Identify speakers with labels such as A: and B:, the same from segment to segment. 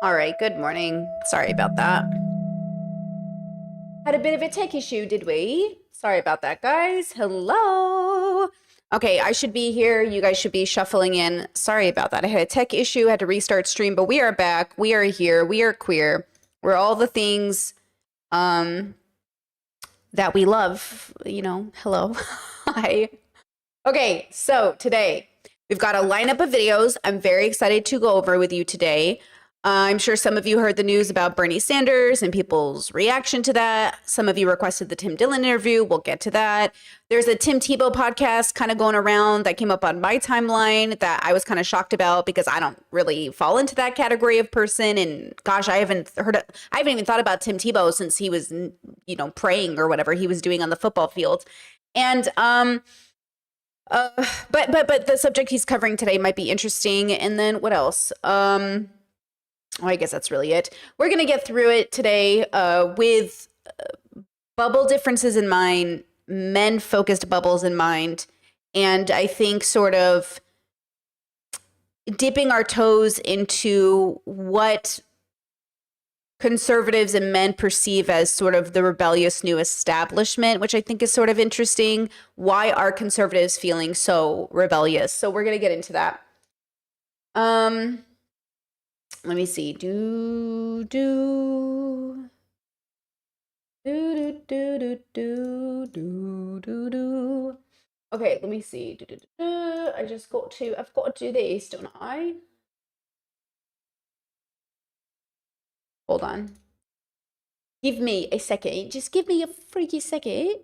A: All right, good morning. Sorry about that. Had a bit of a tech issue, did we? Sorry about that, guys. Hello. Okay, I should be here. You guys should be shuffling in. Sorry about that. I had a tech issue, had to restart stream, but we are back. We are here. We are queer. We're all the things that we love, you know. Hello. Hi. Okay, so today we've got a lineup of videos I'm very excited to go over with you today. I'm sure some of you heard the news about Bernie Sanders and people's reaction to that. Some of you requested the Tim Dillon interview. We'll get to that. There's a Tim Tebow podcast kind of going around that came up on my timeline that I was kind of shocked about because I don't really fall into that category of person. And gosh, I haven't even thought about Tim Tebow since he was, you know, praying or whatever he was doing on the football field. And but the subject he's covering today might be interesting. And then what else? I guess that's really it. We're going to get through it today with bubble differences in mind, men-focused bubbles in mind, and I think sort of dipping our toes into what conservatives and men perceive as sort of the rebellious new establishment, which I think is sort of interesting. Why are conservatives feeling so rebellious? So we're going to get into that. Let me see. Okay, let me see. I've got to do this, don't I? Hold on. Give me a second. Just give me a freaky second.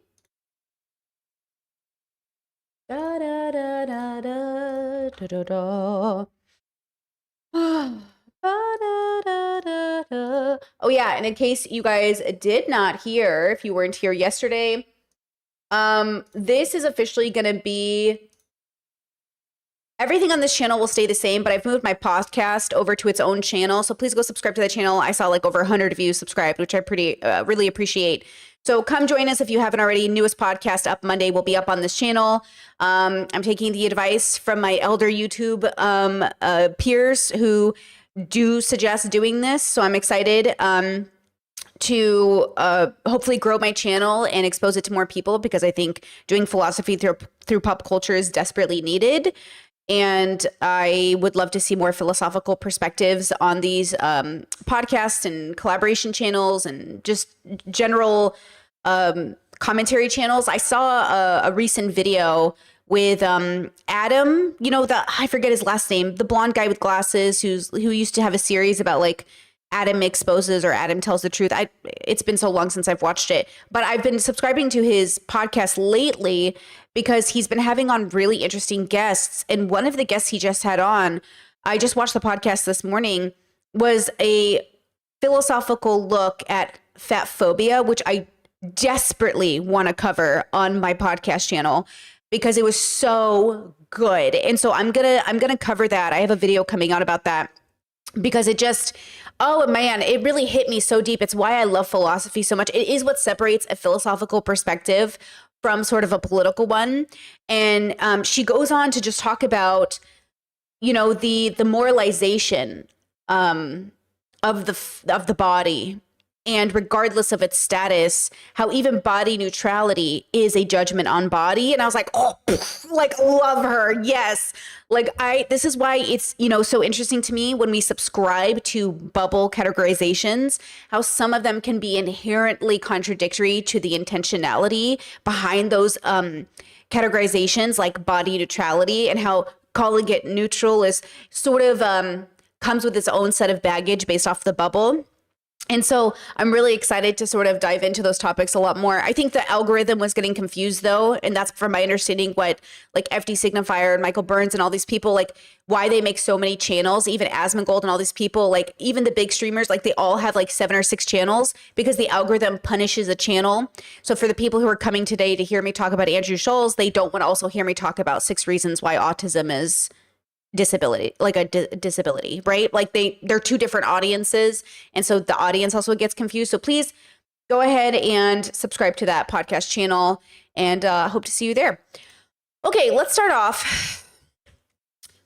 A: Da da da da da da da da. Oh yeah, and in case you guys did not hear, if you weren't here yesterday, this is officially going to be, everything on this channel will stay the same, but I've moved my podcast over to its own channel, so please go subscribe to the channel. I saw like over 100 of you subscribed, which I really appreciate. So come join us if you haven't already. Newest podcast up Monday will be up on this channel. I'm taking the advice from my elder YouTube peers who do suggest doing this. So I'm excited to hopefully grow my channel and expose it to more people, because I think doing philosophy through pop culture is desperately needed. And I would love to see more philosophical perspectives on these podcasts and collaboration channels and just general commentary channels. I saw a recent video with Adam, you know, I forget his last name, the blonde guy with glasses who used to have a series about like Adam exposes or Adam tells the truth. It's been so long since I've watched it, but I've been subscribing to his podcast lately because he's been having on really interesting guests. And one of the guests he just had on, I just watched the podcast this morning, was a philosophical look at fat phobia, which I desperately want to cover on my podcast channel because it was so good. And so I'm gonna cover that. I have a video coming out about that because it just, oh man, it really hit me so deep. It's why I love philosophy so much. It is what separates a philosophical perspective from sort of a political one. And she goes on to just talk about, you know, the moralization of the body, and regardless of its status, how even body neutrality is a judgment on body. And I was like, oh, like, love her. Yes. Like this is why it's, you know, so interesting to me when we subscribe to bubble categorizations, how some of them can be inherently contradictory to the intentionality behind those categorizations, like body neutrality, and how calling it neutral is sort of comes with its own set of baggage based off the bubble. And so I'm really excited to sort of dive into those topics a lot more. I think the algorithm was getting confused though. And that's from my understanding what like FD Signifier and Michael Burns and all these people, like why they make so many channels, even Asmongold and all these people, like even the big streamers, like they all have like 7 or 6 channels because the algorithm punishes a channel. So for the people who are coming today to hear me talk about Andrew Schulz, they don't want to also hear me talk about 6 reasons why autism is disability, like a disability, right? Like they're 2 different audiences. And so the audience also gets confused. So please go ahead and subscribe to that podcast channel, and hope to see you there. Okay, let's start off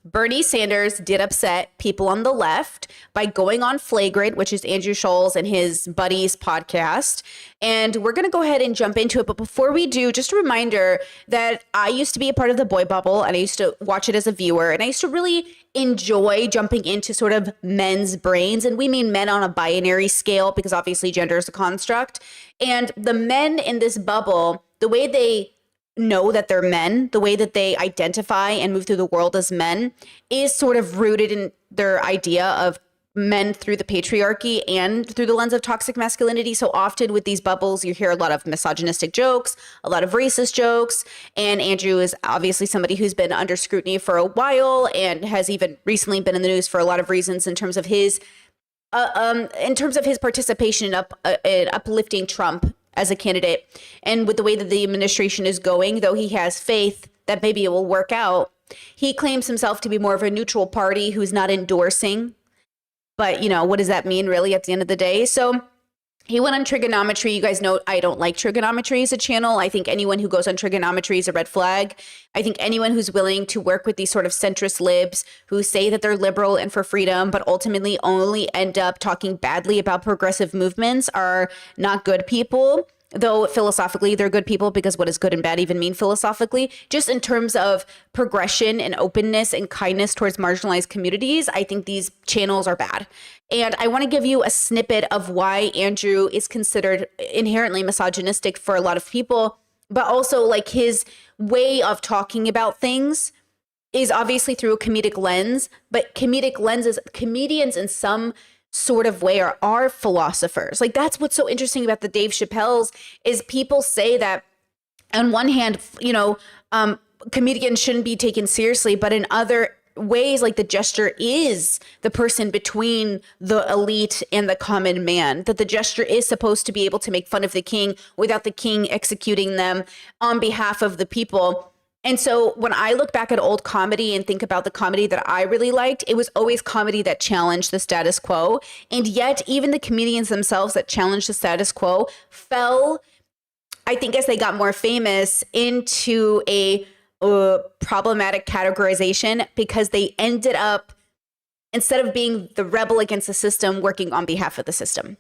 A: Bernie Sanders did upset people on the left by going on Flagrant, which is Andrew Schulz and his buddies podcast. And we're going to go ahead and jump into it. But before we do, just a reminder that I used to be a part of the boy bubble and I used to watch it as a viewer. And I used to really enjoy jumping into sort of men's brains. And we mean men on a binary scale because obviously gender is a construct. And the men in this bubble, the way they know that they're men, the way that they identify and move through the world as men is sort of rooted in their idea of men through the patriarchy and through the lens of toxic masculinity. So often with these bubbles, you hear a lot of misogynistic jokes, a lot of racist jokes. And Andrew is obviously somebody who's been under scrutiny for a while and has even recently been in the news for a lot of reasons in terms of his participation in uplifting Trump as a candidate. And with the way that the administration is going, though he has faith that maybe it will work out, he claims himself to be more of a neutral party who's not endorsing. But, you know, what does that mean really at the end of the day? So he went on trigonometry. You guys know I don't like trigonometry as a channel. I think anyone who goes on trigonometry is a red flag. I think anyone who's willing to work with these sort of centrist libs who say that they're liberal and for freedom, but ultimately only end up talking badly about progressive movements are not good people. Though philosophically, they're good people because what does good and bad even mean philosophically? Just in terms of progression and openness and kindness towards marginalized communities, I think these channels are bad. And I want to give you a snippet of why Andrew is considered inherently misogynistic for a lot of people, but also like his way of talking about things is obviously through a comedic lens, but comedians in some sort of way are philosophers. Like that's what's so interesting about the Dave Chappelle's is people say that on one hand, you know, comedians shouldn't be taken seriously, but in other ways, like the gesture is the person between the elite and the common man, that the gesture is supposed to be able to make fun of the king without the king executing them on behalf of the people. And so when I look back at old comedy and think about the comedy that I really liked, it was always comedy that challenged the status quo. And yet even the comedians themselves that challenged the status quo fell, I think as they got more famous, into a problematic categorization because they ended up, instead of being the rebel against the system, working on behalf of the system.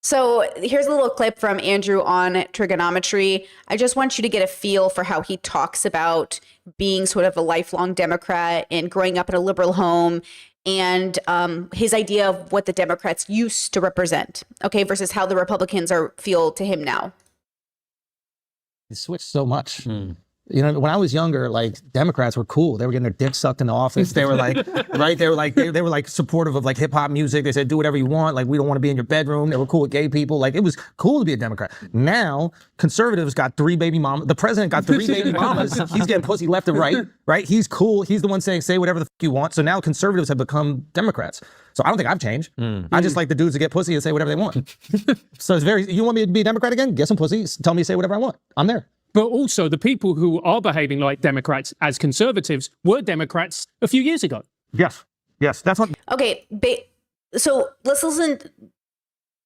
A: So here's a little clip from Andrew on trigonometry. I just want you to get a feel for how he talks about being sort of a lifelong Democrat and growing up in a liberal home and his idea of what the Democrats used to represent, okay, versus how the Republicans feel to him now.
B: It switched so much. You know, when I was younger, like Democrats were cool. They were getting their dick sucked in the office. They were like, right? They were like supportive of like hip hop music. They said, do whatever you want. Like, we don't want to be in your bedroom. They were cool with gay people. Like, it was cool to be a Democrat. Now, conservatives got 3 baby mamas. The president got 3 baby mamas. He's getting pussy left and right? He's cool. He's the one saying, say whatever the fuck you want. So now conservatives have become Democrats. So I don't think I've changed. I just like the dudes that get pussy and say whatever they want. So it's you want me to be a Democrat again? Get some pussy. Tell me to say whatever I want. I'm there.
C: But also the people who are behaving like Democrats as conservatives were Democrats a few years ago.
B: Yes. That's what.
A: Okay. So let's listen.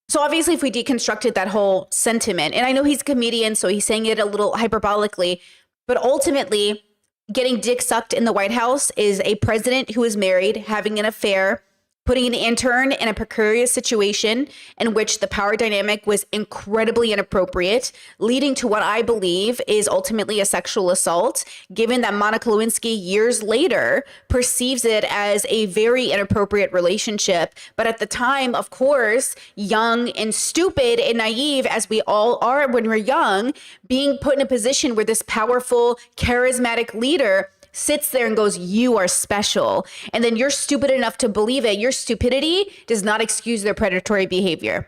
A: So obviously if we deconstructed that whole sentiment, and I know he's a comedian, so he's saying it a little hyperbolically, but ultimately getting dick sucked in the White House is a president who is married, having an affair, putting an intern in a precarious situation in which the power dynamic was incredibly inappropriate, leading to what I believe is ultimately a sexual assault, given that Monica Lewinsky years later perceives it as a very inappropriate relationship. But at the time, of course, young and stupid and naive, as we all are when we're young, being put in a position where this powerful, charismatic leader sits there and goes, you are special. And then you're stupid enough to believe it. Your stupidity does not excuse their predatory behavior.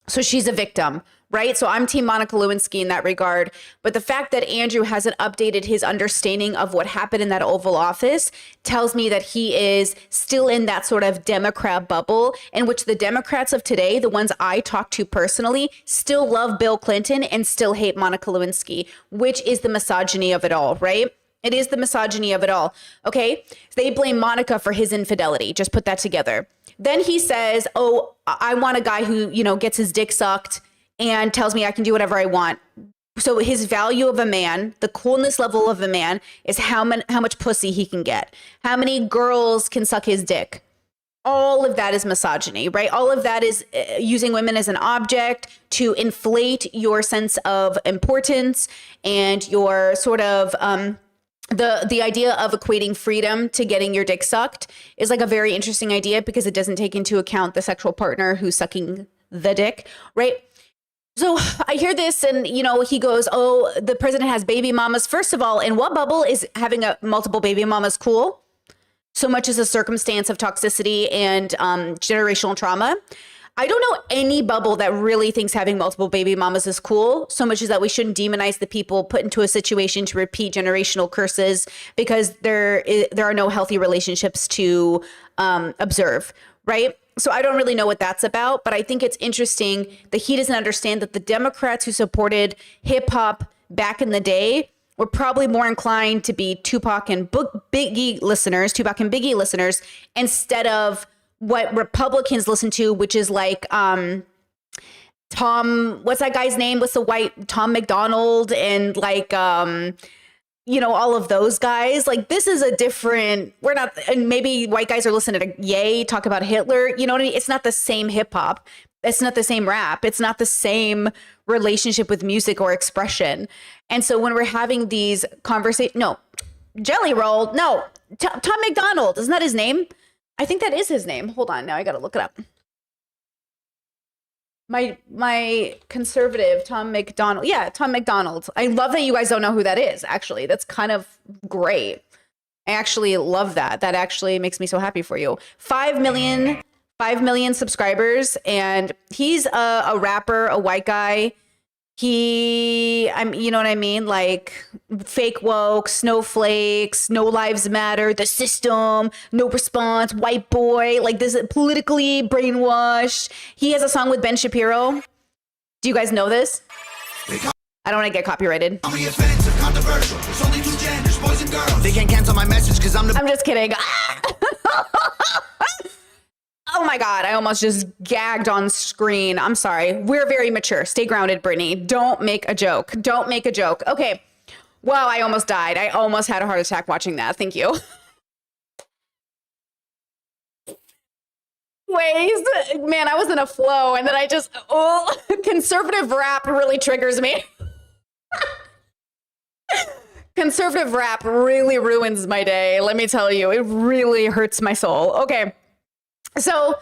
A: So she's a victim, right? So I'm team Monica Lewinsky in that regard. But the fact that Andrew hasn't updated his understanding of what happened in that Oval Office tells me that he is still in that sort of Democrat bubble in which the Democrats of today, the ones I talk to personally, still love Bill Clinton and still hate Monica Lewinsky, which is the misogyny of it all, right? It is the misogyny of it all, okay? They blame Monica for his infidelity. Just put that together. Then he says, oh, I want a guy who, you know, gets his dick sucked and tells me I can do whatever I want. So his value of a man, the coolness level of a man, is how much pussy he can get, how many girls can suck his dick. All of that is misogyny, right? All of that is using women as an object to inflate your sense of importance and your sort of the idea of equating freedom to getting your dick sucked is like a very interesting idea because it doesn't take into account the sexual partner who's sucking the dick, right? So I hear this and, you know, he goes, oh, the president has baby mamas. First of all, in what bubble is having multiple baby mamas cool? So much as a circumstance of toxicity and generational trauma. I don't know any bubble that really thinks having multiple baby mamas is cool, so much as that we shouldn't demonize the people put into a situation to repeat generational curses because there are no healthy relationships to observe, right? So I don't really know what that's about, but I think it's interesting that he doesn't understand that the Democrats who supported hip hop back in the day were probably more inclined to be Tupac and Biggie listeners, instead of what Republicans listen to, which is like Tom, what's that guy's name? What's the white Tom McDonald and like you know, all of those guys. Like this is a different, we're not, and maybe white guys are listening to Ye talk about Hitler, you know what I mean? It's not the same hip hop. It's not the same rap. It's not the same relationship with music or expression. And so when we're having these conversations, no, Jelly Roll, no, Tom McDonald, isn't that his name? I think that is his name. Hold on, now I got to look it up. My conservative Tom McDonald. Yeah, Tom McDonald. I love that you guys don't know who that is, actually. That's kind of great. I actually love that. That actually makes me so happy for you. 5 million subscribers, and he's a rapper, a white guy. You know what I mean? Like fake woke, snowflakes, no lives matter, the system, no response, white boy, like this is politically brainwashed. He has a song with Ben Shapiro. Do you guys know this? I don't want to get copyrighted. I'm just kidding. Oh my God, I almost just gagged on screen. I'm sorry. We're very mature. Stay grounded, Brittany. Don't make a joke. Don't make a joke. Okay. Wow, I almost died. I almost had a heart attack watching that. Thank you. Ways. Man, I was in a flow and then I just, conservative rap really triggers me. Conservative rap really ruins my day. Let me tell you, it really hurts my soul. Okay. So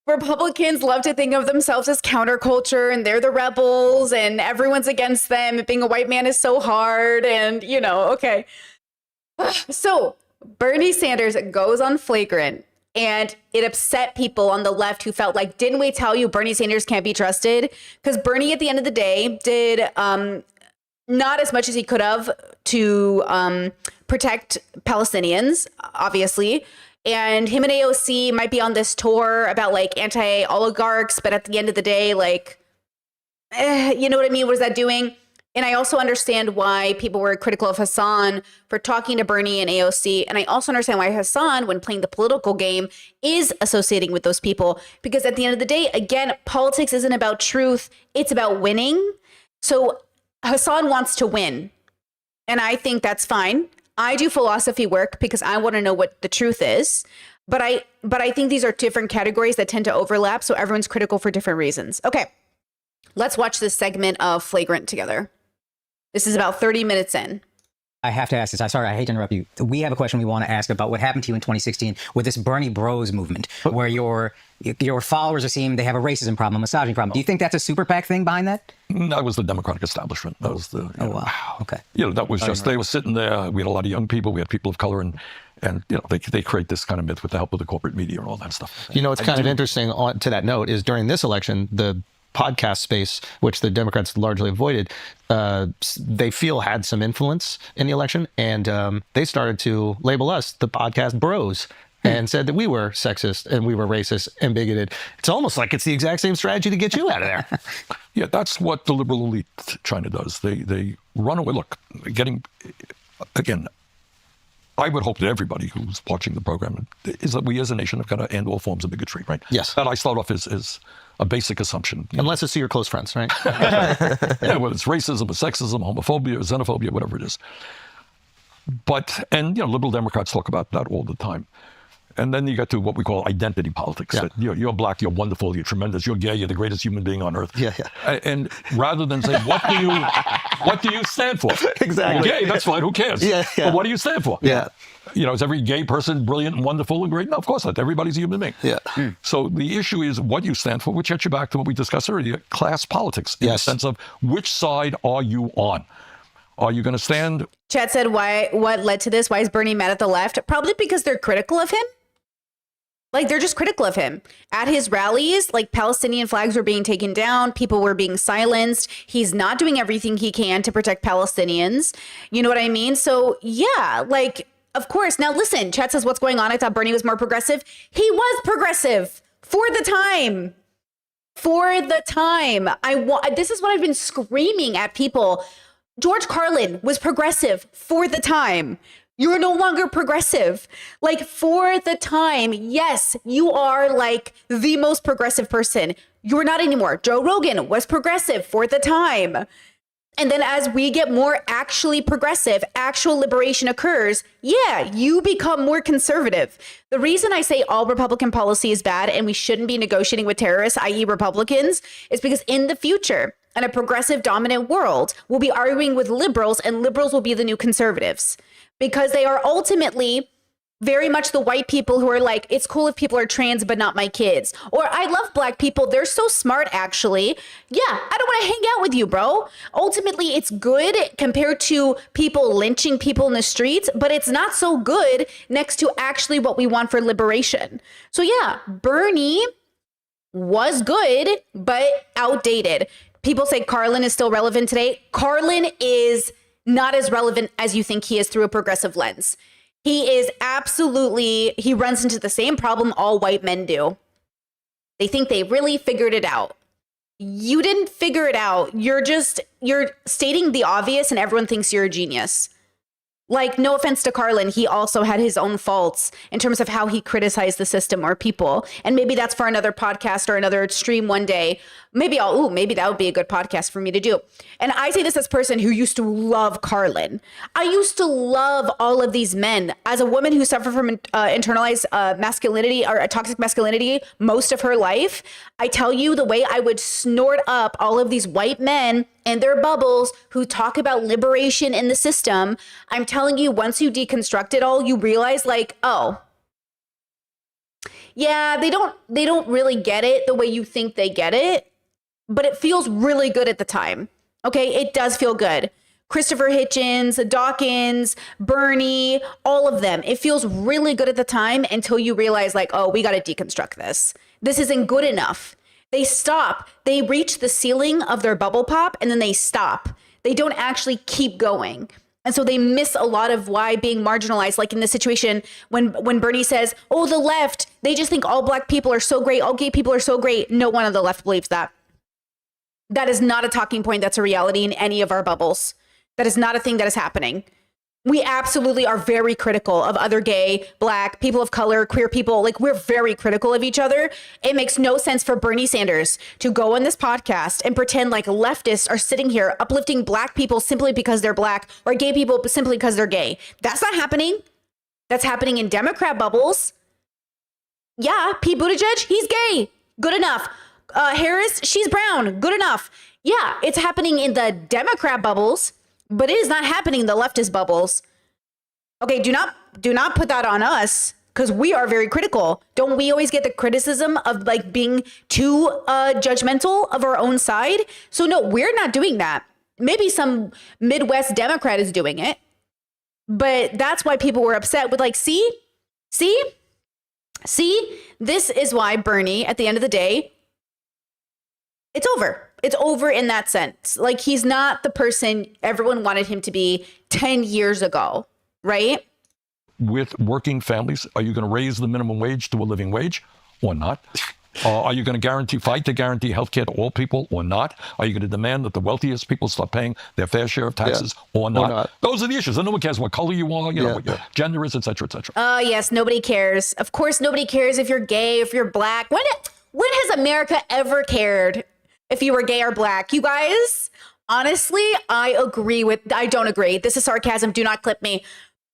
A: Republicans love to think of themselves as counterculture and they're the rebels and everyone's against them. Being a white man is so hard and, you know, okay. So Bernie Sanders goes on Flagrant and it upset people on the left who felt like, didn't we tell you Bernie Sanders can't be trusted? Because Bernie at the end of the day did not as much as he could have to protect Palestinians, obviously. And him and AOC might be on this tour about like anti-oligarchs, but at the end of the day, like, you know what I mean? What is that doing? And I also understand why people were critical of Hassan for talking to Bernie and AOC. And I also understand why Hassan, when playing the political game, is associating with those people. Because at the end of the day, again, politics isn't about truth. It's about winning. So Hassan wants to win. And I think that's fine. I do philosophy work because I want to know what the truth is. But I think these are different categories that tend to overlap. So everyone's critical for different reasons. Okay, let's watch this segment of Flagrant together. This is about 30 minutes in.
D: I have to ask this. I'm sorry, I hate to interrupt you. We have a question we want to ask about what happened to you in 2016 with this Bernie Bros movement, where your followers are seeing they have a racism problem, a misogyny problem. Do you think that's a super PAC thing behind that?
E: That was the Democratic establishment. That was the.
D: Oh, wow. Okay.
E: You know, that was just, they were sitting there. We had a lot of young people. We had people of color, and you know, they create this kind of myth with the help of the corporate media and all that stuff.
B: You know, it's kind of interesting to that note is during this election, the podcast space, which the Democrats largely avoided, they feel had some influence in the election. And they started to label us the podcast bros and said that we were sexist and we were racist and bigoted. It's almost like it's the exact same strategy to get you out of there.
E: Yeah, that's what the liberal elite China does. They run away. Look, again, I would hope that everybody who's watching the program is that we as a nation have got to end all forms of bigotry, right?
B: Yes.
E: That I start off as a basic assumption.
B: Unless it's to your close friends, right?
E: Yeah, whether it's racism or sexism, homophobia, or xenophobia, whatever it is. But, and liberal Democrats talk about that all the time. And then you get to what we call identity politics.
B: Yeah.
E: That you're black, you're wonderful, you're tremendous, you're gay, you're the greatest human being on earth.
B: Yeah, yeah.
E: And rather than say, what do you stand for?
B: Exactly.
E: You're gay, that's fine, who cares?
B: Yeah, yeah.
E: But what do you stand for?
B: Yeah.
E: Is every gay person brilliant and wonderful and great? No, of course not. Everybody's a human being.
B: Yeah.
E: So the issue is what you stand for, which gets you back to what we discussed earlier, class politics, in the
B: Yes.
E: sense of which side are you on? Are you going to stand?
A: Chad said, what led to this? Why is Bernie mad at the left? Probably because they're critical of him. Like, they're just critical of him. At his rallies, like, Palestinian flags were being taken down. People were being silenced. He's not doing everything he can to protect Palestinians. You know what I mean? So, yeah, like, of course. Now, listen, Chad says, what's going on? I thought Bernie was more progressive. He was progressive for the time. For the time. This is what I've been screaming at people. George Carlin was progressive for the time. You're no longer progressive. Like, for the time, yes, you are like the most progressive person. You're not anymore. Joe Rogan was progressive for the time. And then as we get more actually progressive, actual liberation occurs, yeah, you become more conservative. The reason I say all Republican policy is bad and we shouldn't be negotiating with terrorists, i.e. Republicans, is because in the future, in a progressive dominant world, we'll be arguing with liberals and liberals will be the new conservatives. Because they are ultimately very much the white people who are like, it's cool if people are trans, but not my kids. Or I love black people. They're so smart, actually. Yeah, I don't want to hang out with you, bro. Ultimately, it's good compared to people lynching people in the streets, but it's not so good next to actually what we want for liberation. So yeah, Bernie was good, but outdated. People say Carlin is still relevant today. Carlin is not as relevant as you think he is through a progressive lens. He is absolutely, he runs into the same problem all white men do. They think they really figured it out. You didn't figure it out. You're stating the obvious and everyone thinks you're a genius. Like, no offense to Carlin, he also had his own faults in terms of how he criticized the system or people. And maybe that's for another podcast or another stream one day. Maybe that would be a good podcast for me to do. And I say this as a person who used to love Carlin. I used to love all of these men. As a woman who suffered from internalized masculinity or toxic masculinity most of her life, I tell you the way I would snort up all of these white men and their bubbles who talk about liberation in the system. I'm telling you, once you deconstruct it all, you realize like, oh, yeah, they don't really get it the way you think they get it, but it feels really good at the time. Okay, it does feel good. Christopher Hitchens, Dawkins, Bernie, all of them. It feels really good at the time until you realize like, oh, we got to deconstruct this. This isn't good enough. They stop. They reach the ceiling of their bubble pop and then they stop. They don't actually keep going. And so they miss a lot of why being marginalized, like in this situation when Bernie says, oh, the left, they just think all black people are so great. All gay people are so great. No one on the left believes that. That is not a talking point. That's a reality in any of our bubbles. That is not a thing that is happening. We absolutely are very critical of other gay, black, people of color, queer people. Like, we're very critical of each other. It makes no sense for Bernie Sanders to go on this podcast and pretend like leftists are sitting here uplifting black people simply because they're black or gay people simply because they're gay. That's not happening. That's happening in Democrat bubbles. Yeah, Pete Buttigieg, he's gay. Good enough. Harris, she's brown. Good enough. Yeah, it's happening in the Democrat bubbles, but it is not happening in the leftist bubbles. Okay, do not put that on us because we are very critical. Don't we always get the criticism of like being too judgmental of our own side? So no, we're not doing that. Maybe some Midwest Democrat is doing it, but that's why people were upset with like, see, this is why Bernie, at the end of the day, it's over. It's over in that sense. Like, he's not the person everyone wanted him to be 10 years ago, right?
E: With working families, are you going to raise the minimum wage to a living wage or not? Are you going to fight to guarantee health care to all people or not? Are you going to demand that the wealthiest people start paying their fair share of taxes or not? Those are the issues. And no one cares what color you are, you know, what your gender is, et cetera, et cetera.
A: Yes, nobody cares. Of course, nobody cares if you're gay, if you're black. When has America ever cared if you were gay or black? You guys, honestly, I don't agree. This is sarcasm. Do not clip me.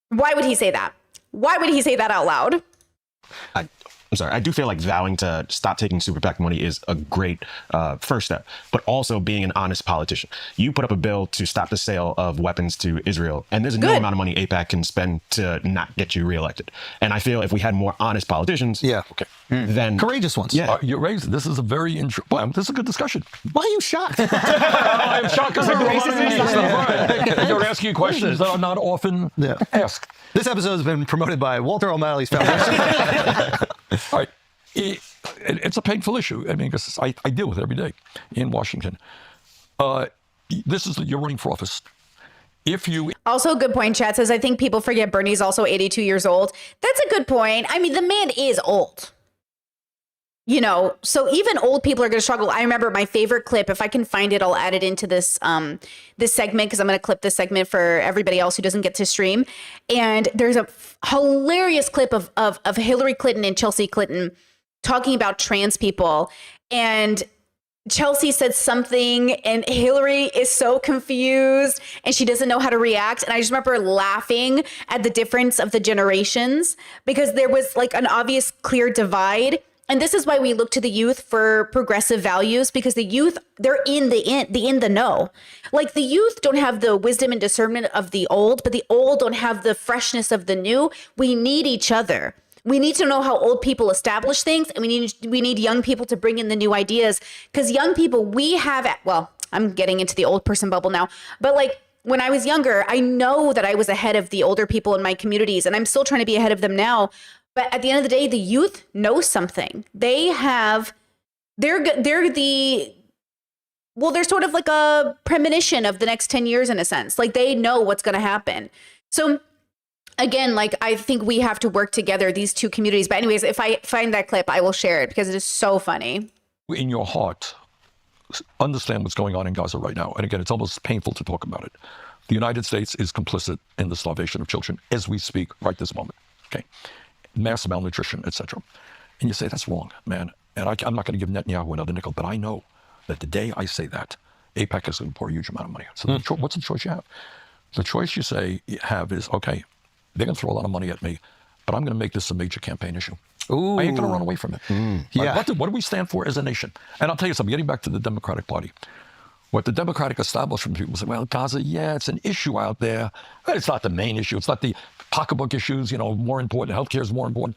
A: Why would he say that? Why would he say that out loud?
F: I'm sorry. I do feel like vowing to stop taking super PAC money is a great first step, but also being an honest politician. You put up a bill to stop the sale of weapons to Israel, and there's no amount of money AIPAC can spend to not get you reelected. And I feel if we had more honest politicians, then
B: courageous ones.
F: Yeah,
E: you're raised. This is a very this is a good discussion.
B: Why are you shocked?
E: I'm shocked because I do a lot of media stuff. I don't ask you questions that are not often asked.
B: This episode has been promoted by Walter O'Malley's Foundation.
E: All right. It's a painful issue. I mean, because I deal with it every day in Washington. You're running for office. If you
A: Also, good point. Chat says, I think people forget Bernie's also 82 years old. That's a good point. I mean, the man is old. You know, so even old people are going to struggle. I remember my favorite clip. If I can find it, I'll add it into this this segment because I'm going to clip this segment for everybody else who doesn't get to stream. And there's a hilarious clip of Hillary Clinton and Chelsea Clinton talking about trans people. And Chelsea said something and Hillary is so confused and she doesn't know how to react. And I just remember laughing at the difference of the generations because there was like an obvious clear divide. And this is why we look to the youth for progressive values, because the youth, they're in the know. Like the youth don't have the wisdom and discernment of the old, but the old don't have the freshness of the new. We need each other. We need to know how old people establish things, and we need young people to bring in the new ideas. Because young people, I'm getting into the old person bubble now, but like when I was younger, I know that I was ahead of the older people in my communities, and I'm still trying to be ahead of them now. But at the end of the day, the youth know something. They're sort of like a premonition of the next 10 years in a sense. Like they know what's going to happen. So again, like I think we have to work together, these two communities. But anyways, if I find that clip, I will share it because it is so funny.
E: in your heart, understand what's going on in Gaza right now. And again, it's almost painful to talk about it. The United States is complicit in the starvation of children as we speak right this moment. Okay. Mass malnutrition, etc. And you say, that's wrong, man. And I'm not going to give Netanyahu another nickel, but I know that the day I say that, AIPAC is going to pour a huge amount of money. So what's the choice you have? The choice you have is, okay, they're going to throw a lot of money at me, but I'm going to make this a major campaign issue.
B: Ooh.
E: I ain't going to run away from it.
B: Yeah.
E: What do we stand for as a nation? And I'll tell you something, getting back to the Democratic Party. What the Democratic establishment people say, well, Gaza, yeah, it's an issue out there, but it's not the main issue. It's not the pocketbook issues, more important. Healthcare is more important.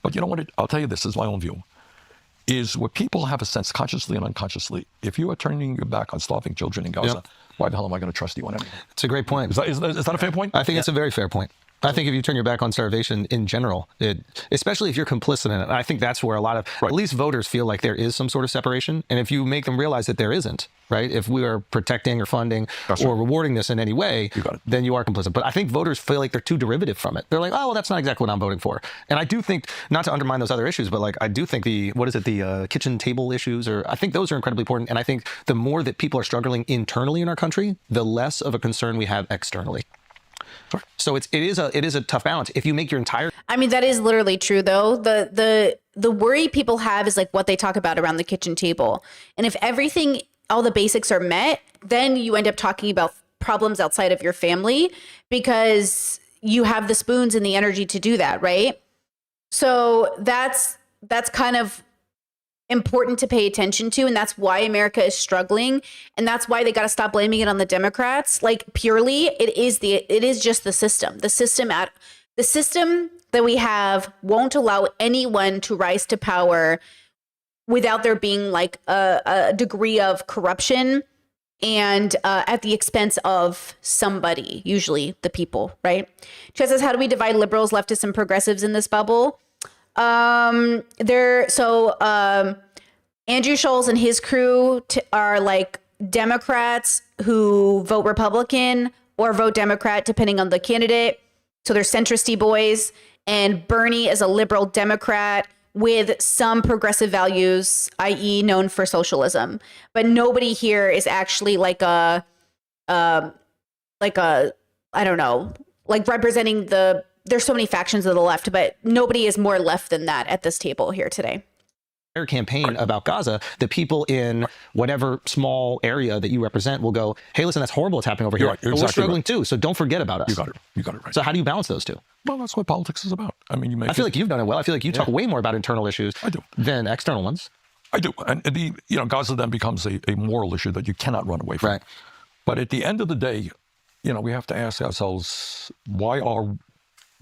E: But you know what? I'll tell you this is my own view, is what people have a sense, consciously and unconsciously, if you are turning your back on starving children in Gaza, why the hell am I going to trust you on anything?
B: It's a great point.
E: Is that a fair point?
B: I think it's a very fair point. I think if you turn your back on starvation in general, especially if you're complicit in it, I think that's where a lot of, at least voters feel like there is some sort of separation. And if you make them realize that there isn't, right? If we are protecting or funding or rewarding this in any way, then you are complicit. But I think voters feel like they're too derivative from it. They're like, oh, well, that's not exactly what I'm voting for. And I do think, not to undermine those other issues, but like I do think the kitchen table issues, or I think those are incredibly important. And I think the more that people are struggling internally in our country, the less of a concern we have externally. So it is a tough balance. If you make your entire,
A: I mean, that is literally true though. The worry people have is like what they talk about around the kitchen table. And if everything, all the basics are met, then you end up talking about problems outside of your family because you have the spoons and the energy to do that, right? So that's kind of important to pay attention to, and that's why America is struggling, and that's why they got to stop blaming it on the Democrats. Like purely, it is just the system. The system that we have won't allow anyone to rise to power without there being like a degree of corruption and at the expense of somebody, usually the people, right? Chad says, how do we divide liberals, leftists, and progressives in this bubble? Andrew Schultz and his crew are like Democrats who vote Republican or vote Democrat, depending on the candidate. So they're centristy boys. And Bernie is a liberal Democrat with some progressive values, i.e. known for socialism. But nobody here is actually like a I don't know, like representing there's so many factions of the left, but nobody is more left than that at this table here today.
B: Campaign about Gaza, the people in whatever small area that you represent will go, hey, listen, that's horrible what's happening over here.
E: Right, you're
B: but we're
E: exactly
B: struggling
E: right.
B: too, so don't forget about us.
E: You got it right.
B: So how do you balance those two?
E: Well, that's what politics is about. I mean,
B: I feel like you've done it well. I feel like you talk way more about internal issues than external ones.
E: I do. And Gaza then becomes a moral issue that you cannot run away from.
B: Right.
E: But at the end of the day, we have to ask ourselves, why are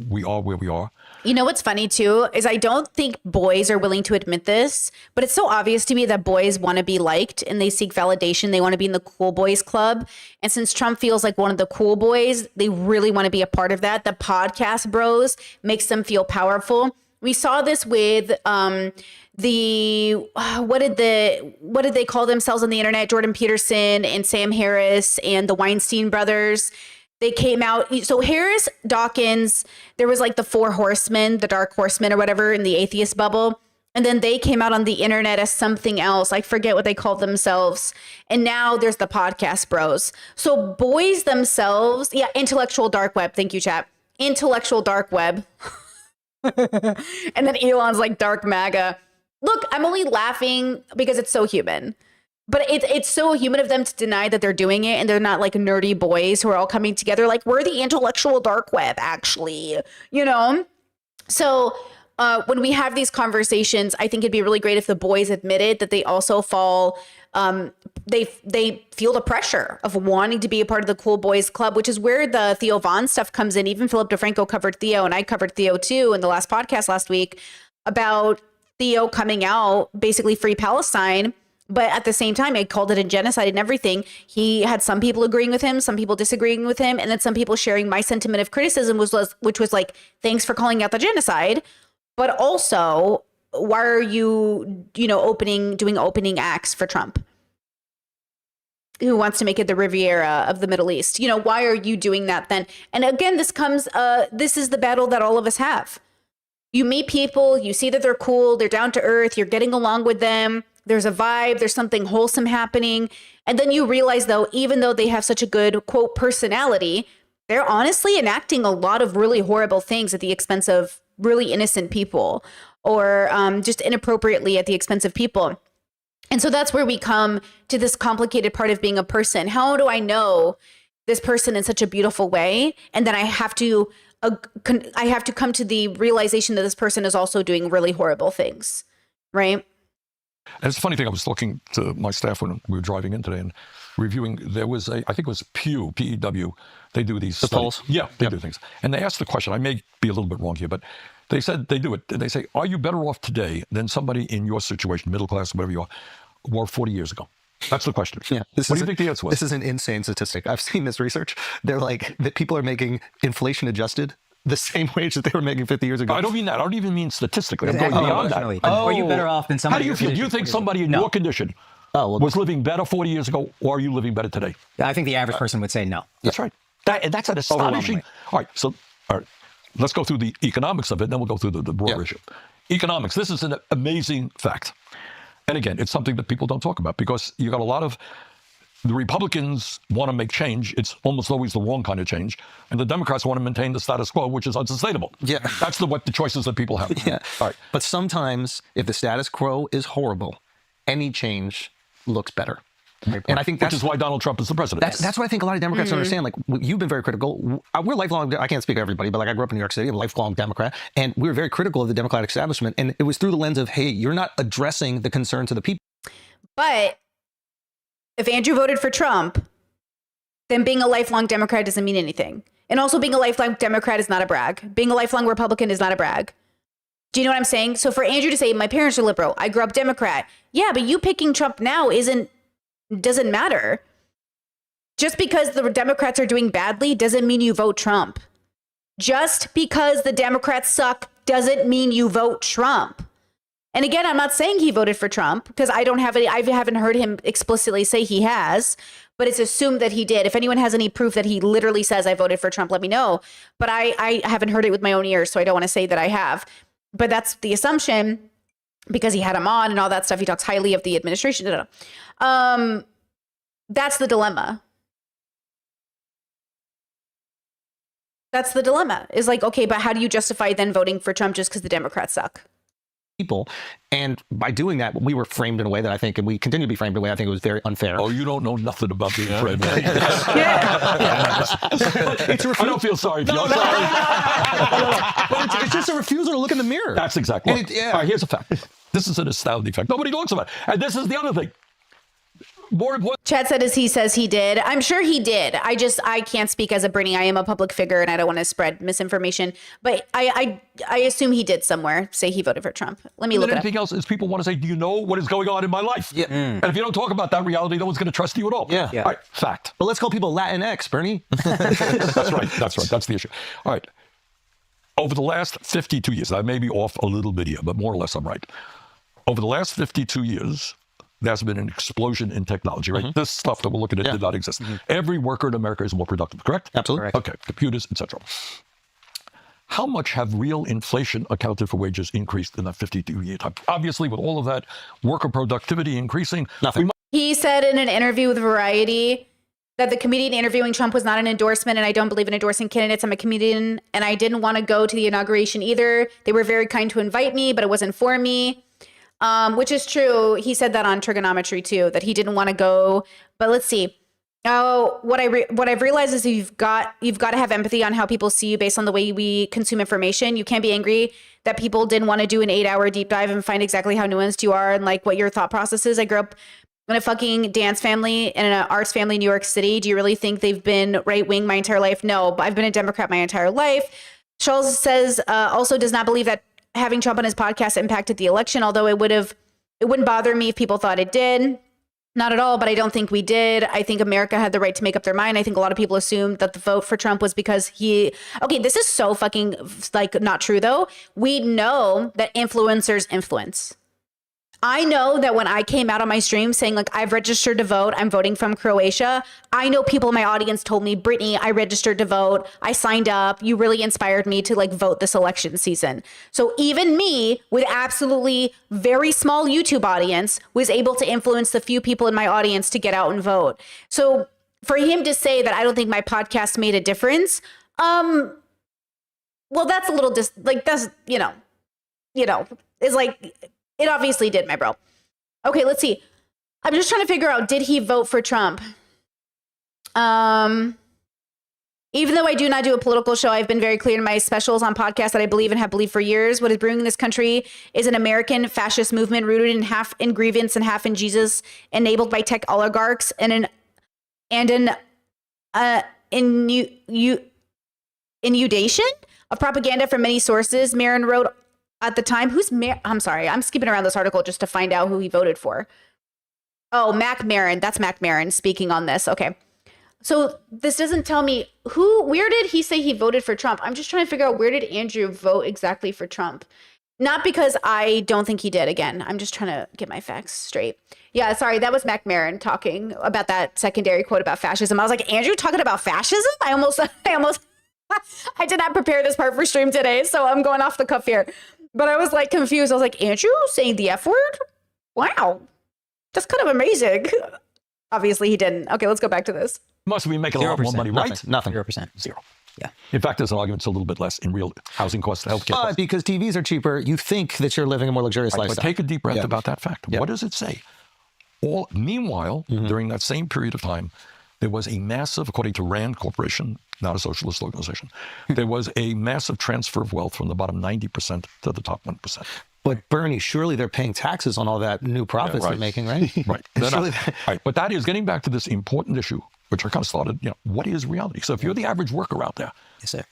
E: we where we are?
A: You know what's funny too is I don't think boys are willing to admit this, but it's so obvious to me that boys want to be liked and they seek validation. They want to be in the cool boys club. And since Trump feels like one of the cool boys, they really want to be a part of that. The podcast bros makes them feel powerful. We saw this with what did they call themselves on the internet? Jordan Peterson and Sam Harris and the Weinstein brothers. They came out. So Harris, Dawkins, there was like the Four Horsemen, the Dark Horsemen or whatever in the atheist bubble. And then they came out on the internet as something else. I forget what they called themselves. And now there's the podcast bros. So boys themselves, intellectual dark web. Thank you, chat. Intellectual dark web. And then Elon's like dark MAGA. Look, I'm only laughing because it's so human. But it's so human of them to deny that they're doing it, and they're not like nerdy boys who are all coming together like, we're the intellectual dark web, actually, So when we have these conversations, I think it'd be really great if the boys admitted that they also fall, they feel the pressure of wanting to be a part of the cool boys club, which is where the Theo Von stuff comes in. Even Philip DeFranco covered Theo, and I covered Theo too in the last podcast last week about Theo coming out, basically free Palestine. But at the same time, I called it a genocide and everything. He had some people agreeing with him, some people disagreeing with him, and then some people sharing my sentiment of criticism, which was like, thanks for calling out the genocide. But also, why are you, doing opening acts for Trump, who wants to make it the Riviera of the Middle East? Why are you doing that then? And again, this is the battle that all of us have. You meet people, you see that they're cool, they're down to earth, you're getting along with them. There's a vibe, there's something wholesome happening. And then you realize, though, even though they have such a good, quote, personality, they're honestly enacting a lot of really horrible things at the expense of really innocent people, or just inappropriately at the expense of people. And so that's where we come to this complicated part of being a person. How do I know this person in such a beautiful way? And then I have to come to the realization that this person is also doing really horrible things, right?
E: And it's a funny thing, I was talking to my staff when we were driving in today and reviewing, there was I think it was Pew, P-E-W, they do these
B: polls?
E: Yeah, they do things. And they asked the question, I may be a little bit wrong here, but they said they do it. They say, are you better off today than somebody in your situation, middle class, whatever you are, were 40 years ago? That's the question.
B: Yeah.
E: What do you think the answer was?
B: This is an insane statistic. I've seen this research. They're like that people are making inflation adjusted the same wage that they were making 50 years ago.
E: I don't mean that. I don't even mean statistically. I'm going
D: Exactly,
E: beyond
D: emotionally.
E: that.
D: Are you better off than somebody?
E: How do you feel? Do you think somebody in your condition was living better 40 years ago, or are you living better today?
D: I think the average person would say no.
E: That's right. That's an astonishing. All right, let's go through the economics of it, then we'll go through the broader issue. Economics. This is an amazing fact. And again, it's something that people don't talk about because you got a lot of the Republicans want to make change. It's almost always the wrong kind of change. And the Democrats want to maintain the status quo, which is unsustainable.
B: Yeah.
E: That's what the choices that people have.
B: Yeah.
E: All right.
B: But sometimes if the status quo is horrible, any change looks better. And I think
E: which is why Donald Trump is the president.
B: That's what I think a lot of Democrats don't understand. Like, you've been very critical. We're lifelong, I can't speak for everybody, but like I grew up in New York City, I'm a lifelong Democrat, and we were very critical of the Democratic establishment. And it was through the lens of, hey, you're not addressing the concerns of the people.
A: But if Andrew voted for Trump, then being a lifelong Democrat doesn't mean anything. And also being a lifelong Democrat is not a brag. Being a lifelong Republican is not a brag. Do you know what I'm saying? So for Andrew to say, my parents are liberal, I grew up Democrat. Yeah, but you picking Trump now doesn't matter. Just because the Democrats are doing badly doesn't mean you vote Trump. Just because the Democrats suck doesn't mean you vote Trump. And again, I'm not saying he voted for Trump because I haven't heard him explicitly say he has, but it's assumed that he did. If anyone has any proof that he literally says I voted for Trump, let me know. But I haven't heard it with my own ears, so I don't want to say that I have. But that's the assumption. because he had him on and all that stuff. He talks highly of the administration. That's the dilemma. That's the dilemma. Is like, okay, but how do you justify then voting for Trump just because the Democrats suck?
B: People, and by doing that, we were framed in a way that I think, and we continue to be framed in a way I think it was very unfair.
E: Oh, you don't know nothing about being framed.
B: It's
E: I don't feel sorry for you. I'm sorry.
B: But it's just a refusal to look in the mirror.
E: That's exactly
B: And
E: it.
B: yeah.
E: All right, here's a fact. This is an astounding fact. Nobody talks about it. And this is the other thing. More important.
A: Chad said as he says he did. I'm sure he did. I can't speak as a Bernie. I am a public figure and I don't want to spread misinformation. But I assume he did somewhere say he voted for Trump. Let me look it up.
E: Anything else is people want to say, do you know what is going on in my life?
B: Yeah.
E: And if you don't talk about that reality, no one's going to trust you at all.
B: Yeah.
D: Yeah.
E: All right, fact.
B: But let's call people Latinx, Bernie.
E: That's right. That's right. That's the issue. All right. Over the last 52 years, I may be off a little bit here, but more or less I'm right. Over the last 52 years, there's been an explosion in technology, right? This stuff that we're looking at did not exist. Every worker in America is more productive, correct?
B: Absolutely.
E: Okay, computers, etc. How much have real inflation accounted for wages increased in that 52-year time? Obviously, with all of that worker productivity increasing,
B: Nothing.
A: He said in an interview with Variety that the comedian interviewing Trump was not an endorsement, and I don't believe in endorsing candidates. I'm a comedian, and I didn't want to go to the inauguration either. They were very kind to invite me, but it wasn't for me. Which is true. He said that on Trigonometry too, that he didn't want to go. But let's see. Oh, what I've realized is you've got to have empathy on how people see you based on the way we consume information. You can't be angry that people didn't want to do an 8-hour deep dive and find exactly how nuanced you are and like what your thought process is. I grew up in a fucking dance family and in an arts family in New York City. Do you really think they've been right wing my entire life? No, but I've been a Democrat my entire life. Charles says also does not believe that having Trump on his podcast impacted the election, although it wouldn't bother me if people thought it did. Not at all, but I don't think we did. I think America had the right to make up their mind. I think a lot of people assumed that the vote for Trump was because okay, this is so fucking like not true though. We know that influencers influence. I know that when I came out on my stream saying like I've registered to vote, I'm voting from Croatia. I know people in my audience told me, Brittany, I registered to vote. I signed up. You really inspired me to like vote this election season. So even me with absolutely very small YouTube audience was able to influence the few people in my audience to get out and vote. So for him to say that I don't think my podcast made a difference, well, that's a little that's, is like, it obviously did, my bro. Okay, let's see. I'm just trying to figure out, did he vote for Trump? Even though I do not do a political show, I've been very clear in my specials on podcasts that I believe and have believed for years. What is brewing in this country is an American fascist movement rooted in half in grievance and half in Jesus, enabled by tech oligarchs and an inundation of propaganda from many sources. Marin wrote at the time, I'm sorry, I'm skipping around this article just to find out who he voted for. Oh, Mac Marin. That's Mac Marin speaking on this. Okay. So this doesn't tell me where did he say he voted for Trump? I'm just trying to figure out, where did Andrew vote exactly for Trump? Not because I don't think he did. Again, I'm just trying to get my facts straight. Yeah, sorry, that was Mac Marin talking about that secondary quote about fascism. I was like, Andrew talking about fascism? I almost I did not prepare this part for stream today, so I'm going off the cuff here. But I was like confused. I was like, Andrew saying the F word? Wow. That's kind of amazing. Obviously he didn't. Okay, let's go back to this.
E: Must be making a lot more money, right?
B: Nothing.
D: 0%.
E: Zero.
D: Yeah.
E: In fact, there's an argument it's a little bit less in real housing costs, healthcare costs.
B: Because TVs are cheaper, you think that you're living a more luxurious
E: Right, but
B: lifestyle.
E: take a deep breath
B: Yeah.
E: about that fact.
B: Yeah.
E: What does it say? Meanwhile, during that same period of time, there was a massive, according to RAND Corporation, not a socialist organization, there was a massive transfer of wealth from the bottom 90% to the top 1%.
B: But Bernie, surely they're paying taxes on all that new profits
E: right.
B: they're making, right?
E: Right.
B: Surely
E: Right. But that is getting back to this important issue, which I kind of started, what is reality? So if you're the average worker out there,
D: Yes, sir.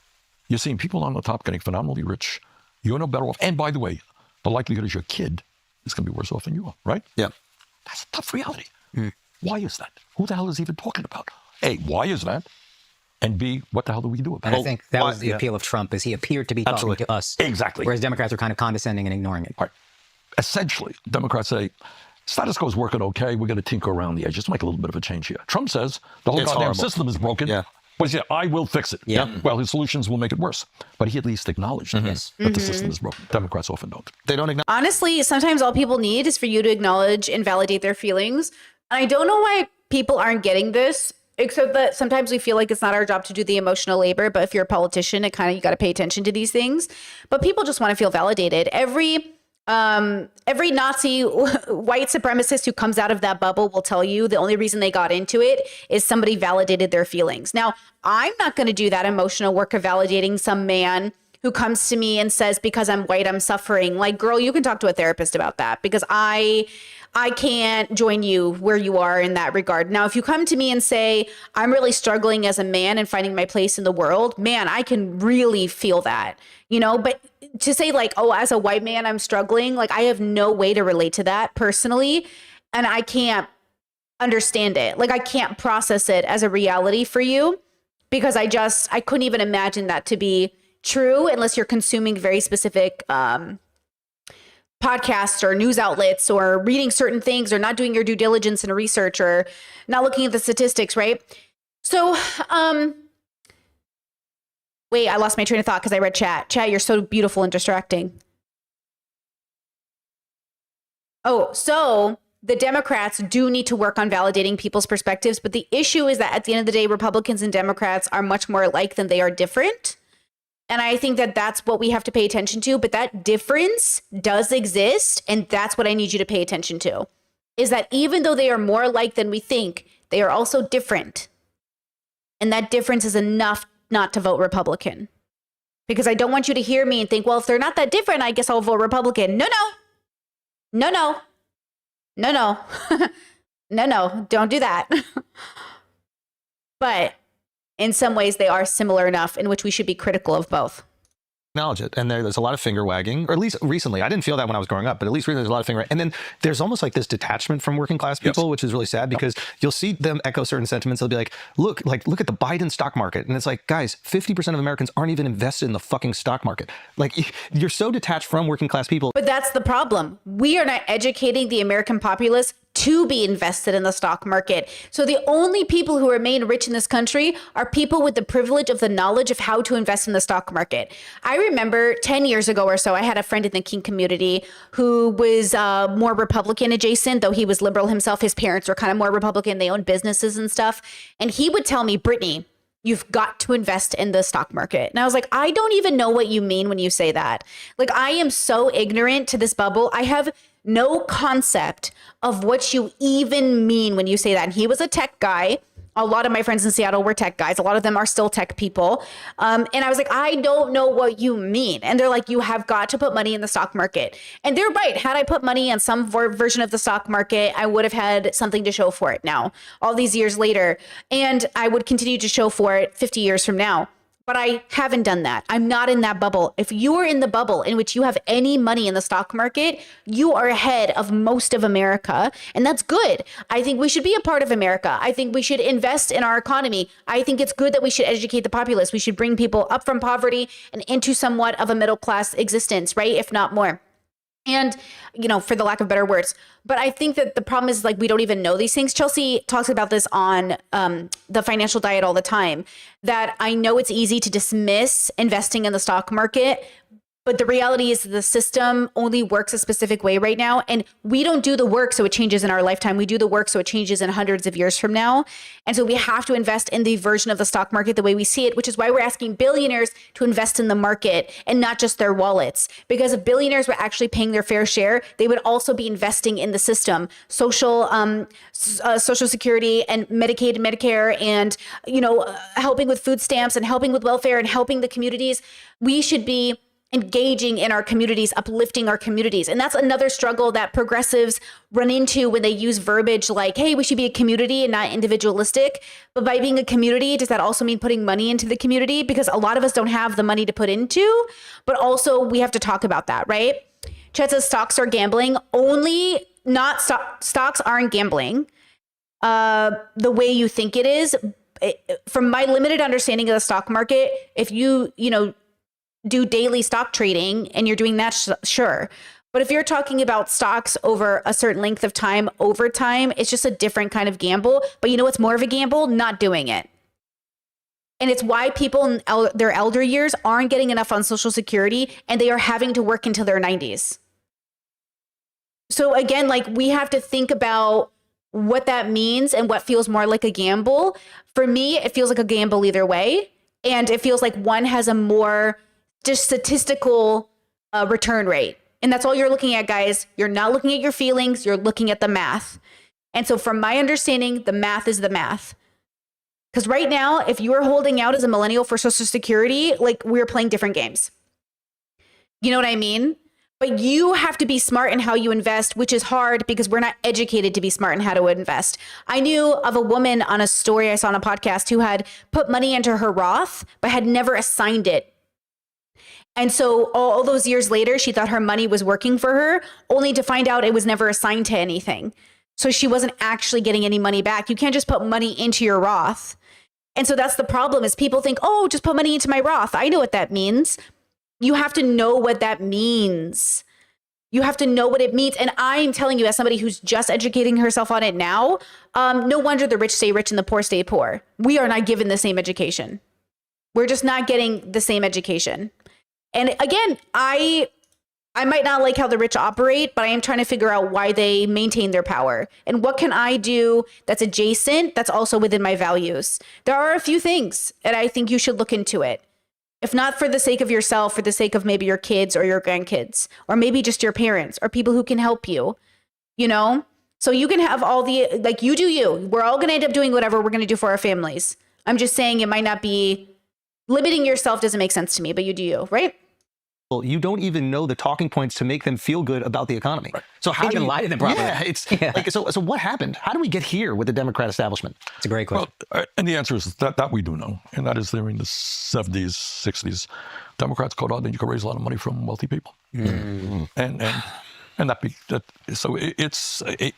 E: you're seeing people on the top getting phenomenally rich, you're no better off. And by the way, the likelihood is your kid is going to be worse off than you are, right?
B: Yeah.
E: That's a tough reality. Why is that? Who the hell is even talking about? A, why is that? And B, what the hell do we do about
D: And
E: it?
D: I think that was the appeal of Trump, is he appeared to be talking to us.
E: Exactly.
D: Whereas Democrats are kind of condescending and ignoring it.
E: Right. Essentially, Democrats say, status quo is working okay. We're going to tinker around the edges, make a little bit of a change here. Trump says the whole
B: It's
E: goddamn
B: horrible.
E: system is broken.
B: Yeah.
E: But he said, I will fix it.
D: Yeah.
E: Well, his solutions will make it worse. But he at least acknowledged
D: Yes.
E: that the system is broken. Democrats often don't.
B: They don't acknowledge.
A: Honestly, sometimes all people need is for you to acknowledge and validate their feelings. And I don't know why people aren't getting this, except that sometimes we feel like it's not our job to do the emotional labor. But if you're a politician, you got to pay attention to these things. But people just want to feel validated. Every Nazi white supremacist who comes out of that bubble will tell you the only reason they got into it is somebody validated their feelings. Now, I'm not going to do that emotional work of validating some man who comes to me and says, because I'm white, I'm suffering. Like, girl, you can talk to a therapist about that, because I can't join you where you are in that regard. Now, if you come to me and say, I'm really struggling as a man and finding my place in the world, man, I can really feel that, but to say like, oh, as a white man, I'm struggling, like I have no way to relate to that personally. And I can't understand it. Like I can't process it as a reality for you, because I couldn't even imagine that to be true unless you're consuming very specific podcasts or news outlets, or reading certain things, or not doing your due diligence and research, or not looking at the statistics, right? So, wait, I lost my train of thought because I read chat. Chat, you're so beautiful and distracting. Oh, so the Democrats do need to work on validating people's perspectives. But the issue is that at the end of the day, Republicans and Democrats are much more alike than they are different. And I think that that's what we have to pay attention to. But that difference does exist. And that's what I need you to pay attention to, is that even though they are more alike than we think, they are also different. And that difference is enough not to vote Republican. Because I don't want you to hear me and think, well, if they're not that different, I guess I'll vote Republican. No. Don't do that. But in some ways, they are similar enough in which we should be critical of both.
B: Acknowledge it. And there's a lot of finger wagging, or at least recently. I didn't feel that when I was growing up, but at least recently there's a lot of finger. And then there's almost like this detachment from working class people, which is really sad, because you'll see them echo certain sentiments. They'll be like, look at the Biden stock market. And it's like, guys, 50% of Americans aren't even invested in the fucking stock market. Like, you're so detached from working class people.
A: But that's the problem. We are not educating the American populace to be invested in the stock market. So the only people who remain rich in this country are people with the privilege of the knowledge of how to invest in the stock market. I remember 10 years ago or so, I had a friend in the kink community who was more Republican adjacent, though he was liberal himself. His parents were kind of more Republican. They owned businesses and stuff. And he would tell me, Brittany, you've got to invest in the stock market. And I was like, I don't even know what you mean when you say that. Like, I am so ignorant to this bubble. I have no concept of what you even mean when you say that. And he was a tech guy. A lot of my friends in Seattle were tech guys. A lot of them are still tech people. And I was like, I don't know what you mean. And they're like, you have got to put money in the stock market. And they're right. Had I put money on some version of the stock market, I would have had something to show for it now, all these years later. And I would continue to show for it 50 years from now. But I haven't done that. I'm not in that bubble. If you are in the bubble in which you have any money in the stock market, you are ahead of most of America. And that's good. I think we should be a part of America. I think we should invest in our economy. I think it's good that we should educate the populace. We should bring people up from poverty and into somewhat of a middle class existence, right? If not more. And, for the lack of better words. But I think that the problem is, like, we don't even know these things. Chelsea talks about this on the Financial Diet all the time, that I know it's easy to dismiss investing in the stock market, but the reality is the system only works a specific way right now. And we don't do the work so it changes in our lifetime. We do the work so it changes in hundreds of years from now. And so we have to invest in the version of the stock market the way we see it, which is why we're asking billionaires to invest in the market and not just their wallets. Because if billionaires were actually paying their fair share, they would also be investing in the system, social security and Medicaid and Medicare, and, helping with food stamps and helping with welfare and helping the communities. We should be engaging in our communities, uplifting our communities. And that's another struggle that progressives run into when they use verbiage like, hey, we should be a community and not individualistic. But by being a community, does that also mean putting money into the community? Because a lot of us don't have the money to put into, but also we have to talk about that, right? Chet says stocks are gambling. Stocks aren't gambling the way you think it is. From my limited understanding of the stock market, if you do daily stock trading and you're doing that, sure. But if you're talking about stocks over a certain length of time, over time, it's just a different kind of gamble. But you know what's more of a gamble? Not doing it. And it's why people in their elder years aren't getting enough on Social Security and they are having to work until their 90s. So again, like we have to think about what that means and what feels more like a gamble. For me, it feels like a gamble either way. And it feels like one has a more just statistical return rate. And that's all you're looking at, guys. You're not looking at your feelings. You're looking at the math. And so from my understanding, the math is the math. Because right now, if you are holding out as a millennial for Social Security, like we're playing different games. You know what I mean? But you have to be smart in how you invest, which is hard because we're not educated to be smart in how to invest. I knew of a woman on a story I saw on a podcast who had put money into her Roth, but had never assigned it. And so all those years later, she thought her money was working for her, only to find out it was never assigned to anything. So she wasn't actually getting any money back. You can't just put money into your Roth. And so that's the problem is people think, oh, just put money into my Roth. I know what that means. You have to know what that means. You have to know what it means. And I'm telling you, as somebody who's just educating herself on it now, no wonder the rich stay rich and the poor stay poor. We are not given the same education. We're just not getting the same education. And again, I might not like how the rich operate, but I am trying to figure out why they maintain their power. And what can I do that's adjacent, that's also within my values? There are a few things, and I think you should look into it. If not for the sake of yourself, for the sake of maybe your kids or your grandkids, or maybe just your parents or people who can help you, you know? So you can have all the, like you do you. We're all going to end up doing whatever we're going to do for our families. I'm just saying it might not be, limiting yourself doesn't make sense to me, but you do you, right?
B: You don't even know the talking points to make them feel good about the economy. Right. So how
D: They
B: do
D: even
B: you
D: lie to them properly.
B: Yeah, it's like so what happened? How do we get here with the Democrat establishment?
D: It's a great question.
E: Well, and the answer is that we do know, and that is during the 70s, 60s, Democrats caught on that you could raise a lot of money from wealthy people, and that so it's and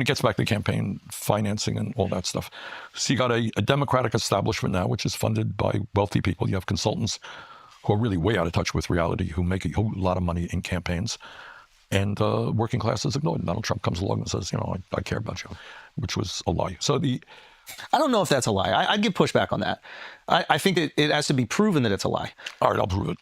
E: it gets back to campaign financing and all that stuff. So you got a Democratic establishment now, which is funded by wealthy people. You have consultants who are really way out of touch with reality, who make a whole lot of money in campaigns, and working class is ignored. Donald Trump comes along and says, you know, I care about you, which was a lie. So
B: I don't know if that's a lie. I'd give pushback on that. I think that it has to be proven that it's a lie.
E: all right, I'll prove it.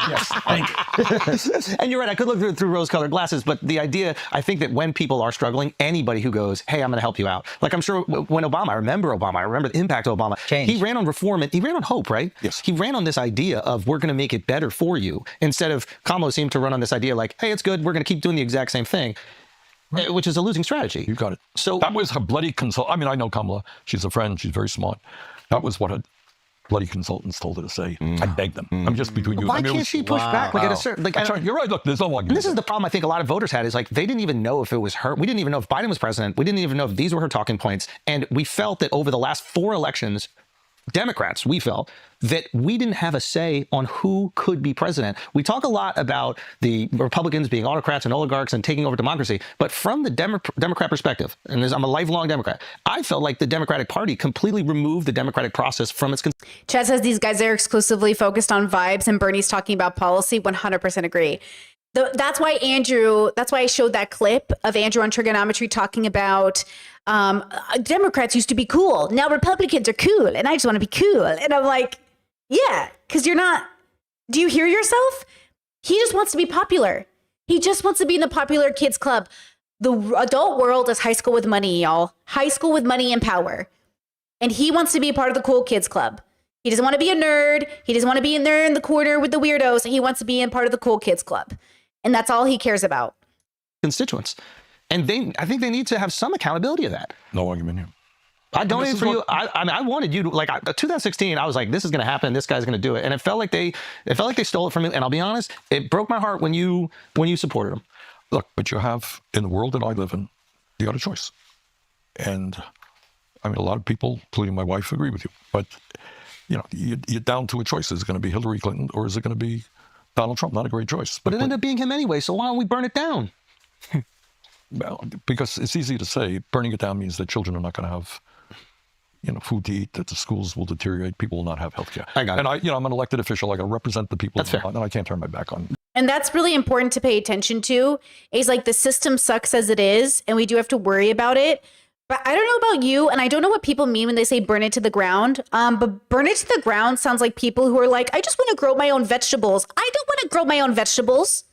B: Yes, thank you. And you're right. I could look through rose-colored glasses, but the idea, I think that when people are struggling, anybody who goes, "Hey, I'm going to help you out," like I'm sure when Obama, I remember the impact of Obama.
D: Change.
B: He ran on reform and he ran on hope, right?
E: Yes.
B: He ran on this idea of we're going to make it better for you, instead of Kamala seemed to run on this idea like, "Hey, it's good. We're going to keep doing the exact same thing." Right. Which is a losing strategy.
E: You got it.
B: So
E: that was her bloody consult. I mean, I know Kamala. She's a friend. She's very smart. That was what her bloody consultants told her to say. I begged them. I'm just between you.
B: why
E: I mean,
B: can't she push back? Like at a certain, like,
E: That's right. You're right. Look, there's no argument.
B: and this is the problem I think a lot of voters had is like they didn't even know if it was her. We didn't even know if Biden was president. We didn't even know if these were her talking points. And we felt that over the last 4 elections, Democrats, we felt that we didn't have a say on who could be president. We talk a lot about the Republicans being autocrats and oligarchs and taking over democracy, but from the Democrat perspective, and I'm a lifelong Democrat, I felt like the Democratic Party completely removed the democratic process from its.
A: Chad says these guys are exclusively focused on vibes and Bernie's talking about policy. 100% agree. That's why I showed that clip of Andrew on trigonometry talking about Democrats used to be cool. Now Republicans are cool and I just want to be cool. And I'm like, yeah, because you're not. Do you hear yourself? He just wants to be popular. He just wants to be in the popular kids club. The adult world is high school with money, y'all. High school with money and power. And he wants to be a part of the cool kids club. He doesn't want to be a nerd. He doesn't want to be in there in the corner with the weirdos. He wants to be in part of the cool kids club. And that's all he cares about.
B: Constituents. And I think they need to have some accountability of that.
E: No argument here.
B: I donated for you. I mean, I wanted you to, like, 2016, I was like, this is going to happen. This guy's going to do it. And it felt like they stole it from me. And I'll be honest, it broke my heart when you supported them.
E: Look, but you have, in the world that I live in, you got a choice. And I mean, a lot of people, including my wife, agree with you. But, you know, you're down to a choice. Is it going to be Hillary Clinton or is it going to be Donald Trump? Not a great choice.
B: But it ended up being him anyway. So why don't we burn it down?
E: Well, because it's easy to say burning it down means that children are not going to have, you know, food to eat, that the schools will deteriorate, people will not have health care.
B: I got it.
E: And I'm an elected official. I got to represent the people.
B: That's fair.
E: And I can't turn my back on.
A: And that's really important to pay attention to. Is like the system sucks as it is, and we do have to worry about it. But I don't know about you, and I don't know what people mean when they say burn it to the ground. But burn it to the ground sounds like people who are like, I just want to grow my own vegetables. I don't want to grow my own vegetables.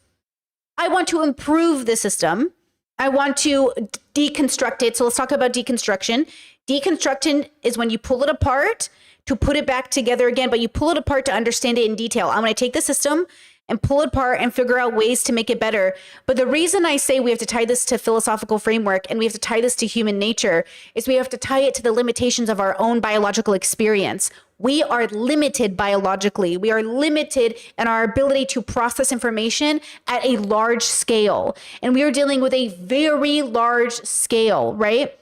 A: I want to improve the system. I want to deconstruct it. So let's talk about deconstruction. Deconstruction is when you pull it apart to put it back together again, but you pull it apart to understand it in detail. I'm going to take the system and pull it apart and figure out ways to make it better. But the reason I say we have to tie this to philosophical framework and we have to tie this to human nature is we have to tie it to the limitations of our own biological experience. We are limited biologically. We are limited in our ability to process information at a large scale. And we are dealing with a very large scale, right?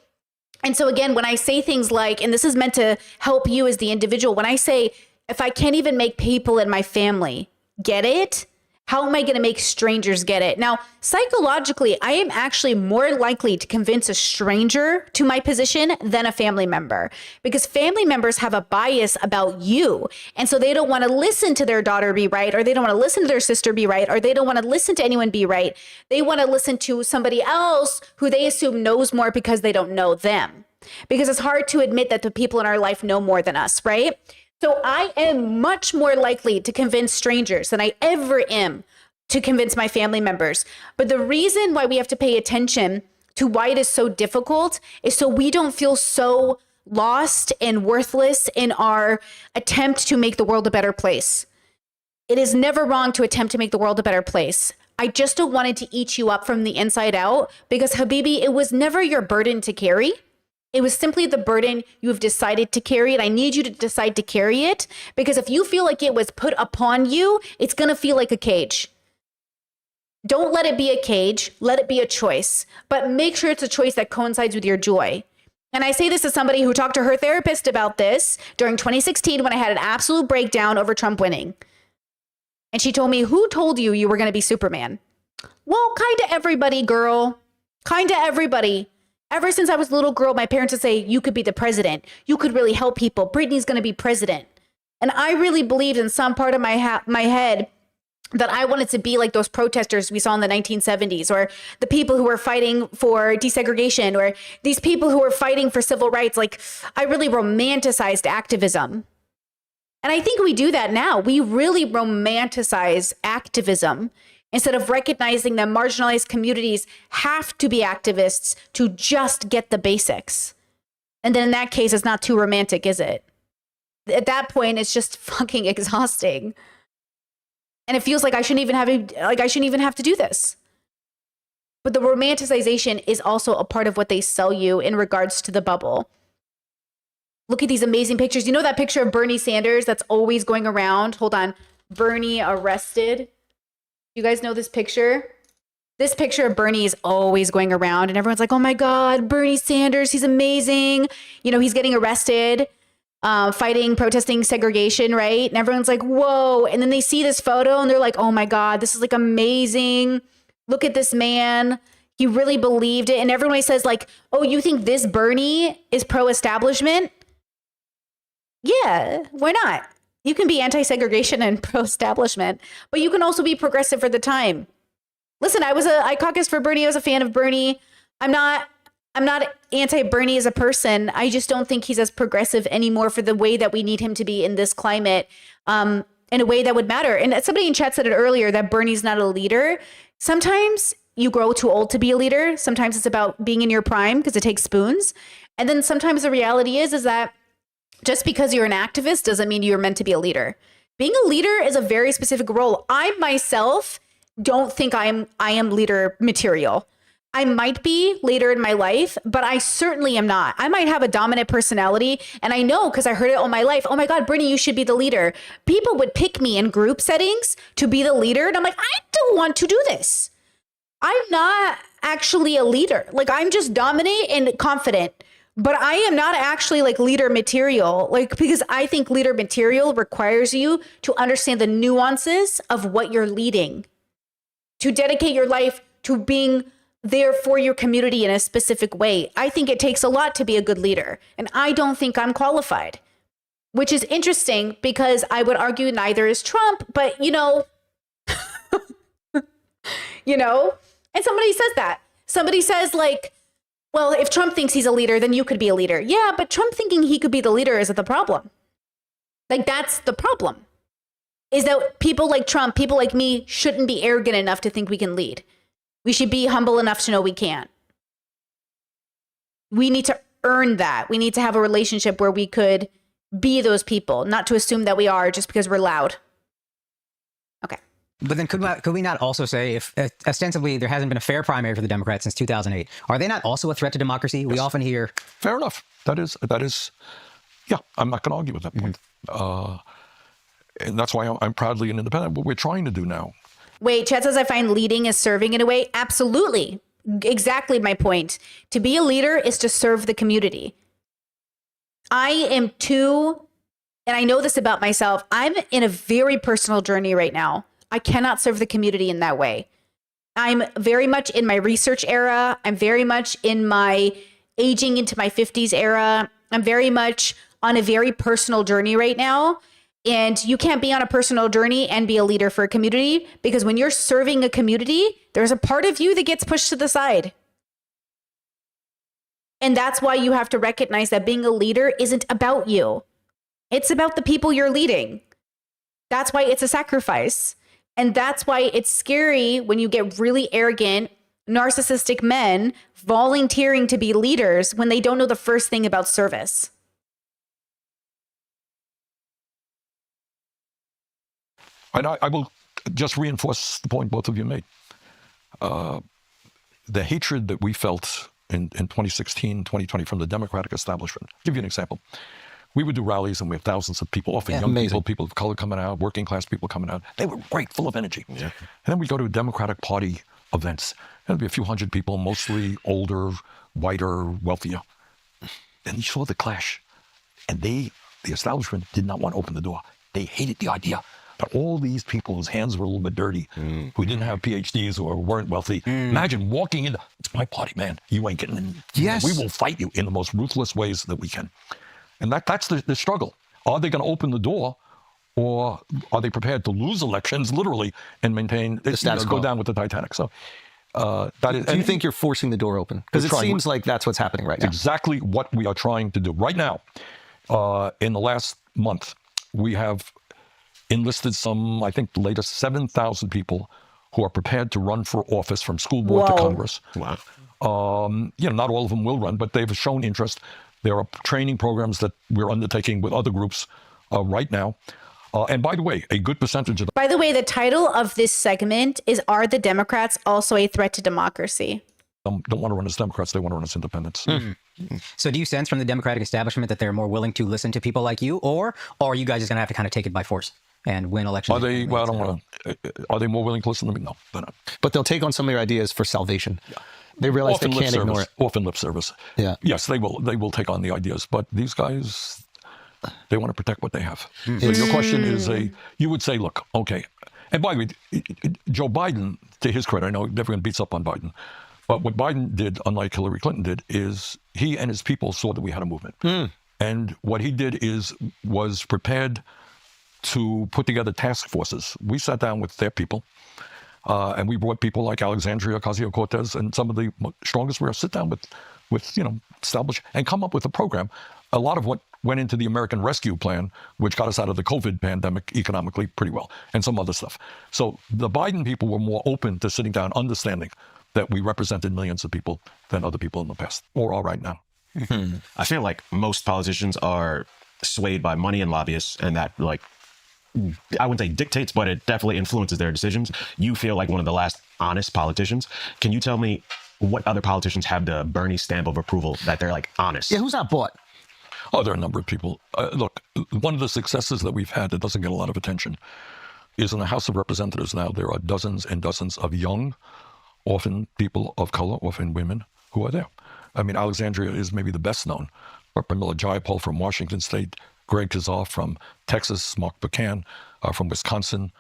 A: And so again, when I say things like, and this is meant to help you as the individual, when I say, if I can't even make people in my family get it, how am I going to make strangers get it? Now, psychologically, I am actually more likely to convince a stranger to my position than a family member, because family members have a bias about you. And so they don't want to listen to their daughter be right, or they don't want to listen to their sister be right, or they don't want to listen to anyone be right. They want to listen to somebody else who they assume knows more because they don't know them. Because it's hard to admit that the people in our life know more than us, right? So I am much more likely to convince strangers than I ever am to convince my family members. But the reason why we have to pay attention to why it is so difficult is so we don't feel so lost and worthless in our attempt to make the world a better place. It is never wrong to attempt to make the world a better place. I just don't want it to eat you up from the inside out, because Habibi, it was never your burden to carry. It was simply the burden you have decided to carry, and I need you to decide to carry it, because if you feel like it was put upon you, it's going to feel like a cage. Don't let it be a cage. Let it be a choice, but make sure it's a choice that coincides with your joy. And I say this as somebody who talked to her therapist about this during 2016 when I had an absolute breakdown over Trump winning. And she told me, who told you were going to be Superman? Well, kind of everybody, girl. Kind of everybody. Ever since I was a little girl, my parents would say, you could be the president. You could really help people. Brittany's going to be president. And I really believed in some part of my head that I wanted to be like those protesters we saw in the 1970s, or the people who were fighting for desegregation, or these people who were fighting for civil rights. Like, I really romanticized activism. And I think we do that now. We really romanticize activism, instead of recognizing that marginalized communities have to be activists to just get the basics. And then in that case, it's not too romantic, is it? At that point, it's just fucking exhausting. And it feels like I shouldn't even have to do this. But the romanticization is also a part of what they sell you in regards to the bubble. Look at these amazing pictures. You know that picture of Bernie Sanders that's always going around? Hold on. Bernie arrested. You guys know this picture? This picture of Bernie is always going around, and everyone's like, oh my God, Bernie Sanders, he's amazing. You know, he's getting arrested, protesting segregation, right? And everyone's like, whoa. And then they see this photo and they're like, oh my God, this is like amazing. Look at this man. He really believed it. And everyone says like, oh, you think this Bernie is pro-establishment? Yeah, why not? You can be anti-segregation and pro-establishment, but you can also be progressive for the time. Listen, I caucused for Bernie. I was a fan of Bernie. I'm not anti-Bernie as a person. I just don't think he's as progressive anymore for the way that we need him to be in this climate, in a way that would matter. And somebody in chat said it earlier that Bernie's not a leader. Sometimes you grow too old to be a leader. Sometimes it's about being in your prime because it takes spoons. And then sometimes the reality is that just because you're an activist doesn't mean you're meant to be a leader. Being a leader is a very specific role. I myself don't think I am leader material. I might be later in my life, but I certainly am not. I might have a dominant personality, and I know because I heard it all my life. Oh my God, Brittany, you should be the leader. People would pick me in group settings to be the leader, and I'm like, I don't want to do this. I'm not actually a leader. Like, I'm just dominant and confident. But I am not actually like leader material, like, because I think leader material requires you to understand the nuances of what you're leading, to dedicate your life to being there for your community in a specific way. I think it takes a lot to be a good leader, and I don't think I'm qualified, which is interesting because I would argue neither is Trump, but you know, and somebody says that. Somebody says like, Well, if Trump thinks he's a leader, then you could be a leader. Yeah, but Trump thinking he could be the leader isn't the problem. Like, that's the problem. Is that people like Trump, people like me, shouldn't be arrogant enough to think we can lead. We should be humble enough to know we can't. We need to earn that. We need to have a relationship where we could be those people, not to assume that we are just because we're loud. Okay.
D: But then could we not also say, if ostensibly there hasn't been a fair primary for the Democrats since 2008, are they not also a threat to democracy? We often hear...
E: Fair enough. That is, yeah, I'm not going to argue with that point. And that's why I'm proudly an independent. What we're trying to do now.
A: Wait, Chad says I find leading as serving in a way. Absolutely. Exactly my point. To be a leader is to serve the community. I am too, and I know this about myself, I'm in a very personal journey right now. I cannot serve the community in that way. I'm very much in my research era. I'm very much in my aging into my 50s era. I'm very much on a very personal journey right now. And you can't be on a personal journey and be a leader for a community, because when you're serving a community, there's a part of you that gets pushed to the side. And that's why you have to recognize that being a leader isn't about you. It's about the people you're leading. That's why it's a sacrifice. And that's why it's scary when you get really arrogant, narcissistic men volunteering to be leaders when they don't know the first thing about service.
E: And I will just reinforce the point both of you made. The hatred that we felt in 2016, 2020 from the Democratic establishment. I'll give you an example. We would do rallies and we have thousands of people, often young people of color coming out, working class people coming out. They were great, full of energy. Yeah. And then we go to Democratic Party events. There'd be a few hundred people, mostly older, whiter, wealthier. And you saw the clash. And the establishment did not want to open the door. They hated the idea. But all these people whose hands were a little bit dirty, who didn't have PhDs or weren't wealthy, imagine walking in, it's my party, man. You ain't getting in.
B: Yes.
E: We will fight you in the most ruthless ways that we can. And that's the struggle. Are they going to open the door, or are they prepared to lose elections, literally, and maintain the
B: status quo?
E: Go down with the Titanic. So that is.
B: Do you think you're forcing the door open? Because it seems like that's what's happening right now.
E: Exactly what we are trying to do right now. In the last month, we have enlisted some, I think the latest 7,000 people who are prepared to run for office, from school board to Congress.
F: Wow.
E: Not all of them will run, but they've shown interest. There are training programs that we're undertaking with other groups right now. And by the way, a good percentage of them.
A: By the way, the title of this segment is, Are the Democrats Also a Threat to Democracy?
E: Don't want to run as Democrats, they want to run as independents.
D: So do you sense from the Democratic establishment that they're more willing to listen to people like you, or are you guys just going to have to kind of take it by force and win elections?
E: Are they, well, I don't want to, are they more willing to listen to me? No, they're not.
B: But they'll take on some of your ideas for salvation. Yeah. They realize
E: often
B: they can't ignore it.
E: Often lip service. Yeah. Yes, they will take on the ideas, but these guys, they want to protect what they have. So your question is you would say, look, okay. And by the way, Joe Biden, to his credit, I know everyone beats up on Biden, but what Biden did, unlike Hillary Clinton did, is he and his people saw that we had a movement. And what he did was prepared to put together task forces. We sat down with their people, and we brought people like Alexandria Ocasio-Cortez and some of the strongest. We're sit down with establish and come up with a program. A lot of what went into the American Rescue Plan, which got us out of the COVID pandemic economically pretty well, and some other stuff. So the Biden people were more open to sitting down, understanding that we represented millions of people than other people in the past, or are right now.
F: I feel like most politicians are swayed by money and lobbyists, and that, like, I wouldn't say dictates, but it definitely influences their decisions. You feel like one of the last honest politicians. Can you tell me what other politicians have the Bernie stamp of approval that they're like honest?
B: Yeah, who's not bought?
E: Oh, there are a number of people. Look, one of the successes that we've had that doesn't get a lot of attention is in the House of Representatives now, there are dozens and dozens of young, often people of color, often women, who are there. I mean, Alexandria is maybe the best known, but Pramila Jayapal from Washington State, Greg Kazar from Texas, Mark Buchan from Wisconsin.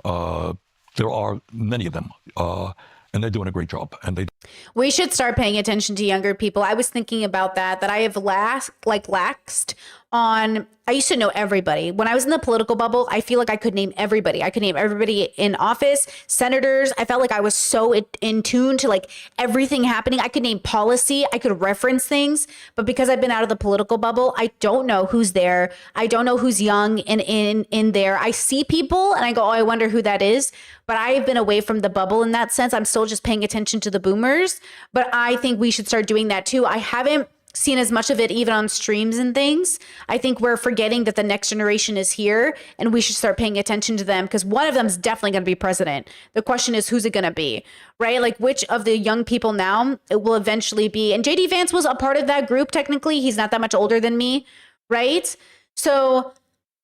E: There are many of them, and they're doing a great job. And they
A: We should start paying attention to younger people. I was thinking about that I have laxed on. I used to know everybody. When I was in the political bubble, I feel like I could name everybody. I could name everybody in office, senators. I felt like I was so in tune to like everything happening. I could name policy. I could reference things. But because I've been out of the political bubble, I don't know who's there. I don't know who's young and in there. I see people and I go, oh, I wonder who that is. But I've been away from the bubble in that sense. I'm still just paying attention to the boomers. But I think we should start doing that too. I haven't seen as much of it even on streams and things. I think we're forgetting that the next generation is here and we should start paying attention to them because one of them is definitely going to be president. The question is, who's it going to be, right? Like which of the young people now it will eventually be. And JD Vance was a part of that group. Technically, he's not that much older than me, right? So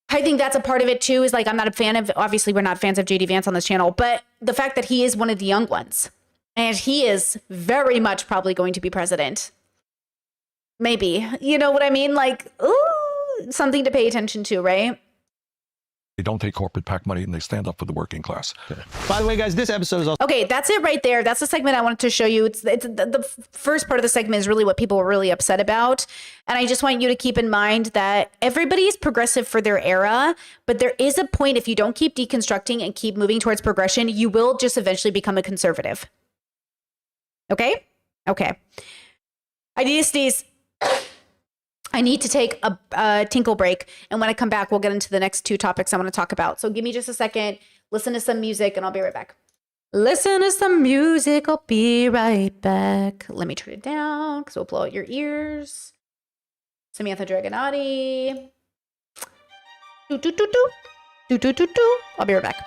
A: I think that's a part of it too, is like, I'm not a fan of, obviously we're not fans of JD Vance on this channel, but the fact that he is one of the young ones and he is very much probably going to be president. Maybe, you know what I mean? Like, ooh, something to pay attention to, right?
E: They don't take corporate PAC money and they stand up for the working class.
B: By the way, guys, this episode is also
A: Okay, that's it right there. That's the segment I wanted to show you. It's the first part of the segment is really what people were really upset about. And I just want you to keep in mind that everybody is progressive for their era, but there is a point if you don't keep deconstructing and keep moving towards progression, you will just eventually become a conservative. Okay? Okay. I need to sneeze. I need to take a tinkle break. And when I come back, we'll get into the next two topics I want to talk about. So give me just a second, listen to some music, and I'll be right back. Listen to some music. I'll be right back. Let me turn it down because it'll blow out your ears. Samantha Dragonati. Do, do, do, do. Do, do, do, do. I'll be right back.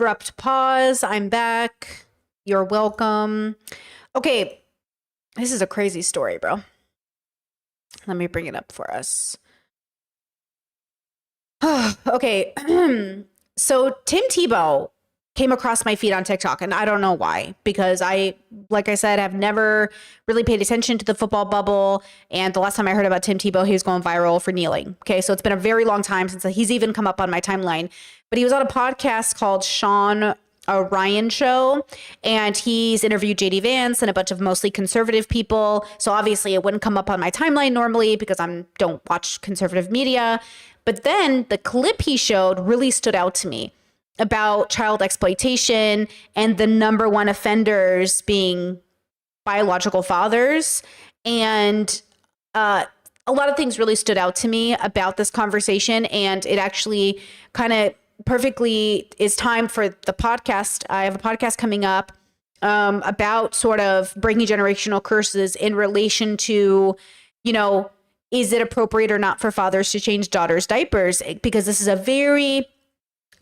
A: abrupt pause. I'm back. You're welcome. Okay. This is a crazy story, bro. Let me bring it up for us. Okay. So Tim Tebow came across my feed on TikTok, and I don't know why, because like I said, have never really paid attention to the football bubble. And the last time I heard about Tim Tebow, he was going viral for kneeling. Okay. So it's been a very long time since he's even come up on my timeline, but he was on a podcast called Sean Ryan Show, and he's interviewed JD Vance and a bunch of mostly conservative people. So obviously it wouldn't come up on my timeline normally because I don't watch conservative media. But then the clip he showed really stood out to me about child exploitation and the number one offenders being biological fathers. And a lot of things really stood out to me about this conversation. And it actually kind of perfectly is time for the podcast. I have a podcast coming up about sort of breaking generational curses in relation to, you know, is it appropriate or not for fathers to change daughters' diapers? Because this is a very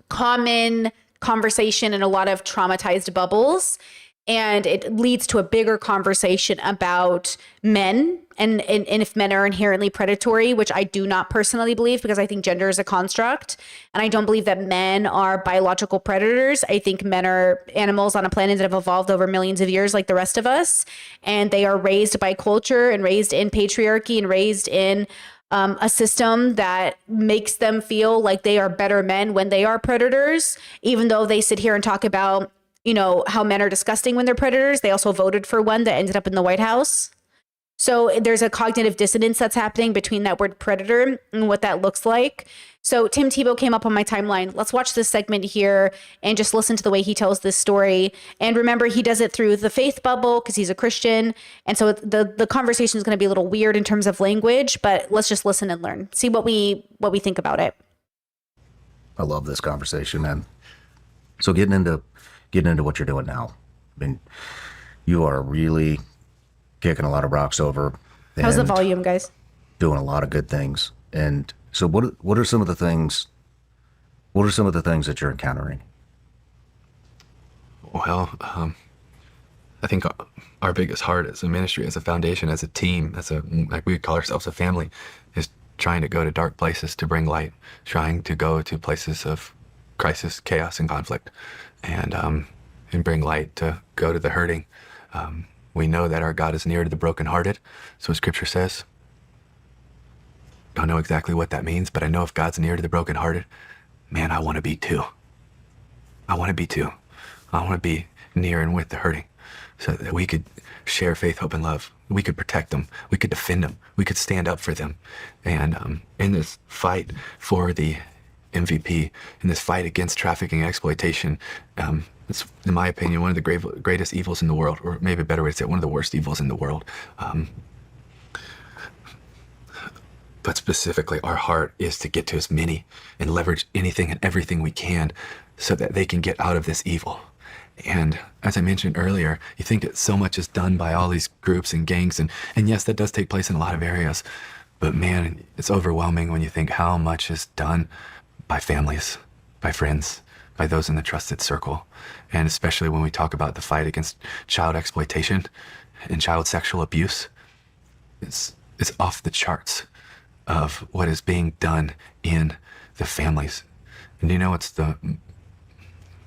A: common conversation in a lot of traumatized bubbles. And it leads to a bigger conversation about men and if men are inherently predatory, which I do not personally believe, because I think gender is a construct. And I don't believe that men are biological predators. I think men are animals on a planet that have evolved over millions of years like the rest of us. And they are raised by culture and raised in patriarchy and raised in a system that makes them feel like they are better men when they are predators, even though they sit here and talk about, you know, how men are disgusting when they're predators. They also voted for one that ended up in the White House. So there's a cognitive dissonance that's happening between that word predator and what that looks like. So Tim Tebow came up on my timeline. Let's watch this segment here and just listen to the way he tells this story. And remember, he does it through the faith bubble because he's a Christian. And so the conversation is going to be a little weird in terms of language, but let's just listen and learn. See what we think about it.
G: I love this conversation, man. So getting into what you're doing now, I mean, you are really kicking a lot of rocks over.
A: How's the
G: and
A: volume, guys?
G: Doing a lot of good things. And so what are some of the things that you're encountering?
H: Well, I think our biggest heart as a ministry, as a foundation, as a team, like we call ourselves a family, is trying to go to dark places to bring light, trying to go to places of crisis, chaos, and conflict, and bring light to go to the hurting. We know that our God is near to the brokenhearted. So Scripture says, don't know exactly what that means, but I know if God's near to the brokenhearted, man, I want to be too. I want to be too. I want to be near and with the hurting so that we could share faith, hope, and love. We could protect them. We could defend them. We could stand up for them. And in this fight for the MVP, in this fight against trafficking and exploitation, it's, in my opinion, one of the greatest evils in the world, or maybe a better way to say it, one of the worst evils in the world. But specifically, our heart is to get to as many and leverage anything and everything we can so that they can get out of this evil. And as I mentioned earlier, you think that so much is done by all these groups and gangs, and yes, that does take place in a lot of areas. But man, it's overwhelming when you think how much is done by families, by friends, by those in the trusted circle. And especially when we talk about the fight against child exploitation and child sexual abuse, it's off the charts of what is being done in the families. And you know what's I don't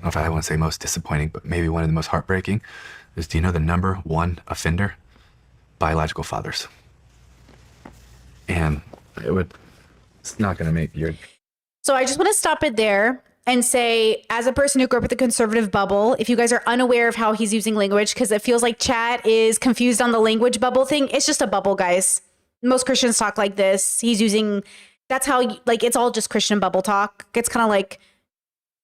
H: know if I want to say most disappointing, but maybe one of the most heartbreaking is, do you know the number one offender? Biological fathers. And it's not going to make your...
A: So I just want to stop it there and say, as a person who grew up with the conservative bubble, if you guys are unaware of how he's using language, because it feels like chat is confused on the language bubble thing, it's just a bubble, guys. Most Christians talk like this. He's using, that's how, like, it's all just Christian bubble talk. It's kind of like,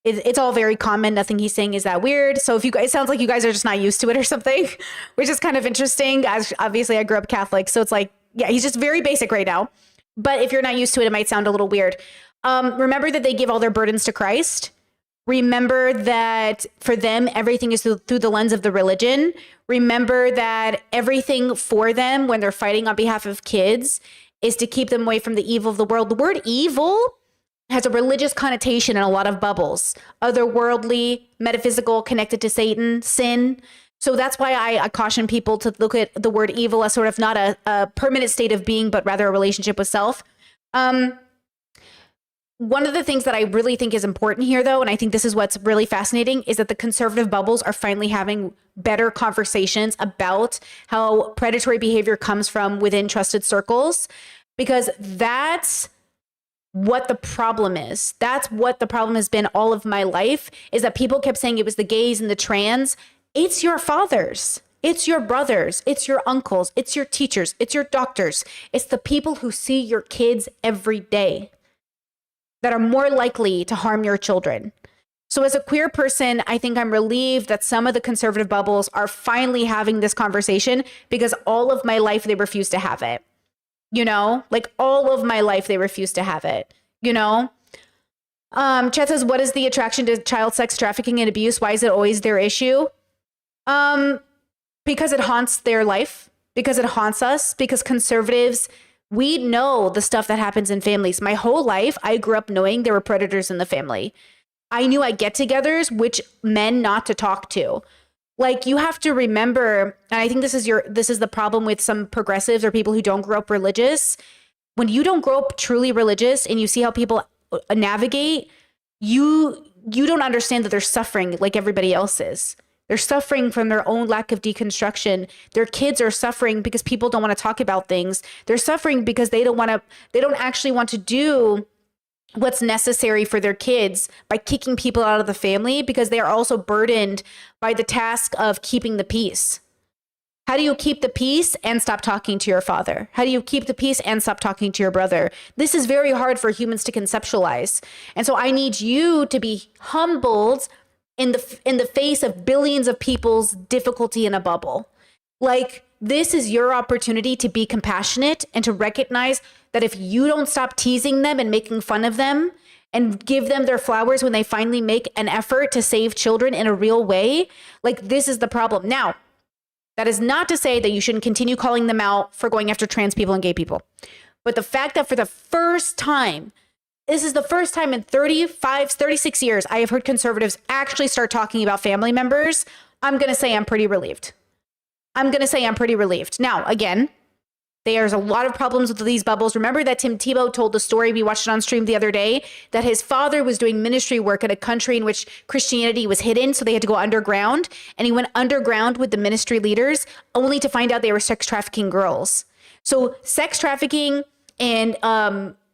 A: it's all very common. Nothing he's saying is that weird. So if you guys, it sounds like you guys are just not used to it or something, which is kind of interesting. As obviously I grew up Catholic. So it's like, yeah, he's just very basic right now. But if you're not used to it, it might sound a little weird. Remember that they give all their burdens to Christ. Remember that for them, everything is through the lens of the religion. Remember that everything for them when they're fighting on behalf of kids is to keep them away from the evil of the world. The word evil has a religious connotation in a lot of bubbles, otherworldly, metaphysical, connected to Satan, sin. So that's why I caution people to look at the word evil as sort of not a permanent state of being, but rather a relationship with self. One of the things that I really think is important here, though, and I think this is what's really fascinating, is that the conservative bubbles are finally having better conversations about how predatory behavior comes from within trusted circles, because that's what the problem is. That's what the problem has been all of my life, is that people kept saying it was the gays and the trans. It's your fathers. It's your brothers. It's your uncles. It's your teachers. It's your doctors. It's the people who see your kids every day that are more likely to harm your children. So as a queer person, I think I'm relieved that some of the conservative bubbles are finally having this conversation, because all of my life they refused to have it. You know, like all of my life they refused to have it, you know? Chet says, what is the attraction to child sex trafficking and abuse? Why is it always their issue? Because it haunts their life, because it haunts us, because conservatives, we know the stuff that happens in families. My whole life, I grew up knowing there were predators in the family. I knew at get-togethers which men not to talk to. Like, you have to remember, and I think this is the problem with some progressives or people who don't grow up religious. When you don't grow up truly religious and you see how people navigate, you don't understand that they're suffering like everybody else is. They're suffering from their own lack of deconstruction. Their kids are suffering because people don't want to talk about things. They're suffering because they don't actually want to do what's necessary for their kids by kicking people out of the family, because they are also burdened by the task of keeping the peace. How do you keep the peace and stop talking to your father? How do you keep the peace and stop talking to your brother? This is very hard for humans to conceptualize. And so I need you to be humbled in the face of billions of people's difficulty in a bubble. Like, this is your opportunity to be compassionate and to recognize that if you don't stop teasing them and making fun of them and give them their flowers when they finally make an effort to save children in a real way, like, this is the problem. Now, that is not to say that you shouldn't continue calling them out for going after trans people and gay people. But the fact that for the first time, this is the first time in 36 years, I have heard conservatives actually start talking about family members, I'm going to say I'm pretty relieved. Now, again, there's a lot of problems with these bubbles. Remember that Tim Tebow told the story, we watched it on stream the other day, that his father was doing ministry work in a country in which Christianity was hidden, so they had to go underground. And he went underground with the ministry leaders only to find out they were sex trafficking girls. So sex trafficking and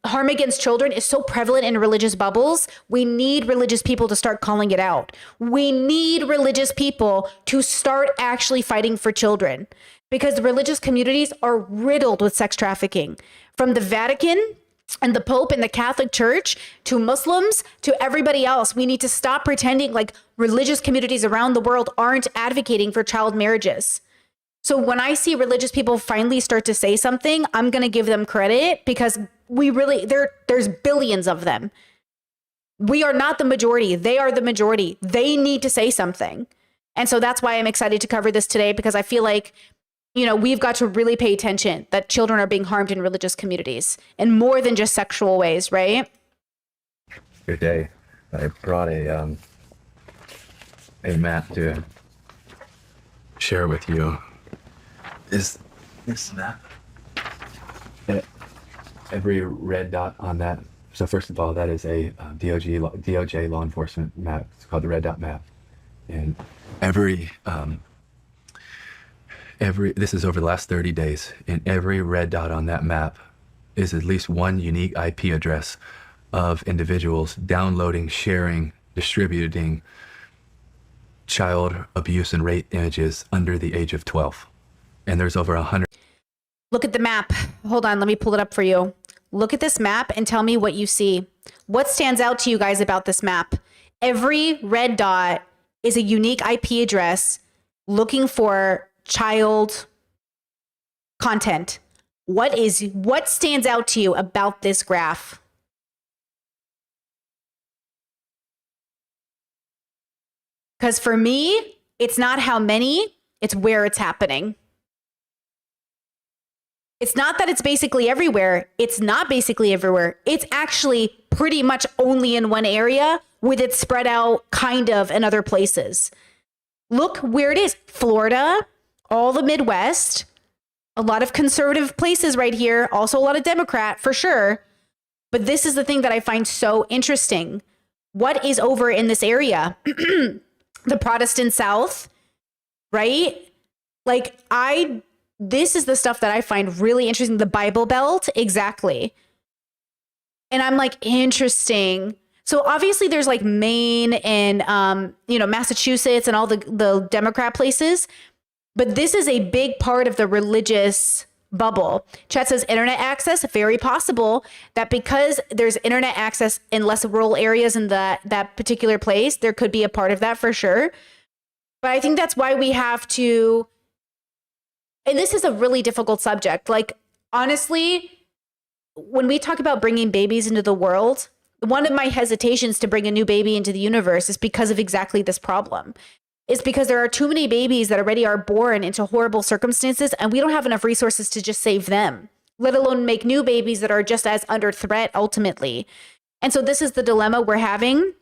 A: harm against children is so prevalent in religious bubbles. We need religious people to start calling it out. We need religious people to start actually fighting for children, because the religious communities are riddled with sex trafficking. From the Vatican and the Pope and the Catholic Church to Muslims to everybody else, we need to stop pretending like religious communities around the world aren't advocating for child marriages. So when I see religious people finally start to say something, I'm going to give them credit, because there's billions of them. We are not the majority. They are the majority. They need to say something. And so that's why I'm excited to cover this today, because I feel like, you know, we've got to really pay attention that children are being harmed in religious communities in more than just sexual ways, right?
H: Good day. I brought a map to share with you. Is this map? Every red dot on that. So first of all, that is a DOJ law enforcement map. It's called the Red Dot Map. And this is over the last 30 days, and every red dot on that map is at least one unique IP address of individuals downloading, sharing, distributing child abuse and rape images under the age of 12. And there's over 100.
A: Look at the map. Hold on, let me pull it up for you. Look at this map and tell me what you see. What stands out to you guys about this map? Every red dot is a unique IP address looking for child content. What stands out to you about this graph? Because for me, it's not how many, it's where it's happening. It's not that it's basically everywhere. It's not basically everywhere. It's actually pretty much only in one area with it spread out kind of in other places. Look where it is. Florida, all the Midwest, a lot of conservative places right here, also a lot of Democrat for sure. But this is the thing that I find so interesting. What is over in this area? The Protestant South, right? Like this is the stuff that I find really interesting. The Bible Belt, exactly. And I'm like, interesting. So obviously there's like Maine and, Massachusetts and all the Democrat places. But this is a big part of the religious bubble. Chat says internet access, very possible that because there's internet access in less rural areas in that particular place, there could be a part of that for sure. But I think that's why we have to, and this is a really difficult subject. Like, honestly, when we talk about bringing babies into the world, one of my hesitations to bring a new baby into the universe is because of exactly this problem. It's because there are too many babies that already are born into horrible circumstances, and we don't have enough resources to just save them, let alone make new babies that are just as under threat ultimately. And so this is the dilemma we're having,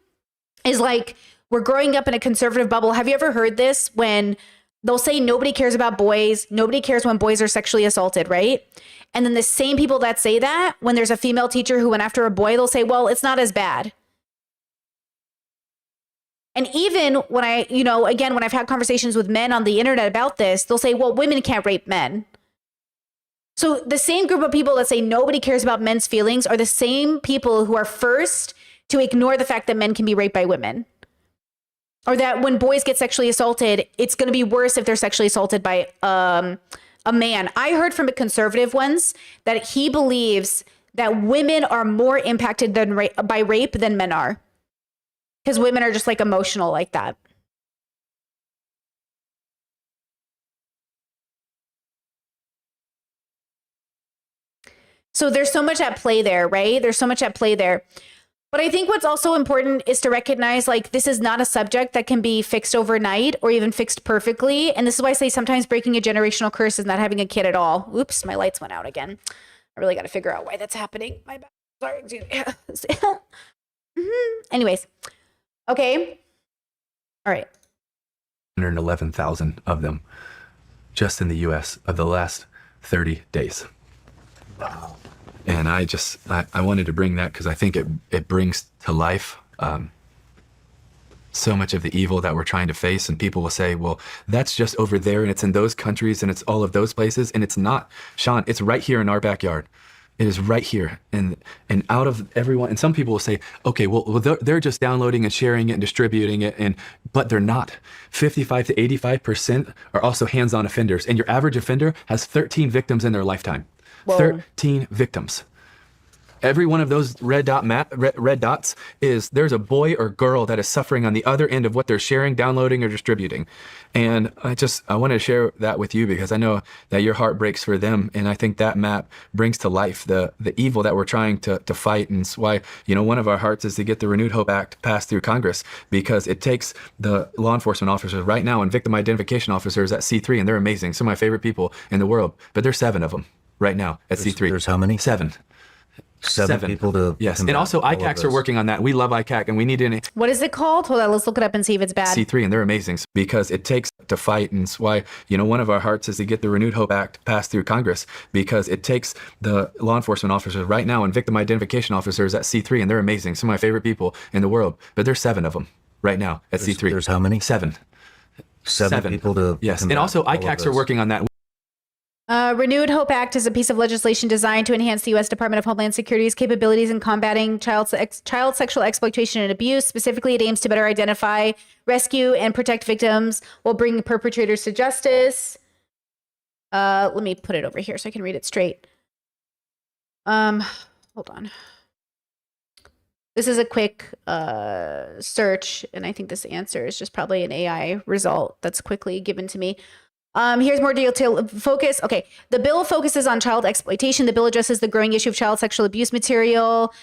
A: is like, we're growing up in a conservative bubble. Have you ever heard this when they'll say nobody cares about boys, nobody cares when boys are sexually assaulted, right? And then the same people that say that, when there's a female teacher who went after a boy, they'll say, well, it's not as bad. And even when when I've had conversations with men on the internet about this, they'll say, well, women can't rape men. So the same group of people that say nobody cares about men's feelings are the same people who are first to ignore the fact that men can be raped by women. Or that when boys get sexually assaulted, it's going to be worse if they're sexually assaulted by a man. I heard from a conservative once that he believes that women are more impacted by rape than men are. Because women are just like emotional like that. So there's so much at play there, right? There's so much at play there. But I think what's also important is to recognize, like, this is not a subject that can be fixed overnight or even fixed perfectly. And this is why I say sometimes breaking a generational curse is not having a kid at all. Oops, my lights went out again. I really got to figure out why that's happening. My bad. Sorry. Anyways. Okay. All right.
H: 111,000 of them just in the US of the last 30 days. Wow. And I wanted to bring that because I think it brings to life so much of the evil that we're trying to face. And people will say, well, that's just over there and it's in those countries and it's all of those places. And it's not, Sean, it's right here in our backyard. It is right here. And out of everyone, and some people will say, okay, well they're just downloading and sharing it and distributing it, but they're not. 55 to 85% are also hands-on offenders. And your average offender has 13 victims in their lifetime. Whoa. 13 victims. Every one of those red dots is there's a boy or girl that is suffering on the other end of what they're sharing, downloading, or distributing. And I wanted to share that with you because I know that your heart breaks for them. And I think that map brings to life the evil that we're trying to fight. And it's why, one of our hearts is to get the Renewed Hope Act passed through Congress, because it takes the law enforcement officers right now and victim identification officers at C3, and they're amazing. Some of my favorite people in the world, but there's 7 of them right now at C3.
G: There's how many?
H: 7.
G: 7 people to...
H: Yes, and also ICACs are working on that. We love ICAC, and we need an...
A: What is it called? Hold on, let's look it up and see if it's bad.
H: C3, and they're amazing because it takes to fight, and it's why, one of our hearts is to get the Renewed Hope Act passed through Congress, because it takes the law enforcement officers right now and victim identification officers at C3, and they're amazing. Some of my favorite people in the world, but there's 7 of them right now at C3.
G: There's how many?
H: 7.
G: 7 people to...
H: Yes, and also ICACs are working on that.
A: Renewed Hope Act is a piece of legislation designed to enhance the U.S. Department of Homeland Security's capabilities in combating child sexual exploitation and abuse. Specifically, it aims to better identify, rescue, and protect victims while bringing perpetrators to justice. Let me put it over here so I can read it straight. Hold on. This is a quick search, and I think this answer is just probably an AI result that's quickly given to me. Here's more detailed focus. Okay. The bill focuses on child exploitation. The bill addresses the growing issue of child sexual abuse material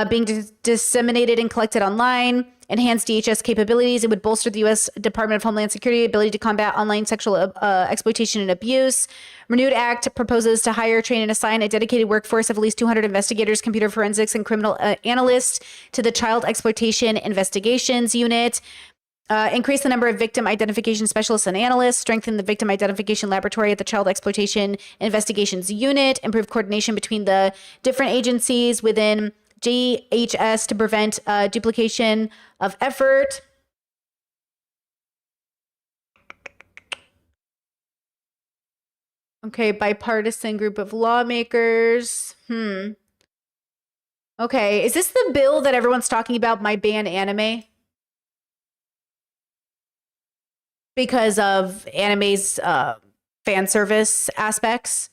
A: being disseminated and collected online. enhance DHS capabilities. It would bolster the U.S. Department of Homeland Security ability to combat online sexual exploitation and abuse. Renewed Act proposes to hire, train, and assign a dedicated workforce of at least 200 investigators, computer forensics, and criminal analysts to the Child Exploitation Investigations Unit. Increase the number of victim identification specialists and analysts, strengthen the victim identification laboratory at the Child Exploitation Investigations Unit, improve coordination between the different agencies within GHS to prevent duplication of effort. Okay, bipartisan group of lawmakers. Okay, is this the bill that everyone's talking about, my ban anime? Because of anime's fan service aspects?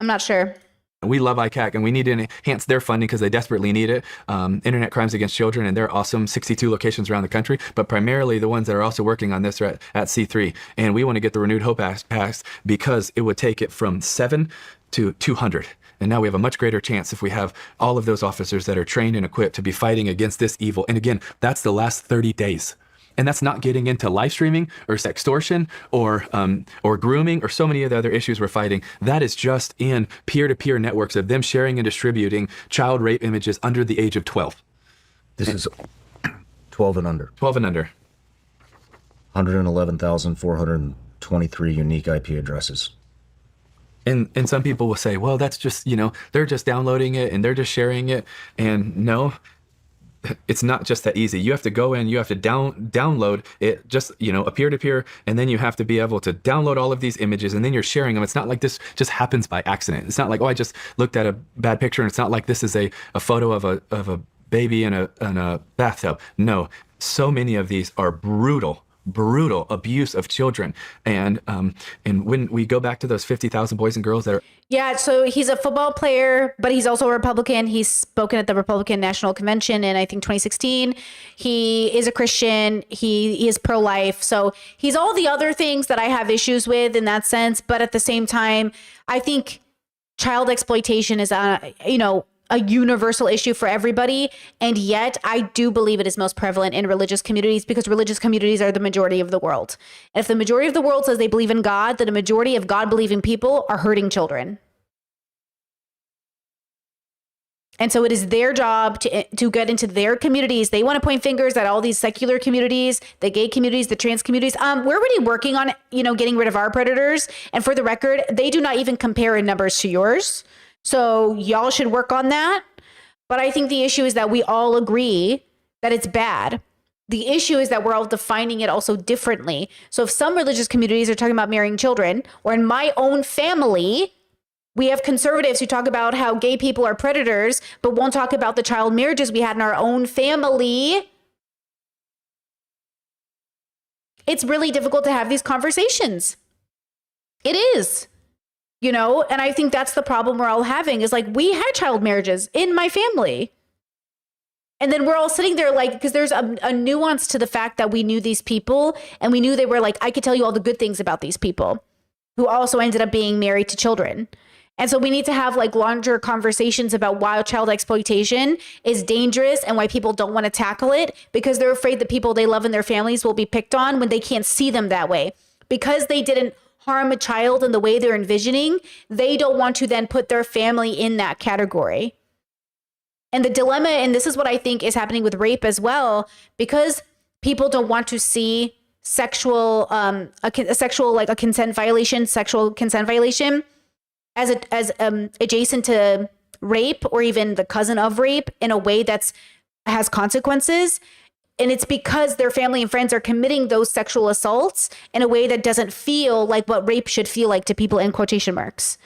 A: I'm not sure.
H: We love ICAC, and we need to enhance their funding because they desperately need it. Internet crimes against children, and they're awesome, 62 locations around the country, but primarily the ones that are also working on this are at C3. And we want to get the Renewed Hope Act passed because it would take it from 7 to 200. And now we have a much greater chance if we have all of those officers that are trained and equipped to be fighting against this evil. And again, that's the last 30 days. And that's not getting into live streaming or sextortion or grooming or so many of the other issues we're fighting. That is just in peer-to-peer networks of them sharing and distributing child rape images under the age of 12.
G: This is 12 and under.
H: 12 and under.
G: 111,423 unique IP addresses.
H: And some people will say, well, that's just, they're just downloading it and they're just sharing it. And no, it's not just that easy. You have to go in, you have to download it, just, a peer-to-peer, and then you have to be able to download all of these images, and then you're sharing them. It's not like this just happens by accident. It's not like, oh, I just looked at a bad picture, and it's not like this is a photo of a baby in a bathtub. No, so many of these are brutal abuse of children. And when we go back to those 50,000 boys and girls that are...
A: Yeah, so he's a football player, but he's also a Republican. He's spoken at the Republican National Convention in, I think, 2016. He is a Christian. He is pro-life. So he's all the other things that I have issues with in that sense. But at the same time, I think child exploitation is, a universal issue for everybody. And yet I do believe it is most prevalent in religious communities because religious communities are the majority of the world. And if the majority of the world says they believe in God, then a majority of God-believing people are hurting children. And so it is their job to get into their communities. They want to point fingers at all these secular communities, the gay communities, the trans communities. We're already working on, getting rid of our predators. And for the record, they do not even compare in numbers to yours. So y'all should work on that. But I think the issue is that we all agree that it's bad. The issue is that we're all defining it also differently. So if some religious communities are talking about marrying children, or in my own family, we have conservatives who talk about how gay people are predators, but won't talk about the child marriages we had in our own family. It's really difficult to have these conversations. It is. And I think that's the problem we're all having is like, we had child marriages in my family. And then we're all sitting there like, because there's a nuance to the fact that we knew these people and we knew they were like, I could tell you all the good things about these people who also ended up being married to children. And so we need to have like larger conversations about why child exploitation is dangerous and why people don't want to tackle it because they're afraid the people they love in their families will be picked on when they can't see them that way. Because they didn't harm a child in the way they're envisioning, they don't want to then put their family in that category. And the dilemma, and this is what I think is happening with rape as well, because people don't want to see sexual consent violation as adjacent to rape or even the cousin of rape in a way has consequences. And it's because their family and friends are committing those sexual assaults in a way that doesn't feel like what rape should feel like to people in quotation marks.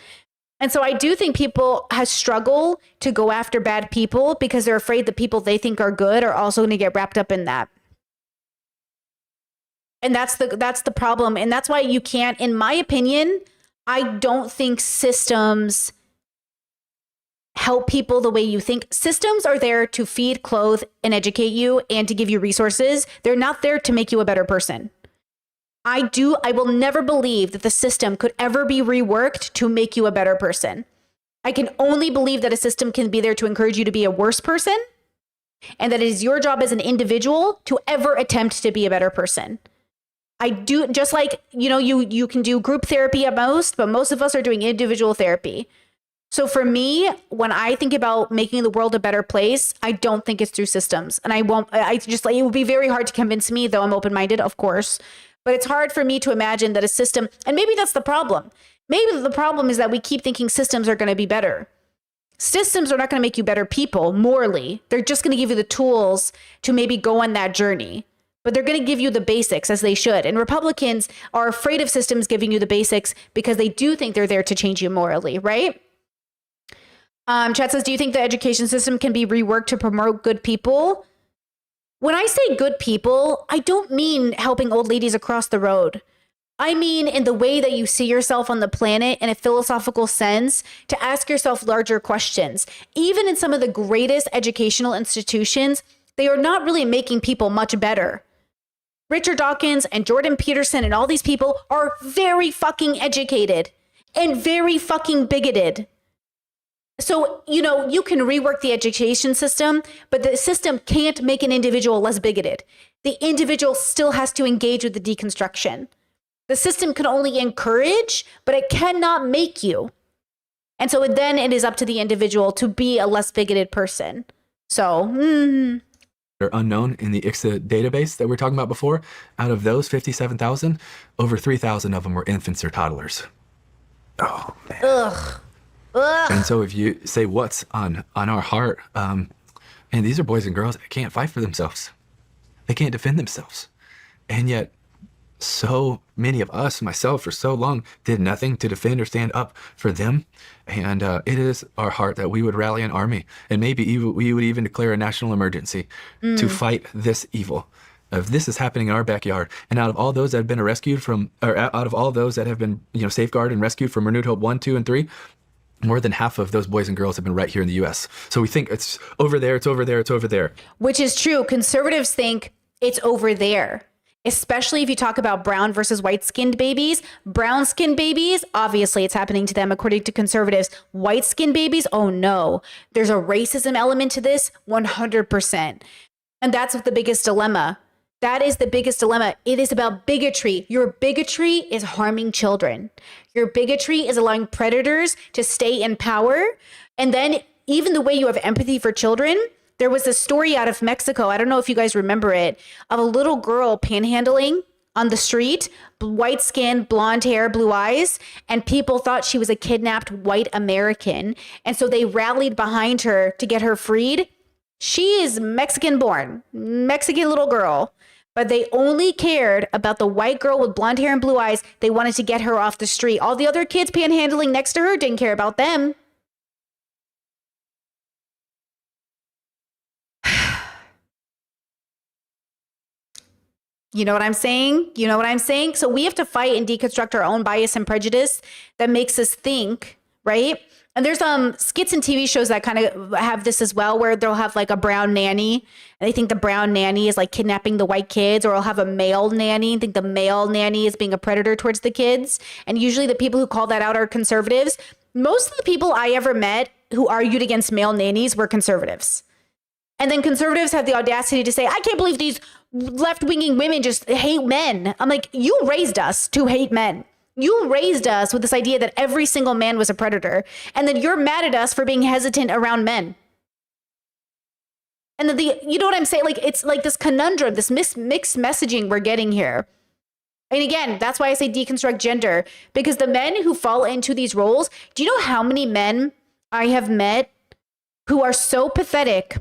A: And so I do think people have struggled to go after bad people because they're afraid the people they think are good are also going to get wrapped up in that. And that's the problem. And that's why you can't, in my opinion, I don't think systems help people the way you think. Systems are there to feed, clothe, and educate you and to give you resources. They're not there to make you a better person. I will never believe that the system could ever be reworked to make you a better person. I can only believe that a system can be there to encourage you to be a worse person. and that it is your job as an individual to ever attempt to be a better person. I do, just like, you can do group therapy at most, but most of us are doing individual therapy. So for me, when I think about making the world a better place, I don't think it's through systems. And it would be very hard to convince me, though I'm open-minded, of course. But it's hard for me to imagine that a system, and maybe that's the problem. Maybe the problem is that we keep thinking systems are going to be better. Systems are not going to make you better people morally. They're just going to give you the tools to maybe go on that journey. But they're going to give you the basics, as they should. And Republicans are afraid of systems giving you the basics because they do think they're there to change you morally, right? Chat says, do you think the education system can be reworked to promote good people? When I say good people, I don't mean helping old ladies across the road. I mean in the way that you see yourself on the planet in a philosophical sense, to ask yourself larger questions. Even in some of the greatest educational institutions, they are not really making people much better. Richard Dawkins and Jordan Peterson and all these people are very fucking educated and very fucking bigoted. So, you can rework the education system, but the system can't make an individual less bigoted. The individual still has to engage with the deconstruction. The system can only encourage, but it cannot make you. And so then it is up to the individual to be a less bigoted person. So,
H: Are unknown in the ICSA database that we were talking about before. Out of those 57,000, over 3,000 of them were infants or toddlers.
G: Oh, man.
A: ugh.
H: And so if you say what's on our heart, and these are boys and girls that can't fight for themselves. They can't defend themselves. And yet so many of us, myself for so long, did nothing to defend or stand up for them. And it is our heart that we would rally an army, and maybe we would even declare a national emergency to fight this evil. If this is happening in our backyard, and out of all those that have been rescued from, or out of all those that have been, safeguarded and rescued from Renewed Hope 1, 2, and 3, more than half of those boys and girls have been right here in the U.S. So we think it's over there, it's over there, it's over there.
A: Which is true. Conservatives think it's over there, especially if you talk about brown versus white-skinned babies. Brown-skinned babies, obviously it's happening to them according to conservatives. White-skinned babies, oh no. There's a racism element to this, 100%. And that's the biggest dilemma. That is the biggest dilemma. It is about bigotry. Your bigotry is harming children. Your bigotry is allowing predators to stay in power. And then even the way you have empathy for children, there was a story out of Mexico, I don't know if you guys remember it, of a little girl panhandling on the street, white skin, blonde hair, blue eyes, and people thought she was a kidnapped white American. And so they rallied behind her to get her freed. She is Mexican born, Mexican little girl. But they only cared about the white girl with blonde hair and blue eyes. They wanted to get her off the street. All the other kids panhandling next to her didn't care about them. You know what I'm saying? You know what I'm saying? So we have to fight and deconstruct our own bias and prejudice that makes us think, right? And there's skits and TV shows that kind of have this as well, where they'll have like a brown nanny, and they think the brown nanny is like kidnapping the white kids, or I'll have a male nanny and think the male nanny is being a predator towards the kids. And usually the people who call that out are conservatives. Most of the people I ever met who argued against male nannies were conservatives. And then conservatives have the audacity to say, I can't believe these left-winging women just hate men. I'm like, you raised us to hate men. You raised us with this idea that every single man was a predator, and then you're mad at us for being hesitant around men. And then you know what I'm saying? Like, it's like this conundrum, this mixed messaging we're getting here. And again, that's why I say deconstruct gender, because the men who fall into these roles, do you know how many men I have met who are so pathetic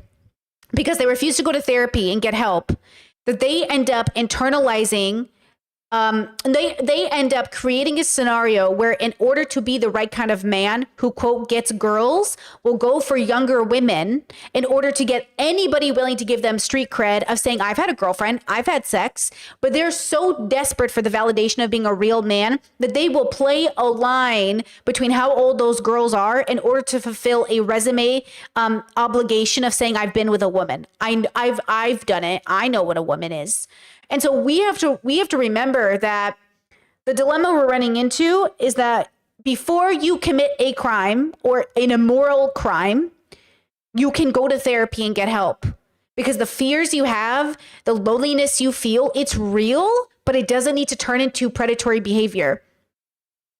A: because they refuse to go to therapy and get help that they end up internalizing. They end up creating a scenario where, in order to be the right kind of man who, quote, gets girls, will go for younger women in order to get anybody willing to give them street cred of saying, I've had a girlfriend, I've had sex. But they're so desperate for the validation of being a real man that they will play a line between how old those girls are in order to fulfill a resume obligation of saying, I've been with a woman. I've done it. I know what a woman is. And so we have to remember that the dilemma we're running into is that before you commit a crime or an immoral crime, you can go to therapy and get help. Because the fears you have, the loneliness you feel, it's real, but it doesn't need to turn into predatory behavior.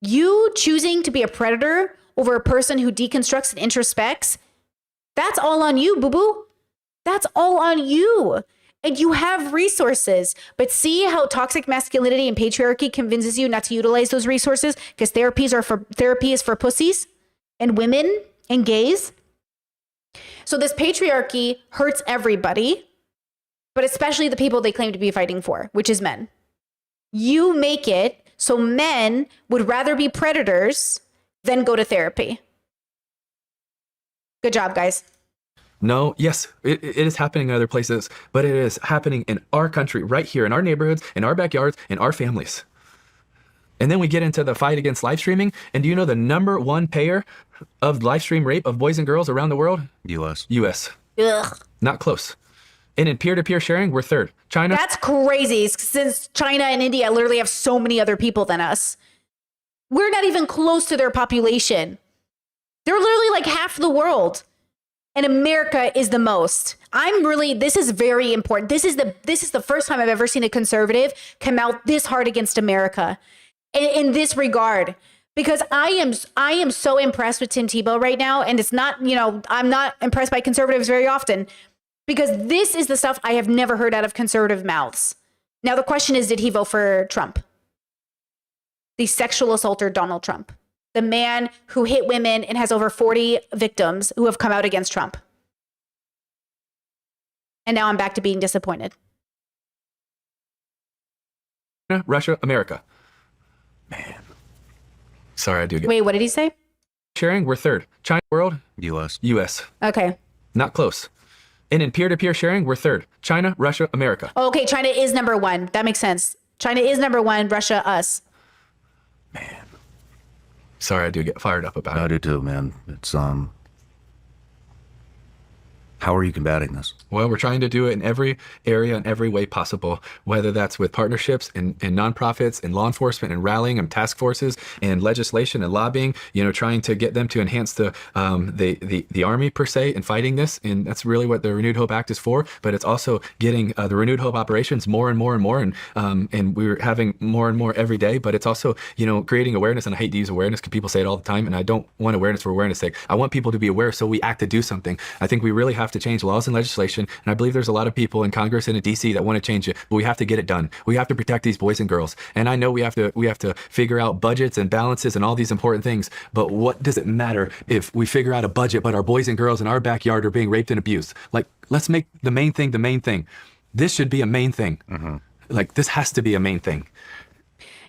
A: You choosing to be a predator over a person who deconstructs and introspects, that's all on you, boo-boo. That's all on you. And you have resources. But see how toxic masculinity and patriarchy convinces you not to utilize those resources because therapy is for pussies and women and gays? So this patriarchy hurts everybody, but especially the people they claim to be fighting for, which is men. You make it so men would rather be predators than go to therapy. Good job, guys.
H: No, yes, it is happening in other places, but it is happening in our country, right here, in our neighborhoods, in our backyards, in our families. And then we get into the fight against live streaming. And do you know the #1 payer of live stream rape of boys and girls around the world?
G: U.S.
H: U.S.
A: Ugh.
H: Not close. And in peer-to-peer sharing, we're third. China.
A: That's crazy since China and India literally have so many other people than us. We're not even close to their population. They're literally like half the world. And America is the most. This is very important. This is the first time I've ever seen a conservative come out this hard against America in this regard. Because I am so impressed with Tim Tebow right now. And it's not, I'm not impressed by conservatives very often. Because this is the stuff I have never heard out of conservative mouths. Now, the question is, did he vote for Trump? The sexual assaulter Donald Trump. The man who hit women and has over 40 victims who have come out against Trump. And now I'm back to being disappointed.
H: Russia, America. Man. Sorry, I do get...
A: Wait, what did he say?
H: Sharing, we're third. China, world.
G: U.S.
H: U.S.
A: Okay.
H: Not close. And in peer-to-peer sharing, we're third. China, Russia, America.
A: Okay, China is #1. That makes sense. China is #1, Russia, us.
H: Man. Sorry, I do get fired up about
G: I
H: it.
G: do too, man. It's how are you combating this?
H: Well, we're trying to do it in every area, in every way possible, whether that's with partnerships and nonprofits and law enforcement and rallying and task forces and legislation and lobbying, trying to get them to enhance the army per se in fighting this. And that's really what the Renewed Hope Act is for. But it's also getting the Renewed Hope operations more and more and more. And we're having more and more every day. But it's also, creating awareness. And I hate to use awareness because people say it all the time. And I don't want awareness for awareness' sake. I want people to be aware so we act to do something. I think we really have to change laws and legislation, and I believe there's a lot of people in Congress and in DC that want to change it, but we have to get it done. We have to protect these boys and girls, and I know we have to figure out budgets and balances and all these important things, but what does it matter if we figure out a budget but our boys and girls in our backyard are being raped and abused? Like, let's make the main thing the main thing. This should be a main thing. Like, this has to be a main thing.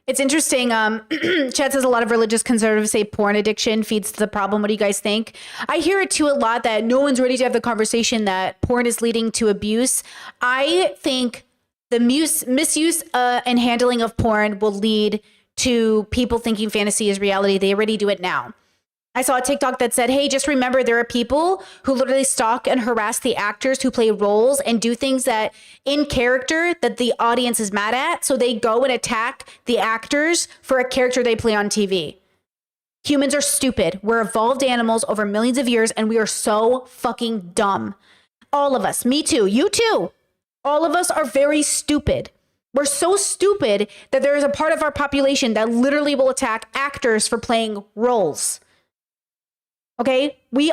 A: It's interesting. Chad says a lot of religious conservatives say porn addiction feeds the problem. What do you guys think? I hear it too a lot that no one's ready to have the conversation that porn is leading to abuse. I think the misuse and handling of porn will lead to people thinking fantasy is reality. They already do it now. I saw a TikTok that said, hey, just remember there are people who literally stalk and harass the actors who play roles and do things that in character that the audience is mad at. So they go and attack the actors for a character they play on TV. Humans are stupid. We're evolved animals over millions of years, and we are so fucking dumb. All of us, me too, you too. All of us are very stupid. We're so stupid that there is a part of our population that literally will attack actors for playing roles. Okay, we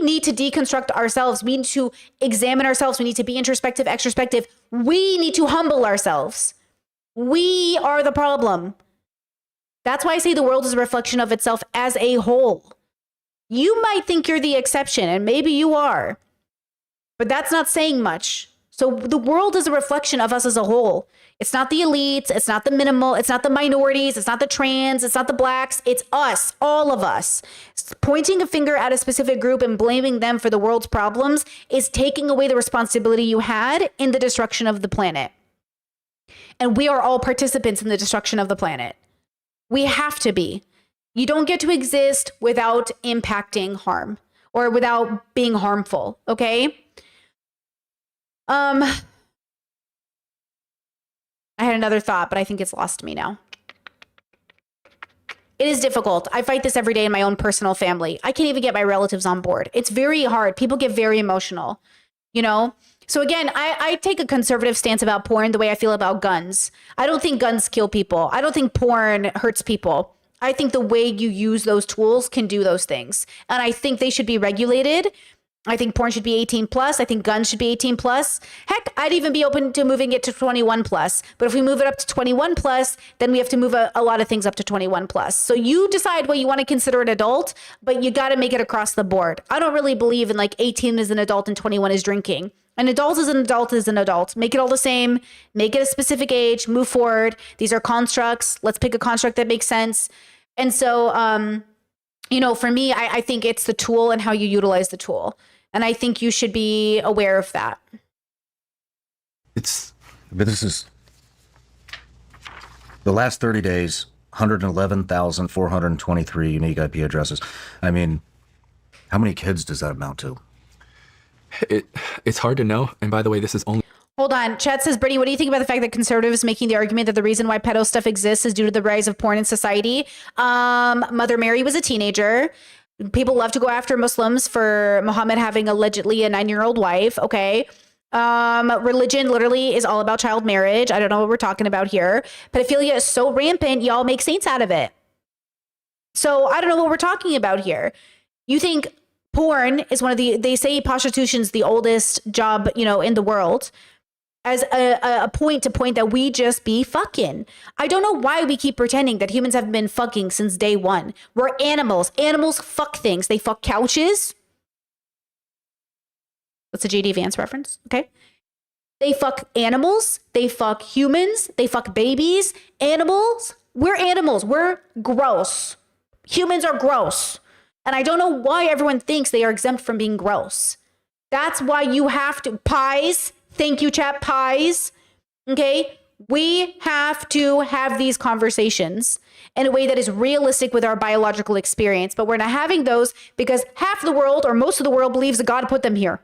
A: need to deconstruct ourselves. We need to examine ourselves. We need to be introspective, extrospective. We need to humble ourselves. We are the problem. That's why I say the world is a reflection of itself as a whole. You might think you're the exception, and maybe you are, but that's not saying much. So the world is a reflection of us as a whole. It's not the elites. It's not the minimal. It's not the minorities. It's not the trans. It's not the blacks. It's us, all of us. Pointing a finger at a specific group and blaming them for the world's problems is taking away the responsibility you had in the destruction of the planet. And we are all participants in the destruction of the planet. We have to be. You don't get to exist without impacting harm or without being harmful, okay? I had another thought, but I think it's lost me now. It is difficult. I fight this every day in my own personal family. I can't even get my relatives on board. It's very hard. People get very emotional. So again, I take a conservative stance about porn the way I feel about guns. I don't think guns kill people. I don't think porn hurts people. I think the way you use those tools can do those things. And I think they should be regulated. I think porn should be 18 plus. I think guns should be 18 plus. Heck, I'd even be open to moving it to 21 plus. But if we move it up to 21 plus, then we have to move a lot of things up to 21 plus. So you decide what you want to consider an adult, but you got to make it across the board. I don't really believe in like 18 is an adult and 21 is drinking. An adult is an adult is an adult. Make it all the same. Make it a specific age. Move forward. These are constructs. Let's pick a construct that makes sense. And so, for me, I think it's the tool and how you utilize the tool. And I think you should be aware of that.
G: But this is the last 30 days, 111,423 unique IP addresses. I mean, how many kids does that amount to?
H: It's hard to know. And by the way, this is only.
A: Hold on. Chat says, Brittany, what do you think about the fact that conservatives making the argument that the reason why pedo stuff exists is due to the rise of porn in society? Mother Mary was a teenager. People love to go after Muslims for Muhammad having allegedly a 9-year-old wife. Okay. Religion literally is all about child marriage. I don't know what we're talking about here. Pedophilia is so rampant, y'all make saints out of it. So I don't know what we're talking about here. You think porn is they say prostitution's the oldest job, in the world, as a point to point that we just be fucking. I don't know why we keep pretending that humans have been fucking since day one. We're animals. Animals fuck things. They fuck couches. That's a J.D. Vance reference. Okay. They fuck animals. They fuck humans. They fuck babies. Animals. We're animals. We're gross. Humans are gross. And I don't know why everyone thinks they are exempt from being gross. That's why you have to. Pies. Thank you, chat. Pies. Okay. We have to have these conversations in a way that is realistic with our biological experience. But we're not having those because half the world or most of the world believes that God put them here.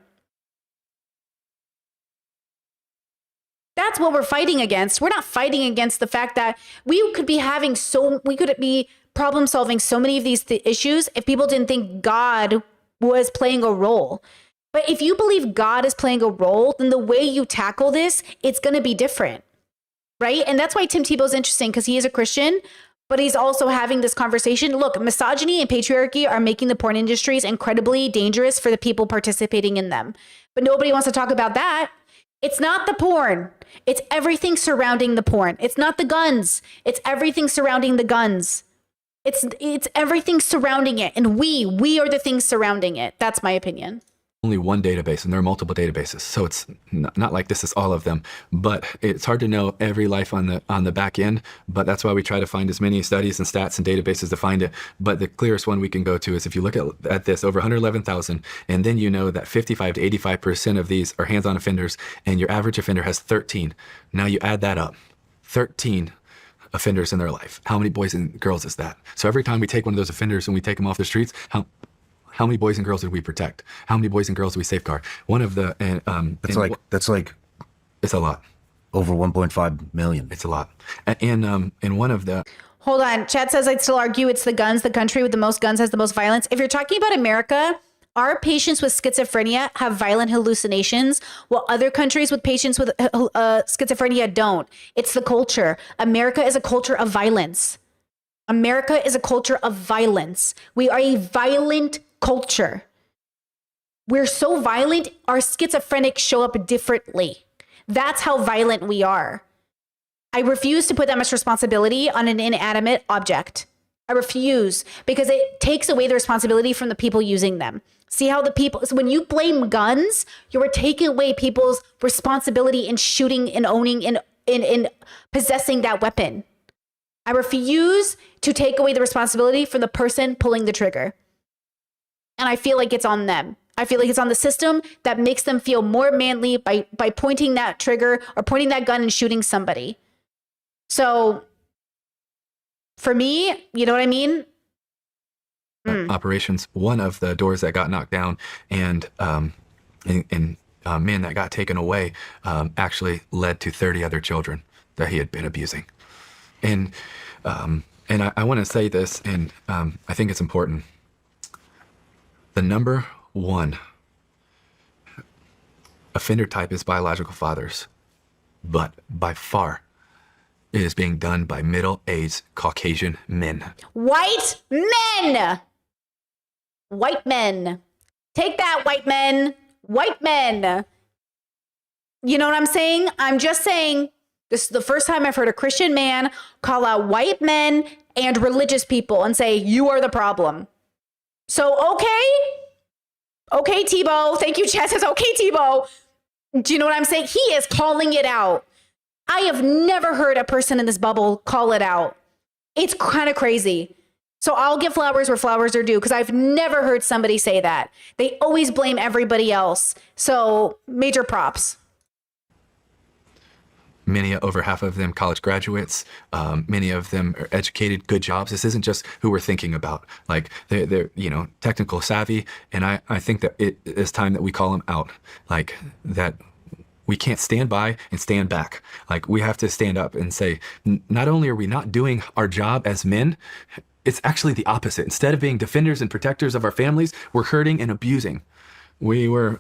A: That's what we're fighting against. We're not fighting against the fact that we could be problem solving so many of these issues if people didn't think God was playing a role. But if you believe God is playing a role, then the way you tackle this, it's going to be different, right? And that's why Tim Tebow's interesting, because he is a Christian, but he's also having this conversation. Look, misogyny and patriarchy are making the porn industries incredibly dangerous for the people participating in them. But nobody wants to talk about that. It's not the porn. It's everything surrounding the porn. It's not the guns. It's everything surrounding the guns. It's everything surrounding it. And we are the things surrounding it. That's my opinion.
H: Only one database, and there are multiple databases, so it's not like this is all of them. But it's hard to know every life on the back end. But that's why we try to find as many studies and stats and databases to find it. But the clearest one we can go to is if you look at this, over 111,000, and then you know that 55 to 85% of these are hands-on offenders, and your average offender has 13. Now you add that up, 13 offenders in their life. How many boys and girls is that? So every time we take one of those offenders and we take them off the streets, how many boys and girls did we protect? How many boys and girls do we safeguard? One of the
G: That's like
H: it's a lot.
G: over 1.5 million.
H: It's a lot. And one of the
A: Hold on. Chad says I'd still argue it's the guns. The country with the most guns has the most violence. If you're talking about America, our patients with schizophrenia have violent hallucinations, while other countries with patients with schizophrenia don't. It's the culture. America is a culture of violence. America is a culture of violence. We are a violent culture. We're so violent, our schizophrenics show up differently. That's how violent we are. I refuse to put that much responsibility on an inanimate object. I refuse, because it takes away the responsibility from the people using them. See how so when you blame guns, you're taking away people's responsibility in shooting and owning and in possessing that weapon. I refuse to take away the responsibility from the person pulling the trigger. And I feel like it's on them. I feel like it's on the system that makes them feel more manly by pointing that trigger or pointing that gun and shooting somebody. So for me, you know what I mean?
H: Operations, one of the doors that got knocked down and men that got taken away actually led to 30 other children that he had been abusing. And I want to say this, and I think it's important. The number one offender type is biological fathers, but by far, it is being done by middle-aged Caucasian men.
A: White men. White men. Take that, white men. White men. You know what I'm saying? I'm just saying this is the first time I've heard a Christian man call out white men and religious people and say, you are the problem. So, okay, Tebow. Thank you, Chad says, okay, Tebow. Do you know what I'm saying? He is calling it out. I have never heard a person in this bubble call it out. It's kind of crazy. So I'll give flowers where flowers are due because I've never heard somebody say that. They always blame everybody else. So major props.
H: Many, over half of them, college graduates. Many of them are educated, good jobs. This isn't just who we're thinking about. Like they're technical savvy, and I think that it is time that we call them out. Like that, we can't stand by and stand back. Like we have to stand up and say, not only are we not doing our job as men, it's actually the opposite. Instead of being defenders and protectors of our families, we're hurting and abusing. We were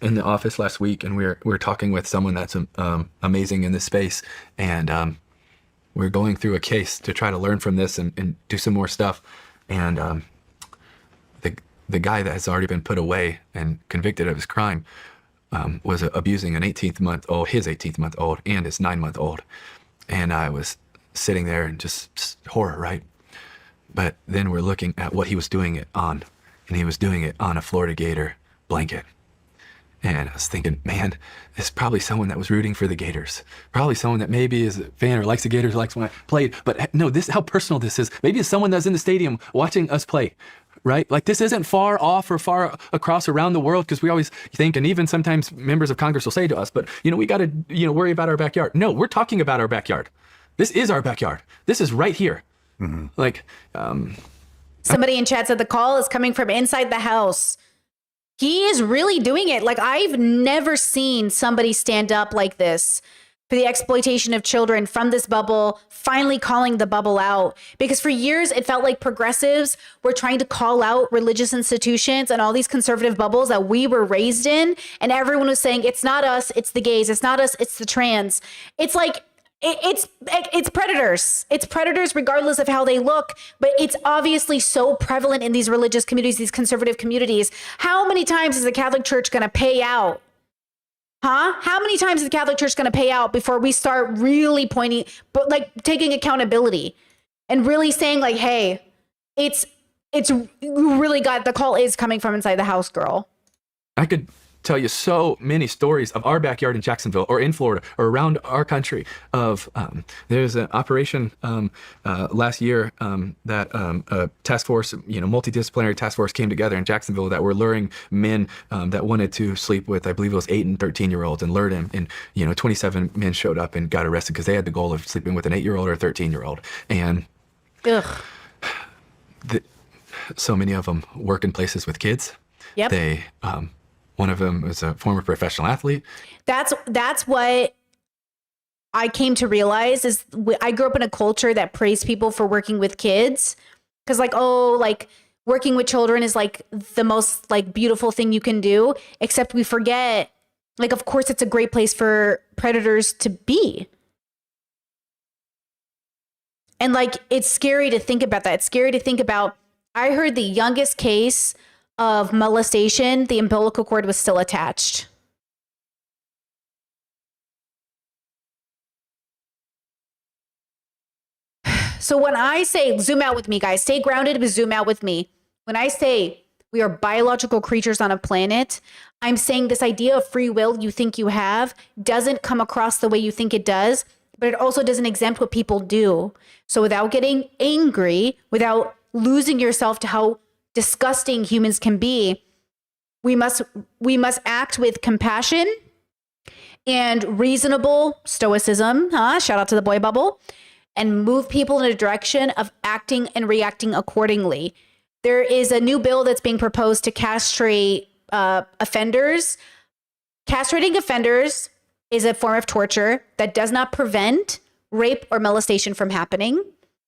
H: in the office last week, and we were talking with someone that's amazing in this space, and we're going through a case to try to learn from this and do some more stuff. And the guy that has already been put away and convicted of his crime was abusing his 18-month-old and his 9-month-old. And I was sitting there and just horror, right? But then we're looking at what he was doing it on, and he was doing it on a Florida Gator blanket. And I was thinking, man, it's probably someone that was rooting for the Gators. Probably someone that maybe is a fan or likes the Gators, likes when I played. But no, this how personal this is. Maybe it's someone that's in the stadium watching us play, right? Like this isn't far off or far across around the world, because we always think, and even sometimes members of Congress will say to us, but we got to worry about our backyard. No, we're talking about our backyard. This is our backyard. This is right here. Mm-hmm. Like,
A: somebody in chat said the call is coming from inside the house. He is really doing it. Like, I've never seen somebody stand up like this for the exploitation of children from this bubble, finally calling the bubble out. Because for years, it felt like progressives were trying to call out religious institutions and all these conservative bubbles that we were raised in. And everyone was saying, it's not us, it's the gays. It's not us, it's the trans. It's like, it's predators. It's predators regardless of how they look, but it's obviously so prevalent in these religious communities, these conservative communities. How many times is the Catholic Church going to pay out? Huh? How many times is the Catholic Church going to pay out before we start really pointing, but like taking accountability and really saying like, hey, it's you really got, the call is coming from inside the house, girl.
H: I could tell you so many stories of our backyard in Jacksonville or in Florida or around our country of there's an operation last year that a task force, multidisciplinary task force came together in Jacksonville that were luring men that wanted to sleep with, I believe it was 8 and 13-year-olds, and lured them. And 27 men showed up and got arrested because they had the goal of sleeping with an 8-year-old or a 13-year-old. And so many of them work in places with kids.
A: Yep.
H: They one of them was a former professional athlete.
A: That's what I came to realize is I grew up in a culture that praised people for working with kids. Cause working with children is like the most like beautiful thing you can do, except we forget, like, of course it's a great place for predators to be. And like, it's scary to think about that. It's scary to think about, I heard the youngest case of molestation, the umbilical cord was still attached. So when I say, zoom out with me, guys, stay grounded, but zoom out with me. When I say we are biological creatures on a planet, I'm saying this idea of free will you think you have doesn't come across the way you think it does, but it also doesn't exempt what people do. So without getting angry, without losing yourself to how disgusting humans can be, we must act with compassion and reasonable stoicism, shout out to the boy bubble, and move people in a direction of acting and reacting accordingly. There is a new bill that's being proposed to castrate offenders. Castrating offenders is a form of torture that does not prevent rape or molestation from happening.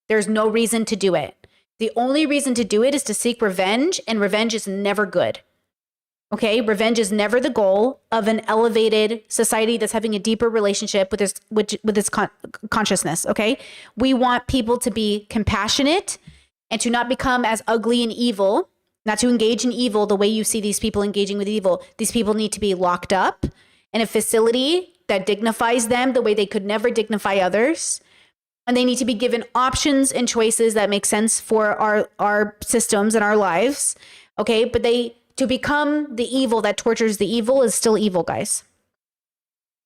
A: There's no reason to do it. The only reason to do it is to seek revenge, and revenge is never good. Okay, revenge is never the goal of an elevated society that's having a deeper relationship with its consciousness. Okay, we want people to be compassionate and to not become as ugly and evil, not to engage in evil the way you see these people engaging with evil. These people need to be locked up in a facility that dignifies them the way they could never dignify others. And they need to be given options and choices that make sense for our systems and our lives. Okay, but to become the evil that tortures the evil is still evil, guys.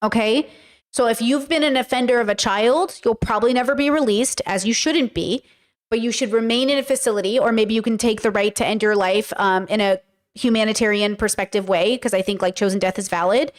A: Okay, so if you've been an offender of a child, you'll probably never be released, as you shouldn't be, but you should remain in a facility, or maybe you can take the right to end your life in a humanitarian perspective way, because I think like chosen death is valid,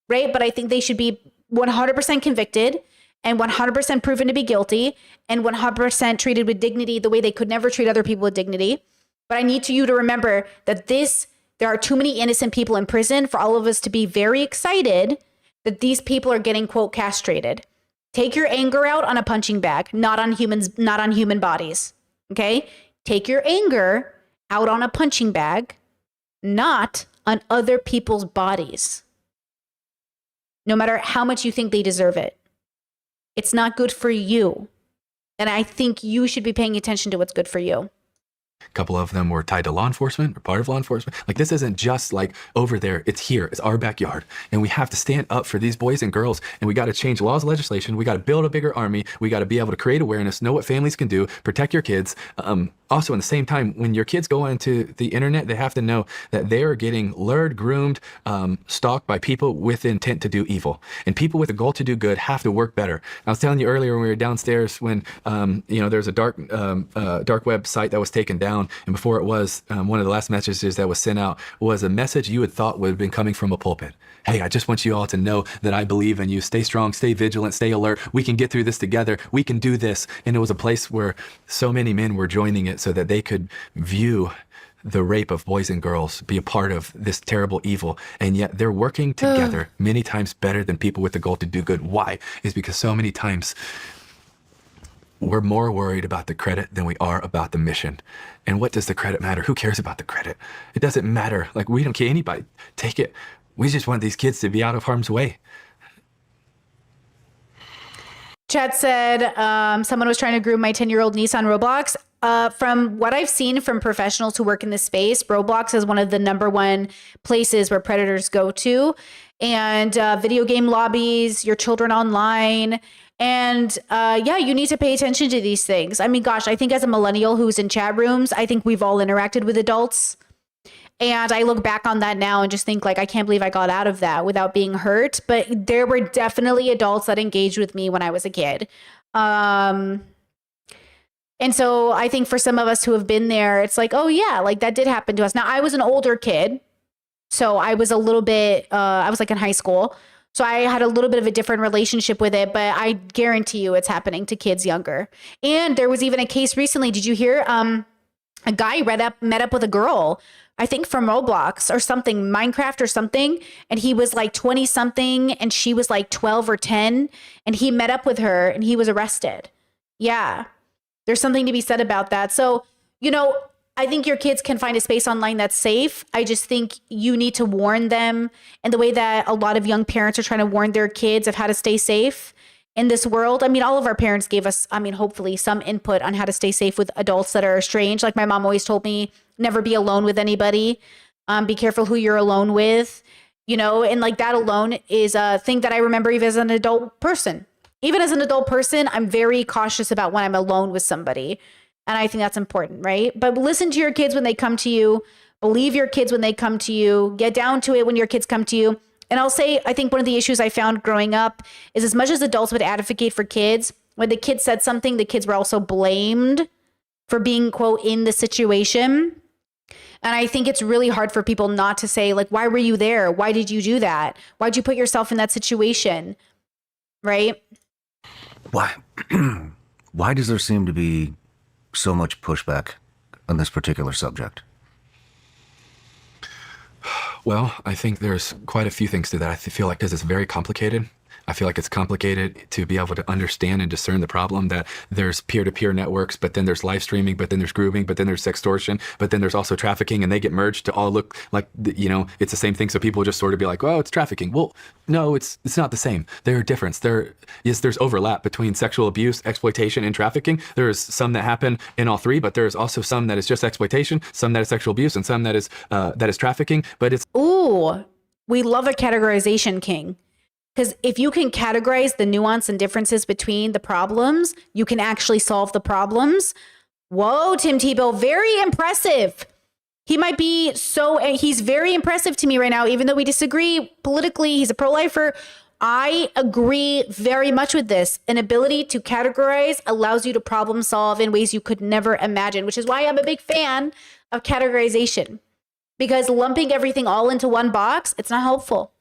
A: right? But I think they should be 100% convicted and 100% proven to be guilty and 100% treated with dignity the way they could never treat other people with dignity. But I need you to remember that there are too many innocent people in prison for all of us to be very excited that these people are getting, quote, castrated. Take your anger out on a punching bag, not on humans, not on human bodies. Okay? Take your anger out on a punching bag, not on other people's bodies. No matter how much you think they deserve it. It's not good for you. And I think you should be paying attention to what's good for you.
H: A couple of them were tied to law enforcement or part of law enforcement. Like, this isn't just like over there. It's here. It's our backyard. And we have to stand up for these boys and girls. And we got to change laws and legislation. We got to build a bigger army. We got to be able to create awareness, know what families can do, protect your kids. Also, in the same time, when your kids go onto the internet, they have to know that they are getting lured, groomed, stalked by people with intent to do evil. And people with a goal to do good have to work better. I was telling you earlier when we were downstairs when, there's a dark web site that was taken down. And before it was, one of the last messages that was sent out was a message you had thought would have been coming from a pulpit. Hey, I just want you all to know that I believe in you. Stay strong, stay vigilant, stay alert. We can get through this together. We can do this. And it was a place where so many men were joining it so that they could view the rape of boys and girls, be a part of this terrible evil. And yet they're working together many times better than people with the goal to do good. Why? Is because so many times we're more worried about the credit than we are about the mission. And what does the credit matter? Who cares about the credit? It doesn't matter. Like, we don't care. Anybody take it. We just want these kids to be out of harm's way.
A: Chat said someone was trying to groom my 10-year-old niece on Roblox. From what I've seen from professionals who work in this space, Roblox is one of the #1 places where predators go to. And video game lobbies, your children online. And you need to pay attention to these things. I mean, gosh, I think as a millennial who's in chat rooms, I think we've all interacted with adults. And I look back on that now and just think, like, I can't believe I got out of that without being hurt. But there were definitely adults that engaged with me when I was a kid. And so I think for some of us who have been there, it's like, oh yeah, like that did happen to us. Now, I was an older kid. So I was a little bit, I was like in high school. So I had a little bit of a different relationship with it, but I guarantee you it's happening to kids younger. And there was even a case recently. Did you hear a guy met up with a girl, I think from Roblox or something, Minecraft or something. And he was like 20 something and she was like 12 or 10. And he met up with her and he was arrested. Yeah, there's something to be said about that. So, I think your kids can find a space online that's safe. I just think you need to warn them in the way that a lot of young parents are trying to warn their kids of how to stay safe in this world. I mean, all of our parents gave us, hopefully some input on how to stay safe with adults that are strange. Like my mom always told me, never be alone with anybody. Be careful who you're alone with, and like that alone is a thing that I remember even as an adult person. Even as an adult person, I'm very cautious about when I'm alone with somebody. And I think that's important, right? But listen to your kids when they come to you. Believe your kids when they come to you. Get down to it when your kids come to you. And I'll say, I think one of the issues I found growing up is as much as adults would advocate for kids, when the kids said something, the kids were also blamed for being, quote, in the situation. And I think it's really hard for people not to say, like, why were you there? Why did you do that? Why'd you put yourself in that situation? Right?
G: Why does there seem to be so much pushback on this particular subject?
H: Well, I think there's quite a few things to that. I feel like because it's very complicated. I feel like it's complicated to be able to understand and discern the problem that there's peer-to-peer networks, but then there's live streaming, but then there's grooming, but then there's sextortion, but then there's also trafficking, and they get merged to all look like, it's the same thing. So people just sort of be like, oh, it's trafficking. Well, no, it's not the same. There are difference. There's overlap between sexual abuse, exploitation, and trafficking. There's some that happen in all three, but there's also some that is just exploitation, some that is sexual abuse, and some that is trafficking. But it's
A: Ooh, we love a categorization king. Because if you can categorize the nuance and differences between the problems, you can actually solve the problems. Whoa, Tim Tebow, very impressive. He might be he's very impressive to me right now, even though we disagree politically. He's a pro-lifer. I agree very much with this. An ability to categorize allows you to problem solve in ways you could never imagine, which is why I'm a big fan of categorization. Because lumping everything all into one box, it's not helpful.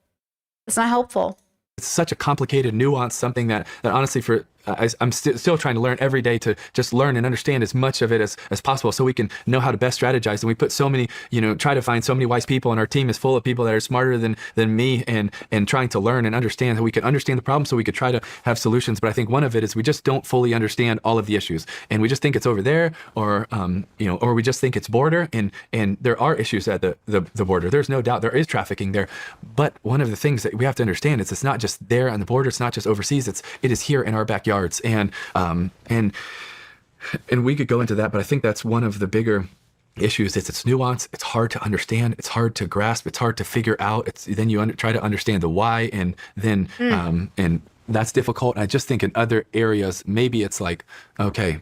A: It's not helpful.
H: It's such a complicated nuance, something that honestly I'm still trying to learn every day to just learn and understand as much of it as possible so we can know how to best strategize. And we put so many, try to find so many wise people, and our team is full of people that are smarter than me and trying to learn and understand how we can understand the problem so we could try to have solutions. But I think one of it is we just don't fully understand all of the issues, and we just think it's over there, or we just think it's border, and there are issues at the border. There's no doubt there is trafficking there. But one of the things that we have to understand is it's not just there on the border, it's not just overseas, it is here in our backyard. And we could go into that, but I think that's one of the bigger issues. It's nuance. It's hard to understand. It's hard to grasp. It's hard to figure out. Then you try to understand the why, and then and that's difficult. And I just think in other areas, maybe it's like, okay,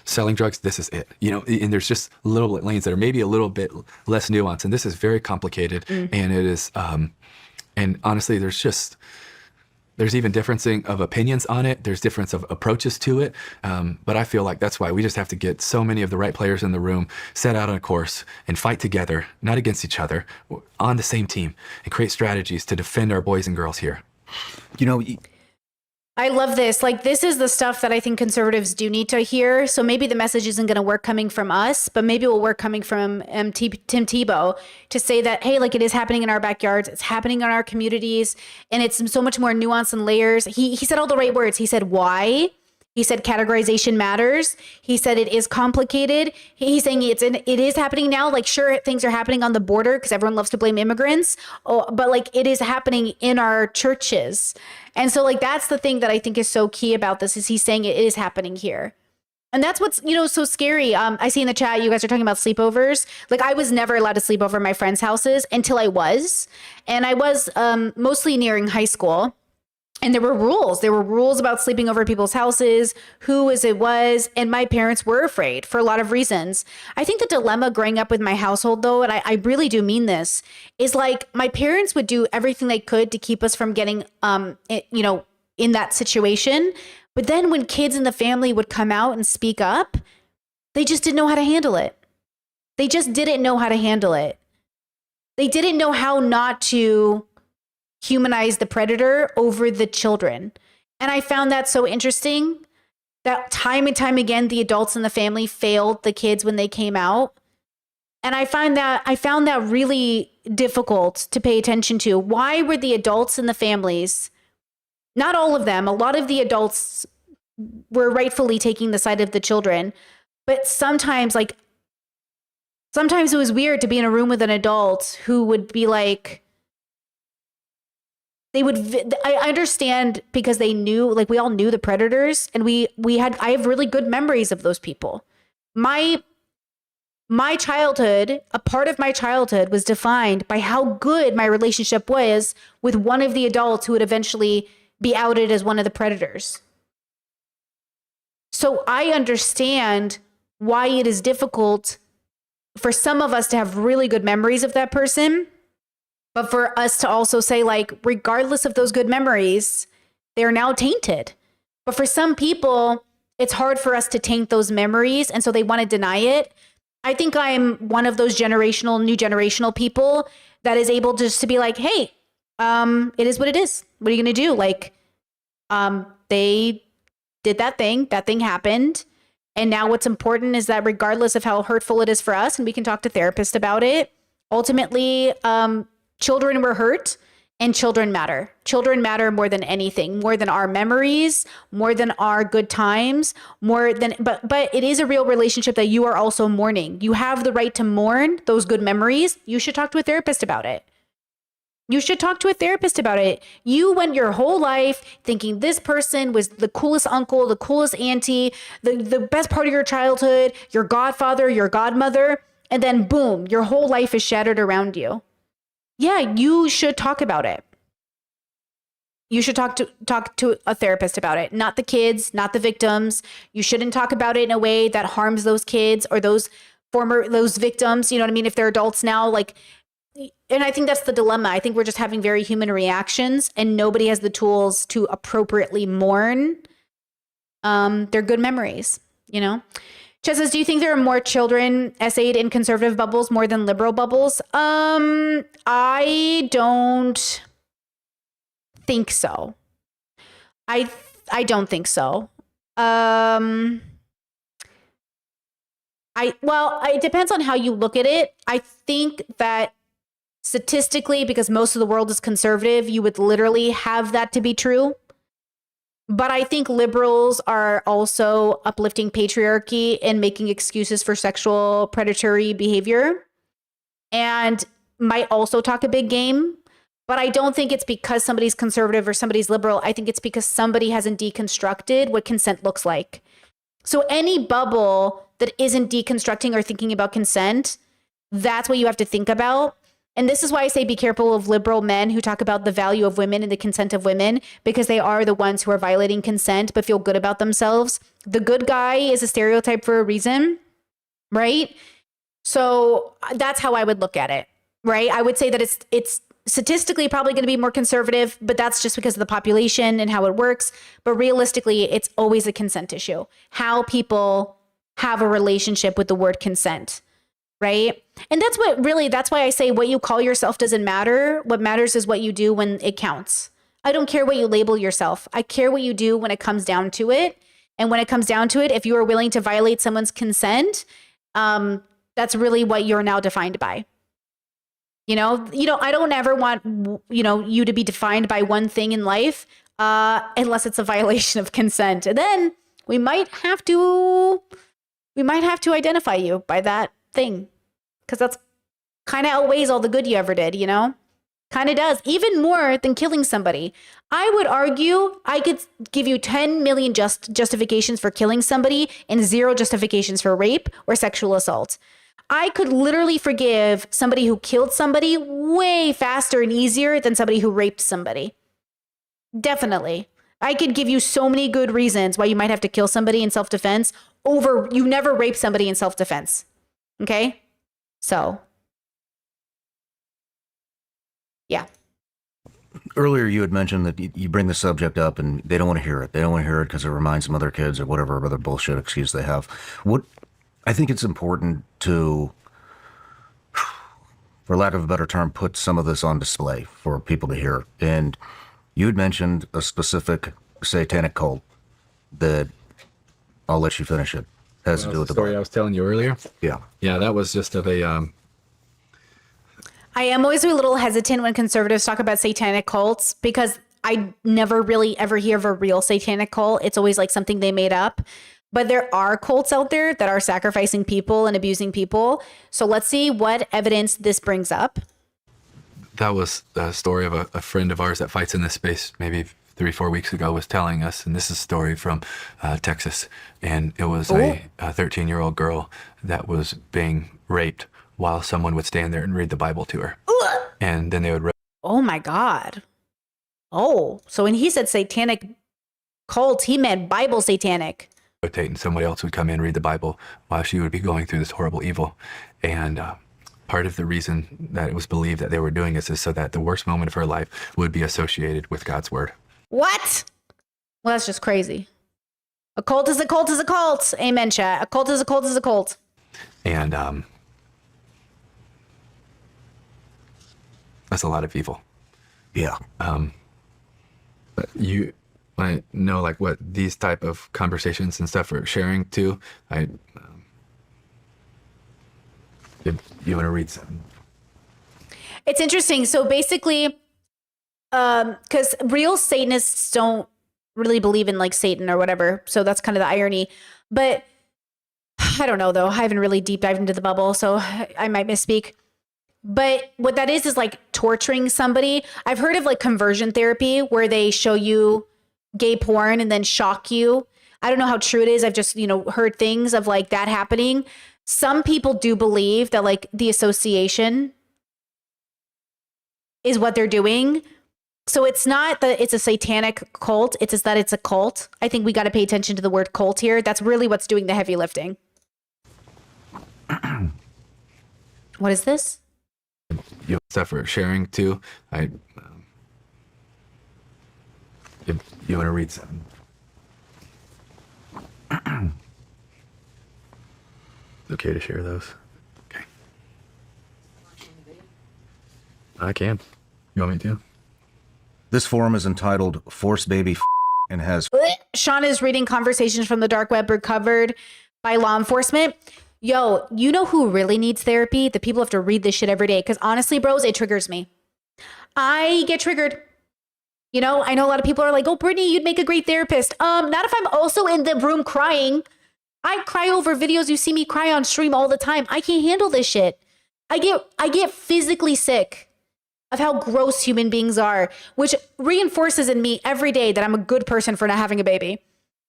H: selling drugs, this is it. And there's just little lanes that are maybe a little bit less nuanced. And this is very complicated, and it is. And honestly, there's even differencing of opinions on it. There's difference of approaches to it. But I feel like that's why we just have to get so many of the right players in the room, set out on a course, and fight together, not against each other, on the same team, and create strategies to defend our boys and girls here.
A: I love this. Like, this is the stuff that I think conservatives do need to hear. So maybe the message isn't going to work coming from us, but maybe it will work coming from Tim Tebow to say that, hey, like, it is happening in our backyards. It's happening in our communities. And it's so much more nuance and layers. He said all the right words. He said, why? He said categorization matters. He said it is complicated. He's saying it is happening now. Like, sure, things are happening on the border because everyone loves to blame immigrants. But like, it is happening in our churches. And so like, that's the thing that I think is so key about this, is he's saying it is happening here. And that's what's, so scary. I see in the chat, you guys are talking about sleepovers. Like, I was never allowed to sleep over my friends' houses until I was. And I was mostly nearing high school. And there were rules. There were rules about sleeping over people's houses, who it was. And my parents were afraid for a lot of reasons. I think the dilemma growing up with my household, though, and I really do mean this, is like, my parents would do everything they could to keep us from getting, in that situation. But then when kids in the family would come out and speak up, they just didn't know how to handle it. They just didn't know how to handle it. They didn't know how not to humanize the predator over the children. And I found that so interesting, that time and time again, the adults in the family failed the kids when they came out. And I found that really difficult to pay attention to. Why were the adults in the families, not all of them, a lot of the adults were rightfully taking the side of the children, but sometimes it was weird to be in a room with an adult who would be like, I understand, because they knew, like, we all knew the predators, and I have really good memories of those people. My childhood, a part of my childhood was defined by how good my relationship was with one of the adults who would eventually be outed as one of the predators. So I understand why it is difficult for some of us to have really good memories of that person, but for us to also say, like, regardless of those good memories, they're now tainted. But for some people, it's hard for us to taint those memories, and so they want to deny it. I think I'm one of those new generational people that is able just to be like, hey, it is what it is. What are you going to do? Like, they did that thing happened. And now what's important is that regardless of how hurtful it is for us, and we can talk to therapists about it, ultimately, children were hurt, And children matter. Children matter more than anything, more than our memories, more than our good times, more than, but it is a real relationship that you are also mourning. You have the right to mourn those good memories. You should talk to a therapist about it. You should talk to a therapist about it. You went your whole life thinking this person was the coolest uncle, the coolest auntie, the best part of your childhood, your godfather, your godmother, and then boom, your whole life is shattered around you. Yeah, you should talk about it. You should talk to a therapist about it, not the kids, not the victims. You shouldn't talk about it in a way that harms those kids or those victims. You know what I mean? If they're adults now, like, and I think that's the dilemma. I think we're just having very human reactions and nobody has the tools to appropriately mourn their good memories, you know? Chet says, do you think there are more children essayed in conservative bubbles more than liberal bubbles? I don't think so. I don't think so. It depends on how you look at it. I think that statistically, because most of the world is conservative, you would literally have that to be true. But I think liberals are also uplifting patriarchy and making excuses for sexual predatory behavior and might also talk a big game. But I don't think it's because somebody's conservative or somebody's liberal. I think it's because somebody hasn't deconstructed what consent looks like. So any bubble that isn't deconstructing or thinking about consent, that's what you have to think about. And this is why I say be careful of liberal men who talk about the value of women and the consent of women, because they are the ones who are violating consent but feel good about themselves. The good guy is a stereotype for a reason, right? So that's how I would look at it, right? I would say that it's statistically probably going to be more conservative, but that's just because of the population and how it works. But realistically, it's always a consent issue. How people have a relationship with the word consent. Right? And that's why I say what you call yourself doesn't matter. What matters is what you do when it counts. I don't care what you label yourself. I care what you do when it comes down to it. And when it comes down to it, if you are willing to violate someone's consent, that's really what you're now defined by. You know, I don't ever want, you to be defined by one thing in life, unless it's a violation of consent. And then we might have to identify you by that thing. Because that's kind of outweighs all the good you ever did, kind of does, even more than killing somebody. I would argue I could give you 10 million justifications for killing somebody and 0 justifications for rape or sexual assault. I could literally forgive somebody who killed somebody way faster and easier than somebody who raped somebody. Definitely. I could give you so many good reasons why you might have to kill somebody in self-defense over you never rape somebody in self-defense. Okay? So, yeah.
G: Earlier, you had mentioned that you bring the subject up and they don't want to hear it. They don't want to hear it because it reminds them of their kids or whatever other bullshit excuse they have. I think it's important to, for lack of a better term, put some of this on display for people to hear. And you had mentioned a specific satanic cult that I'll let you finish it. Has to do with the
H: story I was telling you earlier.
G: Yeah.
H: Yeah, that was just of a
A: I am always a little hesitant when conservatives talk about satanic cults because I never really ever hear of a real satanic cult. It's always like something they made up. But there are cults out there that are sacrificing people and abusing people. So let's see what evidence this brings up.
H: That was a story of a friend of ours that fights in this space maybe 3-4 weeks ago was telling us, and this is a story from Texas, and it was a 13-year-old girl that was being raped while someone would stand there and read the Bible to her. And then they would
A: oh my God. Oh, so when he said satanic cult, he meant Bible satanic.
H: rotate and somebody else would come in, read the Bible while she would be going through this horrible evil. And part of the reason that it was believed that they were doing this is so that the worst moment of her life would be associated with God's word.
A: What? Well, that's just crazy. A cult is a cult is a cult. Amen, chat. A cult is a cult is a cult.
H: And that's a lot of evil.
G: Yeah.
H: But you want to know like what these type of conversations and stuff are sharing too? You want to read something?
A: It's interesting. So basically, because real Satanists don't really believe in like Satan or whatever. So that's kind of the irony. But I don't know though. I haven't really deep dived into the bubble, so I might misspeak. But what that is like torturing somebody. I've heard of like conversion therapy where they show you gay porn and then shock you. I don't know how true it is. I've just, heard things of like that happening. Some people do believe that like the association is what they're doing. So it's not that it's a satanic cult. It's just that it's a cult. I think we got to pay attention to the word cult here. That's really what's doing the heavy lifting. What is this?
H: You have stuff for sharing too. You want to read something? It's okay to share those. Okay. I can. You want me to?
G: This forum is entitled Force Baby and has
A: Sean is reading conversations from the dark web recovered by law enforcement. Yo, you know who really needs therapy? The people who have to read this shit every day. Because honestly, bros, it triggers me. I get triggered. I know a lot of people are like, oh, Brittany, you'd make a great therapist. Not if I'm also in the room crying. I cry over videos. You see me cry on stream all the time. I can't handle this shit. I get physically sick of how gross human beings are, which reinforces in me every day that I'm a good person for not having a baby.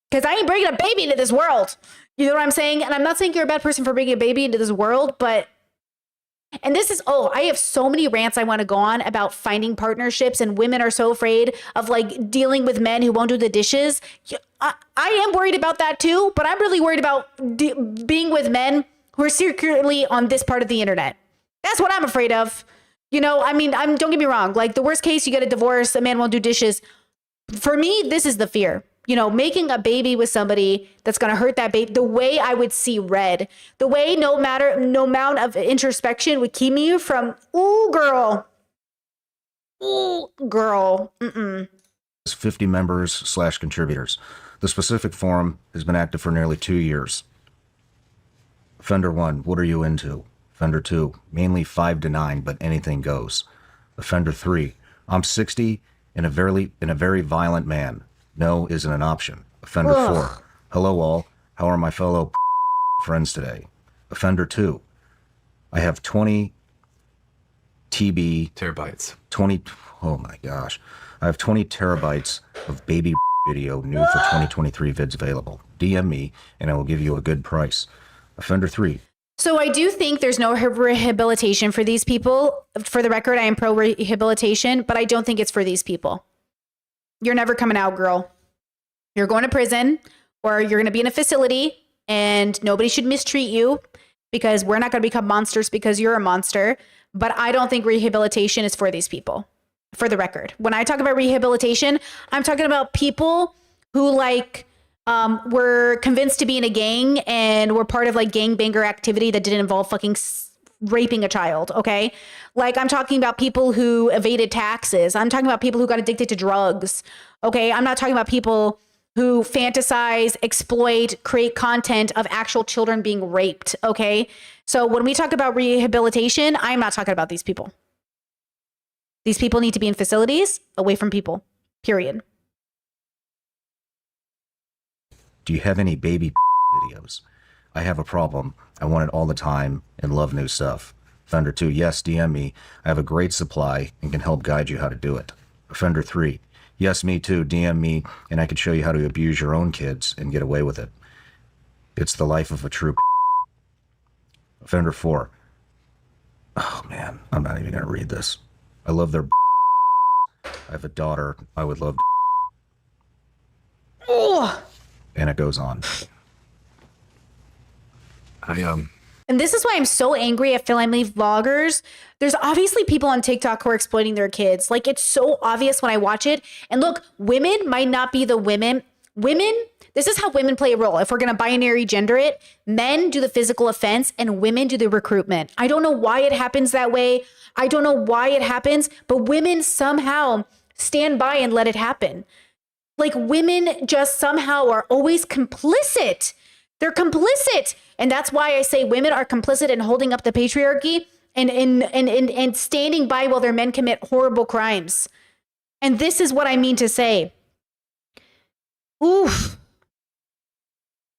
A: Because I ain't bringing a baby into this world. You know what I'm saying? And I'm not saying you're a bad person for bringing a baby into this world, but... And this is, I have so many rants I want to go on about finding partnerships, and women are so afraid of like dealing with men who won't do the dishes. I am worried about that too, but I'm really worried about being with men who are secretly on this part of the internet. That's what I'm afraid of. Don't get me wrong. Like the worst case, you get a divorce, a man won't do dishes. For me, this is the fear. Making a baby with somebody that's going to hurt that baby, the way I would see red, the way no amount of introspection would keep me from, ooh, girl.
G: 50 members / contributors. The specific forum has been active for nearly 2 years. Offender 1, what are you into? Offender 2, mainly 5 to 9, but anything goes. Offender 3, I'm 60 and a very violent man. No isn't an option. Offender 4. Hello all. How are my fellow friends today? Offender 2. I have 20
H: terabytes.
G: Oh my gosh. I have 20 terabytes of baby video new for 2023 vids available. DM me and I will give you a good price. Offender 3.
A: So I do think there's no rehabilitation for these people. For the record, I am pro rehabilitation, but I don't think it's for these people. You're never coming out, girl. You're going to prison, or you're going to be in a facility, and nobody should mistreat you because we're not going to become monsters because you're a monster. But I don't think rehabilitation is for these people, for the record. When I talk about rehabilitation, I'm talking about people who were convinced to be in a gang and were part of like gangbanger activity that didn't involve fucking raping a child, okay? Like I'm talking about people who evaded taxes. I'm talking about people who got addicted to drugs, okay? I'm not talking about people who fantasize, exploit, create content of actual children being raped, okay? So when we talk about rehabilitation, I'm not talking about these people. These people need to be in facilities away from people, period.
G: Do you have any baby videos? I have a problem. I want it all the time and love new stuff. Offender 2, yes, DM me. I have a great supply and can help guide you how to do it. Offender 3, yes, me too. DM me and I can show you how to abuse your own kids and get away with it. It's the life of a true. Offender 4, oh man, I'm not even gonna read this. I love their. I have a daughter. I would love. And it goes on.
A: And this is why I'm so angry at family vloggers. There's obviously people on TikTok who are exploiting their kids. Like it's so obvious when I watch it. And look, women might not be the women. This is how women play a role. If we're going to binary gender it, men do the physical offense and women do the recruitment. I don't know why it happens that way. I don't know why it happens, but women somehow stand by and let it happen. Like women just somehow are always complicit. They're complicit. And that's why I say women are complicit in holding up the patriarchy and standing by while their men commit horrible crimes. And this is what I mean to say. Oof.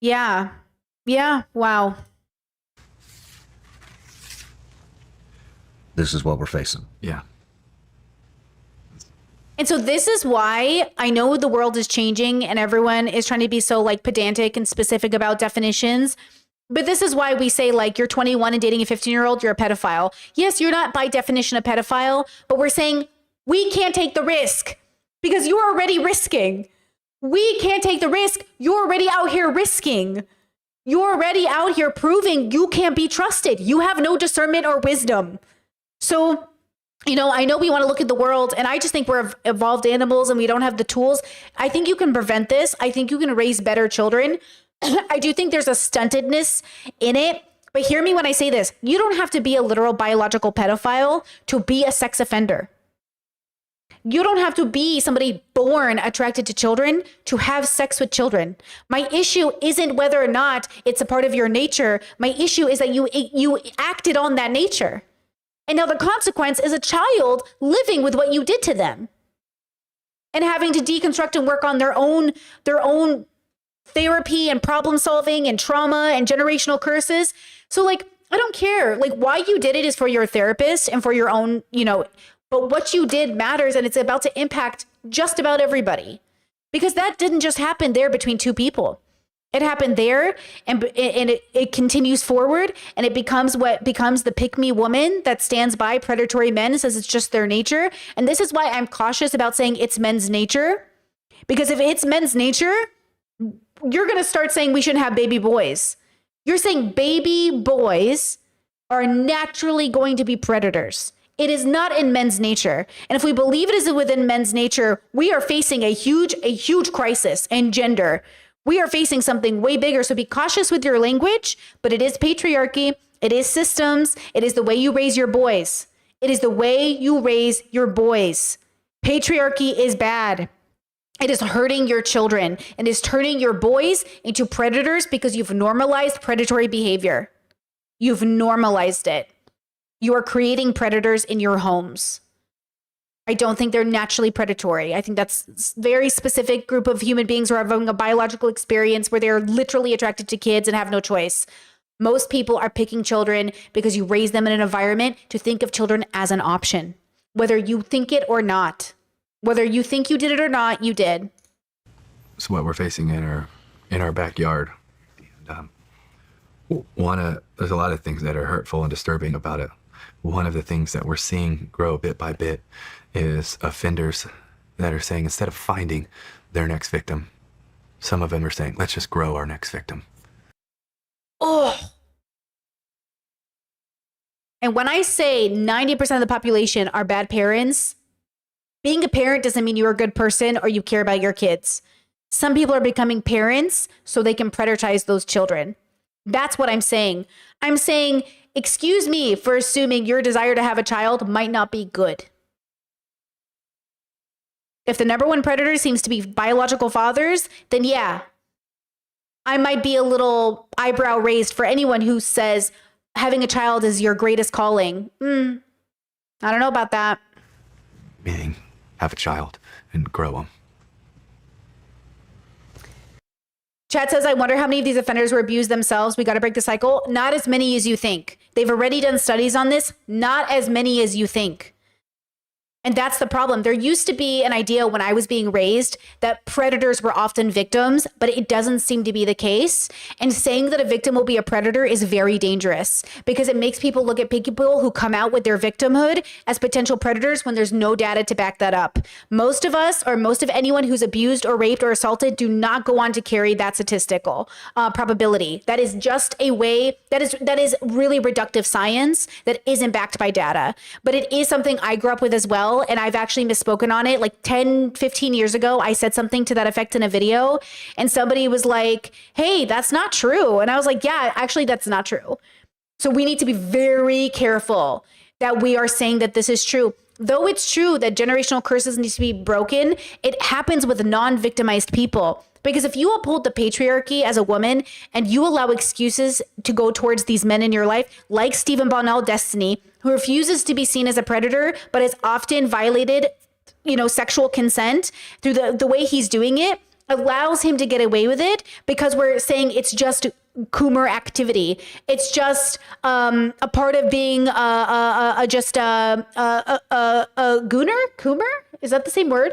A: Yeah. Yeah. Wow.
G: This is what we're facing.
H: Yeah.
A: And so this is why I know the world is changing and everyone is trying to be so like pedantic and specific about definitions. But this is why we say like you're 21 and dating a 15-year-old, you're a pedophile. Yes, you're not by definition a pedophile, but we're saying we can't take the risk because you're already risking. We can't take the risk. You're already out here risking. You're already out here proving you can't be trusted. You have no discernment or wisdom. So, you know, I know we want to look at the world and I just think we're evolved animals and we don't have the tools. I think you can prevent this. I think you can raise better children. I do think there's a stuntedness in it. But hear me when I say this. You don't have to be a literal biological pedophile to be a sex offender. You don't have to be somebody born attracted to children to have sex with children. My issue isn't whether or not it's a part of your nature. My issue is that you acted on that nature. And now the consequence is a child living with what you did to them and having to deconstruct and work on their own therapy and problem solving and trauma and generational curses. So like, I don't care. Like why you did it is for your therapist and for your own, you know, but what you did matters and it's about to impact just about everybody because that didn't just happen there between two people. It happened there and it continues forward and it becomes what becomes the pick-me woman that stands by predatory men and says it's just their nature. And this is why I'm cautious about saying it's men's nature, because if it's men's nature, you're going to start saying we shouldn't have baby boys. You're saying baby boys are naturally going to be predators. It is not in men's nature. And if we believe it is within men's nature, we are facing a huge crisis in gender. We are facing something way bigger. So be cautious with your language, but it is patriarchy. It is systems. It is the way you raise your boys. It is the way you raise your boys. Patriarchy is bad. It is hurting your children and is turning your boys into predators because you've normalized predatory behavior. You've normalized it. You are creating predators in your homes. I don't think they're naturally predatory. I think that's a very specific group of human beings who are having a biological experience where they're literally attracted to kids and have no choice. Most people are picking children because you raise them in an environment to think of children as an option, whether you think it or not. Whether you think you did it or not, you did.
H: It's what we're facing in our backyard. And there's a lot of things that are hurtful and disturbing about it. One of the things that we're seeing grow bit by bit is offenders that are saying instead of finding their next victim, some of them are saying, let's just grow our next victim.
A: Oh. And when I say 90% of the population are bad parents, being a parent doesn't mean you're a good person or you care about your kids. Some people are becoming parents so they can predatorize those children. That's what I'm saying. I'm saying, excuse me for assuming your desire to have a child might not be good. If the number one predator seems to be biological fathers, then yeah, I might be a little eyebrow raised for anyone who says having a child is your greatest calling. I don't know about that.
H: Meaning, have a child and grow them.
A: Chad says, I wonder how many of these offenders were abused themselves. We got to break the cycle. Not as many as you think. They've already done studies on this. Not as many as you think. And that's the problem. There used to be an idea when I was being raised that predators were often victims, but it doesn't seem to be the case. And saying that a victim will be a predator is very dangerous because it makes people look at people who come out with their victimhood as potential predators when there's no data to back that up. Most of us, or most of anyone who's abused or raped or assaulted, do not go on to carry that statistical probability. That is just a way, that is really reductive science that isn't backed by data. But it is something I grew up with as well. And I've actually misspoken on it. Like 10, 15 years ago, I said something to that effect in a video and somebody was like, hey, that's not true. And I was like, yeah, actually, that's not true. So we need to be very careful that we are saying that this is true. Though it's true that generational curses need to be broken, it happens with non-victimized people. Because if you uphold the patriarchy as a woman and you allow excuses to go towards these men in your life, like Stephen Bonnell Destiny, who refuses to be seen as a predator, but has often violated sexual consent through the way he's doing it allows him to get away with it because we're saying it's just Coomer activity. It's just a part of being just a gooner? Coomer? Is that the same word?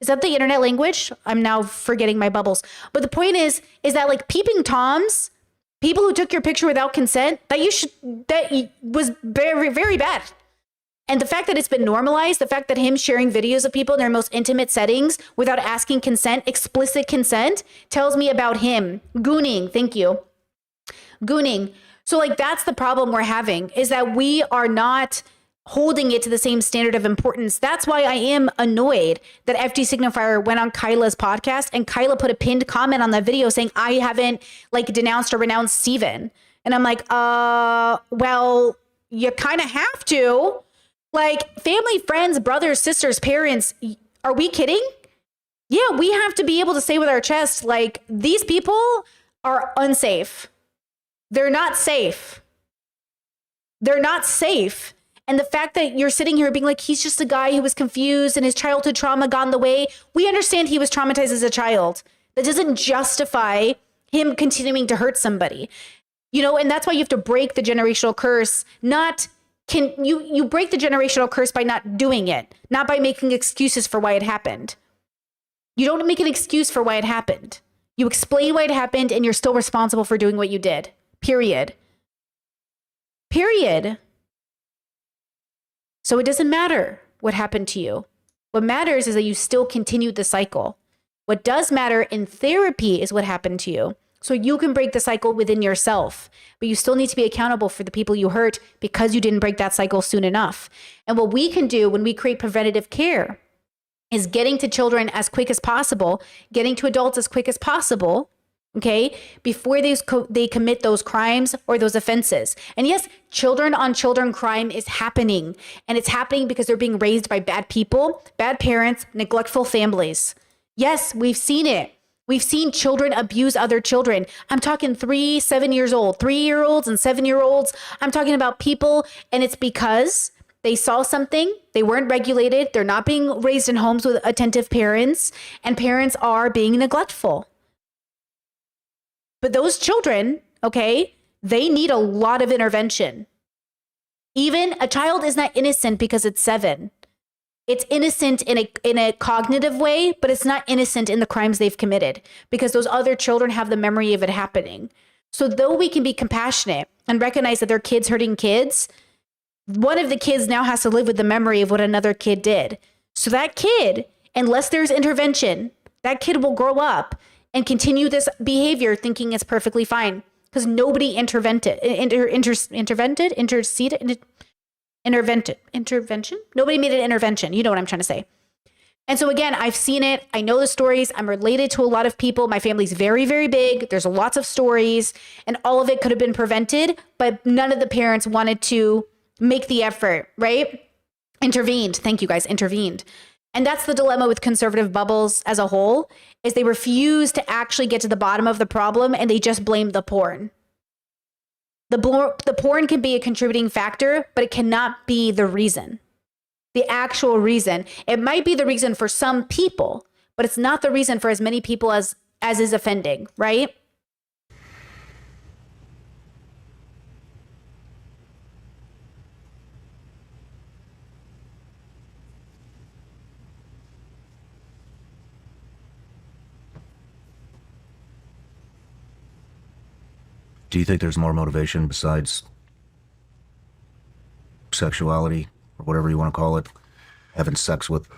A: Is that the internet language? I'm now forgetting my bubbles. But the point is that like peeping Toms, people who took your picture without consent, that was very, very bad. And the fact that it's been normalized, the fact that him sharing videos of people in their most intimate settings without asking consent, explicit consent, tells me about him. Gooning, thank you. Gooning. So like that's the problem we're having, is that we are not holding it to the same standard of importance. That's why I am annoyed that FD Signifier went on Kyla's podcast and Kyla put a pinned comment on that video saying, I haven't like denounced or renounced Steven. And I'm like, well, you kind of have to. Like family, friends, brothers, sisters, parents, are we kidding? Yeah, we have to be able to say with our chest, like, these people are unsafe. They're not safe. They're not safe. And the fact that you're sitting here being like, he's just a guy who was confused and his childhood trauma gone the way. We understand he was traumatized as a child. That doesn't justify him continuing to hurt somebody. And that's why you have to break the generational curse. You break the generational curse by not doing it, not by making excuses for why it happened. You don't make an excuse for why it happened. You explain why it happened and you're still responsible for doing what you did. Period. So it doesn't matter what happened to you. What matters is that you still continued the cycle. What does matter in therapy is what happened to you. So you can break the cycle within yourself, but you still need to be accountable for the people you hurt because you didn't break that cycle soon enough. And what we can do when we create preventative care is getting to children as quick as possible, getting to adults as quick as possible, okay, before they commit those crimes or those offenses. And yes, children on children crime is happening. And it's happening because they're being raised by bad people, bad parents, neglectful families. Yes, we've seen it. We've seen children abuse other children. I'm talking 7-year-olds, 3-year-olds and 7-year-olds. I'm talking about people, and it's because they saw something, they weren't regulated, they're not being raised in homes with attentive parents, and parents are being neglectful. But those children, okay, they need a lot of intervention. Even a child is not innocent because it's 7. It's innocent in a cognitive way, but it's not innocent in the crimes they've committed because those other children have the memory of it happening. So though we can be compassionate and recognize that they're kids hurting kids, one of the kids now has to live with the memory of what another kid did. So that kid, unless there's intervention, that kid will grow up and continue this behavior thinking it's perfectly fine because nobody intervention? Nobody made an intervention. You know what I'm trying to say. And so again, I've seen it. I know the stories. I'm related to a lot of people. My family's very, very big. There's lots of stories and all of it could have been prevented, but none of the parents wanted to make the effort, right? Intervened. Thank you guys. Intervened. And that's the dilemma with conservative bubbles as a whole, is they refuse to actually get to the bottom of the problem and they just blame the porn. The porn can be a contributing factor, but it cannot be the reason. The actual reason. It might be the reason for some people, but it's not the reason for as many people as is offending, right?
G: Do you think there's more motivation besides sexuality or whatever you want to call it? Having sex with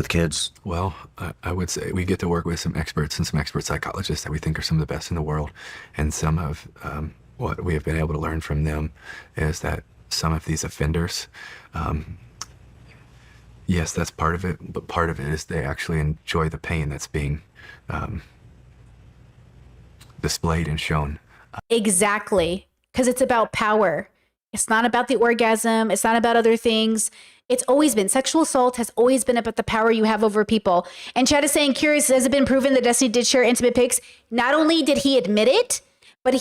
G: kids?
H: Well, I would say we get to work with some experts and some expert psychologists that we think are some of the best in the world. And some of what we have been able to learn from them is that some of these offenders, yes, that's part of it, but part of it is they actually enjoy the pain that's being displayed and shown.
A: Exactly. Because it's about power. It's not about the orgasm. It's not about other things. It's always been. Sexual assault has always been about the power you have over people. And Chad is saying, curious, has it been proven that Destiny did share intimate pics? Not only did he admit it, but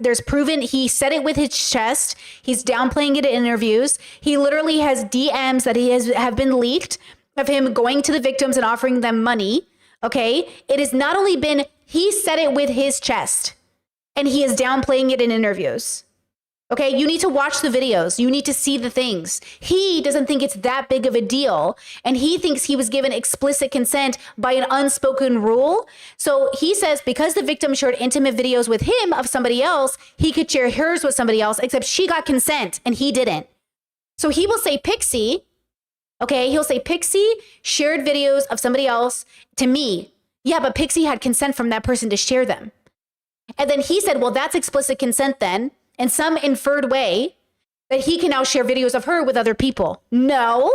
A: there's proven, he said it with his chest. He's downplaying it in interviews. He literally has DMs that have been leaked of him going to the victims and offering them money. Okay. It has not only been, he said it with his chest and he is downplaying it in interviews. Okay. You need to watch the videos. You need to see the things. He doesn't think it's that big of a deal. And he thinks he was given explicit consent by an unspoken rule. So he says because the victim shared intimate videos with him of somebody else, he could share hers with somebody else, except she got consent and he didn't. So he will say Pixie. Okay, he'll say Pixie shared videos of somebody else to me. Yeah, but Pixie had consent from that person to share them. And then he said, well, that's explicit consent then, in some inferred way, that he can now share videos of her with other people. No.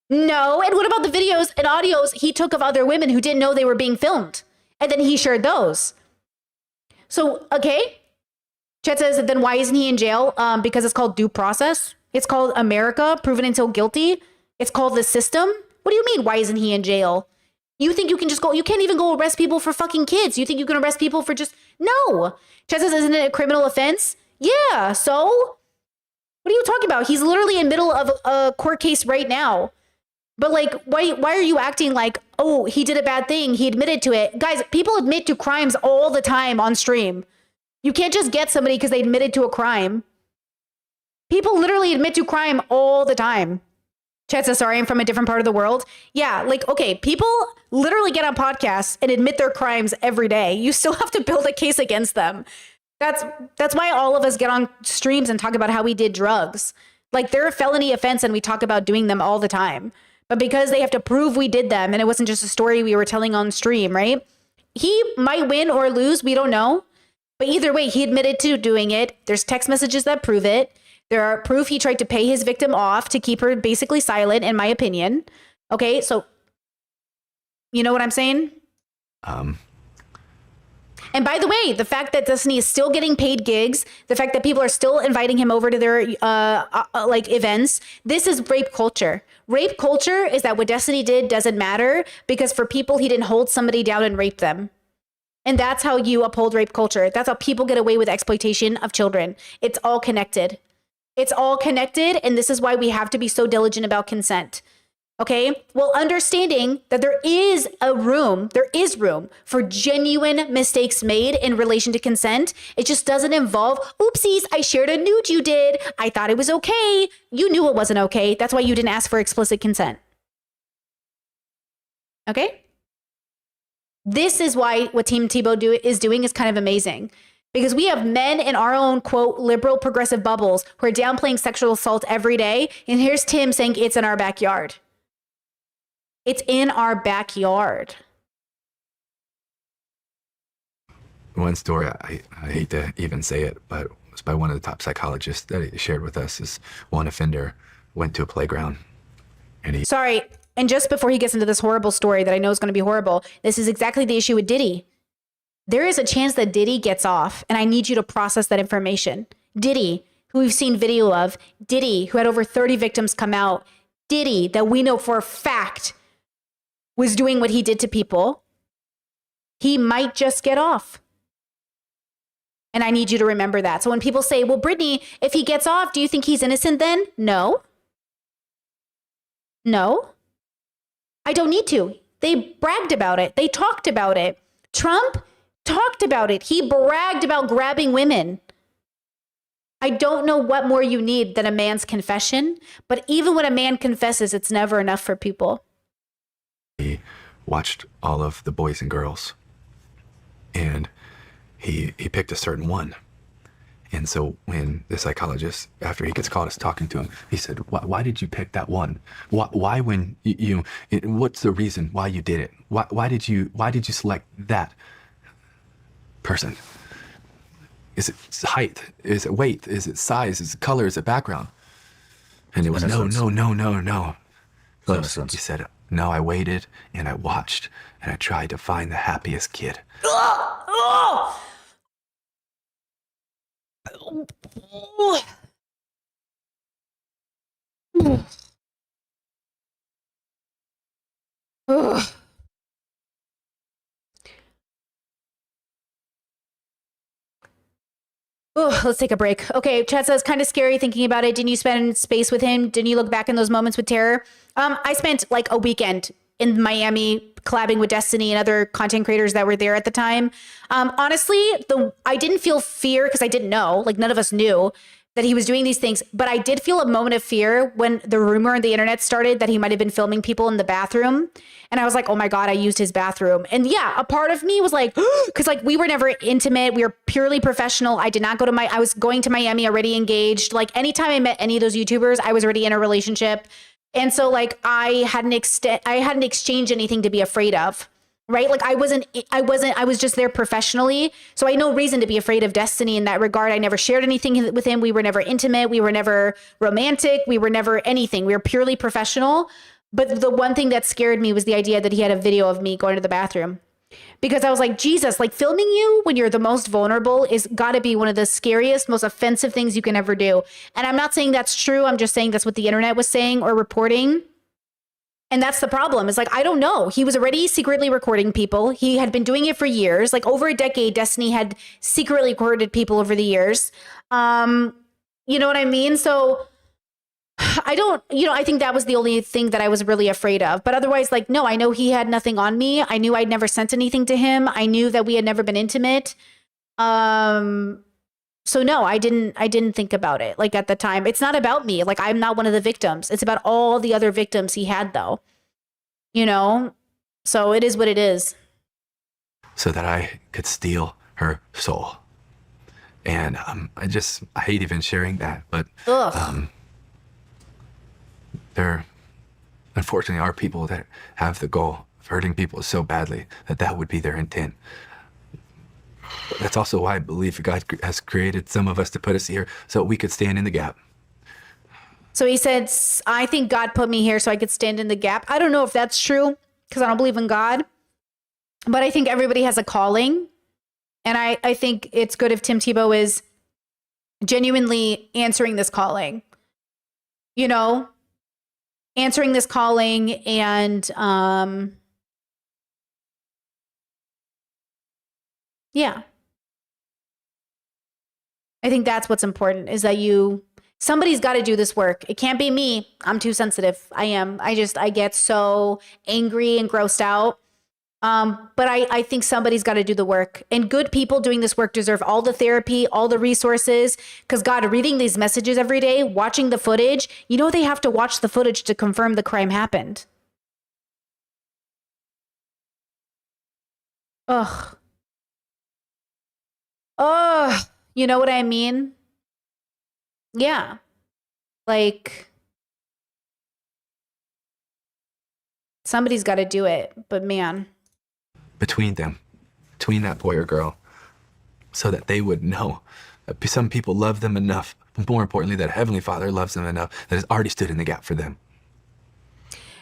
A: And what about the videos and audios he took of other women who didn't know they were being filmed? And then he shared those. So, okay. Chet says, then why isn't he in jail? Because it's called due process. It's called America, proven until guilty. It's called the system. What do you mean, why isn't he in jail? You think you can just go, you can't even go arrest people for fucking kids. You think you can arrest people for just, no. Chet says, isn't it a criminal offense? Yeah, so? What are you talking about? He's literally in the middle of a court case right now. But like, why are you acting like, oh, he did a bad thing, he admitted to it? Guys, people admit to crimes all the time on stream. You can't just get somebody because they admitted to a crime. People literally admit to crime all the time. Chet says, sorry, I'm from a different part of the world. Yeah, like, okay, people literally get on podcasts and admit their crimes every day. You still have to build a case against them. That's why all of us get on streams and talk about how we did drugs. Like, they're a felony offense and we talk about doing them all the time. But because they have to prove we did them and it wasn't just a story we were telling on stream, right? He might win or lose, we don't know. But either way, he admitted to doing it. There's text messages that prove it. There are proof he tried to pay his victim off to keep her basically silent, in my opinion. Okay, so you know what I'm saying? And by the way, the fact that Destiny is still getting paid gigs, the fact that people are still inviting him over to their like events, this is rape culture. Rape culture is that what Destiny did doesn't matter because for people, he didn't hold somebody down and rape them. And that's how you uphold rape culture. That's how people get away with exploitation of children. It's all connected. It's all connected, and this is why we have to be so diligent about consent. Okay? Well, understanding that there is room for genuine mistakes made in relation to consent. It just doesn't involve, oopsies, I shared a nude you did. I thought it was okay. You knew it wasn't okay. That's why you didn't ask for explicit consent. Okay? This is why what Team Tebow is doing is kind of amazing. Because we have men in our own, quote, liberal progressive bubbles who are downplaying sexual assault every day. And here's Tim saying it's in our backyard. It's in our backyard.
H: One story, I hate to even say it, but it was by one of the top psychologists that he shared with us. Is one offender went to a playground and he...
A: Sorry, and just before he gets into this horrible story that I know is going to be horrible, this is exactly the issue with Diddy. There is a chance that Diddy gets off, and I need you to process that information. Diddy, who we've seen video of, Diddy, who had over 30 victims come out, Diddy, that we know for a fact was doing what he did to people, he might just get off. And I need you to remember that. So when people say, well, Brittany, if he gets off, do you think he's innocent then? No. I don't need to. They bragged about it. They talked about it. Trump talked about it. He bragged about grabbing women. I don't know what more you need than a man's confession, but even when a man confesses, it's never enough for people.
H: He watched all of the boys and girls, and he picked a certain one. And so when the psychologist, after he gets caught, is talking to him, he said, why did you pick that one? Why when what's the reason why you did it? Why did you select that person? Is it height? Is it weight? Is it size? Is it color? Is it background? And it was no.
G: Innocence.
H: He said, no, I waited and I watched and I tried to find the happiest kid.
A: Oh, let's take a break. Okay, Chad says, kind of scary thinking about it. Didn't you spend space with him? Didn't you look back in those moments with terror? I spent like a weekend in Miami collabing with Destiny and other content creators that were there at the time. Honestly, I didn't feel fear because I didn't know, like none of us knew that he was doing these things, but I did feel a moment of fear when the rumor on the internet started that he might have been filming people in the bathroom. And I was like, oh my God, I used his bathroom. And yeah, a part of me was like, because like we were never intimate. We were purely professional. I did not go to I was going to Miami already engaged. Like anytime I met any of those YouTubers, I was already in a relationship. And so like I hadn't exchanged anything to be afraid of. Right? Like I was just there professionally. So I had no reason to be afraid of Destiny in that regard. I never shared anything with him. We were never intimate. We were never romantic. We were never anything. We were purely professional. But the one thing that scared me was the idea that he had a video of me going to the bathroom. Because I was like, Jesus, like filming you when you're the most vulnerable is gotta be one of the scariest, most offensive things you can ever do. And I'm not saying that's true. I'm just saying that's what the internet was saying or reporting. And that's the problem. It's like, I don't know. He was already secretly recording people. He had been doing it for years, like over a decade. Destiny had secretly recorded people over the years. You know what I mean? So I think that was the only thing that I was really afraid of. But otherwise, like, no, I know he had nothing on me. I knew I'd never sent anything to him. I knew that we had never been intimate. So no, I didn't think about it like at the time. It's not about me. Like I'm not one of the victims. It's about all the other victims he had though. You know? So it is what it is.
H: So that I could steal her soul. And I hate even sharing that, but there unfortunately are people that have the goal of hurting people so badly that would be their intent. That's also why I believe God has created some of us to put us here so we could stand in the gap.
A: So he said, I think God put me here so I could stand in the gap. I don't know if that's true because I don't believe in God, but I think everybody has a calling. And I think it's good if Tim Tebow is genuinely answering this calling, you know, answering this calling and, yeah. I think that's what's important is that somebody's got to do this work. It can't be me. I'm too sensitive. I am. I get so angry and grossed out. But I think somebody's got to do the work, and good people doing this work deserve all the therapy, all the resources, because God, reading these messages every day, watching the footage, they have to watch the footage to confirm the crime happened. Ugh. Oh, you know what I mean? Yeah. Like, somebody's got to do it, but man.
H: Between that boy or girl, so that they would know that some people love them enough, but more importantly, that Heavenly Father loves them enough that has already stood in the gap for them.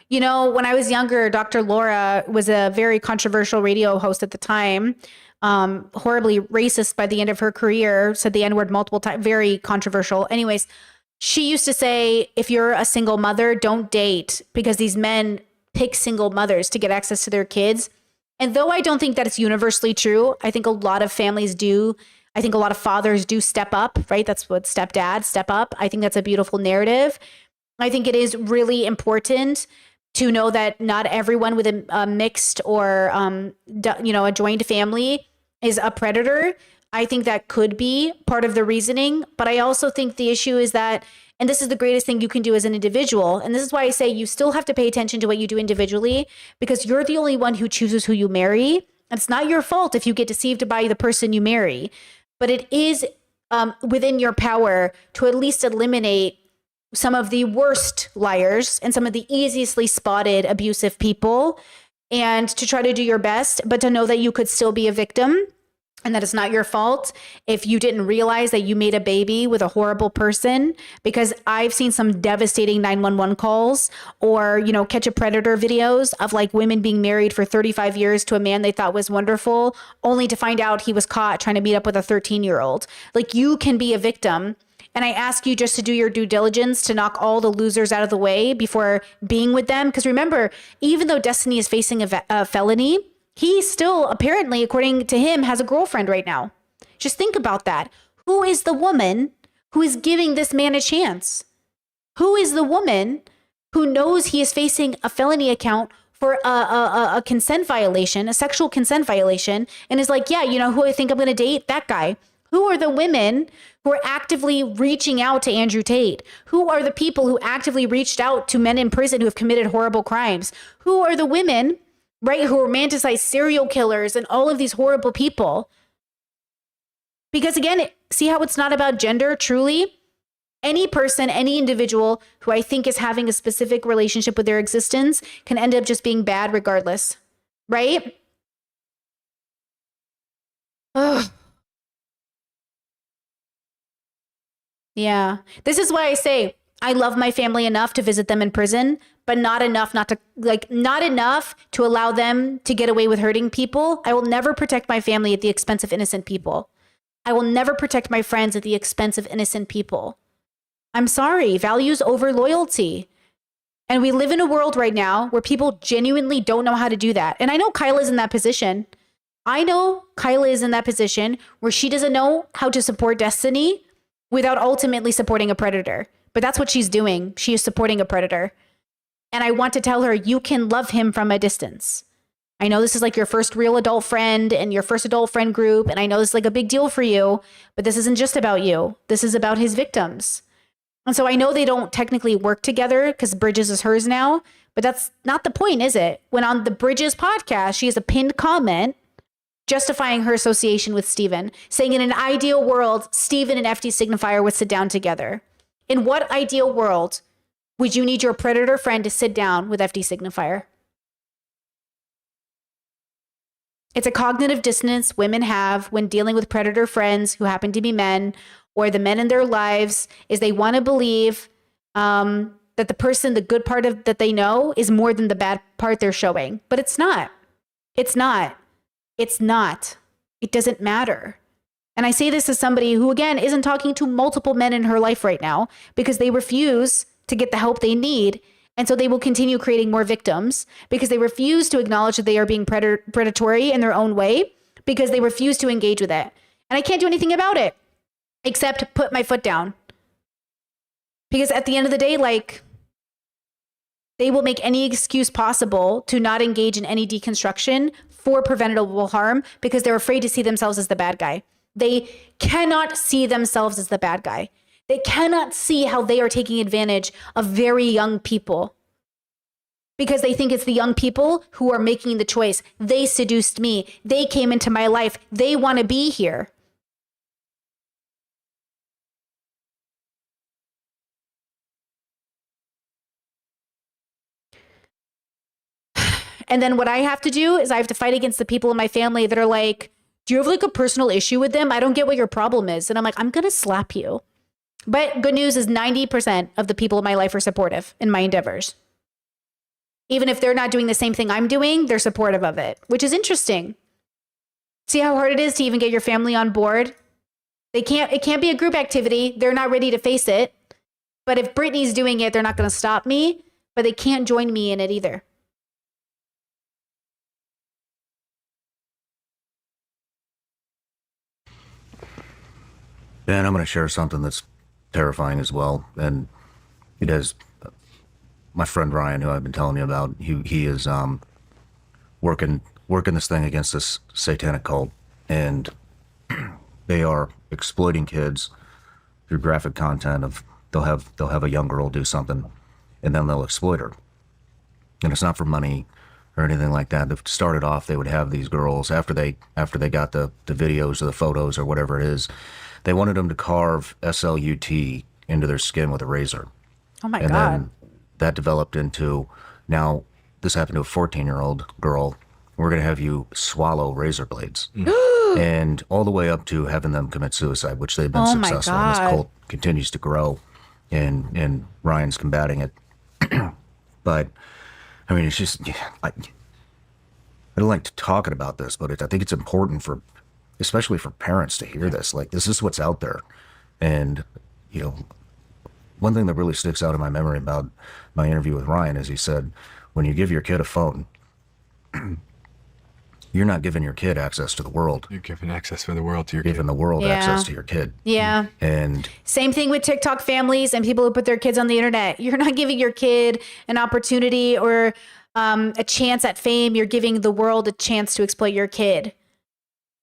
A: When I was younger, Dr. Laura was a very controversial radio host at the time. Horribly racist by the end of her career, said the N-word multiple times, very controversial. Anyways, she used to say, if you're a single mother, don't date because these men pick single mothers to get access to their kids. And though I don't think that it's universally true, I think a lot of families do. I think a lot of fathers do step up, right? That's what step up. I think that's a beautiful narrative. I think it is really important to know that not everyone with a mixed or, a joined family is a predator. I think that could be part of the reasoning, but I also think the issue is that, and this is the greatest thing you can do as an individual, and this is why I say you still have to pay attention to what you do individually, because you're the only one who chooses who you marry. And it's not your fault if you get deceived by the person you marry, but it is within your power to at least eliminate some of the worst liars and some of the easily spotted abusive people, and to try to do your best, but to know that you could still be a victim and that it's not your fault if you didn't realize that you made a baby with a horrible person. Because I've seen some devastating 911 calls or, catch a predator videos of like women being married for 35 years to a man they thought was wonderful, only to find out he was caught trying to meet up with a 13-year-old. Like, you can be a victim. And I ask you just to do your due diligence to knock all the losers out of the way before being with them. Because remember, even though Destiny is facing a felony, he still apparently, according to him, has a girlfriend right now. Just think about that. Who is the woman who is giving this man a chance? Who is the woman who knows he is facing a felony account for a consent violation, a sexual consent violation, and is like, yeah, you know who I think I'm going to date? That guy. Who are the women who are actively reaching out to Andrew Tate? Who are the people who actively reached out to men in prison who have committed horrible crimes? Who are the women, right, who romanticize serial killers and all of these horrible people? Because again, see how it's not about gender, truly? Any person, any individual who I think is having a specific relationship with their existence can end up just being bad regardless, right? Ugh. Yeah. This is why I say I love my family enough to visit them in prison, but not enough to allow them to get away with hurting people. I will never protect my family at the expense of innocent people. I will never protect my friends at the expense of innocent people. I'm sorry, values over loyalty. And we live in a world right now where people genuinely don't know how to do that. And I know Kyla's in that position. I know Kyla is in that position where she doesn't know how to support Destiny without ultimately supporting a predator. But that's what she's doing. She is supporting a predator. And I want to tell her, you can love him from a distance. I know this is like your first real adult friend and your first adult friend group. And I know this is like a big deal for you, but this isn't just about you. This is about his victims. And so I know they don't technically work together because Bridges is hers now, but that's not the point, is it? When on the Bridges podcast, she has a pinned comment justifying her association with Steven, saying in an ideal world, Steven and FD Signifier would sit down together. In what ideal world would you need your predator friend to sit down with FD Signifier? It's a cognitive dissonance women have when dealing with predator friends who happen to be men, or the men in their lives, is they want to believe that the person, the good part of that they know is more than the bad part they're showing. But it's not. It's not. It's not. It doesn't matter. And I say this as somebody who, again, isn't talking to multiple men in her life right now because they refuse to get the help they need. And so they will continue creating more victims because they refuse to acknowledge that they are being predatory in their own way because they refuse to engage with it. And I can't do anything about it except put my foot down. Because at the end of the day, like, they will make any excuse possible to not engage in any deconstruction for preventable harm because they're afraid to see themselves as the bad guy. They cannot see themselves as the bad guy. They cannot see how they are taking advantage of very young people because they think it's the young people who are making the choice. They seduced me. They came into my life. They want to be here. And then what I have to do is I have to fight against the people in my family that are like, do you have like a personal issue with them? I don't get what your problem is. And I'm like, I'm going to slap you. But good news is 90% of the people in my life are supportive in my endeavors. Even if they're not doing the same thing I'm doing, they're supportive of it, which is interesting. See how hard it is to even get your family on board? It can't be a group activity. They're not ready to face it. But if Brittany's doing it, they're not going to stop me, but they can't join me in it either.
G: And I'm going to share something that's terrifying as well. And it has my friend Ryan, who I've been telling you about. He is working this thing against this satanic cult, and they are exploiting kids through graphic content. Of they'll have a young girl do something, and then they'll exploit her. And it's not for money or anything like that. They've started off, they would have these girls after they got the videos or the photos or whatever it is. They wanted them to carve SLUT into their skin with a razor.
A: Oh my
G: God.
A: God.
G: Then that developed into, now this happened to a 14-year-old girl. We're going to have you swallow razor blades. And all the way up to having them commit suicide, which they've been successful. And this cult continues to grow, and Ryan's combating it. But, I mean, it's just, I don't like talking about this, but I think it's important for, especially for parents to hear this. Like, this is what's out there. And, you know, one thing that really sticks out in my memory about my interview with Ryan is he said, when you give your kid a phone, You're not giving your kid access to the world.
H: You're giving access for the world to your
G: Giving
H: kid.
G: the world
A: Yeah.
G: access to your kid.
A: Yeah.
G: And
A: Same thing with TikTok families and people who put their kids on the internet. You're not giving your kid an opportunity or a chance at fame. You're giving the world a chance to exploit your kid.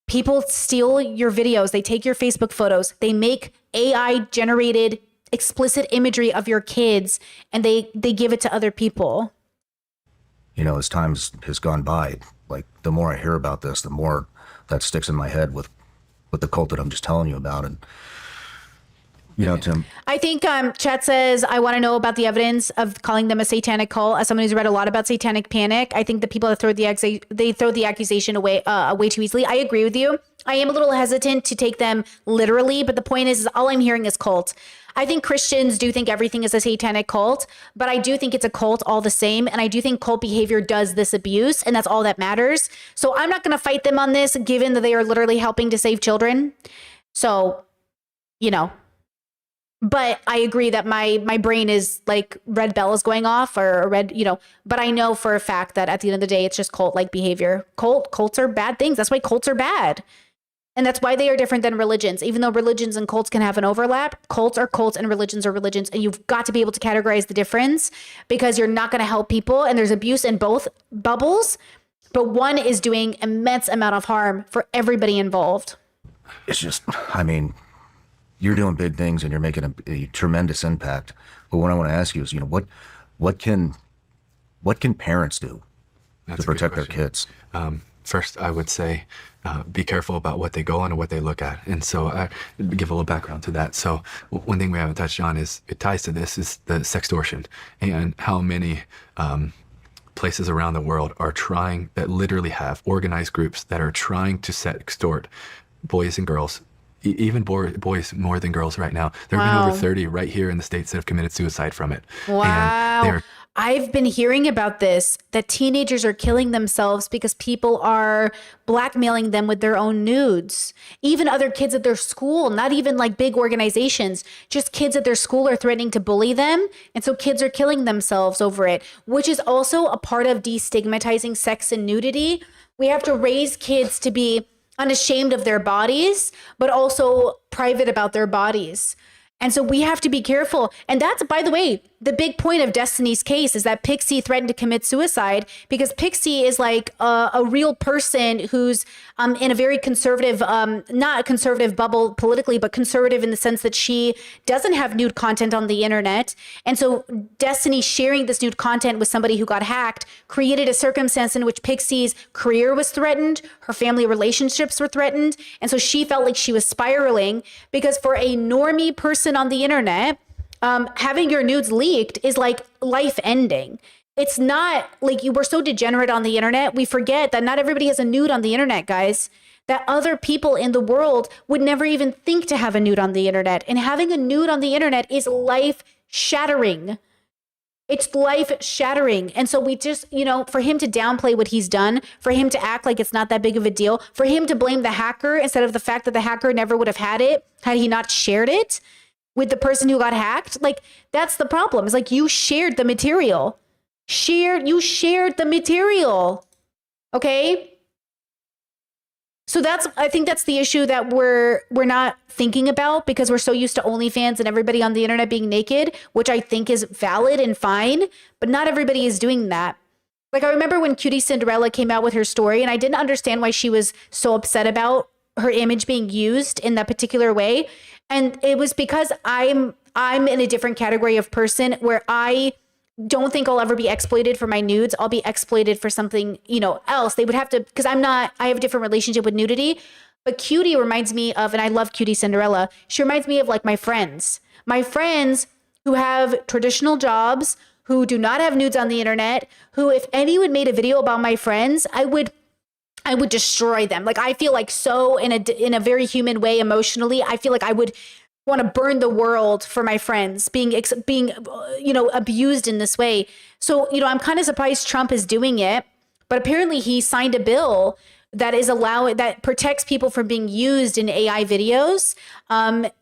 A: People steal your videos. They take your Facebook photos. They make AI generated explicit imagery of your kids and they give it to other people.
G: you know, as time has gone by, like the more I hear about this, the more that sticks in my head with the cult that I'm just telling you about. And you know, Tim,
A: I think chat says, I want to know about the evidence of calling them a satanic cult. As someone who's read a lot about satanic panic, I think the people that throw the accusation away way too easily. I agree with you. I am a little hesitant to take them literally, but the point is all I'm hearing is cult. I think Christians do think everything is a satanic cult, but I do think it's a cult all the same. And I do think cult behavior does this abuse, and that's all that matters. So I'm not going to fight them on this, given that they are literally helping to save children. So, you know. But I agree that my brain is like red bell is going off or red, you know, but I know for a fact that at the end of the day, it's just cult-like behavior. Cults are bad things. That's why cults are bad. And that's why they are different than religions. Even though religions and cults can have an overlap, cults are cults and religions are religions. And you've got to be able to categorize the difference because you're not going to help people. And there's abuse in both bubbles, but one is doing immense amount of harm for everybody involved.
G: it's just, I mean, you're doing big things and you're making a tremendous impact. But what I want to ask you is, you know, what can parents do
H: That's
G: to
H: a good
G: protect their
H: question.
G: kids?
H: First, I would say be careful about what they go on and what they look at. And so I give a little background to that. So one thing we haven't touched on is it ties to this is the sextortion and how many places around the world are trying that literally have organized groups that are trying to sextort boys and girls. Even boys more than girls right now. There have been over 30 right here in the States that have committed suicide from it.
A: Wow.
H: And they're
A: I've been hearing about this, that teenagers are killing themselves because people are blackmailing them with their own nudes. Even other kids at their school, not even like big organizations, just kids at their school are threatening to bully them. And so kids are killing themselves over it, which is also a part of destigmatizing sex and nudity. We have to raise kids to be unashamed of their bodies, but also private about their bodies. And so we have to be careful. And that's, by the way, the big point of Destiny's case is that Pixie threatened to commit suicide because Pixie is like a real person who's in a very conservative, not a conservative bubble politically, but conservative in the sense that she doesn't have nude content on the internet. And so Destiny sharing this nude content with somebody who got hacked created a circumstance in which Pixie's career was threatened, her family relationships were threatened. And so she felt like she was spiraling because for a normie person on the internet, having your nudes leaked is like life ending. It's not like we're so degenerate on the internet. We forget that not everybody has a nude on the internet, guys, that other people in the world would never even think to have a nude on the internet. And having a nude on the internet is life shattering. It's life shattering. And so we just, you know, for him to downplay what he's done, for him to act like it's not that big of a deal, for him to blame the hacker instead of the fact that the hacker never would have had it had he not shared it with the person who got hacked. Like, that's the problem. It's like you shared the material. You shared the material. Okay? So I think that's the issue that we're not thinking about because we're so used to OnlyFans and everybody on the internet being naked, which I think is valid and fine, but not everybody is doing that. Like, I remember when Cutie Cinderella came out with her story, and I didn't understand why she was so upset about her image being used in that particular way. And it was because I'm in a different category of person where I don't think I'll ever be exploited for my nudes. I'll be exploited for something, you know, else. They would have to, because I have a different relationship with nudity. But Cutie reminds me of, and I love Cutie Cinderella, she reminds me of like my friends who have traditional jobs, who do not have nudes on the internet, who if anyone made a video about my friends, I would destroy them. Like, I feel like so in a very human way, emotionally, I feel like I would want to burn the world for my friends being, you know, abused in this way. So, you know, I'm kind of surprised Trump is doing it, but apparently he signed a bill that protects people from being used in AI videos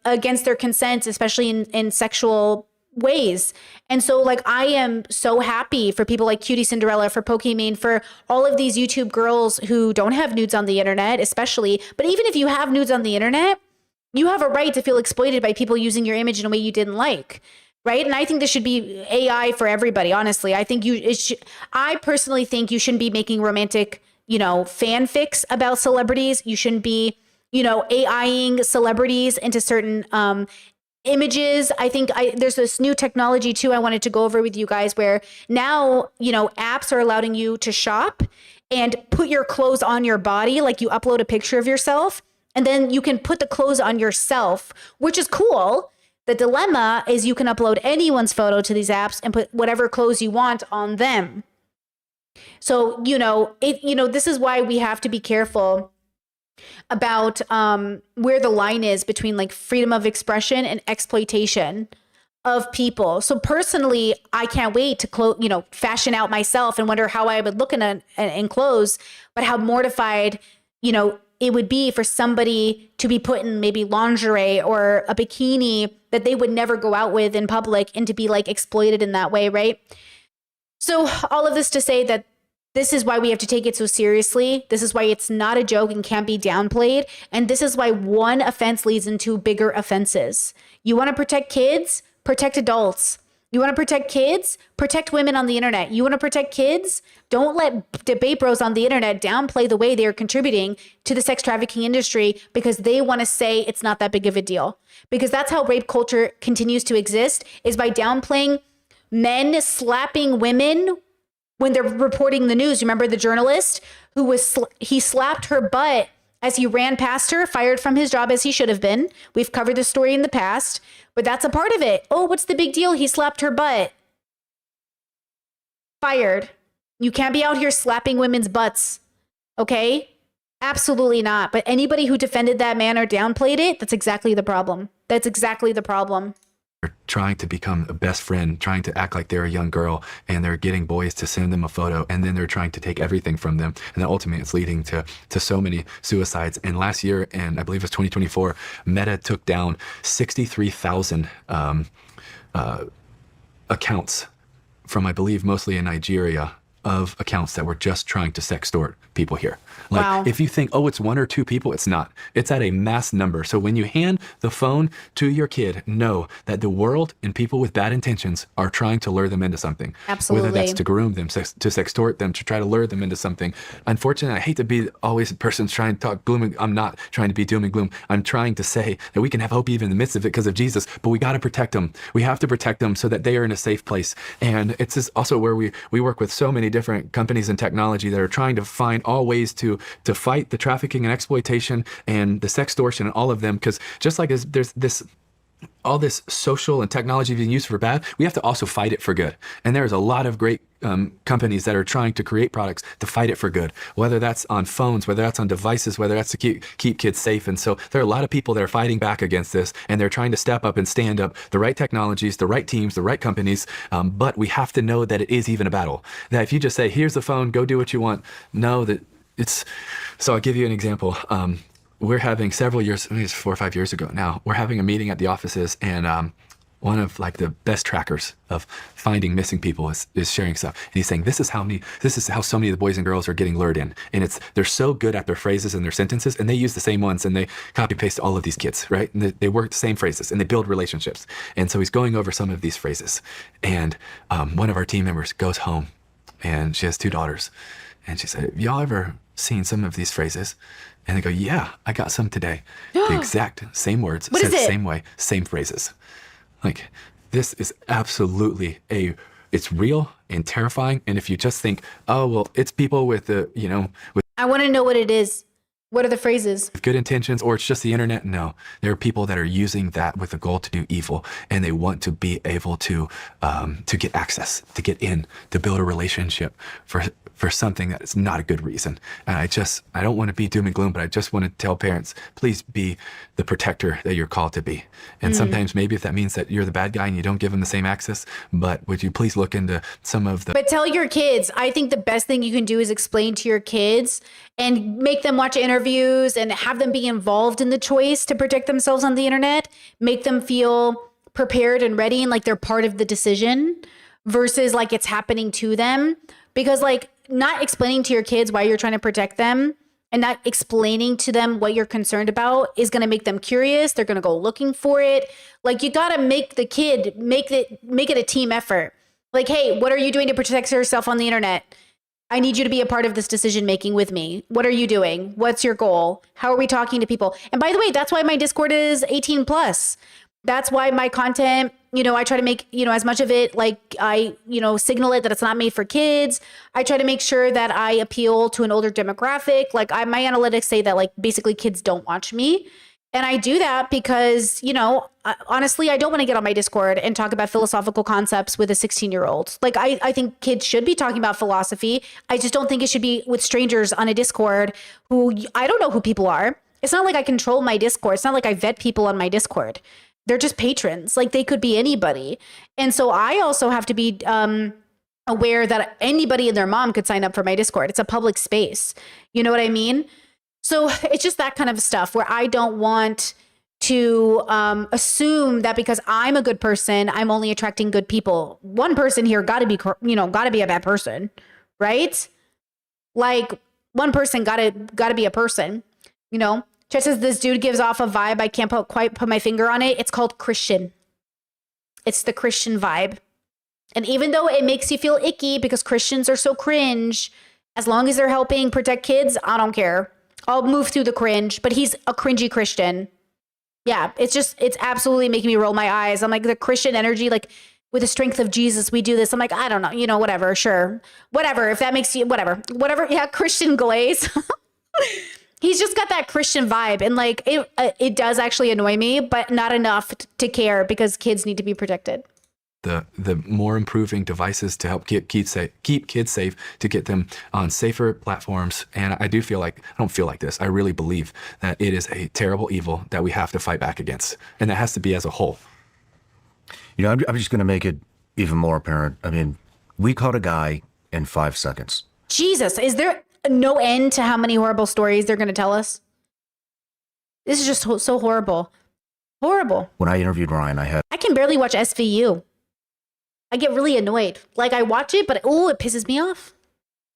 A: against their consent, especially in sexual ways. And so like, I am so happy for people like Cutie Cinderella, for Pokimane, for all of these YouTube girls who don't have nudes on the internet, especially, but even if you have nudes on the internet, you have a right to feel exploited by people using your image in a way you didn't like. Right. And I think this should be AI for everybody. Honestly, I think I personally think you shouldn't be making romantic, fanfics about celebrities. You shouldn't be, AIing celebrities into certain images. I think there's this new technology too I wanted to go over with you guys, where now, apps are allowing you to shop and put your clothes on your body. Like, you upload a picture of yourself and then you can put the clothes on yourself, which is cool. The dilemma is you can upload anyone's photo to these apps and put whatever clothes you want on them. So, this is why we have to be careful about where the line is between like freedom of expression and exploitation of people. So personally, I can't wait to fashion out myself and wonder how I would look in clothes, but how mortified, it would be for somebody to be put in maybe lingerie or a bikini that they would never go out with in public, and to be like exploited in that way, right? So all of this to say that this is why we have to take it so seriously. This is why it's not a joke and can't be downplayed. And this is why one offense leads into bigger offenses. You want to protect kids? Protect adults. You want to protect kids? Protect women on the internet. You want to protect kids? Don't let debate bros on the internet downplay the way they are contributing to the sex trafficking industry because they want to say it's not that big of a deal. Because that's how rape culture continues to exist, is by downplaying men slapping women when they're reporting the news. Remember the journalist who he slapped her butt as he ran past her, fired from his job as he should have been. We've covered this story in the past, but that's a part of it. Oh, what's the big deal? He slapped her butt. Fired. You can't be out here slapping women's butts. Okay? Absolutely not. But anybody who defended that man or downplayed it, that's exactly the problem. That's exactly the problem.
H: They're trying to become a best friend, trying to act like they're a young girl, and they're getting boys to send them a photo, and then they're trying to take everything from them. And then ultimately it's leading to so many suicides. And last year, and I believe it was 2024, Meta took down 63,000 accounts from, I believe, mostly in Nigeria, of accounts that were just trying to sextort people here. Like,
A: wow.
H: If you think, oh, it's one or two people, it's not. It's at a mass number. So when you hand the phone to your kid, know that the world and people with bad intentions are trying to lure them into something.
A: Absolutely.
H: Whether that's to groom them, to sextort them, to try to lure them into something. Unfortunately, I hate to be always a person trying to talk gloom. I'm not trying to be doom and gloom. I'm trying to say that we can have hope even in the midst of it because of Jesus, but we got to protect them. We have to protect them so that they are in a safe place. And it's just also where we work with so many different companies and technology that are trying to find all ways to fight the trafficking and exploitation and the sextortion and all of them. Because just like there's this all this social and technology being used for bad, we have to also fight it for good. And there's a lot of great companies that are trying to create products to fight it for good, whether that's on phones, whether that's on devices, whether that's to keep kids safe. And so there are a lot of people that are fighting back against this, and they're trying to step up and stand up the right technologies, the right teams, the right companies. But we have to know that it is even a battle. That if you just say, here's the phone, go do what you want, know that it's... So I'll give you an example. We're having several years, maybe it's 4 or 5 years ago now, we're having a meeting at the offices, and one of like the best trackers of finding missing people is sharing stuff. And he's saying, this is how so many of the boys and girls are getting lured in. And they're so good at their phrases and their sentences, and they use the same ones, and they copy paste all of these kids, right? And they work the same phrases, and they build relationships. And so he's going over some of these phrases. And one of our team members goes home, and she has 2 daughters. And she said, have y'all ever seen some of these phrases? And they go, yeah, I got some today. The exact same words, said the same way, same phrases. Like, this is absolutely it's real and terrifying. And if you just think, oh, well, it's people with
A: I want to know what it is. What are the phrases?
H: With good intentions, or it's just the internet. No, there are people that are using that with the goal to do evil, and they want to be able to get access, to get in, to build a relationship for something that is not a good reason. And I don't want to be doom and gloom, but I just want to tell parents, please be the protector that you're called to be. And sometimes maybe if that means that you're the bad guy and you don't give them the same access, but would you please look into some of the...
A: But tell your kids, I think the best thing you can do is explain to your kids and make them watch interviews and have them be involved in the choice to protect themselves on the internet, make them feel prepared and ready and like they're part of the decision versus like it's happening to them. Because like not explaining to your kids why you're trying to protect them and not explaining to them what you're concerned about is going to make them curious. They're going to go looking for it. Like you got to make the kid make it a team effort. Like, hey, what are you doing to protect yourself on the internet? I need you to be a part of this decision making with me. What are you doing? What's your goal? How are we talking to people? And by the way, that's why my Discord is 18 plus. That's why my content, you know, I try to make, you know, as much of it like I, you know, signal it that it's not made for kids. I try to make sure that I appeal to an older demographic. Like my analytics say that like basically kids don't watch me. And I do that because, you know, honestly, I don't want to get on my Discord and talk about philosophical concepts with a 16-year-old. Like, I think kids should be talking about philosophy. I just don't think it should be with strangers on a Discord who I don't know who people are. It's not like I control my Discord. It's not like I vet people on my Discord. They're just patrons. Like, they could be anybody. And so I also have to be aware that anybody and their mom could sign up for my Discord. It's a public space. You know what I mean? So it's just that kind of stuff where I don't want to assume that because I'm a good person, I'm only attracting good people. One person here got to be, you know, got to be a bad person, right? Like one person got to be a person, you know? Chet says this dude gives off a vibe. I can't quite put my finger on it. It's called Christian. It's the Christian vibe. And even though it makes you feel icky because Christians are so cringe, as long as they're helping protect kids, I don't care. I'll move through the cringe, but he's a cringy Christian. Yeah, it's absolutely making me roll my eyes. I'm like, the Christian energy, like with the strength of Jesus, we do this. I'm like, I don't know, you know, whatever, sure. Whatever, if that makes you, whatever. Yeah, Christian glaze. He's just got that Christian vibe. And like, it does actually annoy me, but not enough to care because kids need to be protected.
H: The more improving devices to help keep kids safe, to get them on safer platforms. And I don't feel like this. I really believe that it is a terrible evil that we have to fight back against. And that has to be as a whole.
G: You know, I'm just going to make it even more apparent. I mean, we caught a guy in 5 seconds.
A: Jesus, is there no end to how many horrible stories they're going to tell us? This is just so horrible. Horrible.
G: When I interviewed Ryan,
A: I can barely watch SVU. I get really annoyed. Like I watch it, but it pisses me off.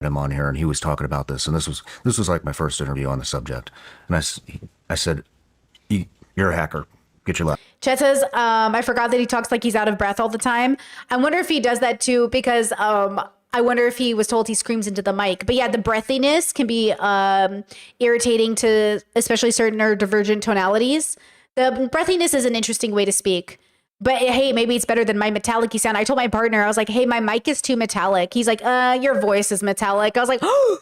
G: him on here, and he was talking about this, and this was like my first interview on the subject. And I said, "You're a hacker. Get your laptop."
A: Chet says, I forgot that he talks like he's out of breath all the time. I wonder if he does that too, because I wonder if he was told he screams into the mic. But yeah, the breathiness can be irritating to especially certain or divergent tonalities. The breathiness is an interesting way to speak. But hey, maybe it's better than my metallic-y sound. I told my partner, I was like, hey, my mic is too metallic. He's like, your voice is metallic. I was like, oh.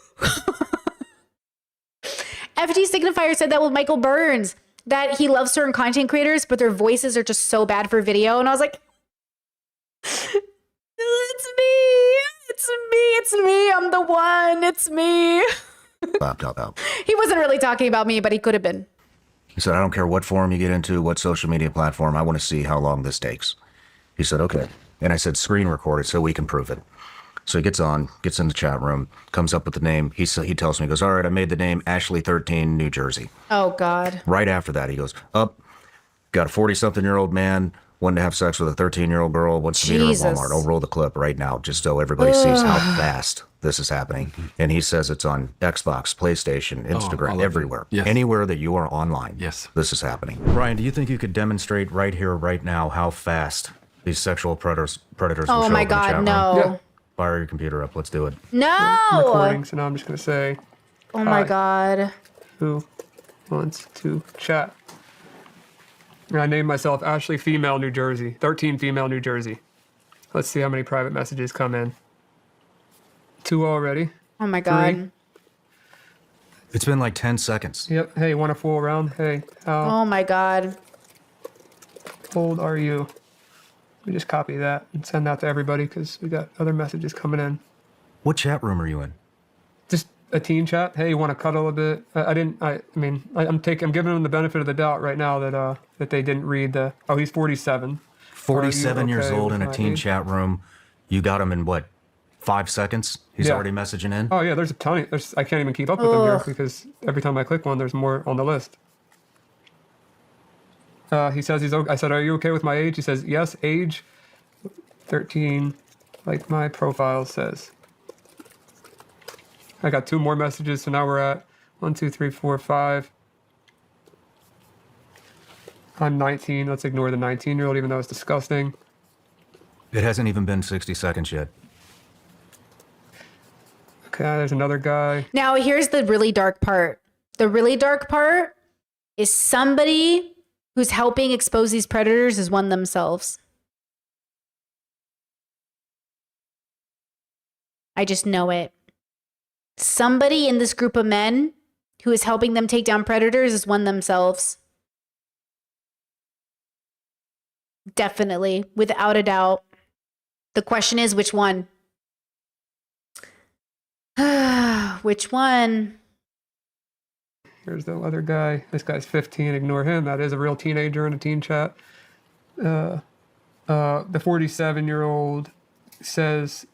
A: FG Signifier said that with Michael Burns, that he loves certain content creators, but their voices are just so bad for video. And I was like, it's me. I'm the one. It's me.
G: Laptop out.
A: He wasn't really talking about me, but he could have been.
G: He said, "I don't care what forum you get into, what social media platform, I want to see how long this takes." He said, "Okay." And I said, "Screen record it so we can prove it." So he gets in the chat room, comes up with the name. He tells me, he goes, "All right, I made the name Ashley 13, New Jersey."
A: Oh, God.
G: Right after that, he goes, got a 40-something-year-old man, wanted to have sex with a 13-year-old girl, wants to meet her at Walmart. I'll roll the clip right now just so everybody sees how fast this is happening. And he says it's on Xbox, PlayStation, Instagram, everywhere.
H: Yes.
G: Anywhere that you are online,
H: Yes.
G: this is happening. Ryan, do you think you could demonstrate right here, right now, how fast these sexual predators will show
A: Oh,
G: up
A: my
G: in the chat
A: God,
G: room?
A: no.
I: Yeah.
G: Fire your computer up. Let's do it.
A: No.
I: Recording, so now I'm just going to say,
A: Oh, my
I: Hi.
A: God.
I: who wants to chat? And I named myself Ashley Female New Jersey, 13 Female New Jersey. Let's see how many private messages come in. 2 already.
A: Oh, my God.
I: 3.
G: It's been like 10 seconds.
I: Yep. Hey, want a full round? Hey, how
A: Oh, my God.
I: old are you? We just copy that and send that to everybody because we got other messages coming in.
G: What chat room are you in?
I: Just a teen chat. Hey, you want to cuddle a bit? I'm giving them the benefit of the doubt right now that they didn't read the. Oh, he's 47.
G: 47 years
I: okay
G: old in
I: with
G: a
I: my
G: teen
I: age?
G: chat room. You got him in what, 5 seconds? He's
I: Yeah.
G: already messaging in?
I: Oh yeah, there's a ton. I can't even keep up with them here because every time I click one, there's more on the list. He says he's okay. I said, are you okay with my age? He says, yes, age 13, like my profile says. I got 2 more messages, so now we're at 1, 2, 3, 4, 5. I'm 19. Let's ignore the 19-year-old, even though it's disgusting.
G: It hasn't even been 60 seconds yet.
I: Okay, there's another guy.
A: Now, here's the really dark part. The really dark part is somebody who's helping expose these predators is one themselves. I just know it. Somebody in this group of men who is helping them take down predators is one themselves. Definitely, without a doubt. The question is, which one? Which one?
I: Here's the other guy. This guy's 15. Ignore him. That is a real teenager in a teen chat. The 47-year-old says,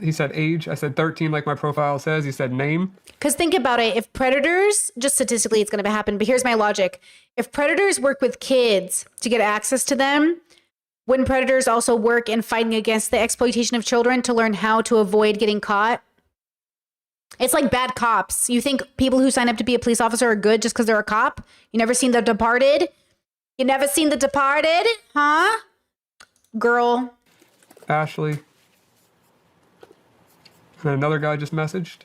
I: he said age. I said 13 like my profile says. He said name.
A: Because think about it. If predators, just statistically it's going to happen, but here's my logic. If predators work with kids to get access to them, wouldn't predators also work in fighting against the exploitation of children to learn how to avoid getting caught? It's like bad cops. You think people who sign up to be a police officer are good just because they're a cop? You never seen The Departed? You never seen The Departed? Huh? Girl.
I: Ashley. And another guy just messaged.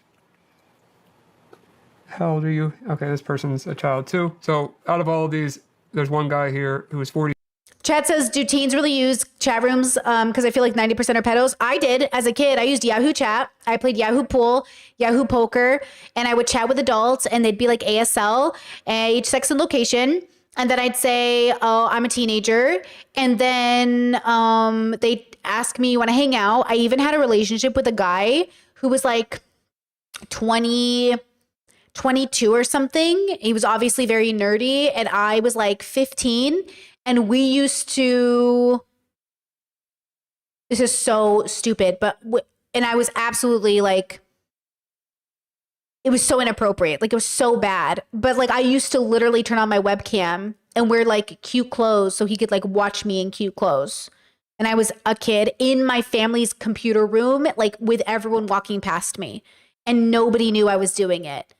I: How old are you? Okay, this person's a child too. So out of all of these, there's one guy here who is 40.
A: Chat says, do teens really use chat rooms? Because I feel like 90% are pedos. I did as a kid. I used Yahoo Chat. I played Yahoo Pool, Yahoo Poker, and I would chat with adults, and they'd be like ASL, age, sex, and location. And then I'd say, oh, I'm a teenager. And then they'd ask me, you want to hang out? I even had a relationship with a guy who was like 22 or something. He was obviously very nerdy, and I was like 15. And we used to, this is so stupid, but, and I was absolutely like, it was so inappropriate. Like, it was so bad. But like, I used to literally turn on my webcam and wear like cute clothes so he could like watch me in cute clothes. And I was a kid in my family's computer room, like with everyone walking past me, and nobody knew I was doing it.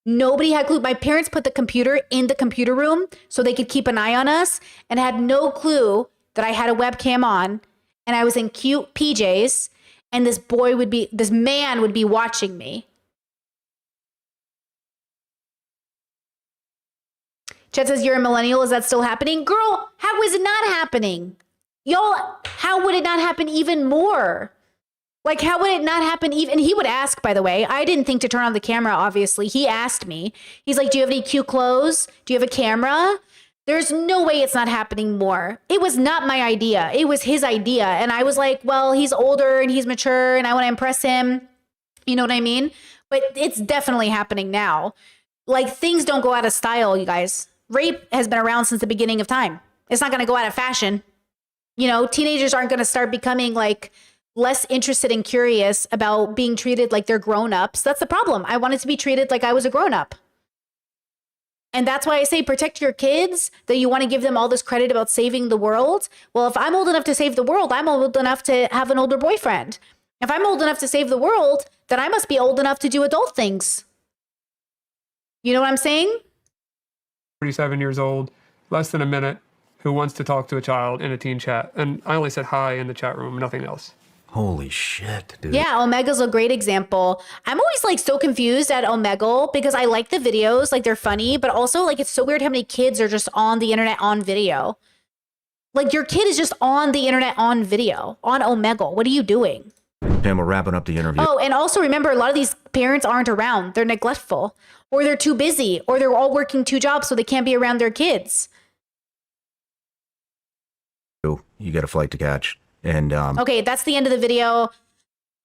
A: Nobody had clue. My parents put the computer in the computer room so they could keep an eye on us, and had no clue that I had a webcam on and I was in cute PJs, and this man would be watching me. Chet says, you're a millennial. Is that still happening? Girl, how is it not happening? Y'all, how would it not happen even more? Like, how would it not happen even? And he would ask, by the way. I didn't think to turn on the camera, obviously. He asked me. He's like, do you have any cute clothes? Do you have a camera? There's no way it's not happening more. It was not my idea. It was his idea. And I was like, well, he's older and he's mature and I want to impress him. You know what I mean? But it's definitely happening now. Like, things don't go out of style, you guys. Rape has been around since the beginning of time. It's not going to go out of fashion. You know, teenagers aren't going to start becoming like less interested and curious about being treated like they're grown-ups. That's the problem. I wanted to be treated like I was a grown-up. And that's why I say protect your kids, that you want to give them all this credit about saving the world. Well, if I'm old enough to save the world, I'm old enough to have an older boyfriend. If I'm old enough to save the world, then I must be old enough to do adult things. You know what I'm saying?
I: 47 years old, less than a minute, who wants to talk to a child in a teen chat. And I only said hi in the chat room, nothing else.
G: Holy shit, dude.
A: Yeah, Omega's a great example. I'm always like so confused at Omegle because I like the videos, like they're funny, but also like it's so weird how many kids are just on the internet on video. Like your kid is just on the internet on video, on Omegle. What are you doing?
G: Pam, we're wrapping up the interview.
A: Oh, and also remember, a lot of these parents aren't around. They're neglectful, or they're too busy, or they're all working 2 jobs so they can't be around their kids.
G: You got a flight to catch. And
A: okay, that's the end of the video.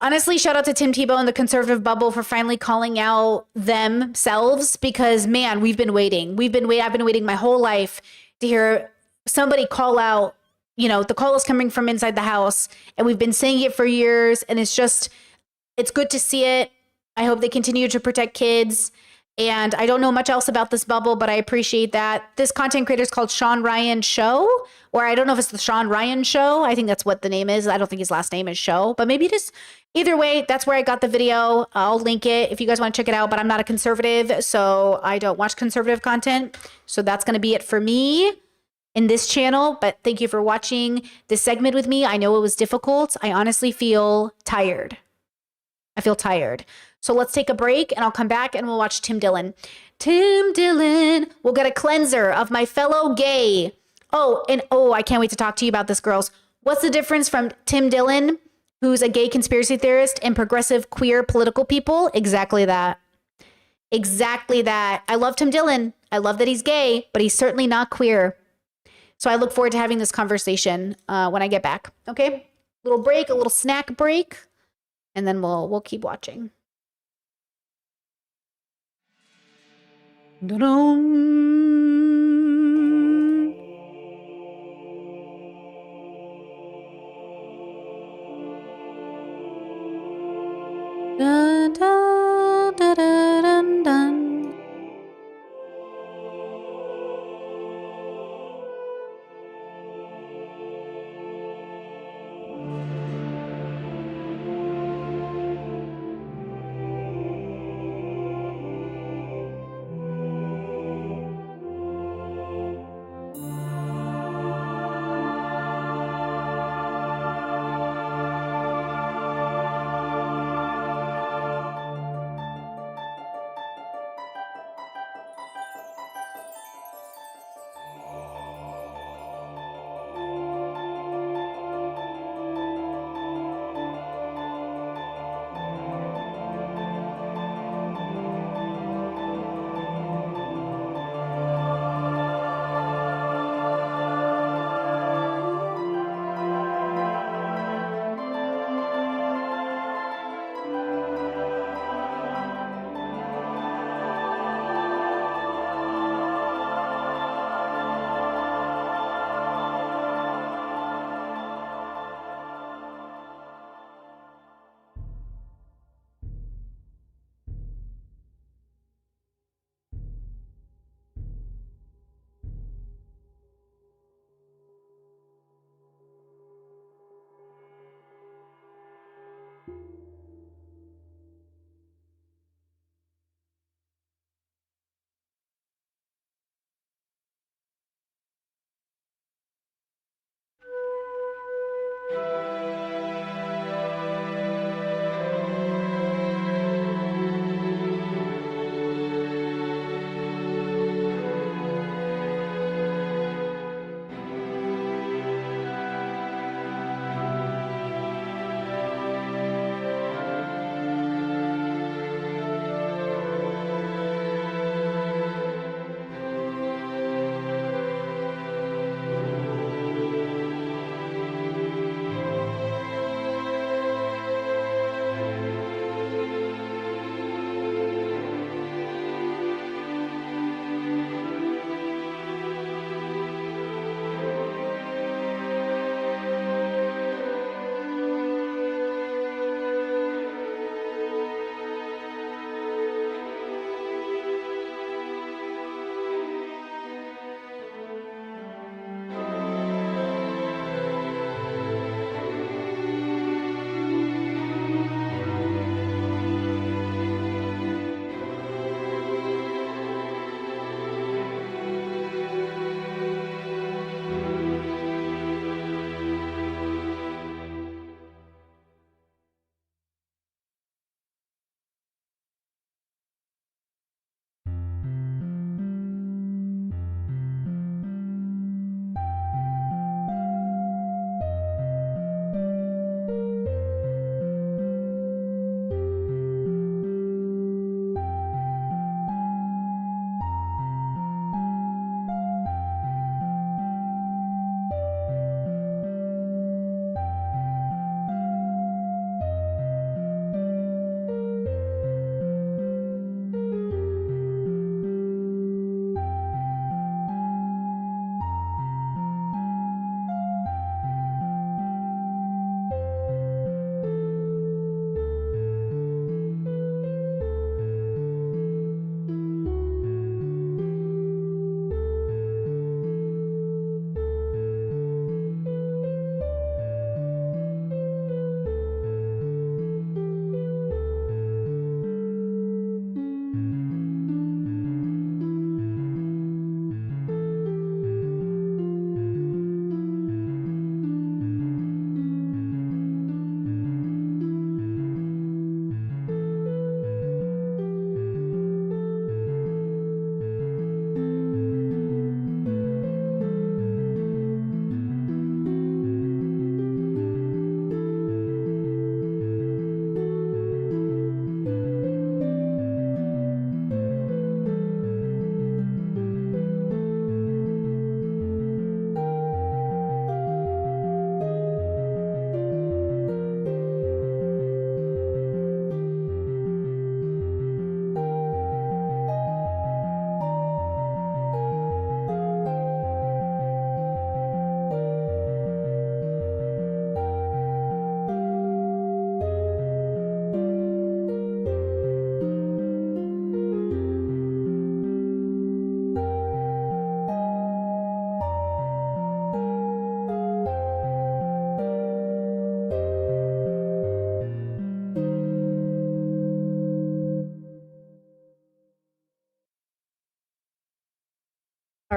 A: Honestly, shout out to Tim Tebow and the conservative bubble for finally calling out themselves, because man, we've been waiting. I've been waiting my whole life to hear somebody call out, you know, the call is coming from inside the house, and we've been saying it for years, and it's good to see it. I hope they continue to protect kids. And I don't know much else about this bubble, but I appreciate that. This content creator is called Sean Ryan Show, or I don't know if it's the Sean Ryan Show. I think that's what the name is. I don't think his last name is Show, but maybe just either way, that's where I got the video. I'll link it if you guys want to check it out, but I'm not a conservative, so I don't watch conservative content. So that's going to be it for me in this channel, but thank you for watching this segment with me. I know it was difficult. I honestly feel tired. I feel tired. So let's take a break and I'll come back and we'll watch Tim Dillon. Tim Dillon. We'll get a cleanser of my fellow gay. Oh, and I can't wait to talk to you about this, girls. What's the difference from Tim Dillon, who's a gay conspiracy theorist, and progressive queer political people? Exactly that. Exactly that. I love Tim Dillon. I love that he's gay, but he's certainly not queer. So I look forward to having this conversation when I get back. Okay? Little break, a little snack break, and then we'll keep watching. Dun, dun, dun, dun, dun.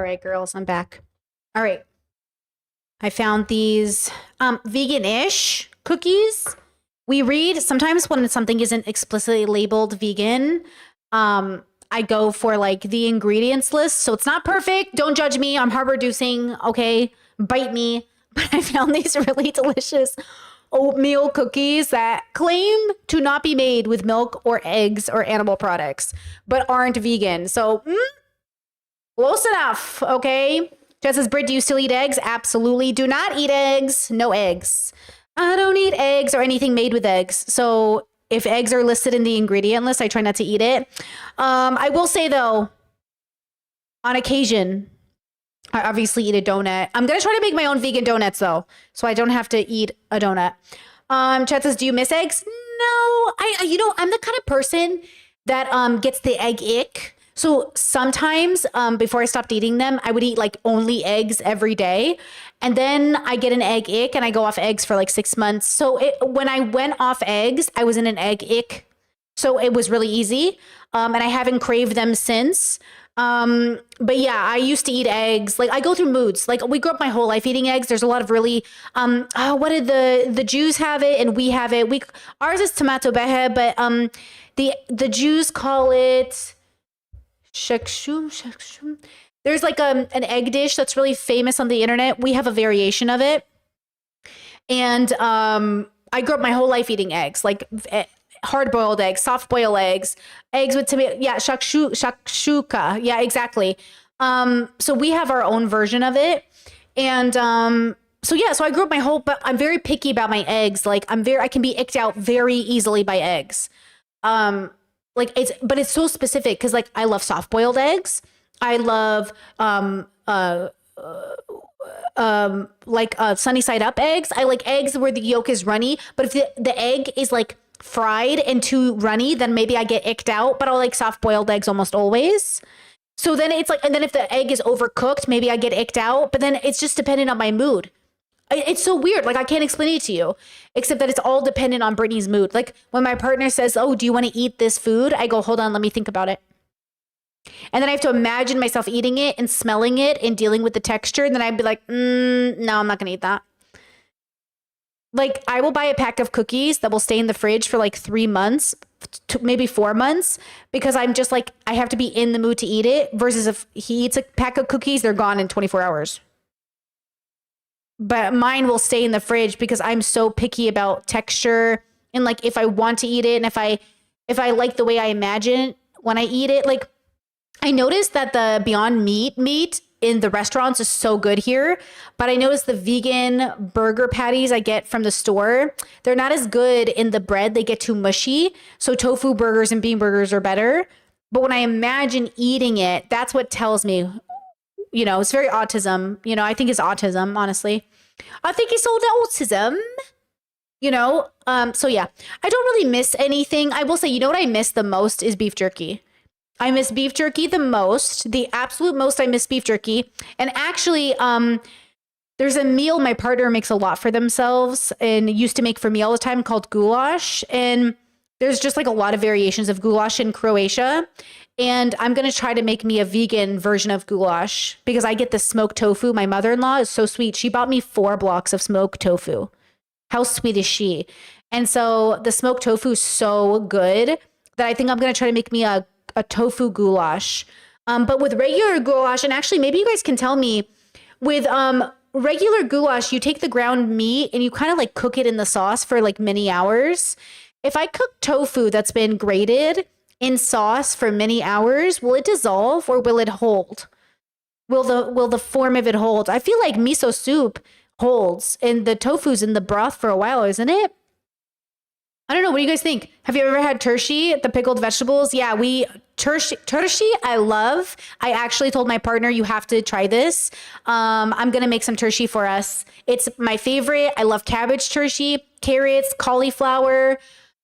A: right, girls, I'm back. All right. I found these vegan-ish cookies. We read sometimes when something isn't explicitly labeled vegan, I go for like the ingredients list. So it's not perfect. Don't judge me. I'm heart-reducing. Okay. Bite me. But I found these really delicious oatmeal cookies that claim to not be made with milk or eggs or animal products, but aren't vegan. So close enough. Okay. Jess says, Britt, do you still eat eggs? Absolutely. Do not eat eggs. No eggs. I don't eat eggs or anything made with eggs. So if eggs are listed in the ingredient list, I try not to eat it. I will say though, on occasion, I obviously eat a donut. I'm going to try to make my own vegan donuts though, so I don't have to eat a donut. Chat says, do you miss eggs? No, I'm the kind of person that gets the egg ick. So sometimes before I stopped eating them, I would eat like only eggs every day. And then I get an egg ick and I go off eggs for like 6 months. So when I went off eggs, I was in an egg ick. So it was really easy. And I haven't craved them since. But yeah, I used to eat eggs. Like I go through moods. Like we grew up my whole life eating eggs. There's a lot of really, what did the Jews have it and we have it. Ours is tomato behe, but the Jews call it shakshu. There's like an egg dish that's really famous on the internet. We have a variation of it. And I grew up my whole life eating eggs, like hard-boiled eggs, soft-boiled eggs, eggs with tomato. Yeah, shakshuka. Yeah, exactly. So we have our own version of it. And so I grew up but I'm very picky about my eggs. Like I can be icked out very easily by eggs. But it's so specific because like I love soft-boiled eggs. I love sunny side up eggs. I like eggs where the yolk is runny, but if the egg is like fried and too runny, then maybe I get icked out, but I like soft boiled eggs almost always. So then it's like, and then if the egg is overcooked, maybe I get icked out, but then it's just dependent on my mood. It's so weird. Like I can't explain it to you, except that it's all dependent on Brittany's mood. Like when my partner says, oh, do you want to eat this food? I go, hold on, let me think about it. And then I have to imagine myself eating it and smelling it and dealing with the texture. And then I'd be like, no, I'm not going to eat that. Like I will buy a pack of cookies that will stay in the fridge for like 3 months, maybe 4 months, because I'm just like, I have to be in the mood to eat it versus if he eats a pack of cookies, they're gone in 24 hours. But mine will stay in the fridge because I'm so picky about texture and like if I want to eat it and if I like the way I imagine when I eat it. Like I noticed that the Beyond Meat in the restaurants is so good here, but I noticed the vegan burger patties I get from the store, they're not as good in the bread. They get too mushy. So tofu burgers and bean burgers are better. But when I imagine eating it, that's what tells me, it's very autism. I think it's autism, honestly. I think it's all the autism, So yeah, I don't really miss anything. I will say, what I miss the most is beef jerky. I miss beef jerky the most, the absolute most. I miss beef jerky. And actually, there's a meal my partner makes a lot for themselves and used to make for me all the time called goulash. And there's just like a lot of variations of goulash in Croatia. And I'm going to try to make me a vegan version of goulash because I get the smoked tofu. My mother-in-law is so sweet. She bought me 4 blocks of smoked tofu. How sweet is she? And so the smoked tofu is so good that I think I'm going to try to make me a tofu goulash. But with regular goulash, and actually maybe you guys can tell me, with regular goulash, you take the ground meat and you kind of like cook it in the sauce for like many hours. If I cook tofu that's been grated in sauce for many hours, will it dissolve or will it hold? Will the form of it hold? I feel like miso soup holds and the tofu's in the broth for a while, isn't it? I don't know. What do you guys think? Have you ever had turshi, the pickled vegetables? Yeah, turshi I love. I actually told my partner, you have to try this. I'm going to make some turshi for us. It's my favorite. I love cabbage turshi, carrots, cauliflower.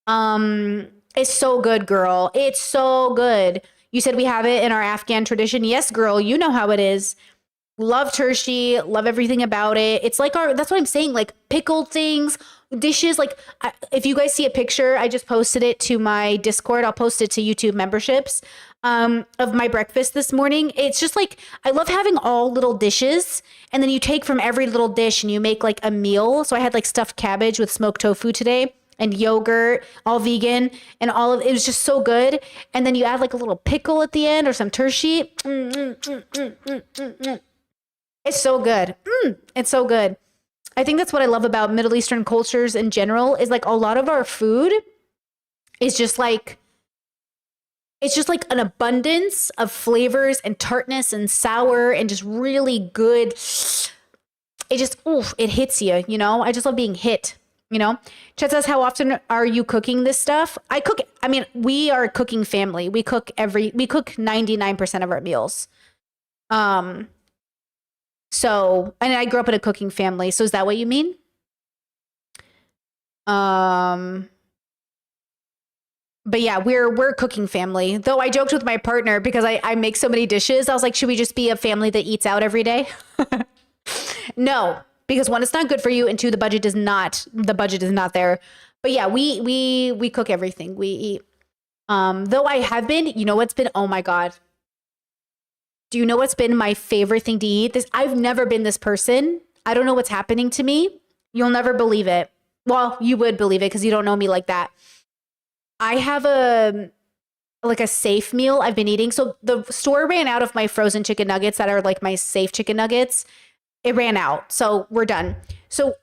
A: It's so good, girl. It's so good. You said we have it in our Afghan tradition. Yes, girl, you know how it is. Love turshi, love everything about it. It's like that's what I'm saying, like pickled things, dishes. Like if you guys see a picture, I just posted it to my Discord. I'll post it to YouTube memberships. of my breakfast this morning. It's just like, I love having all little dishes, and then you take from every little dish and you make like a meal. So I had like stuffed cabbage with smoked tofu today, and yogurt, all vegan, and all of it was just so good. And then you add like a little pickle at the end or some tershi. It's so good. It's so good. I think that's what I love about Middle Eastern cultures in general, is like a lot of our food is just like, it's just like an abundance of flavors and tartness and sour and just really good. It just, it hits you, you know? I just love being hit, you know? Chet says, how often are you cooking this stuff? We are a cooking family. We cook 99% of our meals. So, and I grew up in a cooking family. So is that what you mean? But yeah, we're a cooking family. Though I joked with my partner because I make so many dishes. I was like, should we just be a family that eats out every day? No, because one, it's not good for you, and two, the budget is not there. But yeah, we cook everything. We eat. Though I have been, you know what's been, oh my God. Do you know what's been my favorite thing to eat? I've never been this person. I don't know what's happening to me. You'll never believe it. Well, you would believe it because you don't know me like that. I have a safe meal I've been eating. So the store ran out of my frozen chicken nuggets that are like my safe chicken nuggets. It ran out. So we're done. So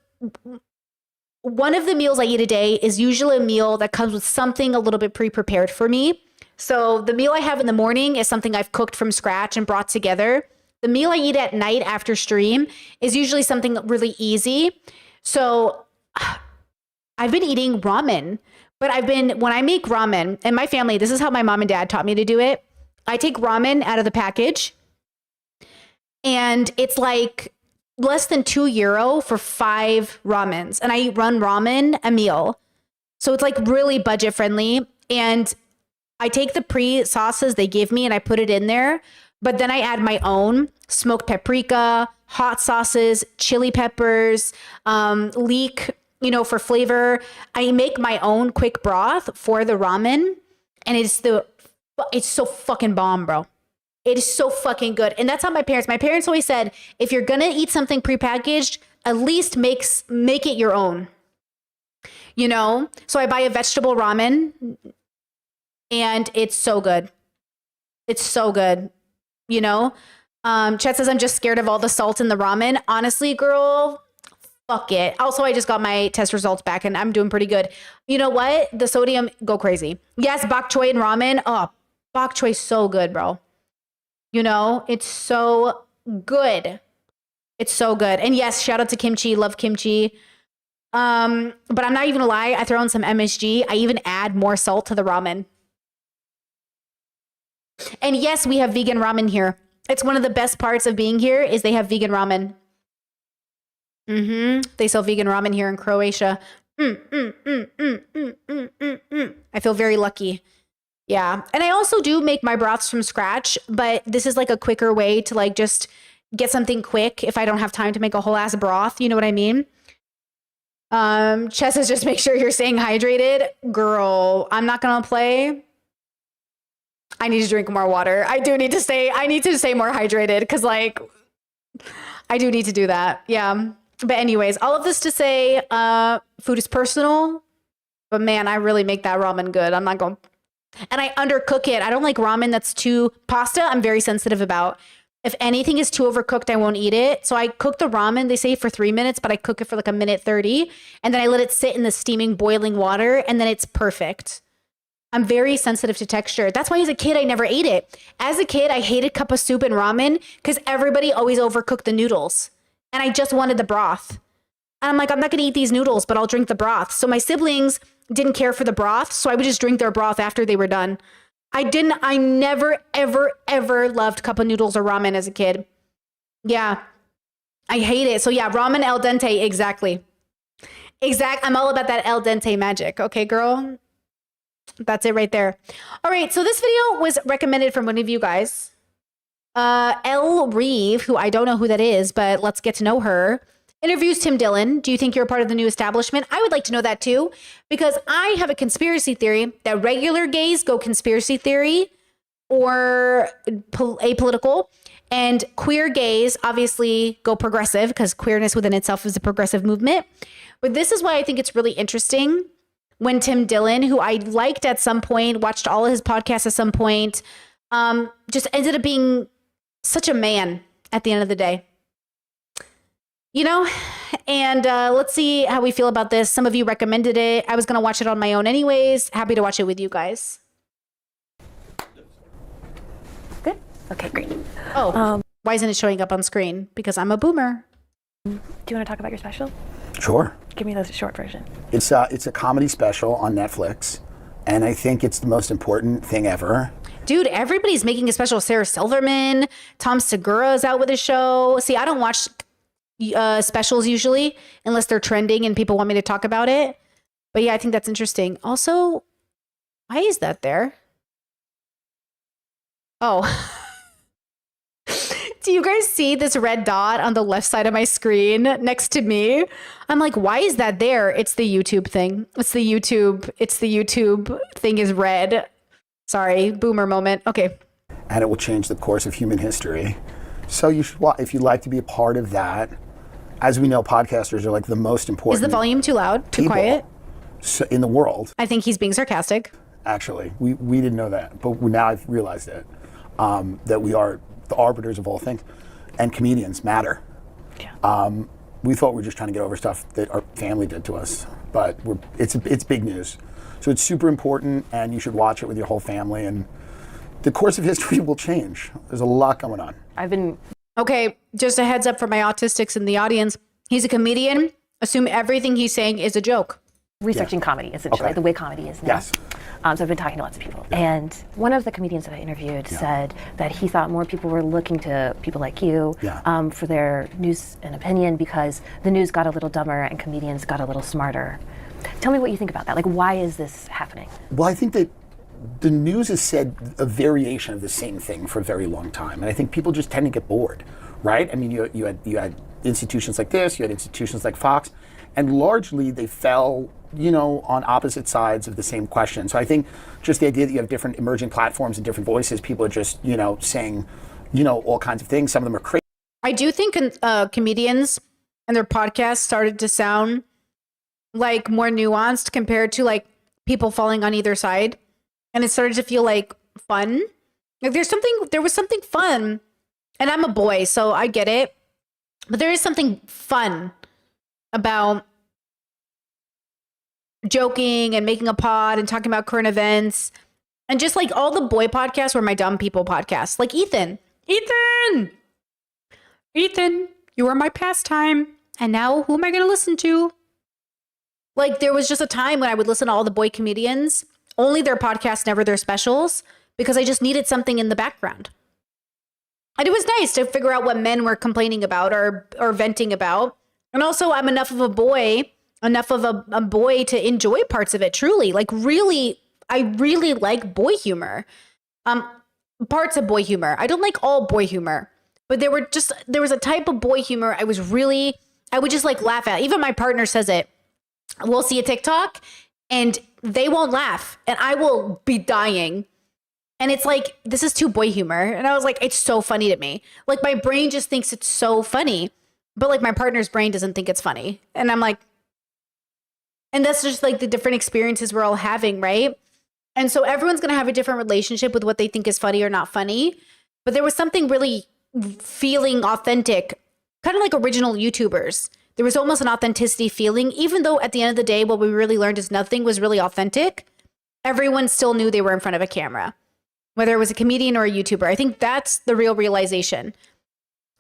A: one of the meals I eat a day is usually a meal that comes with something a little bit pre-prepared for me. So the meal I have in the morning is something I've cooked from scratch and brought together. The meal I eat at night after stream is usually something really easy. So I've been eating ramen. But when I make ramen, and my family, this is how my mom and dad taught me to do it. I take ramen out of the package, and it's like less than €2 for 5 ramens. And I run ramen a meal. So it's like really budget friendly. And I take the pre-sauces they give me and I put it in there. But then I add my own smoked paprika, hot sauces, chili peppers, leek, you know, for flavor. I make my own quick broth for the ramen, and it's so fucking bomb, bro. It is so fucking good. And that's how my parents always said, if you're gonna eat something prepackaged, at least make it your own, you know? So I buy a vegetable ramen, and it's so good. It's so good, you know? Chet says, I'm just scared of all the salt in the ramen. Honestly, girl, fuck it. Also, I just got my test results back and I'm doing pretty good. You know what? The sodium, go crazy. Yes, bok choy and ramen. Oh, bok choy so good, bro. You know, it's so good. It's so good. And yes, shout out to kimchi. Love kimchi. But I'm not even gonna lie. I throw in some MSG. I even add more salt to the ramen. And yes, we have vegan ramen here. It's one of the best parts of being here is they have vegan ramen. They sell vegan ramen here in Croatia. I feel very lucky. Yeah. And I also do make my broths from scratch, but this is like a quicker way to like just get something quick if I don't have time to make a whole ass broth. You know what I mean? Chess is just make sure you're staying hydrated. Girl, I'm not going to play. I need to drink more water. I need to stay more hydrated because like I do need to do that. Yeah. But anyways, all of this to say, food is personal, but man, I really make that ramen good. I'm not going, and I undercook it. I don't like ramen that's too pasta. I'm very sensitive about. If anything is too overcooked, I won't eat it. So I cook the ramen, they say for 3 minutes, but I cook it for like 1:30, and then I let it sit in the steaming, boiling water, and then it's perfect. I'm very sensitive to texture. That's why as a kid, I never ate it. As a kid, I hated cup of soup and ramen because everybody always overcooked the noodles. And I just wanted the broth. And I'm like, I'm not going to eat these noodles, but I'll drink the broth. So my siblings didn't care for the broth. So I would just drink their broth after they were done. I never, ever, ever loved cup of noodles or ramen as a kid. Yeah. I hate it. So yeah, ramen al dente. Exactly. I'm all about that al dente magic. Okay, girl. That's it right there. All right. So this video was recommended from one of you guys. Elle Reeve, who I don't know who that is, but let's get to know her, interviews Tim Dillon. Do you think you're a part of the new establishment? I would like to know that too, because I have a conspiracy theory that regular gays go conspiracy theory or apolitical. And queer gays obviously go progressive because queerness within itself is a progressive movement. But this is why I think it's really interesting when Tim Dillon, who I liked at some point, watched all of his podcasts at some point, just ended up being such a man at the end of the day. You know, and let's see how we feel about this. Some of you recommended it. I was going to watch it on my own anyways. Happy to watch it with you guys.
J: Good. Okay, great.
A: Oh, why isn't it showing up on screen? Because I'm a boomer.
J: Do you want to talk about your special?
K: Sure.
J: Give me the short version.
K: It's a comedy special on Netflix, and I think it's the most important thing ever.
A: Dude, everybody's making a special. Sarah Silverman, Tom Segura is out with a show. See, I don't watch specials usually unless they're trending and people want me to talk about it. But yeah, I think that's interesting. Also, why is that there? Oh. Do you guys see this red dot on the left side of my screen next to me? I'm like, why is that there? It's the YouTube thing. It's the YouTube thing is red. Sorry, boomer moment. Okay.
K: And it will change the course of human history. So you should, if you'd like to be a part of that, as we know, podcasters are like the most important.
A: Is the volume too loud? Too quiet?
K: In the world.
A: I think he's being sarcastic.
K: Actually, we didn't know that, but now I've realized it, that we are the arbiters of all things, and comedians matter. Yeah. We thought we were just trying to get over stuff that our family did to us, but it's big news. So it's super important, and you should watch it with your whole family, and the course of history will change. There's a lot going on.
A: Okay, just a heads up for my autistics in the audience. He's a comedian. Assume everything he's saying is a joke.
J: Researching comedy, essentially, the way comedy is now.
K: Yes.
J: So I've been talking to lots of people. And one of the comedians that I interviewed said that he thought more people were looking to people like you for their news and opinion because the news got a little dumber and comedians got a little smarter. Tell me what you think about that. Like, why is this happening?
K: Well, I think that the news has said a variation of the same thing for a very long time. And I think people just tend to get bored, right? I mean, you had institutions like this, you had institutions like Fox, and largely they fell, on opposite sides of the same question. So I think just the idea that you have different emerging platforms and different voices, people are just, saying, all kinds of things. Some of them are crazy.
A: I do think comedians and their podcasts started to sound like more nuanced compared to like people falling on either side. And it started to feel like fun. Like there was something fun. And I'm a boy, so I get it. But there is something fun about joking and making a pod and talking about current events. And just like all the boy podcasts were my dumb people podcasts. Like Ethan, you were my pastime. And now who am I going to listen to? Like there was just a time when I would listen to all the boy comedians, only their podcasts, never their specials, because I just needed something in the background. And it was nice to figure out what men were complaining about or venting about. And also I'm enough of a boy to enjoy parts of it, truly. Like really, I really like boy humor. Parts of boy humor. I don't like all boy humor, but there was a type of boy humor I would just like laugh at. Even my partner says it. We'll see a TikTok and they won't laugh and I will be dying. And it's like, this is too boy humor. And I was like, it's so funny to me. Like my brain just thinks it's so funny, but like my partner's brain doesn't think it's funny. And I'm like, and that's just like the different experiences we're all having, right? And so everyone's going to have a different relationship with what they think is funny or not funny. But there was something really feeling authentic, kind of like original YouTubers. There was almost an authenticity feeling, even though at the end of the day, what we really learned is nothing was really authentic. Everyone still knew they were in front of a camera, whether it was a comedian or a YouTuber. I think that's the real realization,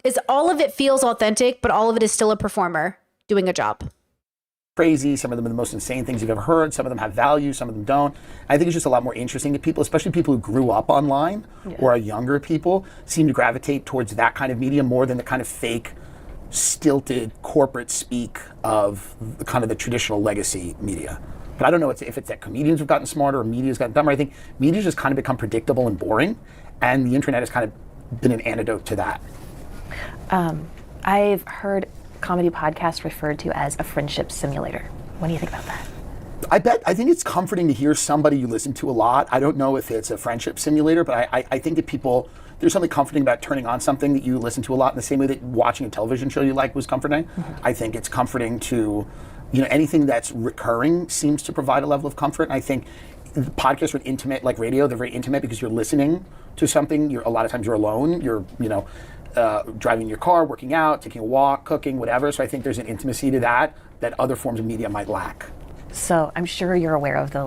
A: is all of it feels authentic, but all of it is still a performer doing a job.
K: Crazy. Some of them are the most insane things you've ever heard. Some of them have value. Some of them don't. I think it's just a lot more interesting to people, especially people who grew up online or are younger people, seem to gravitate towards that kind of media more than the kind of fake, stilted corporate speak of the kind of the traditional legacy media. But I don't know if it's that comedians have gotten smarter or media's gotten dumber. I think media's just kind of become predictable and boring, and the internet has kind of been an antidote to that. I've heard comedy podcasts referred to as a friendship simulator. What do you think about that? I think it's comforting to hear somebody you listen to a lot. I don't know if it's a friendship simulator, but I think that there's something comforting about turning on something that you listen to a lot in the same way that watching a television show you like was comforting. I think it's comforting to, anything that's recurring seems to provide a level of comfort. And I think podcasts are intimate, like radio, they're very intimate because you're listening to something. A lot of times you're alone. You're, driving your car, working out, taking a walk, cooking, whatever. So I think there's an intimacy to that other forms of media might lack.
J: So I'm sure you're aware of the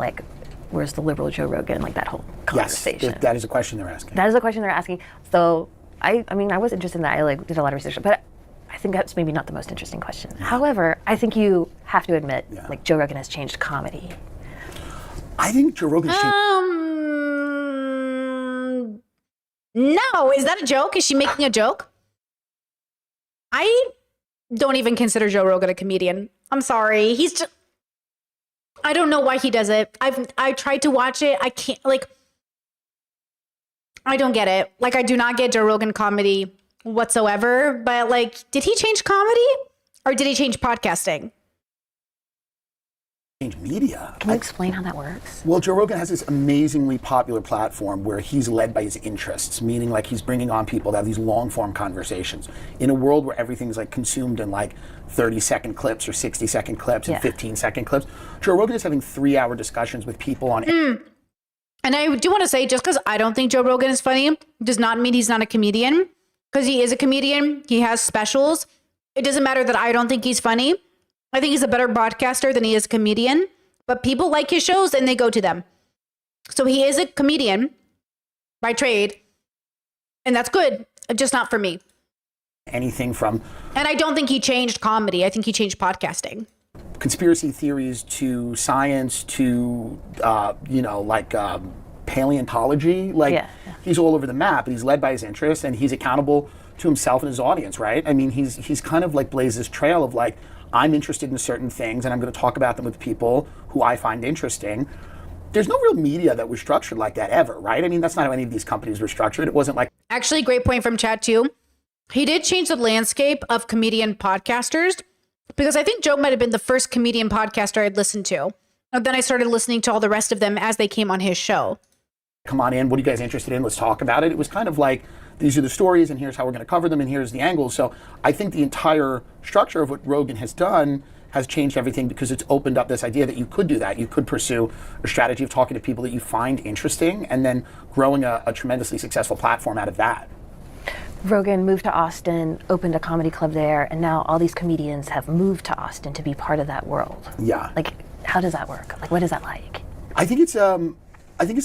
J: where's the liberal Joe Rogan, that whole conversation.
K: Yes, that is a question they're asking.
J: That is a question they're asking. So I was interested in that. I did a lot of research, but I think that's maybe not the most interesting question. However, I think you have to admit, Joe Rogan has changed comedy.
K: I think Joe Rogan's changed.
A: No, is that a joke? Is she making a joke? I don't even consider Joe Rogan a comedian. I'm sorry. He's just, I don't know why he does it. I tried to watch it. I can't, I don't get it. I do not get Joe Rogan comedy whatsoever. But did he change comedy or did he change podcasting?
K: Change media.
J: Can you explain how that works?
K: Well, Joe Rogan has this amazingly popular platform where he's led by his interests, meaning he's bringing on people that have these long form conversations. In a world where everything's consumed in 30-second clips or 60-second clips and 15-second clips, Joe Rogan is having 3-hour discussions with people on.
A: And I do want to say, just because I don't think Joe Rogan is funny does not mean he's not a comedian, because he is a comedian. He has specials. It doesn't matter that I don't think he's funny. I think he's a better broadcaster than he is a comedian, but people like his shows and they go to them. So he is a comedian by trade, and that's good, just not for me.
K: Anything from...
A: And I don't think he changed comedy. I think he changed podcasting.
K: Conspiracy theories to science to, paleontology. He's all over the map, and he's led by his interests, and he's accountable to himself and his audience, right? I mean, he's kind of blazed this trail of I'm interested in certain things and I'm going to talk about them with people who I find interesting. There's no real media that was structured like that ever, right? I mean, that's not how any of these companies were structured. It wasn't
A: Actually, great point from chat too. He did change the landscape of comedian podcasters, because I think Joe might have been the first comedian podcaster I'd listened to. And then I started listening to all the rest of them as they came on his show.
K: Come on in, what are you guys interested in? Let's talk about it. It was kind of these are the stories and here's how we're going to cover them and here's the angles. So I think the entire structure of what Rogan has done has changed everything, because it's opened up this idea that you could do that. You could pursue a strategy of talking to people that you find interesting and then growing a tremendously successful platform out of that.
J: Rogan moved to Austin, opened a comedy club there, and now all these comedians have moved to Austin to be part of that world.
K: Yeah.
J: How does that work? What is that like?
K: I think it's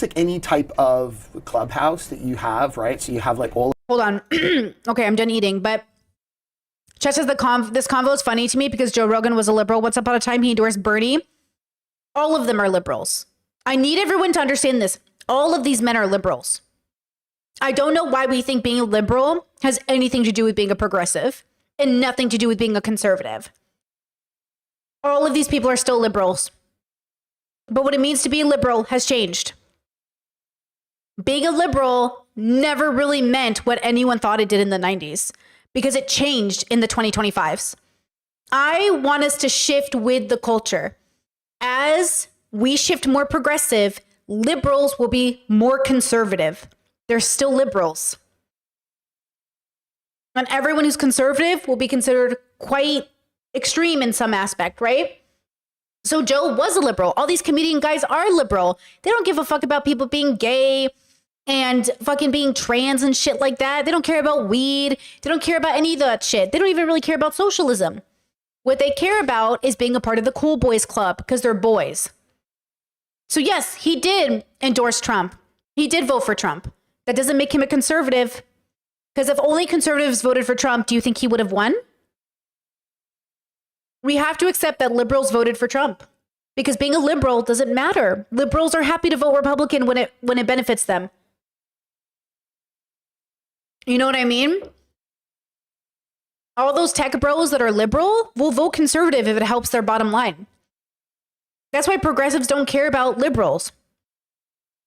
K: like any type of clubhouse that you have, right? So you have all...
A: Hold on. Okay, I'm done eating, but Chet says this convo is funny to me because Joe Rogan was a liberal. Once upon a time, he endorsed Bernie. All of them are liberals. I need everyone to understand this. All of these men are liberals. I don't know why we think being a liberal has anything to do with being a progressive and nothing to do with being a conservative. All of these people are still liberals. But what it means to be a liberal has changed. Being a liberal never really meant what anyone thought it did in the 90s, because it changed in the 2025s. I want us to shift with the culture. As we shift more progressive, liberals will be more conservative. They're still liberals. And everyone who's conservative will be considered quite extreme in some aspect, right? So Joe was a liberal. All these comedian guys are liberal. They don't give a fuck about people being gay and fucking being trans and shit like that. They don't care about weed. They don't care about any of that shit. They don't even really care about socialism. What they care about is being a part of the cool boys club because they're boys. So yes, he did endorse Trump. He did vote for Trump. That doesn't make him a conservative. Because if only conservatives voted for Trump, do you think he would have won? We have to accept that liberals voted for Trump, because being a liberal doesn't matter. Liberals are happy to vote Republican when it benefits them. You know what I mean? All those tech bros that are liberal will vote conservative if it helps their bottom line. That's why progressives don't care about liberals,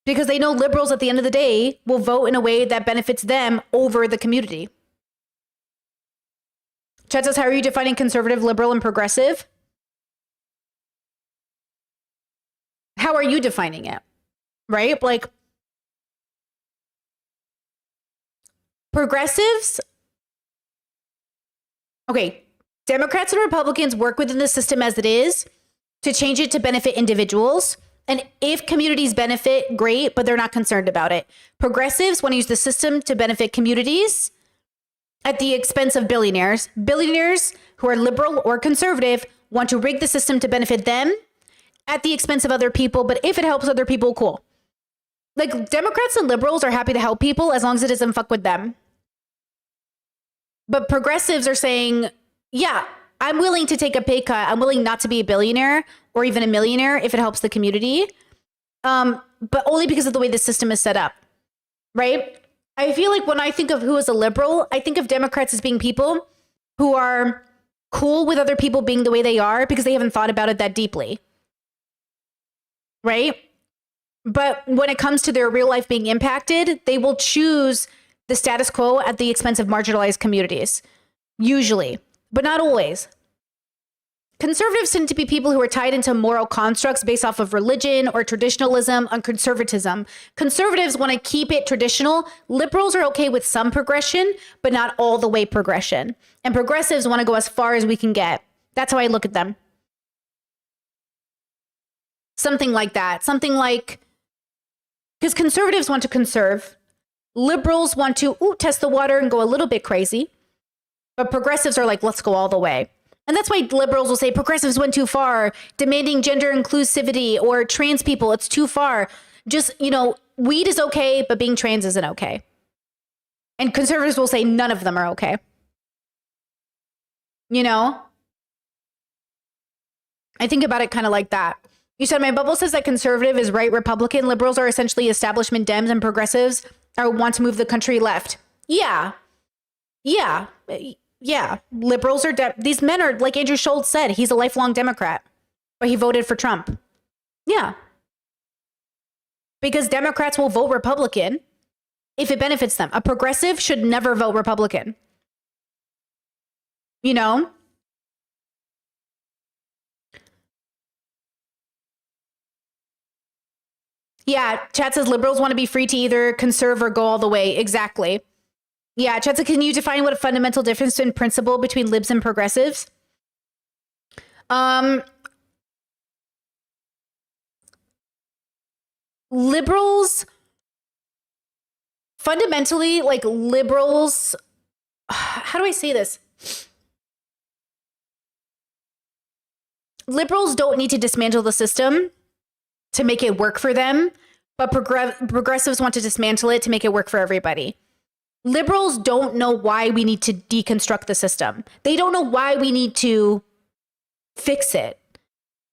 A: because they know liberals at the end of the day will vote in a way that benefits them over the community. Chet says, how are you defining conservative, liberal, and progressive? how are you defining it? Right? Like, progressives, okay, Democrats and Republicans work within the system as it is to change it to benefit individuals. And if communities benefit, great, but they're not concerned about it. Progressives want to use the system to benefit communities at the expense of billionaires. Billionaires who are liberal or conservative want to rig the system to benefit them at the expense of other people. But if it helps other people, cool. Like, Democrats and liberals are happy to help people as long as it doesn't fuck with them. But progressives are saying, yeah, I'm willing to take a pay cut. I'm willing not to be a billionaire or even a millionaire if it helps the community. But only because of the way the system is set up, right? I feel like when I think of who is a liberal, I think of Democrats as being people who are cool with other people being the way they are because they haven't thought about it that deeply, right? But when it comes to their real life being impacted, they will choose the status quo at the expense of marginalized communities, usually, but not always. Conservatives tend to be people who are tied into moral constructs based off of religion or traditionalism and conservatism. Conservatives want to keep it traditional. Liberals are okay with some progression, but not all the way progression. And progressives want to go as far as we can get. That's how I look at them. Something like that. Something like, because conservatives want to conserve. Liberals want to test the water and go a little bit crazy. But progressives are like, let's go all the way. And that's why liberals will say progressives went too far, demanding gender inclusivity or trans people, it's too far. Just, weed is okay, but being trans isn't okay. And conservatives will say none of them are okay. I think about it kind of like that. You said my bubble says that conservative is right Republican. Liberals are essentially establishment Dems and progressives want to move the country left. Yeah. Liberals are, these men are, like Andrew Schultz said, he's a lifelong Democrat, but he voted for Trump. Yeah. Because Democrats will vote Republican if it benefits them. A progressive should never vote Republican. Yeah, chat says liberals want to be free to either conserve or go all the way. Exactly. Yeah, chat says, can you define what a fundamental difference in principle between libs and progressives? Liberals, fundamentally, like liberals, how do I say this? Liberals don't need to dismantle the system to make it work for them, but progressives want to dismantle it to make it work for everybody. Liberals don't know why we need to deconstruct the system. They don't know why we need to fix it.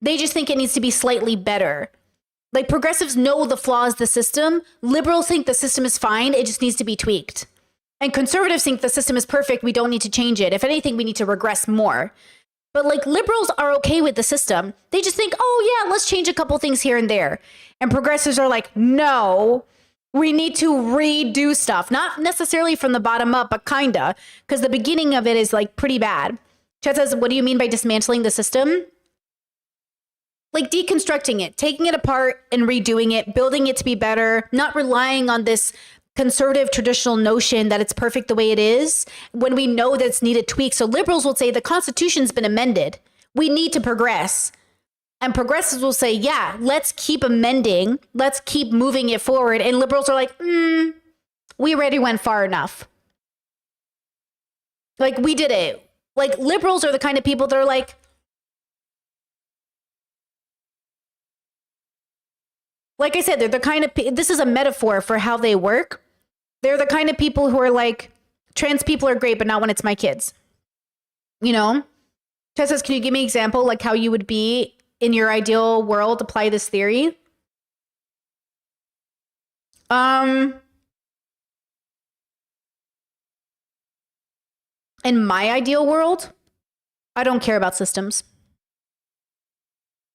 A: They just think it needs to be slightly better. Like, progressives know the flaws of the system. Liberals think the system is fine. It just needs to be tweaked. And conservatives think the system is perfect. We don't need to change it. If anything, we need to regress more. But like, liberals are okay with the system. They just think, oh yeah, let's change a couple things here and there. And progressives are like, no, we need to redo stuff. Not necessarily from the bottom up, but kinda. Because the beginning of it is like pretty bad. Chet says, what do you mean by dismantling the system? Like deconstructing it, taking it apart and redoing it, building it to be better, not relying on this conservative traditional notion that it's perfect the way it is when we know that it's needed tweaks. So liberals will say the Constitution's been amended. We need to progress. And progressives will say, yeah, let's keep amending. Let's keep moving it forward. And liberals are like, we already went far enough. Like, we did it. Like, liberals are the kind of people that are like, I said, they're the kind of, this is a metaphor for how they work. They're the kind of people who are like, trans people are great, but not when it's my kids. Tess says, can you give me an example, like how you would be in your ideal world, apply this theory? In my ideal world, I don't care about systems.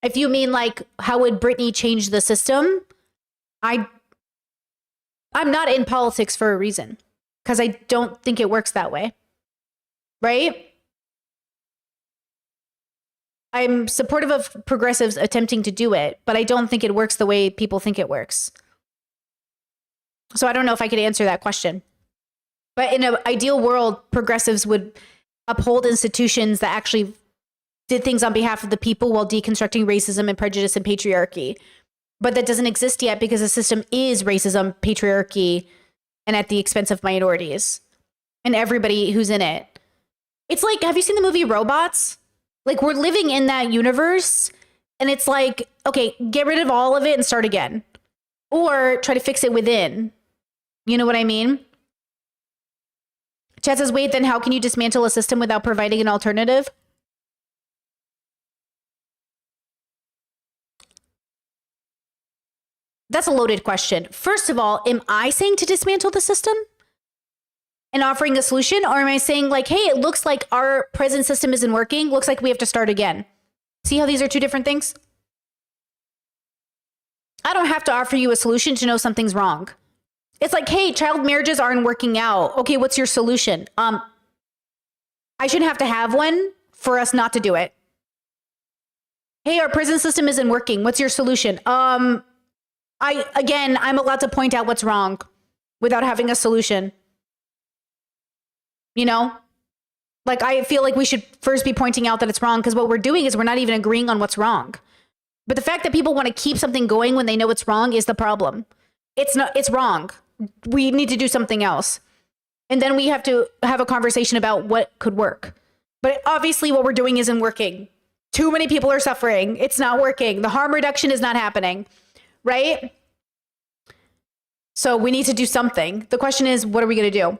A: If you mean like, how would Britney change the system? I'm not in politics for a reason, because I don't think it works that way. Right? I'm supportive of progressives attempting to do it, but I don't think it works the way people think it works. So I don't know if I could answer that question. But in an ideal world, progressives would uphold institutions that actually did things on behalf of the people while deconstructing racism and prejudice and patriarchy. But that doesn't exist yet because the system is racism, patriarchy, and at the expense of minorities and everybody who's in it. It's like, have you seen the movie Robots? Like, we're living in that universe, and it's like, okay, get rid of all of it and start again. Or try to fix it within. You know what I mean? Chad says, wait, then how can you dismantle a system without providing an alternative? That's a loaded question. First of all, am I saying to dismantle the system and offering a solution? Or am I saying like, hey, it looks like our present system isn't working. Looks like we have to start again. See how these are two different things? I don't have to offer you a solution to know something's wrong. It's like, hey, child marriages aren't working out. Okay, what's your solution? I shouldn't have to have one for us not to do it. Hey, our prison system isn't working. What's your solution? I'm allowed to point out what's wrong without having a solution. You know? Like, I feel like we should first be pointing out that it's wrong, because what we're doing is we're not even agreeing on what's wrong. But the fact that people want to keep something going when they know it's wrong is the problem. It's wrong. We need to do something else. And then we have to have a conversation about what could work. But obviously what we're doing isn't working. Too many people are suffering. It's not working. The harm reduction is not happening. Right? So we need to do something. The question is, what are we going to do?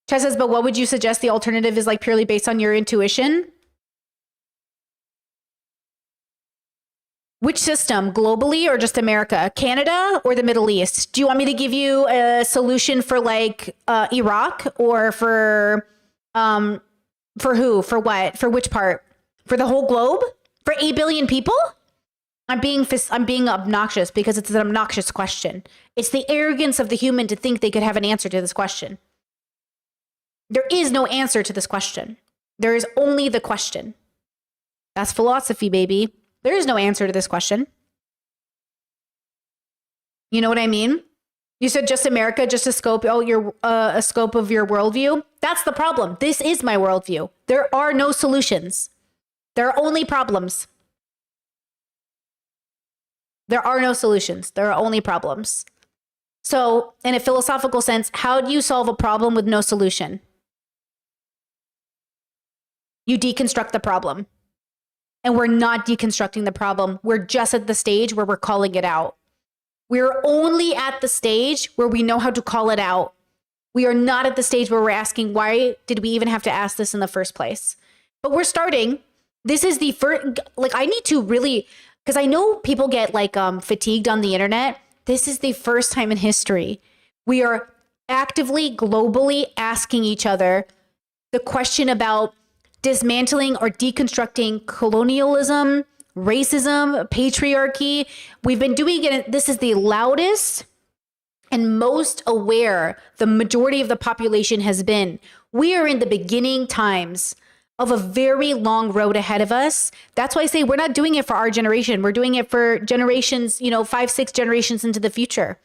A: Chess says, but what would you suggest the alternative is, like, purely based on your intuition? Which system? Globally or just America? Canada or the Middle East? Do you want me to give you a solution for like Iraq, or for who? For what? For which part? For the whole globe? For 8 billion people? I'm being obnoxious because it's an obnoxious question. It's the arrogance of the human to think they could have an answer to this question. There is no answer to this question. There is only the question. That's philosophy, baby. There is no answer to this question. You know what I mean? You said just America, just a scope, a scope of your worldview. That's the problem. This is my worldview. There are no solutions. There are only problems. There are no solutions. There are only problems. So, in a philosophical sense, how do you solve a problem with no solution? You deconstruct the problem. And we're not deconstructing the problem. We're just at the stage where we're calling it out. We're only at the stage where we know how to call it out. We are not at the stage where we're asking, why did we even have to ask this in the first place? But we're starting. This is the first, like, I need to really, because I know people get like fatigued on the internet. This is the first time in history we are actively, globally asking each other the question about dismantling or deconstructing colonialism, racism, patriarchy. We've been doing it. This is the loudest and most aware the majority of the population has been. We are in the beginning times of a very long road ahead of us. That's why I say we're not doing it for our generation. We're doing it for generations, 5, 6 generations into the future.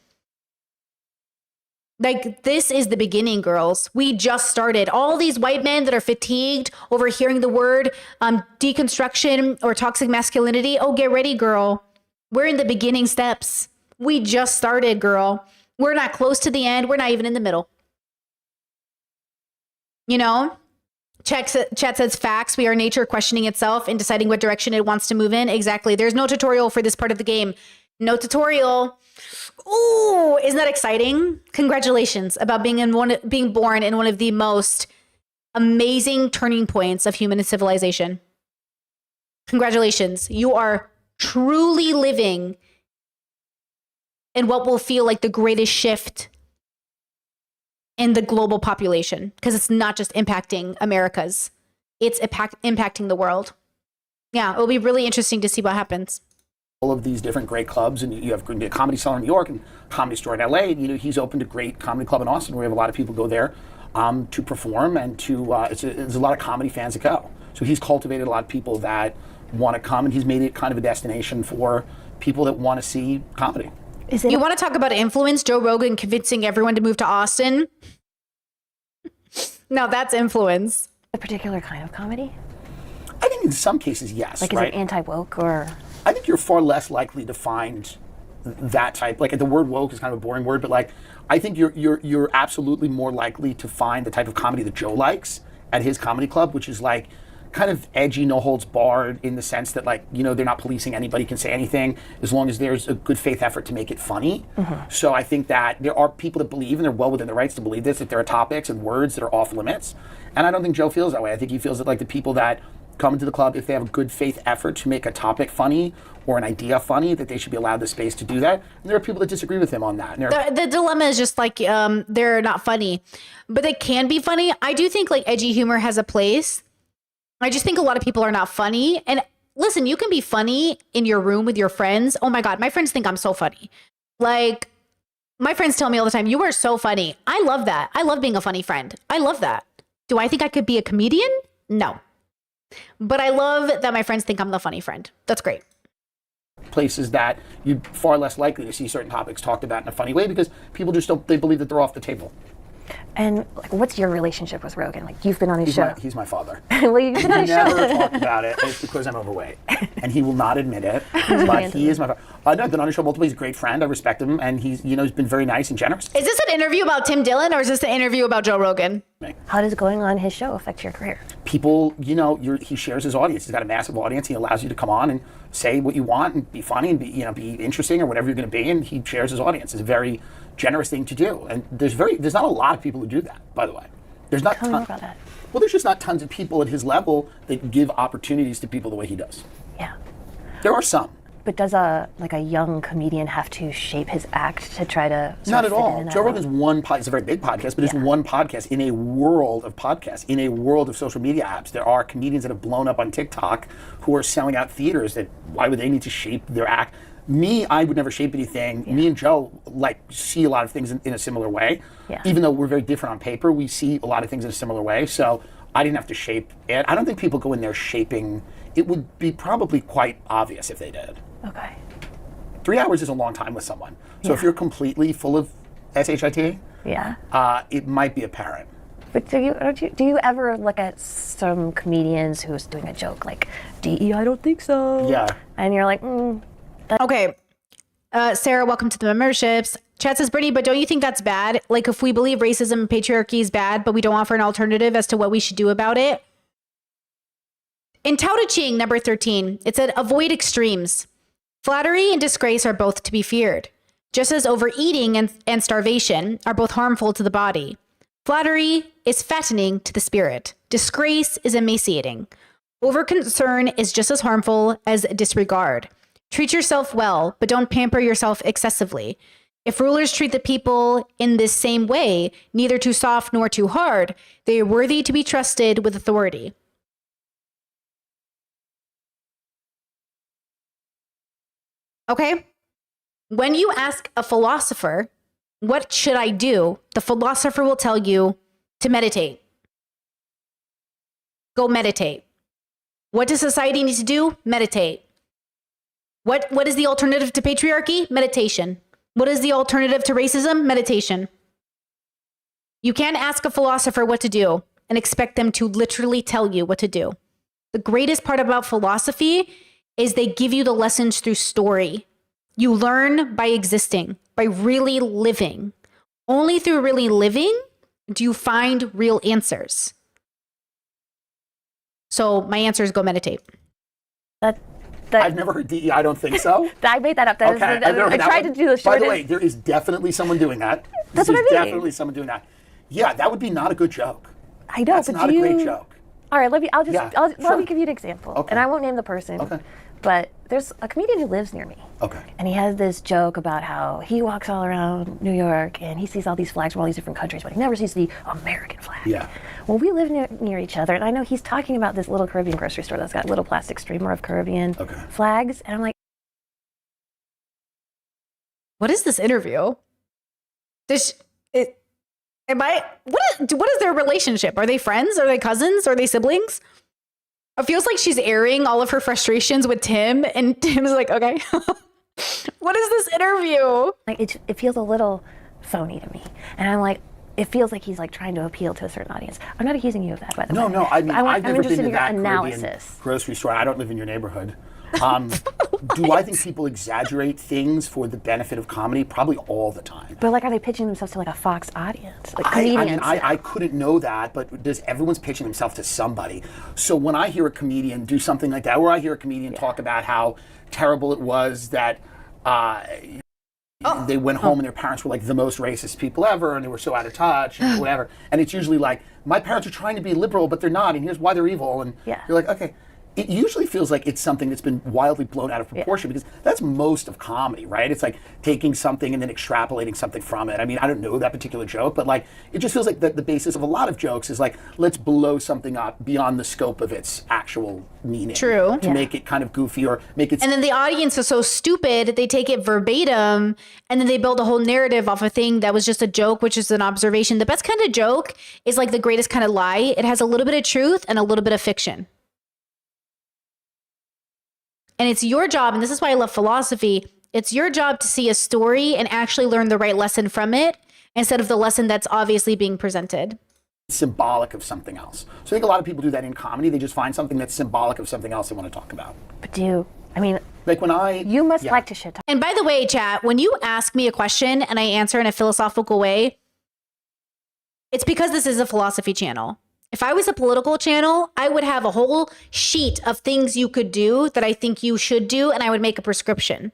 A: Like, this is the beginning, girls. We just started. All these white men that are fatigued over hearing the word deconstruction or toxic masculinity. Oh, get ready, girl. We're in the beginning steps. We just started, girl. We're not close to the end. We're not even in the middle. You know? Chat says facts. We are nature questioning itself and deciding what direction it wants to move in. Exactly. There's no tutorial for this part of the game. No tutorial. Ooh, isn't that exciting? Congratulations about being born in one of the most amazing turning points of human civilization. Congratulations. You are truly living in what will feel like the greatest shift in the global population, because it's not just impacting Americas, it's impacting the world. Yeah, it'll be really interesting to see what happens.
K: All of these different great clubs, and you have a Comedy Cellar in New York and Comedy Store in LA. And, he's opened a great comedy club in Austin where we have a lot of people go there to perform, and there's a lot of comedy fans that go. So he's cultivated a lot of people that want to come, and he's made it kind of a destination for people that want to see comedy.
A: You want to talk about influence? Joe Rogan convincing everyone to move to Austin? No, that's influence.
J: A particular kind of comedy?
K: I think in some cases, yes.
J: Like, is it anti-woke or?
K: I think you're far less likely to find that type. Like, the word woke is kind of a boring word, but like, I think you're absolutely more likely to find the type of comedy that Joe likes at his comedy club, which is like kind of edgy, no holds barred, in the sense that, like, you know, they're not policing anybody can say anything as long as there's a good faith effort to make it funny. So I think that there are people that believe, and they're well within their rights to believe this, that there are topics and words that are off limits. And I don't think Joe feels that way. I think he feels that, like, the people that come into the club, if they have a good faith effort to make a topic funny or an idea funny, that they should be allowed the space to do that. And there are people that disagree with him on that. And
A: The dilemma is just like, they're not funny, but they can be funny. I do think like edgy humor has a place. I just think a lot of people are not funny. And listen, you can be funny in your room with your friends. Oh my God, my friends think I'm so funny. Like, my friends tell me all the time, you are so funny. I love that. I love being a funny friend. I love that. Do I think I could be a comedian? No. But I love that my friends think I'm the funny friend. That's great.
K: Places that you're far less likely to see certain topics talked about in a funny way, because people just don't, they believe that they're off the table.
J: And like, what's your relationship with Rogan? Like, you've been on his show.
K: He's my father.
J: Well, you've been on his show.
K: He never talked about it. It's because I'm overweight, and he will not admit it. But he is my father. I've been on his show multiple. He's a great friend. I respect him, and he's been very nice and generous.
A: Is this an interview about Tim Dillon, or is this an interview about Joe Rogan?
J: How does going on his show affect your career?
K: People, he shares his audience. He's got a massive audience. He allows you to come on and say what you want and be funny and be interesting or whatever you're going to be. And he shares his audience. It's a very generous thing to do. And there's not a lot of people who do that, by the way. There's not
J: Tell me more about that.
K: Well, there's just not tons of people at his level that give opportunities to people the way he does.
J: Yeah.
K: There are some.
J: But does a young comedian have to shape his act to try to
K: Not at all. Joe Rogan's it's a very big podcast, but it's one podcast in a world of podcasts, in a world of social media apps. There are comedians that have blown up on TikTok who are selling out theaters. That why would they need to shape their act? Me, I would never shape anything. Me and Joe see a lot of things in a similar way.
J: Yeah.
K: Even though we're very different on paper, we see a lot of things in a similar way. So I didn't have to shape it. I don't think people go in there shaping. It would be probably quite obvious if they did.
J: Okay.
K: 3 hours is a long time with someone. So if you're completely full of SHIT, it might be apparent.
J: But do you ever look at some comedians who's doing a joke like DE? I don't think so.
K: Yeah.
J: And you're like,
A: Okay. Sarah, welcome to the memberships. Chat says, Brittany, but don't you think that's bad? Like, if we believe racism and patriarchy is bad, but we don't offer an alternative as to what we should do about it? In Tao Te Ching, number 13, it said, avoid extremes. Flattery and disgrace are both to be feared, just as overeating and starvation are both harmful to the body. Flattery is fattening to the spirit. Disgrace is emaciating. Overconcern is just as harmful as disregard. Treat yourself well, but don't pamper yourself excessively. If rulers treat the people in this same way, neither too soft nor too hard, they are worthy to be trusted with authority. Okay? When you ask a philosopher, what should I do? The philosopher will tell you to meditate. Go meditate. What does society need to do? Meditate. What is the alternative to patriarchy? Meditation. What is the alternative to racism? Meditation. You can't ask a philosopher what to do and expect them to literally tell you what to do. The greatest part about philosophy is they give you the lessons through story. You learn by existing, by really living. Only through really living do you find real answers. So my answer is go meditate.
K: I've never heard DE, I don't think so.
J: I made that up. I tried to do the shortest.
K: By the way, there is definitely someone doing that.
J: That's what I mean.
K: There's definitely someone doing that. Yeah, that would be not a good joke.
J: I know,
K: That's
J: but
K: not a great joke.
J: All right, let me give you an example.
K: Okay.
J: And I won't name the person.
K: Okay.
J: But there's a comedian who lives near me.
K: Okay.
J: And he has this joke about how he walks all around New York and he sees all these flags from all these different countries, but he never sees the American flag.
K: Yeah.
J: Well, we live near each other, and I know he's talking about this little Caribbean grocery store that's got a little plastic streamer of Caribbean flags, and I'm like,
A: what is this interview? What is their relationship? Are they friends? Are they cousins? Are they siblings? It feels like she's airing all of her frustrations with Tim, and Tim's like, okay, what is this interview?
J: Like it feels a little phony to me, and I'm like, it feels like he's like trying to appeal to a certain audience. I'm not accusing you of that, by the way.
K: No, I mean, I've
J: I'm
K: never been
J: interested
K: to
J: in your
K: that Caribbean
J: analysis.
K: grocery store. I don't live in your neighborhood. Do I think people exaggerate things for the benefit of comedy? Probably all the time.
J: But like, are they pitching themselves to like a Fox audience, like
K: I mean,
J: comedians?
K: I couldn't know that, but everyone's pitching themselves to somebody. So when I hear a comedian do something like that, or I hear a comedian talk about how terrible it was that they went home and their parents were like the most racist people ever, and they were so out of touch, and whatever. And it's usually like, my parents are trying to be liberal, but they're not, and here's why they're evil. And you're like, okay. It usually feels like it's something that's been wildly blown out of proportion, because that's most of comedy, right? It's like taking something and then extrapolating something from it. I mean, I don't know that particular joke, but like, it just feels like the basis of a lot of jokes is like, let's blow something up beyond the scope of its actual meaning.
A: True.
K: To make it kind of goofy or make it...
A: And then the audience is so stupid, they take it verbatim, and then they build a whole narrative off a thing that was just a joke, which is an observation. The best kind of joke is like the greatest kind of lie. It has a little bit of truth and a little bit of fiction. And it's your job, and this is why I love philosophy, it's your job to see a story and actually learn the right lesson from it, instead of the lesson that's obviously being presented.
K: Symbolic of something else. So I think a lot of people do that in comedy. They just find something that's symbolic of something else they want to talk about.
J: But
K: like when
J: you must like to shit talk.
A: And by the way, chat, when you ask me a question and I answer in a philosophical way, it's because this is a philosophy channel. If I was a political channel, I would have a whole sheet of things you could do that I think you should do, and I would make a prescription.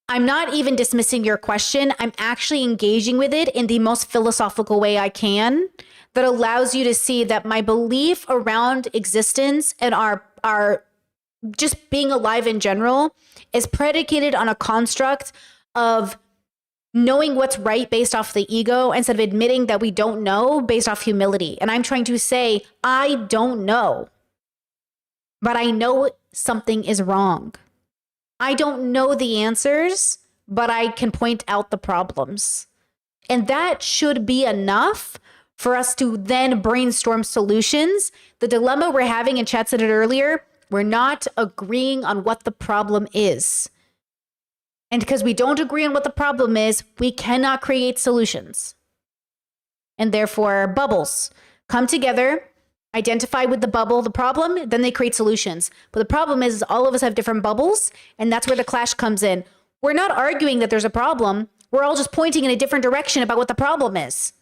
A: I'm not even dismissing your question. I'm actually engaging with it in the most philosophical way I can, that allows you to see that my belief around existence and our just being alive in general is predicated on a construct of knowing what's right based off the ego, instead of admitting that we don't know based off humility. And I'm trying to say, I don't know, but I know something is wrong. I don't know the answers, but I can point out the problems. And that should be enough for us to then brainstorm solutions. The dilemma we're having, and Chat said it earlier, we're not agreeing on what the problem is. And because we don't agree on what the problem is, we cannot create solutions. And therefore, bubbles come together, identify with the bubble, the problem, then they create solutions. But the problem is all of us have different bubbles, and that's where the clash comes in. We're not arguing that there's a problem. We're all just pointing in a different direction about what the problem is.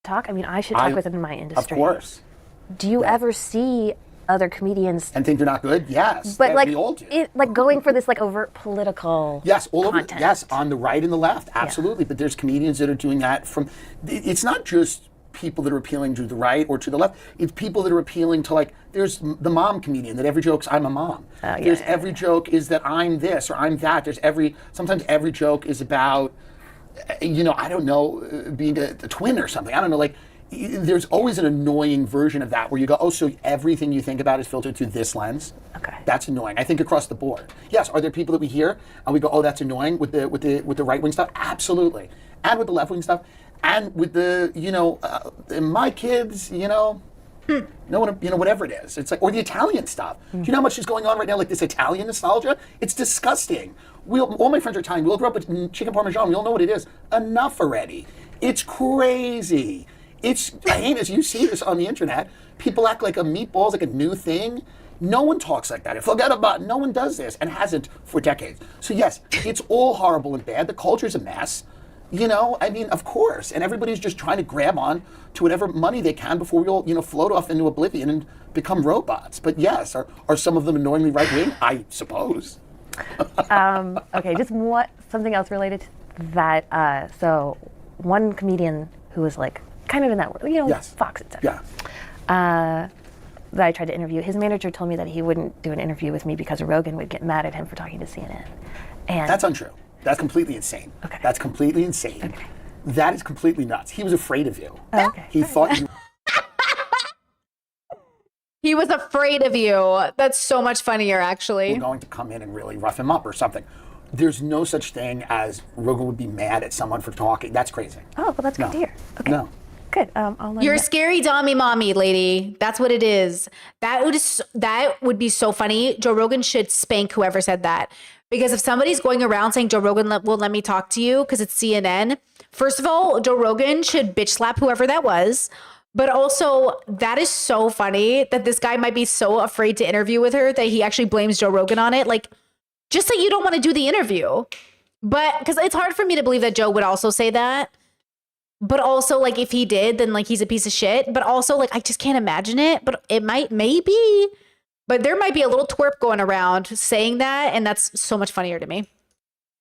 J: I mean, I should talk within my industry.
K: Of course.
J: Do you ever see other comedians
K: and think they're not good? Yes,
J: but like
K: we all do.
J: Like going for this like overt political
K: all
J: content.
K: over. Yes, on the right and the left, absolutely. But there's comedians that are doing that from. It's not just people that are appealing to the right or to the left. It's people that are appealing to, like, there's the mom comedian that every joke's I'm a mom. There's every joke is that I'm this or I'm that. Sometimes every joke is about, I don't know, being a twin or something. I don't know, like. There's always an annoying version of that where you go, oh, so everything you think about is filtered through this lens?
J: Okay.
K: That's annoying. I think across the board. Yes, are there people that we hear and we go, oh, that's annoying with the right wing stuff? Absolutely. And with the left wing stuff, and with the, my kids, no one, whatever it is. It's like, or the Italian stuff. Do you know how much is going on right now, like this Italian nostalgia? It's disgusting. All my friends are Italian. We all grew up with chicken parmesan. We all know what it is. Enough already. It's crazy. I hate as you see this on the internet. People act like a meatball is like a new thing. No one talks like that. Forget about it. No one does this and hasn't for decades. So yes, it's all horrible and bad. The culture's a mess. I mean, of course. And everybody's just trying to grab on to whatever money they can before we all, float off into oblivion and become robots. But yes, are some of them annoyingly right wing? I suppose.
J: Okay, just something else related to that. So one comedian who was like kind of in that world, Fox, etc.
K: Yeah.
J: That I tried to interview, his manager told me that he wouldn't do an interview with me because Rogan would get mad at him for talking to CNN. And
K: that's untrue. That's completely insane.
J: Okay.
K: That's completely insane. Okay. That is completely nuts. He was afraid of you.
J: Oh, okay.
K: He thought you...
A: He was afraid of you. That's so much funnier, actually.
K: We're going to come in and really rough him up or something. There's no such thing as Rogan would be mad at someone for talking. That's crazy.
J: Oh, well, that's good to hear. Okay.
K: No.
J: Good. I'll
A: You're a scary dummy mommy, lady. That's what it is. That would be so funny. Joe Rogan should spank whoever said that. Because if somebody's going around saying Joe Rogan will let me talk to you because it's CNN, first of all, Joe Rogan should bitch slap whoever that was. But also, that is so funny that this guy might be so afraid to interview with her that he actually blames Joe Rogan on it. Like, just say you don't want to do the interview. But because it's hard for me to believe that Joe would also say that. But also, like, if he did, then, like, he's a piece of shit. But also, like, I just can't imagine it. But it might, maybe. But there might be a little twerp going around saying that. And that's so much funnier to me.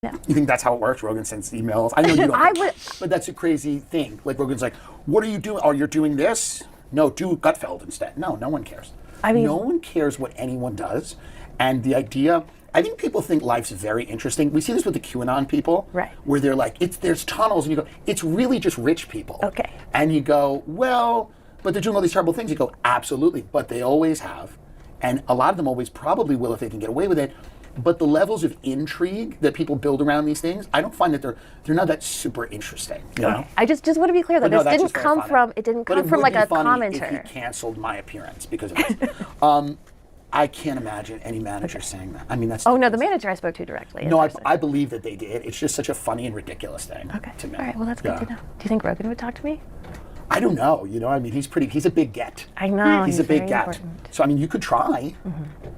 K: You think that's how it works? Rogan sends emails. I know you don't. But that's a crazy thing. Like, Rogan's like, what are you doing? Oh, you're doing this? No, do Gutfeld instead. No one cares. I mean, no one cares what anyone does. And the idea... I think people think life's very interesting. We see this with the QAnon people,
J: right? Where
K: they're like, there's tunnels, and you go, it's really just rich people.
J: Okay.
K: And you go, well, but they're doing all these terrible things. You go, absolutely, but they always have. And a lot of them always probably will if they can get away with it. But the levels of intrigue that people build around these things, I don't find that they're not that super interesting. You know?
J: I just want to be clear that this didn't come from like a commenter.
K: If he canceled my appearance because of this. I can't imagine any manager saying that. I mean, that's...
J: Oh, no, the manager I spoke to directly.
K: No, I believe that they did. It's just such a funny and ridiculous thing to me.
J: All right, well, that's good to know. Do you think Rogan would talk to me?
K: I don't know. You know, I mean, he's a big get.
J: I know.
K: He's a big get. So, I mean, you could try,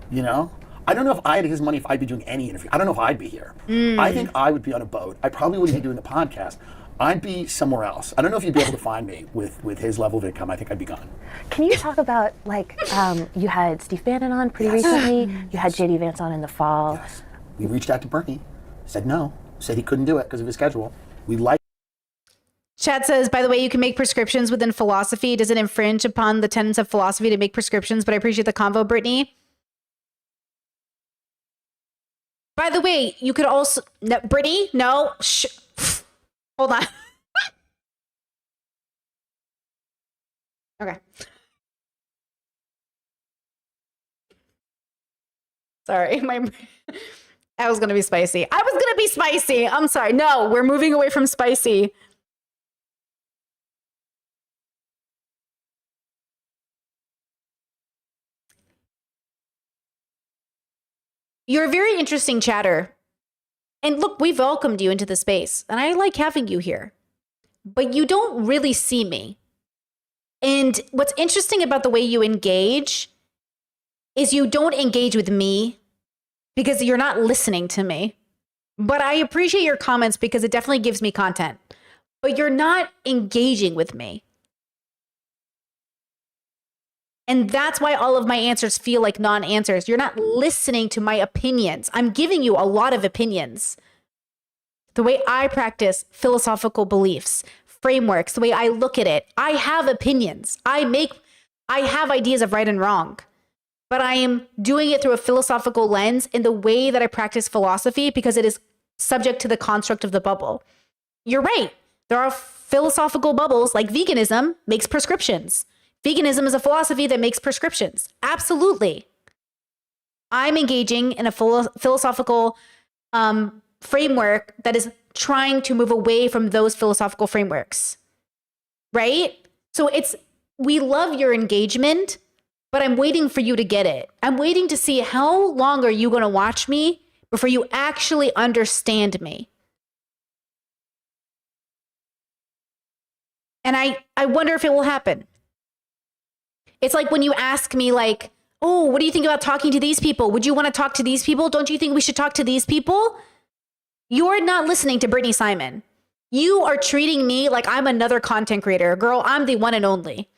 K: you know? I don't know if I had his money if I'd be doing any interview. I don't know if I'd be here. I think I would be on a boat. I probably wouldn't be doing the podcast. I'd be somewhere else. I don't know if you'd be able to find me with his level of income. I think I'd be gone.
J: Can you talk about, like, you had Steve Bannon on pretty recently. You had JD Vance on in the fall.
K: Yes. We reached out to Bernie. Said no. Said he couldn't do it because of his schedule. We like.
A: Chad says, by the way, you can make prescriptions within philosophy. Does it infringe upon the tenets of philosophy to make prescriptions? But I appreciate the convo, Brittany. By the way, you could also... No, Brittany? No. Hold on. Okay. Sorry, I was going to be spicy. I'm sorry. No, we're moving away from spicy. You're a very interesting chatter. And look, we welcomed you into the space, and I like having you here. But you don't really see me. And what's interesting about the way you engage is you don't engage with me because you're not listening to me. But I appreciate your comments because it definitely gives me content. But you're not engaging with me. And that's why all of my answers feel like non-answers. You're not listening to my opinions. I'm giving you a lot of opinions. The way I practice philosophical beliefs, frameworks, the way I look at it. I have opinions. I have ideas of right and wrong. But I am doing it through a philosophical lens in the way that I practice philosophy because it is subject to the construct of the bubble. You're right. There are philosophical bubbles like veganism makes prescriptions. Veganism is a philosophy that makes prescriptions. Absolutely. I'm engaging in a philosophical framework that is trying to move away from those philosophical frameworks. Right? So we love your engagement, but I'm waiting for you to get it. I'm waiting to see how long are you going to watch me before you actually understand me. And I wonder if it will happen. It's like when you ask me like, oh, what do you think about talking to these people? Would you want to talk to these people? Don't you think we should talk to these people? You're not listening to Brittany Simon. You are treating me like I'm another content creator. Girl, I'm the one and only.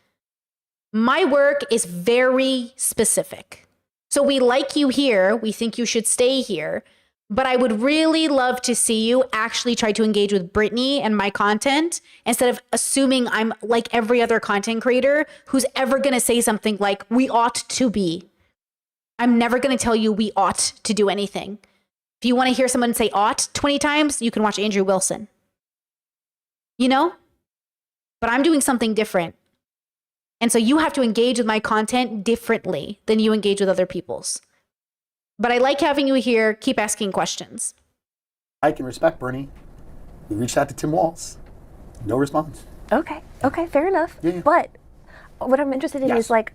A: My work is very specific. So we like you here. We think you should stay here. But I would really love to see you actually try to engage with Brittany and my content instead of assuming I'm like every other content creator who's ever going to say something like, we ought to be. I'm never going to tell you we ought to do anything. If you want to hear someone say ought 20 times, you can watch Andrew Wilson. You know? But I'm doing something different. And so you have to engage with my content differently than you engage with other people's. But I like having you here. Keep asking questions.
K: I can respect Bernie. We reached out to Tim Walz. No response.
J: Okay, fair enough. But what I'm interested in is like,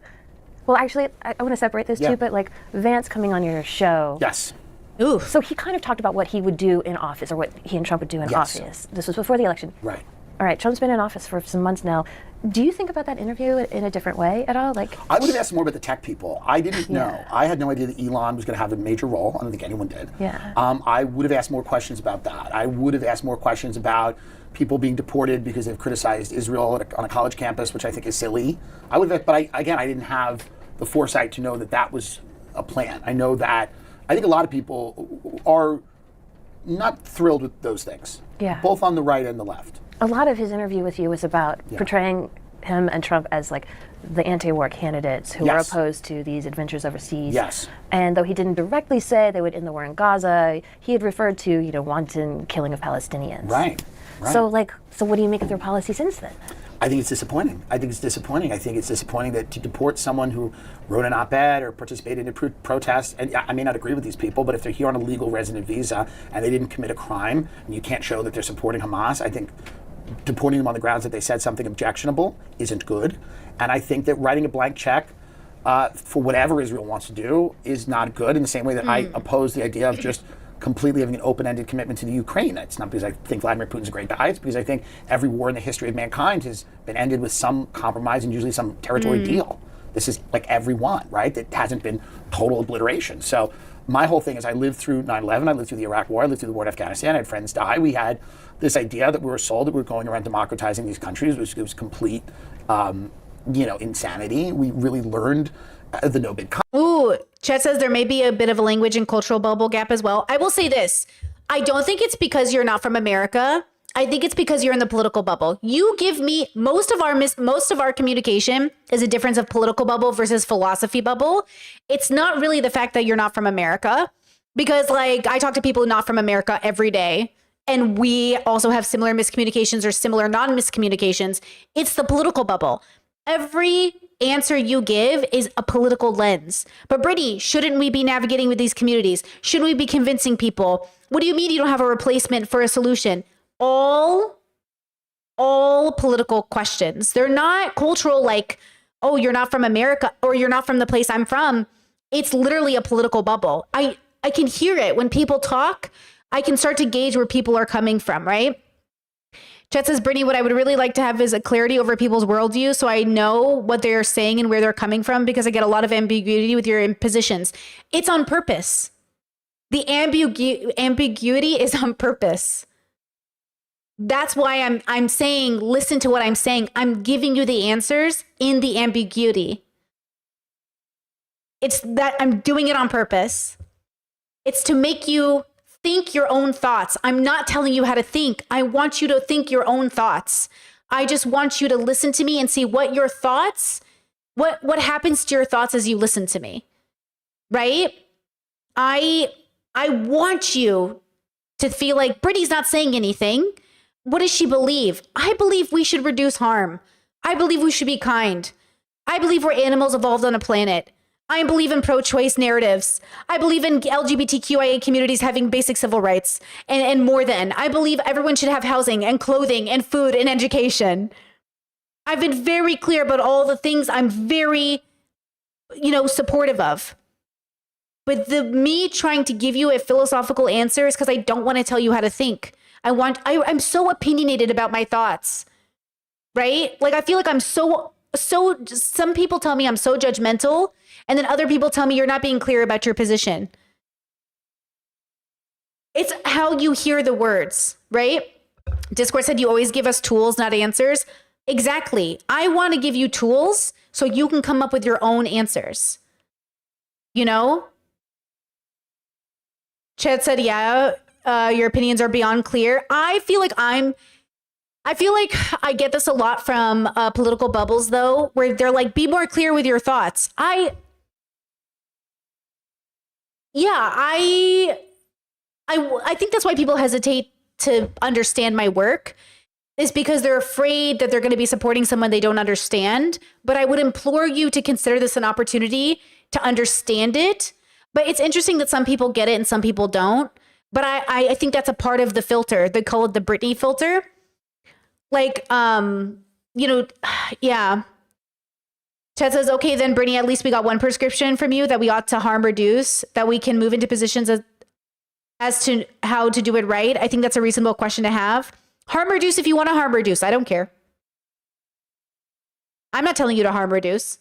J: well, actually, I want to separate those two, but like Vance coming on your show.
K: Yes.
A: Ooh.
J: So he kind of talked about what he would do in office, or what he and Trump would do in office. This was before the election.
K: Right.
J: All right, Trump's been in office for some months now. Do you think about that interview in a different way at all? Like,
K: I would have asked more about the tech people. I didn't know. I had no idea that Elon was going to have a major role. I don't think anyone did.
J: Yeah.
K: I would have asked more questions about that. I would have asked more questions about people being deported because they've criticized Israel on a college campus, which I think is silly. I would have, but I didn't have the foresight to know that that was a plan. I know that. I think a lot of people are not thrilled with those things.
J: Yeah.
K: Both on the right and the left.
J: a lot of his interview with you was about portraying him and Trump as like the anti-war candidates who were opposed to these adventures overseas.
K: Yes.
J: And though he didn't directly say they would end the war in Gaza, he had referred to, you know, wanton killing of Palestinians.
K: Right.
J: So what do you make of their policy since then?
K: I think it's disappointing. I think it's disappointing that to deport someone who wrote an op-ed or participated in a protest, and I may not agree with these people, but if they're here on a legal resident visa and they didn't commit a crime, and you can't show that they're supporting Hamas, I think deporting them on the grounds that they said something objectionable isn't good. And I think that writing a blank check for whatever Israel wants to do is not good, in the same way that I oppose the idea of just completely having an open-ended commitment to the Ukraine. It's not because I think Vladimir Putin's a great guy, it's because I think every war in the history of mankind has been ended with some compromise and usually some territory deal. This is like every one, right? It hasn't been total obliteration. So my whole thing is I lived through 9/11, I lived through the Iraq War, I lived through the war in Afghanistan, I had friends die. We had this idea that we were sold that we were going around democratizing these countries, which was complete, insanity. We really learned the no bid.
A: Ooh, Chet says there may be a bit of a language and cultural bubble gap as well. I will say this. I don't think it's because you're not from America. I think it's because you're in the political bubble. You give me most of our communication is a difference of political bubble versus philosophy bubble. It's not really the fact that you're not from America, because like I talk to people not from America every day, and we also have similar miscommunications or similar non-miscommunications. It's the political bubble. Every answer you give is a political lens. But Brittany, shouldn't we be navigating with these communities? Shouldn't we be convincing people? What do you mean you don't have a replacement for a solution? All political questions. They're not cultural, like, oh, you're not from America or you're not from the place I'm from. It's literally a political bubble. I can hear it when people talk. I can start to gauge where people are coming from, right? Chet says, Brittany, what I would really like to have is a clarity over people's worldview, so I know what they're saying and where they're coming from, because I get a lot of ambiguity with your positions. It's on purpose. The ambiguity is on purpose. That's why I'm saying, listen to what I'm saying. I'm giving you the answers in the ambiguity. It's that I'm doing it on purpose. It's to make you think your own thoughts. I'm not telling you how to think. I want you to think your own thoughts. I just want you to listen to me and see what your thoughts, what happens to your thoughts as you listen to me, right? I want you to feel like Brittany's not saying anything. What does she believe? I believe we should reduce harm. I believe we should be kind. I believe we're animals evolved on a planet. I believe in pro-choice narratives. I believe in LGBTQIA communities having basic civil rights and more than. I believe everyone should have housing and clothing and food and education. I've been very clear about all the things I'm very, supportive of. But me trying to give you a philosophical answer is because I don't want to tell you how to think. I'm so opinionated about my thoughts, right? Like I feel like I'm so, some people tell me I'm so judgmental, and then other people tell me you're not being clear about your position. It's how you hear the words, right? Discord said you always give us tools, not answers. Exactly. I want to give you tools so you can come up with your own answers. Chet said, your opinions are beyond clear. I feel like I get this a lot from political bubbles, though, where they're like, be more clear with your thoughts. I think that's why people hesitate to understand my work, is because they're afraid that they're going to be supporting someone they don't understand. But I would implore you to consider this an opportunity to understand it. But it's interesting that some people get it and some people don't. But I think that's a part of the filter. They call it the Brittany filter. Like, yeah. Ted says, okay, then Brittany, at least we got one prescription from you that we ought to harm reduce, that we can move into positions as to how to do it right. I think that's a reasonable question to have. Harm reduce if you want to harm reduce. I don't care. I'm not telling you to harm reduce.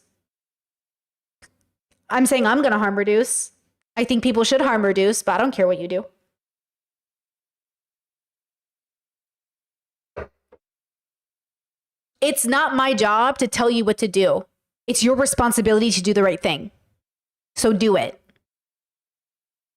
A: I'm saying I'm going to harm reduce. I think people should harm reduce, but I don't care what you do. It's not my job to tell you what to do. It's your responsibility to do the right thing. So do it.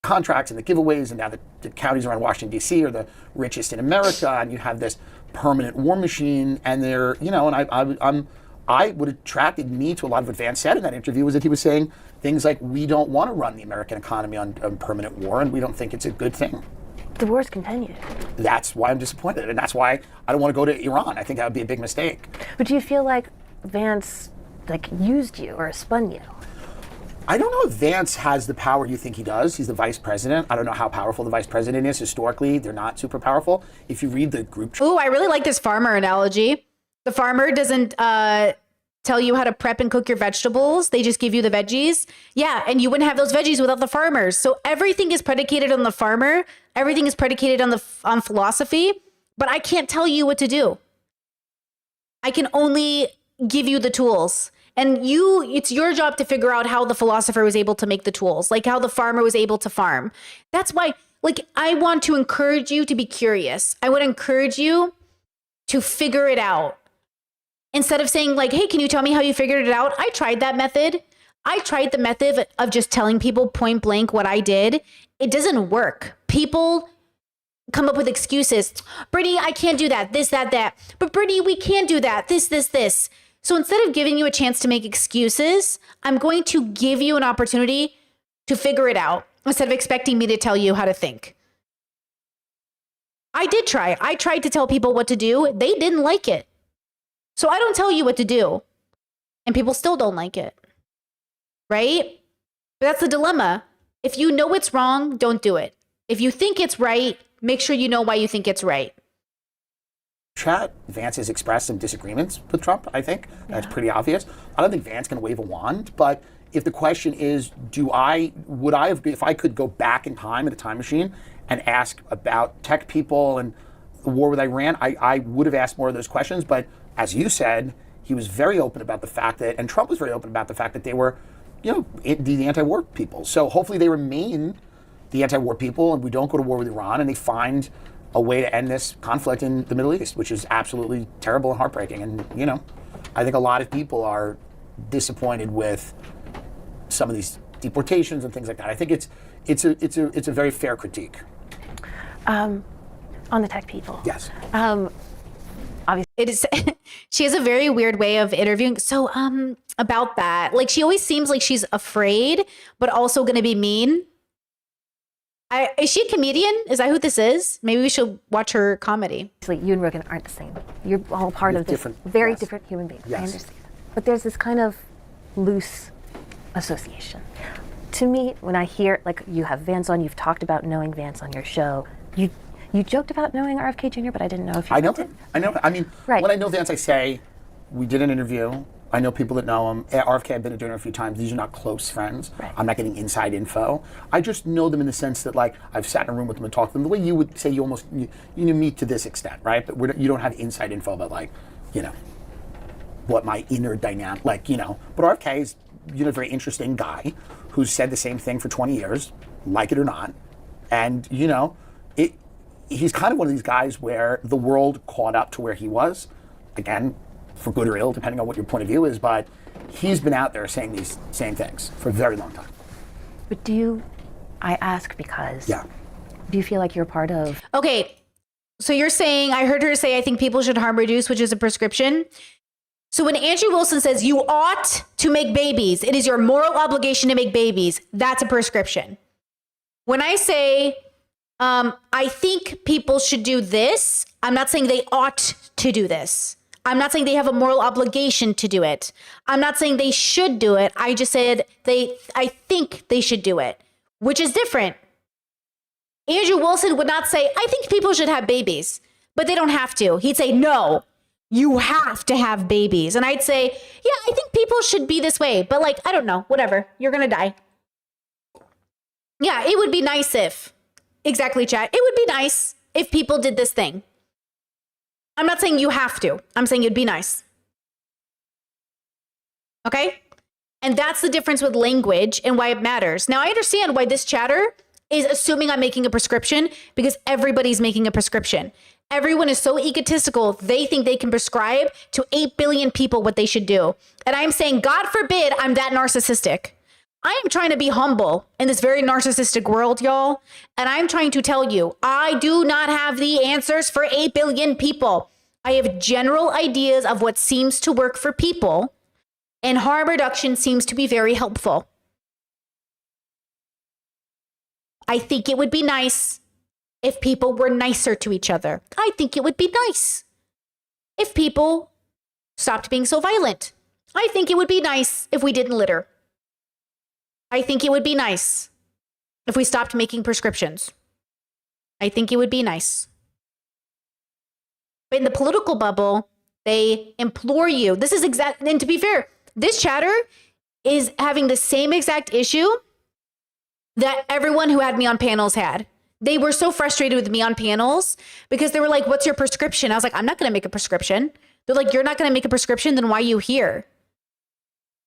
K: Contracts and the giveaways, and now the counties around Washington, D.C. are the richest in America, and you have this permanent war machine, and they're, and what attracted me to a lot of what Vance said in that interview was that he was saying things like, we don't want to run the American economy on permanent war, and we don't think it's a good thing.
J: The war's continued.
K: That's why I'm disappointed, and that's why I don't want to go to Iran. I think that would be a big mistake.
J: But do you feel like Vance used you or spun you?
K: I don't know if Vance has the power you think he does. He's the vice president. I don't know how powerful the vice president is. Historically, they're not super powerful. If you read the group...
A: Ooh, I really like this farmer analogy. The farmer doesn't tell you how to prep and cook your vegetables. They just give you the veggies. Yeah, and you wouldn't have those veggies without the farmers. So everything is predicated on the farmer. Everything is predicated on philosophy. But I can't tell you what to do. I can only give you the tools. And it's your job to figure out how the philosopher was able to make the tools, like how the farmer was able to farm. That's why, I want to encourage you to be curious. I would encourage you to figure it out. Instead of saying hey, can you tell me how you figured it out? I tried that method. I tried the method of just telling people point blank what I did. It doesn't work. People come up with excuses. Brittany, I can't do that. This, that. But Brittany, we can do that. This. So instead of giving you a chance to make excuses, I'm going to give you an opportunity to figure it out instead of expecting me to tell you how to think. I did try. I tried to tell people what to do. They didn't like it. So I don't tell you what to do. And people still don't like it. Right? But that's the dilemma. If you know it's wrong, don't do it. If you think it's right, make sure you know why you think it's right.
K: Chat, Vance has expressed some disagreements with Trump, I think. That's pretty obvious. I don't think Vance can wave a wand, but if the question is, if I could go back in time in a time machine and ask about tech people and the war with Iran, I would have asked more of those questions. But as you said, he was very open about the fact that, and Trump was very open about the fact that they were, the anti-war people. So hopefully they remain the anti-war people and we don't go to war with Iran and they find a way to end this conflict in the Middle East, which is absolutely terrible and heartbreaking. And, I think a lot of people are disappointed with some of these deportations and things like that. I think it's a very fair critique.
J: On the tech people.
K: Yes.
J: Obviously,
A: it is. She has a very weird way of interviewing. So, about that, she always seems like she's afraid, but also going to be mean. Is she a comedian? Is that who this is? Maybe we should watch her comedy.
J: You and Rogan aren't the same. You're all part of this very different human being.
K: Yes.
J: I understand. But there's this kind of loose association. To me, when I hear, you have Vance on, you've talked about knowing Vance on your show. You joked about knowing RFK Jr., but I didn't know if you
K: I know him. I mean, when I know Vance, I say, we did an interview. I know people that know him. RFK, I've been to dinner a few times. These are not close friends.
J: Right.
K: I'm not getting inside info. I just know them in the sense that, I've sat in a room with them and talked to them the way you would say you meet to this extent, right? But you don't have inside info about, what my inner dynamic, But RFK is, a very interesting guy who's said the same thing for 20 years, like it or not. And, he's kind of one of these guys where the world caught up to where he was. Again, for good or ill, depending on what your point of view is, but he's been out there saying these same things for a very long time.
J: But I ask because,
K: do
J: you feel like you're part of?
A: Okay, so you're saying, I heard her say, I think people should harm reduce, which is a prescription. So when Andrew Wilson says you ought to make babies, it is your moral obligation to make babies, that's a prescription. When I say, I think people should do this, I'm not saying they ought to do this. I'm not saying they have a moral obligation to do it. I'm not saying they should do it. I just said I think they should do it, which is different. Andrew Wilson would not say, I think people should have babies, but they don't have to. He'd say, no, You have to have babies. And I'd say, yeah, I think people should be this way. But like, I don't know, whatever. You're going to die. Yeah, it would be nice if, exactly, chat. It would be nice if people did this thing. I'm not saying you have to. I'm saying it'd be nice. Okay? And that's the difference with language and why it matters. Now, I understand why this chatter is assuming I'm making a prescription, because everybody's making a prescription. Everyone is so egotistical, they think they can prescribe to 8 billion people what they should do. And I'm saying, God forbid I'm that narcissistic. I am trying to be humble in this very narcissistic world, y'all. And I'm trying to tell you, I do not have the answers for 8 billion people. I have general ideas of what seems to work for people, and harm reduction seems to be very helpful. I think it would be nice if people were nicer to each other. I think it would be nice if people stopped being so violent. I think it would be nice if we didn't litter. I think it would be nice if we stopped making prescriptions. I think it would be nice. But in the political bubble, they implore you. This is exact, and to be fair, this chatter is having the same exact issue that everyone who had me on panels had. They were so frustrated with me on panels because they were like, what's your prescription? I was like, I'm not going to make a prescription. They're like, you're not going to make a prescription? Then why are you here?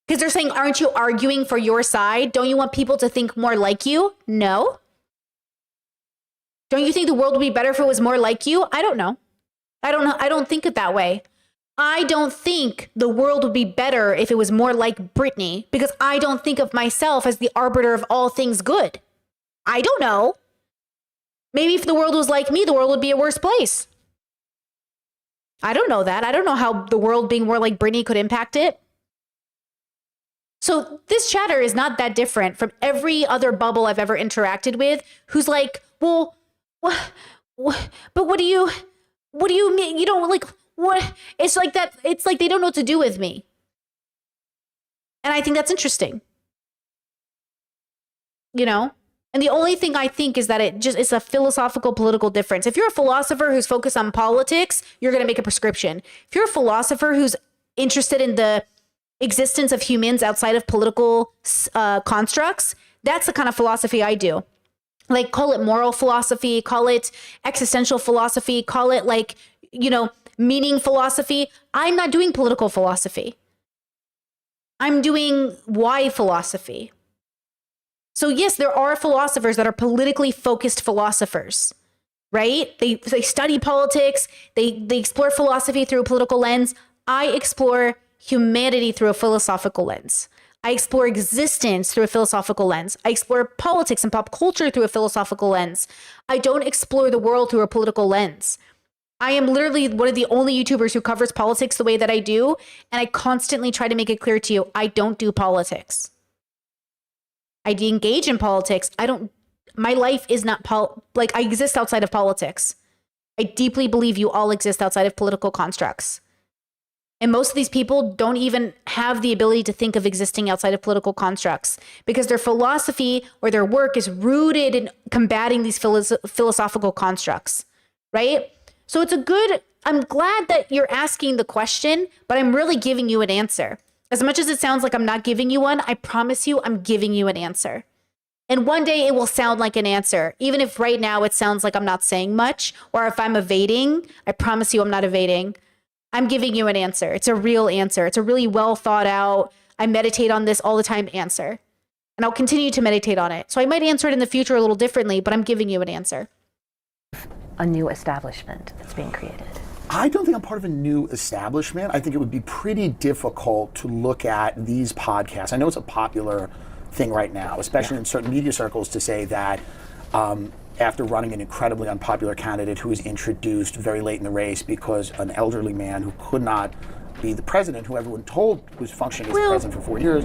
A: Because they're saying, aren't you arguing for your side? Don't you want people to think more like you? No. Don't you think the world would be better if it was more like you? I don't know. I don't think it that way. I don't think the world would be better if it was more like Britney, because I don't think of myself as the arbiter of all things good. I don't know. Maybe if the world was like me, the world would be a worse place. I don't know that. I don't know how the world being more like Britney could impact it. So this chatter is not that different from every other bubble I've ever interacted with who's like, well, but what do you mean? You don't like, what? It's like that. It's like they don't know what to do with me. And I think that's interesting. You know? And the only thing I think is that it's a philosophical political difference. If you're a philosopher who's focused on politics, you're going to make a prescription. If you're a philosopher who's interested in the existence of humans outside of political constructs, that's the kind of philosophy I do. Like, call it moral philosophy, call it existential philosophy, call it like, you know, meaning philosophy. I'm not doing political philosophy. I'm doing why philosophy. So yes, there are philosophers that are politically focused philosophers, right? They study politics, they explore philosophy through a political lens. I explore humanity through a philosophical lens. I explore existence through a philosophical lens. I explore politics and pop culture through a philosophical lens. I don't explore the world through a political lens. I am literally one of the only YouTubers who covers politics the way that I do, and I constantly try to make it clear to you, I don't do politics. I engage in politics. My life is not, I exist outside of politics. I deeply believe you all exist outside of political constructs. And most of these people don't even have the ability to think of existing outside of political constructs because their philosophy or their work is rooted in combating these philosophical constructs, right? So I'm glad that you're asking the question, but I'm really giving you an answer. As much as it sounds like I'm not giving you one, I promise you I'm giving you an answer. And one day it will sound like an answer. Even if right now it sounds like I'm not saying much, or if I'm evading, I promise you I'm not evading. I'm giving you an answer. It's a real answer. It's a really well thought out, I meditate on this all the time answer. And I'll continue to meditate on it. So I might answer it in the future a little differently, but I'm giving you an answer.
J: A new establishment that's being created.
K: I don't think I'm part of a new establishment. I think it would be pretty difficult to look at these podcasts. I know it's a popular thing right now, especially in certain media circles, to say that after running an incredibly unpopular candidate who was introduced very late in the race because an elderly man who could not be the president, who everyone told was functioning as the president for 4 years,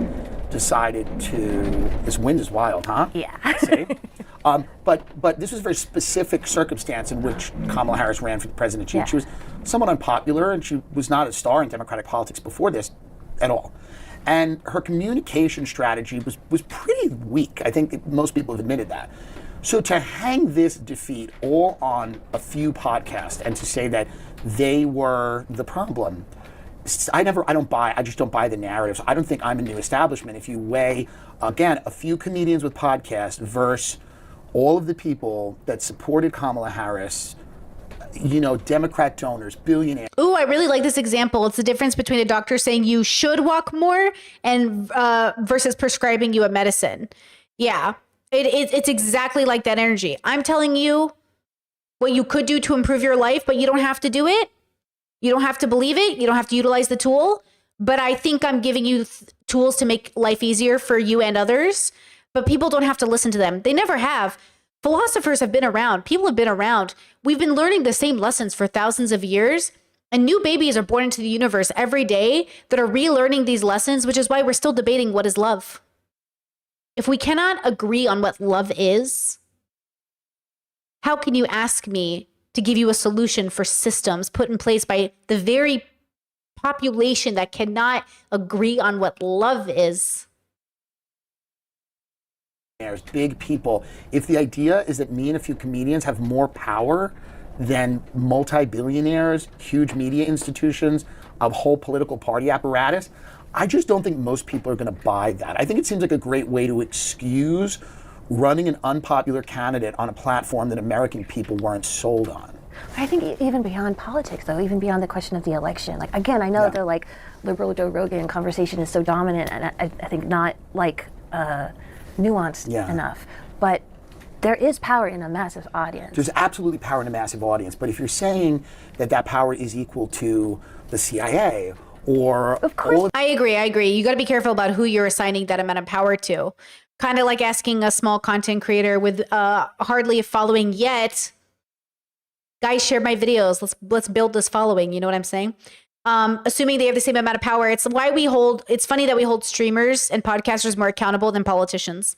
K: decided to, this wind is wild, huh?
J: Yeah.
K: See? But this was a very specific circumstance in which Kamala Harris ran for the presidency.
J: Yeah.
K: She was somewhat unpopular, and she was not a star in Democratic politics before this at all. And her communication strategy was pretty weak. I think most people have admitted that. So to hang this defeat all on a few podcasts and to say that they were the problem, I just don't buy the narrative. So I don't think I'm a new establishment. If you weigh, again, a few comedians with podcasts versus all of the people that supported Kamala Harris, Democrat donors, billionaires.
A: Ooh, I really like this example. It's the difference between a doctor saying you should walk more and versus prescribing you a medicine. Yeah, it's exactly like that energy. I'm telling you what you could do to improve your life, but you don't have to do it. You don't have to believe it. You don't have to utilize the tool. But I think I'm giving you tools to make life easier for you and others. But people don't have to listen to them. They never have. Philosophers have been around. People have been around. We've been learning the same lessons for thousands of years. And new babies are born into the universe every day that are relearning these lessons, which is why we're still debating what is love. If we cannot agree on what love is, how can you ask me to give you a solution for systems put in place by the very population that cannot agree on what love is?
K: Big people. If the idea is that me and a few comedians have more power than multi-billionaires, huge media institutions, a whole political party apparatus, I just don't think most people are going to buy that. I think it seems like a great way to excuse running an unpopular candidate on a platform that American people weren't sold on.
J: I think even beyond politics, though, even beyond the question of the election, like, again, I know the liberal Joe Rogan conversation is so dominant, and I think not nuanced enough, but there is power in a massive audience.
K: There's absolutely power in a massive audience, but if you're saying that power is equal to the CIA or
A: of course, I agree. You got to be careful about who you're assigning that amount of power to. Kind of like asking a small content creator with hardly a following yet, guys, share my videos. Let's build this following. You know what I'm saying? Assuming they have the same amount of power. It's why it's funny that we hold streamers and podcasters more accountable than politicians.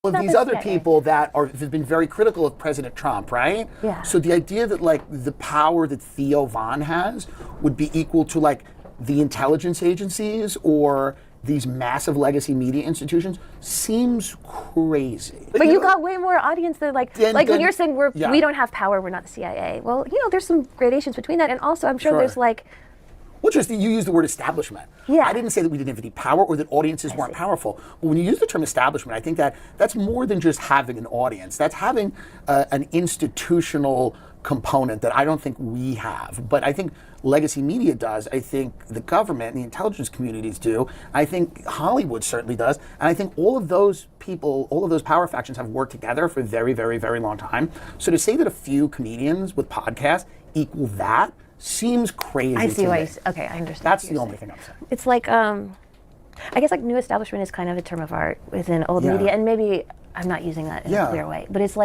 K: Well, these other people that have been very critical of President Trump, right?
J: Yeah.
K: So the idea that the power that Theo Von has would be equal to the intelligence agencies or these massive legacy media institutions seems crazy.
J: But you got way more audience than when you're saying we don't have power, we're not the CIA. Well, there's some gradations between that, and also I'm sure there's
K: Well, just you use the word establishment.
J: Yeah.
K: I didn't say that we didn't have any power or that audiences weren't powerful. But when you use the term establishment, I think that's more than just having an audience. That's having an institutional component that I don't think we have. But I think legacy media does. I think the government and the intelligence communities do. I think Hollywood certainly does. And I think all of those people, all of those power factions have worked together for a very, very, very long time. So to say that a few comedians with podcasts equal that seems crazy.
J: I see
K: to
J: why.
K: me.
J: Okay, I understand.
K: That's the only thing I'm saying.
J: It's I guess new establishment is kind of a term of art within old media, and maybe I'm not using that in a clear way, but it's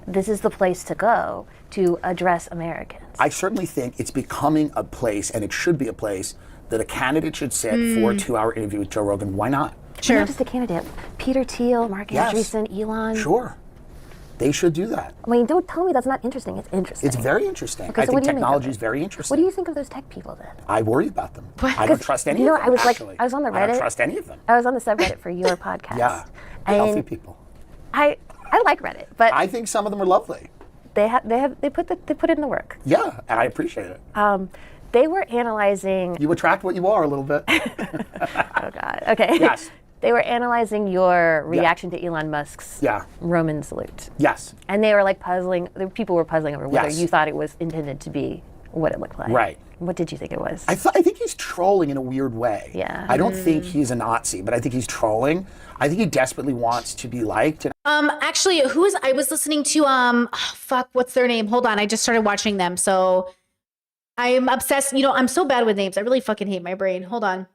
J: this is the place to go to address Americans.
K: I certainly think it's becoming a place, and it should be a place, that a candidate should sit for a 2-hour interview with Joe Rogan. Why not?
A: Sure.
J: Not just a candidate. Peter Thiel, Mark Andreessen, Elon.
K: Sure. They should do that.
J: I mean, don't tell me that's not interesting. It's interesting.
K: It's very interesting.
J: Okay,
K: I
J: so
K: think technology is very interesting.
J: What do you think of those tech people then?
K: I worry about them. I don't trust any of them.
J: I was
K: actually.
J: I was on the Reddit.
K: I don't trust any of them.
J: I was on the subreddit for your podcast.
K: Yeah.
J: And
K: Healthy people.
J: I like Reddit, but
K: I think some of them are lovely.
J: they put in the work.
K: Yeah, and I appreciate it.
J: They were analyzing.
K: You attract what you are a little bit.
J: Oh God. Okay.
K: Yes.
J: They were analyzing your reaction to Elon Musk's Roman salute.
K: Yes.
J: And they were puzzling. The people were puzzling over whether you thought it was intended to be what it looked like.
K: Right.
J: What did you think it was?
K: I think he's trolling in a weird way.
J: Yeah.
K: I don't think he's a Nazi, but I think he's trolling. I think he desperately wants to be liked.
A: Actually, I was listening to what's their name? Hold on, I just started watching them, so I'm obsessed. I'm so bad with names. I really fucking hate my brain. Hold on.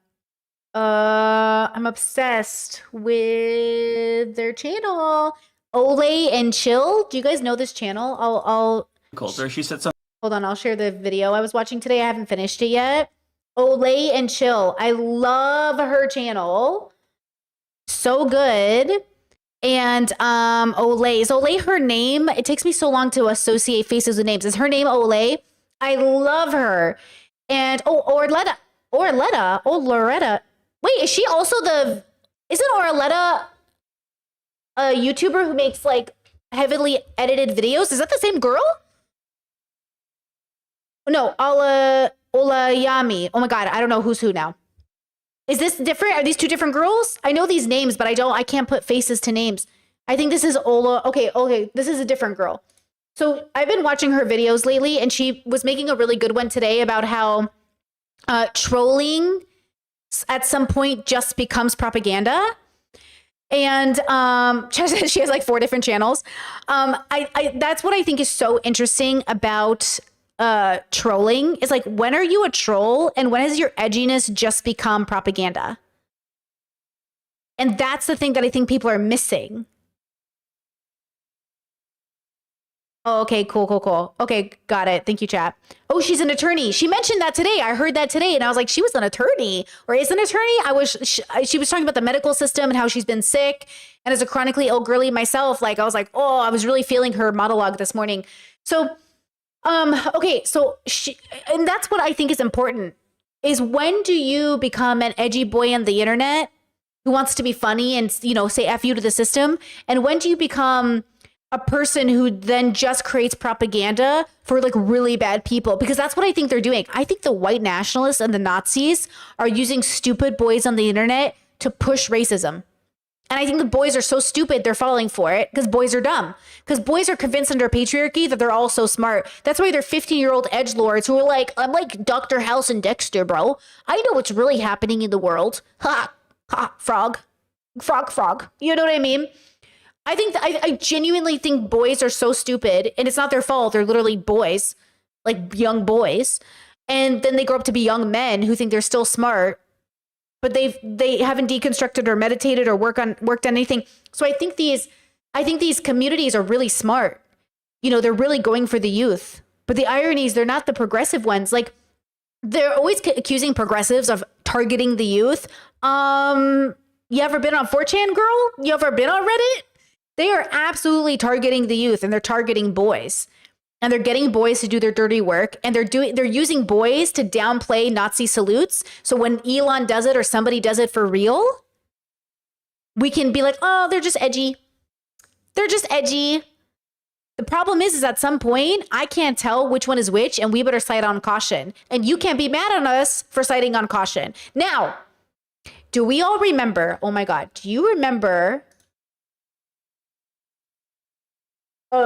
A: I'm obsessed with their channel, Ole and Chill. Do you guys know this channel? I'll
L: Coulter, she said something.
A: Hold on, I'll share the video I was watching today. I haven't finished it yet. Ole and Chill. I love her channel. So good. And is Ole her name? It takes me so long to associate faces with names. Is her name Ole? I love her. And Loretta. Wait, is she also isn't Orletta a YouTuber who makes heavily edited videos. Is that the same girl? No, Olayami. Oh my God, I don't know who's who now. Is this different? Are these two different girls? I know these names, but I can't put faces to names. I think this is Ola. Okay, this is a different girl. So I've been watching her videos lately, and she was making a really good one today about how trolling at some point just becomes propaganda. And she has like 4 different channels. That's what I think is so interesting about trolling is like, when are you a troll and when has your edginess just become propaganda? And that's the thing that I think people are missing. Oh, okay, cool. Okay, got it. Thank you, chat. Oh, she's an attorney. She mentioned that today. I heard that today, and I was like, she was an attorney or is an attorney. She was talking about the medical system and how she's been sick. And as a chronically ill girly myself, like I was like, oh, I was really feeling her monologue this morning. So, okay, so and that's what I think is important is when do you become an edgy boy on the internet who wants to be funny and, you know, say F you to the system? And when do you become a person who then just creates propaganda for like really bad people? Because that's what I think they're doing. I think the white nationalists and the Nazis are using stupid boys on the internet to push racism. And I think the boys are so stupid, they're falling for it because boys are dumb. Because boys are convinced under patriarchy that they're all so smart. That's why they're 15-year-old edgelords who are like, I'm like Dr. House and Dexter, bro. I know what's really happening in the world. Ha, ha, frog. You know what I mean? I think I genuinely think boys are so stupid, and it's not their fault. They're literally boys, like young boys. And then they grow up to be young men who think they're still smart, but they haven't deconstructed or meditated or worked on anything. So I think these communities are really smart. You know, they're really going for the youth. But the irony is they're not the progressive ones. Like, they're always accusing progressives of targeting the youth. You ever been on 4chan, girl? You ever been on Reddit? They are absolutely targeting the youth, and they're targeting boys, and they're getting boys to do their dirty work, and they're using boys to downplay Nazi salutes. So when Elon does it or somebody does it for real, we can be like, oh, they're just edgy. They're just edgy. The problem is at some point, I can't tell which one is which, and we better cite on caution. And you can't be mad on us for citing on caution. Now, do we all remember? Oh my God, do you remember? Do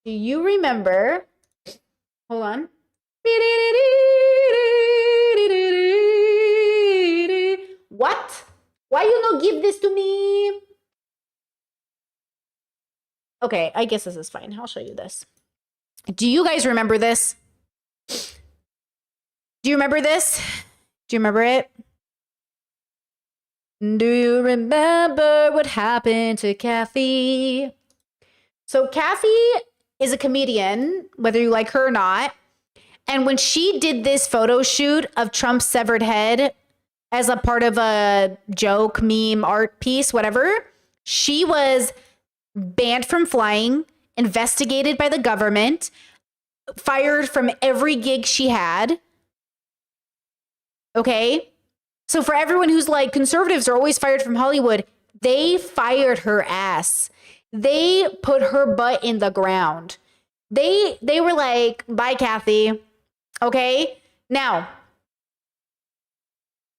A: you remember? Hold on. What? Why you no give this to me? Okay, I guess this is fine. I'll show you this. Do you guys remember this? Do you remember this? Do you remember it? Do you remember what happened to Kathy? So Kathy is a comedian, whether you like her or not. And when she did this photo shoot of Trump's severed head as a part of a joke, meme, art piece, whatever, she was banned from flying, investigated by the government, fired from every gig she had. Okay? So for everyone who's like, conservatives are always fired from Hollywood, they fired her ass. They put her butt in the ground. They were like, bye, Kathy. Okay? Now,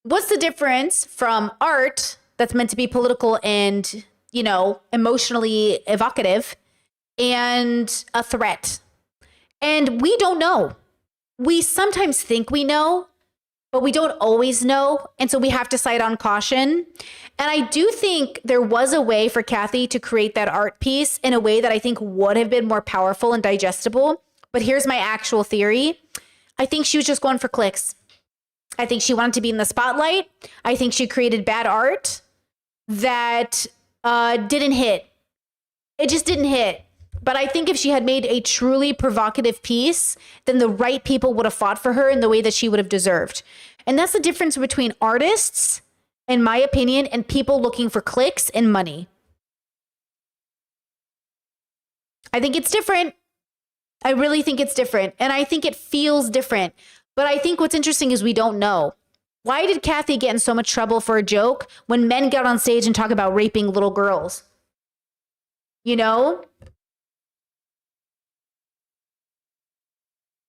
A: what's the difference from art that's meant to be political and, you know, emotionally evocative and a threat? And we don't know. We sometimes think we know, but we don't always know. And so we have to cite on caution. And I do think there was a way for Kathy to create that art piece in a way that I think would have been more powerful and digestible. But here's my actual theory. I think she was just going for clicks. I think she wanted to be in the spotlight. I think she created bad art that didn't hit. It just didn't hit. But I think if she had made a truly provocative piece, then the right people would have fought for her in the way that she would have deserved. And that's the difference between artists, in my opinion, and people looking for clicks and money. I think it's different. I really think it's different. And I think it feels different. But I think what's interesting is we don't know. Why did Kathy get in so much trouble for a joke when men get on stage and talk about raping little girls? You know?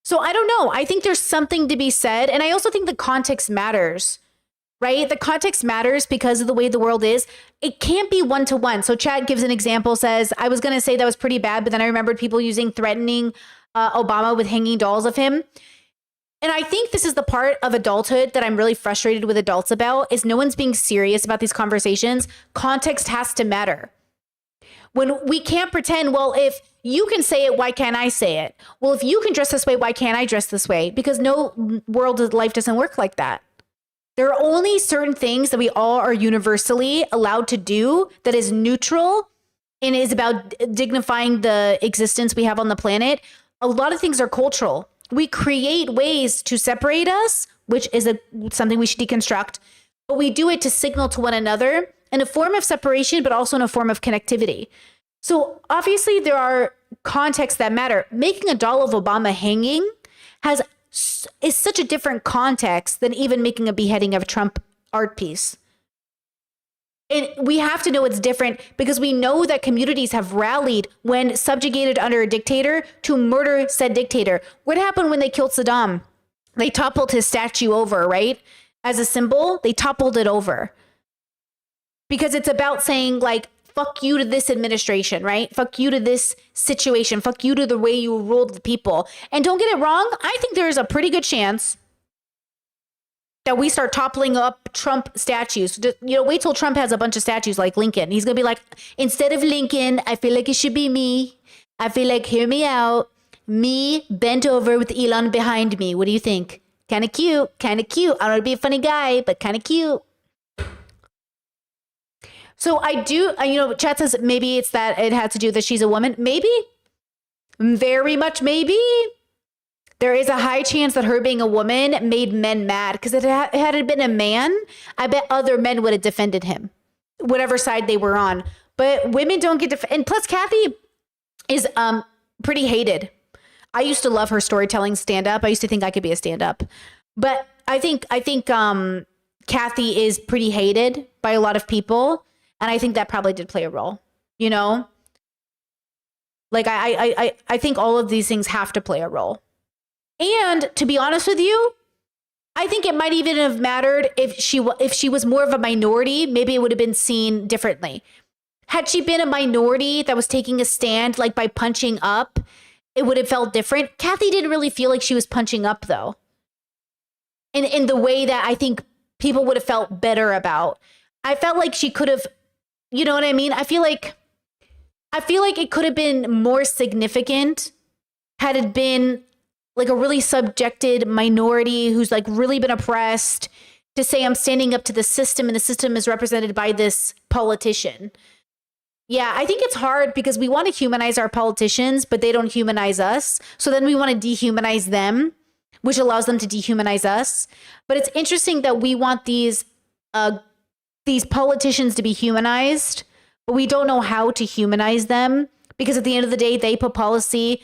A: So I don't know. I think there's something to be said. And I also think the context matters, right? The context matters because of the way the world is. It can't be one-to-one. So Chad gives an example, says, I was going to say that was pretty bad, but then I remembered people threatening Obama with hanging dolls of him. And I think this is the part of adulthood that I'm really frustrated with adults about, is no one's being serious about these conversations. Context has to matter. When we can't pretend, well, if you can say it, why can't I say it? Well, if you can dress this way, why can't I dress this way? Because no world of life doesn't work like that. There are only certain things that we all are universally allowed to do that is neutral and is about dignifying the existence we have on the planet. A lot of things are cultural. We create ways to separate us, which is something we should deconstruct, but we do it to signal to one another in a form of separation, but also in a form of connectivity. So obviously there are contexts that matter. Making a doll of Obama hanging is such a different context than even making a beheading of a Trump art piece. And we have to know it's different because we know that communities have rallied when subjugated under a dictator to murder said dictator. What happened when they killed Saddam? They toppled his statue over, right? As a symbol, they toppled it over. Because it's about saying, like, fuck you to this administration, right? Fuck you to this situation. Fuck you to the way you ruled the people. And don't get it wrong, I think there is a pretty good chance that we start toppling up Trump statues. Wait till Trump has a bunch of statues like Lincoln. He's going to be like, instead of Lincoln, I feel like it should be me. I feel like, hear me out. Me bent over with Elon behind me. What do you think? Kind of cute. Kind of cute. I don't want to be a funny guy, but kind of cute. So I do, Chat says maybe it's that it had to do that she's a woman. Maybe. Very much maybe. There is a high chance that her being a woman made men mad, because had it been a man, I bet other men would have defended him, whatever side they were on. But women don't get and plus Kathy is pretty hated. I used to love her storytelling stand-up. I used to think I could be a stand-up. But I think Kathy is pretty hated by a lot of people. And I think that probably did play a role, Like, I think all of these things have to play a role. And to be honest with you, I think it might even have mattered if she was more of a minority. Maybe it would have been seen differently. Had she been a minority that was taking a stand, like by punching up, it would have felt different. Kathy didn't really feel like she was punching up, though, in the way that I think people would have felt better about. I felt like she could have, you know what I mean? I feel like it could have been more significant had it been like a really subjected minority who's like really been oppressed to say, I'm standing up to the system and the system is represented by this politician. Yeah, I think it's hard because we want to humanize our politicians, but they don't humanize us. So then we want to dehumanize them, which allows them to dehumanize us. But it's interesting that we want these politicians to be humanized, but we don't know how to humanize them, because at the end of the day, they put policy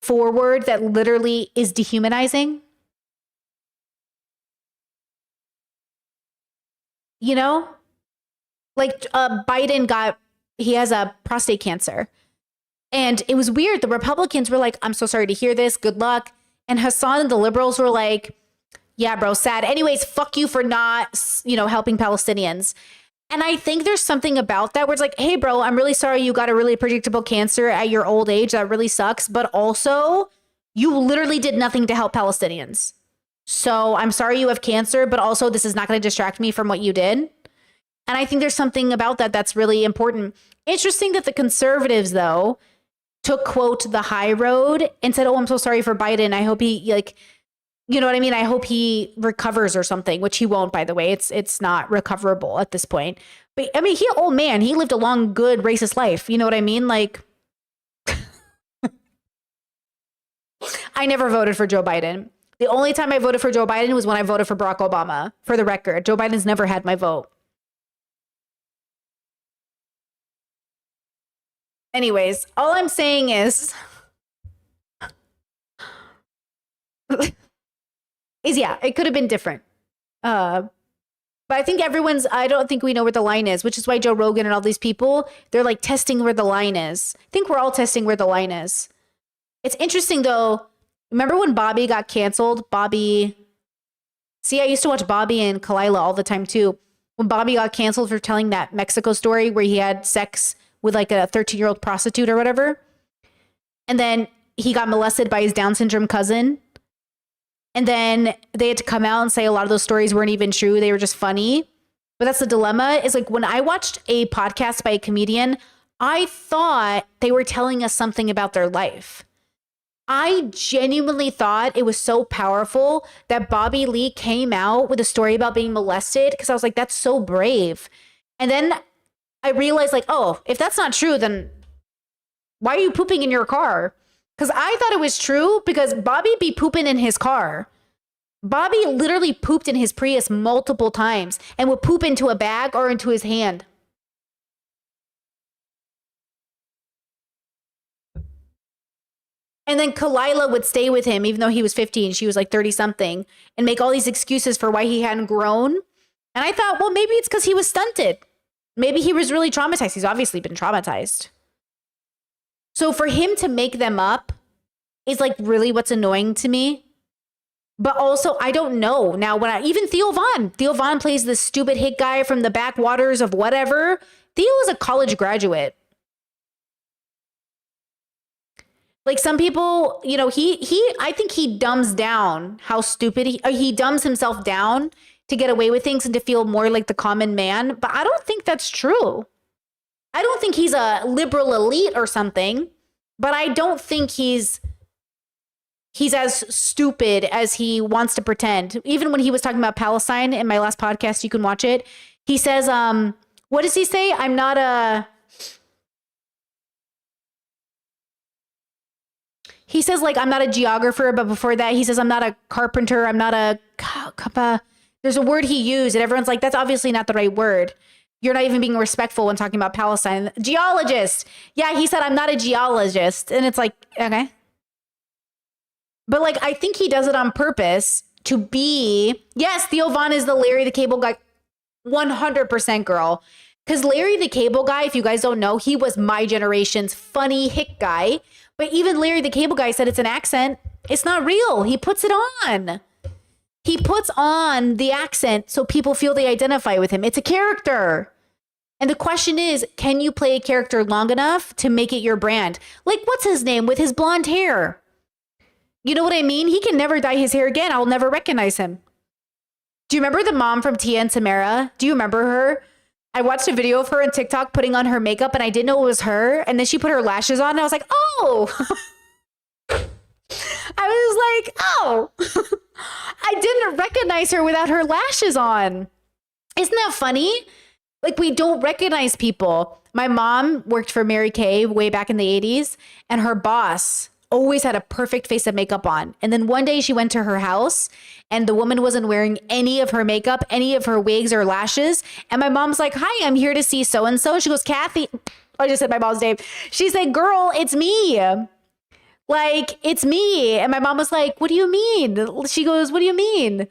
A: forward that literally is dehumanizing. Like Biden he has a prostate cancer. And it was weird. The Republicans were like, I'm so sorry to hear this. Good luck. And Hassan and the liberals were like, yeah, bro, sad. Anyways, fuck you for not, helping Palestinians. And I think there's something about that where it's like, hey, bro, I'm really sorry you got a really predictable cancer at your old age. That really sucks. But also, you literally did nothing to help Palestinians. So I'm sorry you have cancer, but also this is not going to distract me from what you did. And I think there's something about that that's really important. Interesting that the conservatives, though, took, quote, the high road and said, oh, I'm so sorry for Biden. I hope he, you know what I mean? I hope he recovers or something, which he won't, by the way. It's not recoverable at this point. But I mean, old man, he lived a long, good, racist life. You know what I mean? Like, I never voted for Joe Biden. The only time I voted for Joe Biden was when I voted for Barack Obama. For the record, Joe Biden's never had my vote. Anyways, all I'm saying is, yeah, it could have been different. But I think I don't think we know where the line is, which is why Joe Rogan and all these people, they're like testing where the line is. I think we're all testing where the line is. It's interesting though. Remember when Bobby got canceled? See, I used to watch Bobby and Kalila all the time too. When Bobby got canceled for telling that Mexico story where he had sex with like a 13-year-old prostitute or whatever. And then he got molested by his Down syndrome cousin. And then they had to come out and say a lot of those stories weren't even true. They were just funny. But that's the dilemma, is like when I watched a podcast by a comedian, I thought they were telling us something about their life. I genuinely thought it was so powerful that Bobby Lee came out with a story about being molested, because I was like, that's so brave. And then I realized like, oh, if that's not true, then why are you pooping in your car? Because I thought it was true because Bobby be pooping in his car. Bobby literally pooped in his Prius multiple times and would poop into a bag or into his hand. And then Kalila would stay with him even though he was 15. She was like 30 something, and make all these excuses for why he hadn't grown. And I thought, well, maybe it's because he was stunted. Maybe he was really traumatized. He's obviously been traumatized. So for him to make them up is like really what's annoying to me. But also, I don't know. Now, even Theo Von plays this stupid hit guy from the backwaters of whatever. Theo is a college graduate. Like some people, you know, I think he dumbs down how stupid he dumbs himself down to get away with things and to feel more like the common man. But I don't think that's true. I don't think he's a liberal elite or something, but I don't think he's as stupid as he wants to pretend. Even when he was talking about Palestine in my last podcast, you can watch it. He says, what does he say? He says, like, I'm not a geographer, but before that, he says, I'm not a carpenter. I'm not there's a word he used, and everyone's like, that's obviously not the right word. You're not even being respectful when talking about Palestine. Geologist. Yeah, he said, I'm not a geologist. And it's like, okay. But like, I think he does it on purpose to be, yes, Theo Von is the Larry the Cable Guy, 100% girl. Because Larry the Cable Guy, if you guys don't know, he was my generation's funny hit guy. But even Larry the Cable Guy said it's an accent. It's not real. He puts it on. He puts on the accent so people feel they identify with him. It's a character. And the question is, can you play a character long enough to make it your brand? Like, what's his name with his blonde hair? You know what I mean? He can never dye his hair again. I'll never recognize him. Do you remember the mom from Tia and Tamara? Do you remember her? I watched a video of her on TikTok putting on her makeup and I didn't know it was her. And then she put her lashes on and I was like, oh. I was like, oh. I didn't recognize her without her lashes on. Isn't that funny? Like, we don't recognize people. My mom worked for Mary Kay way back in the 80s, and her boss always had a perfect face of makeup on. And then one day she went to her house and the woman wasn't wearing any of her makeup, any of her wigs or lashes. And my mom's like, hi, I'm here to see so-and-so. She goes, Kathy. I just said my mom's name. She said, girl, it's me. Like, it's me. And my mom was like, what do you mean? She goes, what do you mean?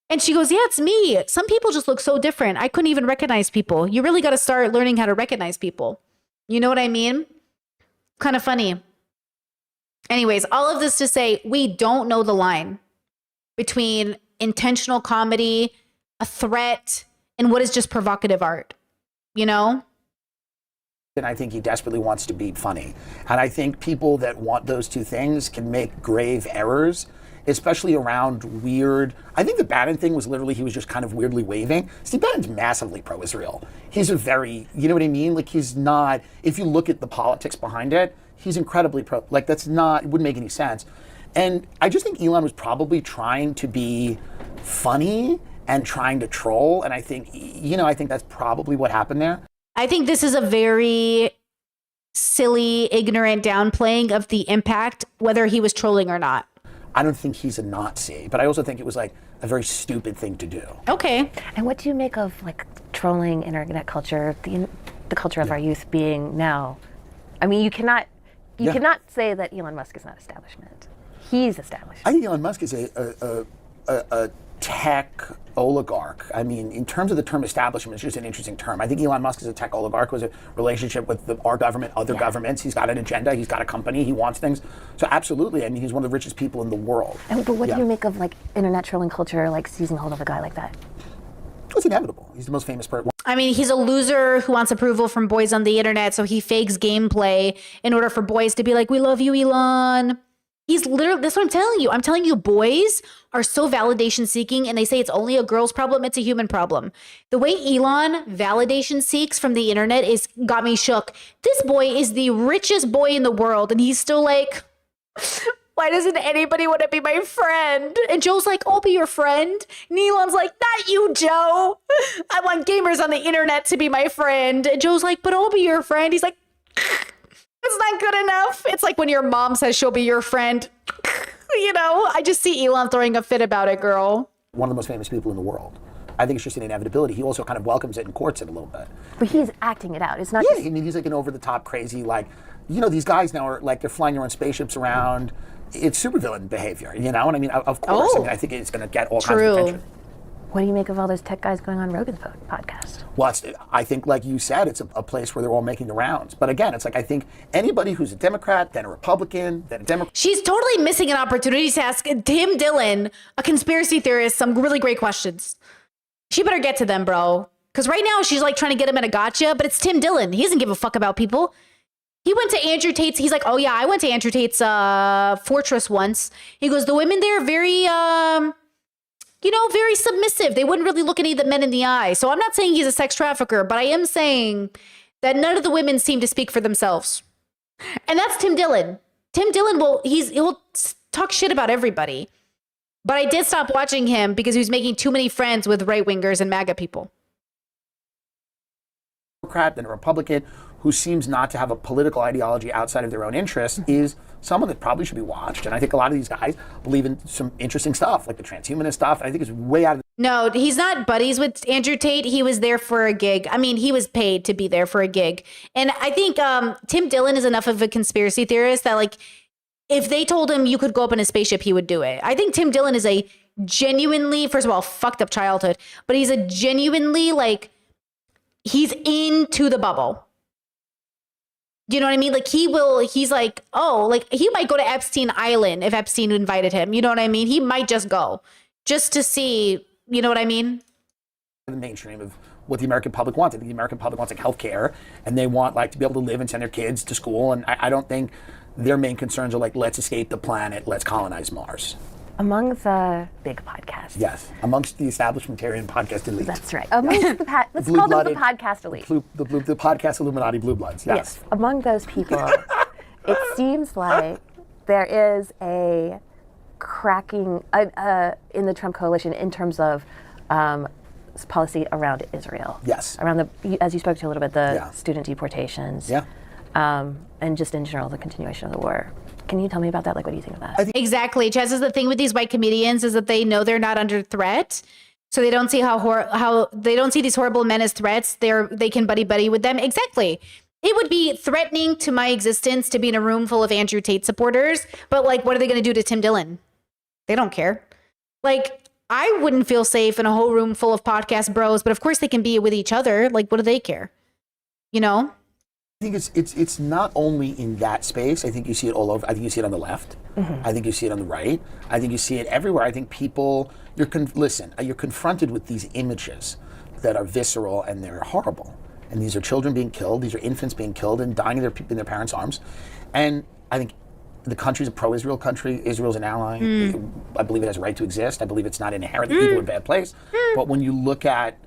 A: And she goes, yeah, it's me. Some people just look so different. I couldn't even recognize people. You really got to start learning how to recognize people. You know what I mean? Kind of funny. Anyways, all of this to say, we don't know the line between intentional comedy, a threat, and what is just provocative art, you know?
K: And I think he desperately wants to be funny. And I think people that want those two things can make grave errors, especially around weird. I think the Bannon thing was literally, he was just kind of weirdly waving. Steve Bannon's massively pro-Israel. He's a very, you know what I mean? Like, he's not, if you look at the politics behind it, he's incredibly pro, like, that's not, it wouldn't make any sense. And I just think Elon was probably trying to be funny and trying to troll. And I think, you know, I think that's probably what happened there.
A: I think this is a very silly, ignorant downplaying of the impact, whether he was trolling or not.
K: I don't think he's a Nazi, but I also think it was like a very stupid thing to do.
A: Okay.
J: And what do you make of like trolling internet culture, the culture of our youth being now? I mean, you cannot say that Elon Musk is not establishment. He's established.
K: I think Elon Musk is a tech oligarch. I mean, in terms of the term establishment, it's just an interesting term. I think Elon Musk is a tech oligarch, was a relationship with our government, other governments. He's got an agenda, he's got a company, he wants things. So absolutely, I mean, he's one of the richest people in the world.
J: But what do you make of like internet trolling culture, like seizing hold of a guy like that?
K: It's inevitable. He's the most famous person.
A: I mean, he's a loser who wants approval from boys on the internet, so he fakes gameplay in order for boys to be like, we love you, Elon. He's literally, that's what I'm telling you. I'm telling you, boys are so validation seeking, and they say it's only a girl's problem. It's a human problem. The way Elon validation seeks from the internet got me shook. This boy is the richest boy in the world, and he's still like, why doesn't anybody want to be my friend? And Joe's like, I'll be your friend. And Elon's like, not you, Joe. I want gamers on the internet to be my friend. And Joe's like, but I'll be your friend. He's like, it's not good enough. It's like when your mom says she'll be your friend. You know, I just see Elon throwing a fit about it, girl.
K: One of the most famous people in the world. I think it's just an inevitability. He also kind of welcomes it and courts it a little bit.
J: But he's acting it out. It's not
K: Yeah,
J: just...
K: I mean, he's like an over-the-top crazy, like, you know, these guys now are like, they're flying their own spaceships around. It's supervillain behavior, you know? And I mean, of course, I mean, I think it's going to get all kinds of attention.
J: What do you make of all those tech guys going on Rogan's podcast?
K: Well, I think, like you said, it's a place where they're all making the rounds. But again, it's like, I think anybody who's a Democrat, then a Republican, then a Democrat.
A: She's totally missing an opportunity to ask Tim Dillon, a conspiracy theorist, some really great questions. She better get to them, bro. Because right now she's like trying to get him in a gotcha, but it's Tim Dillon. He doesn't give a fuck about people. He went to Andrew Tate's. He's like, oh yeah, I went to Andrew Tate's fortress once. He goes, the women there are very, very submissive. They wouldn't really look any of the men in the eye. So I'm not saying he's a sex trafficker, but I am saying that none of the women seem to speak for themselves. And that's Tim Dillon. Tim Dillon he'll talk shit about everybody. But I did stop watching him because he was making too many friends with right-wingers and MAGA people.
K: Democrat, then a Republican, who seems not to have a political ideology outside of their own interests, is someone that probably should be watched. And I think a lot of these guys believe in some interesting stuff, like the transhumanist stuff. I think it's way out of
A: No, he's not buddies with Andrew Tate. He was there for a gig. I mean, he was paid to be there for a gig. And I think Tim Dillon is enough of a conspiracy theorist that, like, if they told him you could go up in a spaceship, he would do it. I think Tim Dillon is a genuinely, first of all, fucked up childhood, but he's a genuinely, like, he's into the bubble. Do you know what I mean? Like, he's like, oh, like, he might go to Epstein Island if Epstein invited him. You know what I mean? He might just go just to see, you know what I mean?
K: The mainstream of what the American public wants. I think the American public wants, like, healthcare, and they want, like, to be able to live and send their kids to school. And I don't think their main concerns are like, let's escape the planet, let's colonize Mars.
J: Among the big podcasts.
K: Yes, amongst the establishmentarian podcast elite.
J: That's right. Amongst let's call them the podcast elite.
K: The podcast Illuminati blue bloods, yes.
J: Among those people, it seems like there is a cracking in the Trump coalition in terms of policy around Israel.
K: Yes.
J: Around as you spoke to a little bit, the student deportations.
K: Yeah.
J: And just in general, the continuation of the war. Can you tell me about that? Like, what do you think of that?
A: Exactly. Chess, is the thing with these white comedians is that they know they're not under threat. So they don't see how they don't see these horrible men as threats. They can buddy with them. Exactly. It would be threatening to my existence to be in a room full of Andrew Tate supporters. But, like, what are they going to do to Tim Dillon? They don't care. Like, I wouldn't feel safe in a whole room full of podcast bros, but of course they can be with each other. Like, what do they care? You know?
K: I think it's not only in that space. I think you see it all over. I think you see it on the left. Mm-hmm. I think you see it on the right. I think you see it everywhere. I think people, you're confronted with these images that are visceral and they're horrible. And these are children being killed. These are infants being killed and dying in their parents' arms. And I think the country's a pro-Israel country. Israel's an ally. I believe it has a right to exist. I believe it's not inherently evil or bad place. But when you look at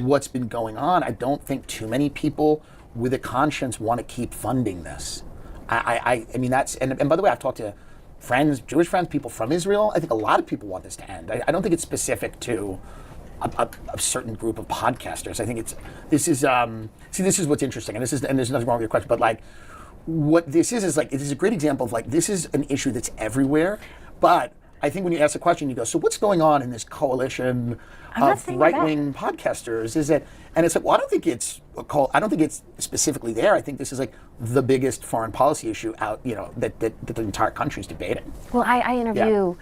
K: what's been going on, I don't think too many people with a conscience want to keep funding this. I mean, that's, and by the way, I've talked to friends, Jewish friends, people from Israel. I think a lot of people want this to end. I don't think it's specific to a certain group of podcasters. I think this is what's interesting, and there's nothing wrong with your question, but, like, what this is like, it is a great example of, like, this is an issue that's everywhere, but I think when you ask the question, you go, so what's going on in this coalition of right-wing podcasters? Is it, and it's like, well, I don't think it's specifically there. I think this is, like, the biggest foreign policy issue out, that the entire country's debating.
J: Well, I interview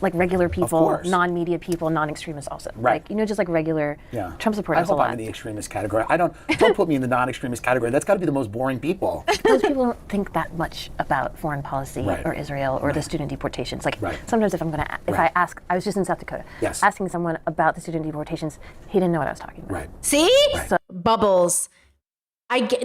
J: like regular people,
K: course.
J: non-media people, non-extremists also.
K: Right.
J: Like, you know, just like regular Trump
K: I
J: supporters a
K: hope
J: lot.
K: I'm in the extremist category. Don't put me in the non-extremist category. That's got to be the most boring people.
J: Those people don't think that much about foreign policy
K: Right.
J: or Israel or the student deportations. Like
K: Right.
J: sometimes if
K: Right.
J: I was just in South Dakota,
K: Yes.
J: asking someone about the student deportations, he didn't know what I was talking about.
K: Right.
A: See?
J: So-
A: Bubbles.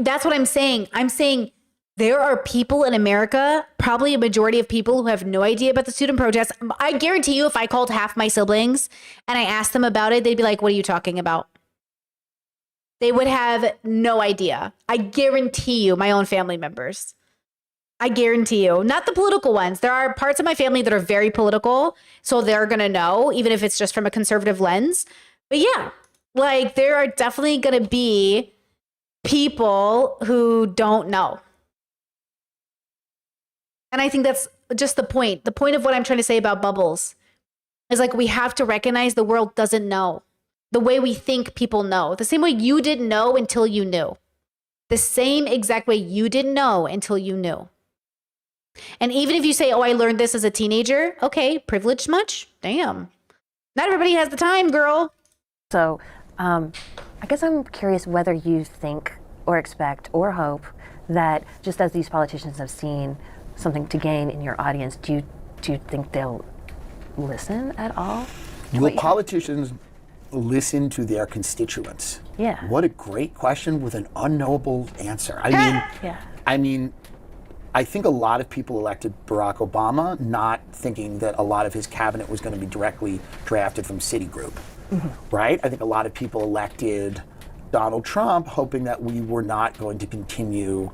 A: That's what I'm saying. I'm saying there are people in America, probably a majority of people who have no idea about the student protests. I guarantee you if I called half my siblings and I asked them about it, they'd be like, what are you talking about? They would have no idea. I guarantee you, my own family members. I guarantee you, not the political ones. There are parts of my family that are very political, so they're going to know, even if it's just from a conservative lens. But yeah, like there are definitely going to be people who don't know. And I think that's just the point. The point of what I'm trying to say about Bubbles is like we have to recognize the world doesn't know the way we think people know. The same way you didn't know until you knew. The same exact way you didn't know until you knew. And even if you say, oh, I learned this as a teenager. Okay, privileged much? Damn. Not everybody has the time, girl.
J: So I guess I'm curious whether you think or expect or hope that just as these politicians have seen something to gain in your audience, do you think they'll listen at all?
K: Will politicians listen to their constituents?
J: Yeah.
K: What a great question with an unknowable answer.
J: Yeah.
K: I think a lot of people elected Barack Obama not thinking that a lot of his cabinet was going to be directly drafted from Citigroup, right? I think a lot of people elected Donald Trump hoping that we were not going to continue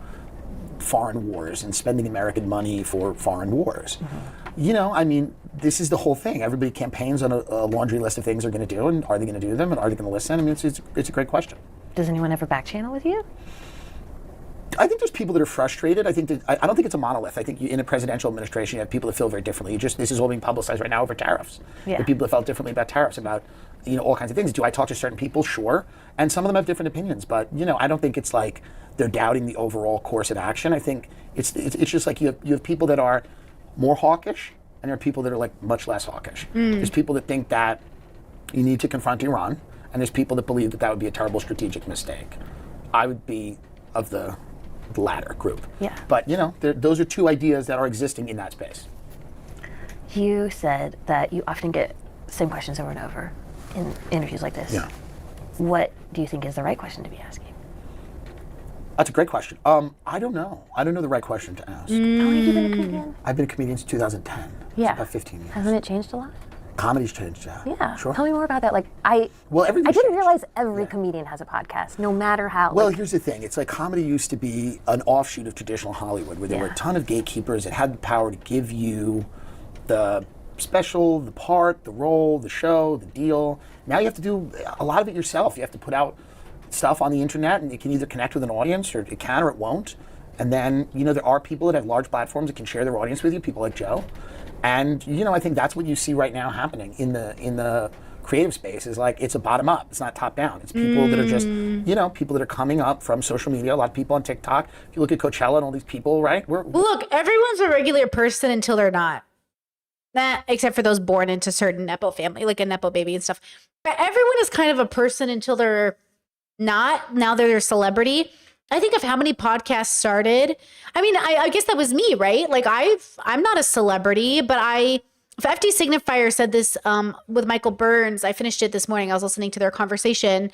K: foreign wars and spending American money for foreign wars. You know, I mean, this is the whole thing. Everybody campaigns on a laundry list of things they're going to do, and are they going to do them, and are they going to listen? I mean, it's a great question.
J: Does anyone ever back channel with you?
K: I think there's people that are frustrated. I don't think it's a monolith. I think in a presidential administration, you have people that feel very differently. This is all being publicized right now over tariffs.
J: Yeah.
K: There are people that felt differently about tariffs, about all kinds of things. Do I talk to certain people? Sure. And some of them have different opinions. But I don't think it's like they're doubting the overall course of action. I think it's just like you have people that are more hawkish, and there are people that are like much less hawkish. There's people that think that you need to confront Iran, and there's people that believe that would be a terrible strategic mistake. I would be of the latter group.
J: Yeah.
K: But those are two ideas that are existing in that space.
J: You said that you often get the same questions over and over in interviews like this.
K: Yeah.
J: What do you think is the right question to be asking?
K: That's a great question. I don't know. I don't know the right question to ask.
J: How long have you been a comedian?
K: I've been a comedian since 2010.
J: Yeah.
K: It's about 15 years.
J: Hasn't it changed a lot?
K: Comedy's changed, yeah.
J: Yeah.
K: Sure.
J: Tell me more about that. Like I
K: everything's
J: didn't
K: changed.
J: realize every comedian has a podcast, no matter how.
K: Well, here's the thing. It's like comedy used to be an offshoot of traditional Hollywood, where there were a ton of gatekeepers that had the power to give you the special, the part, the role, the show, the deal. Now you have to do a lot of it yourself. You have to put out stuff on the internet, and it can either connect with an audience, or it can, or it won't. And then, there are people that have large platforms that can share their audience with you, people like Joe. And, I think that's what you see right now happening in the creative space is like, it's a bottom up. It's not top down. It's people that are just, people that are coming up from social media. A lot of people on TikTok. If you look at Coachella and all these people, right?
A: Look, everyone's a regular person until they're not. Except for those born into certain Nepo family, like a Nepo baby and stuff. But everyone is kind of a person until they're not. Now they're a celebrity. I think of how many podcasts started. I mean, I guess that was me, right? Like I'm not a celebrity, but FD Signifier said this with Michael Burns. I finished it this morning. I was listening to their conversation.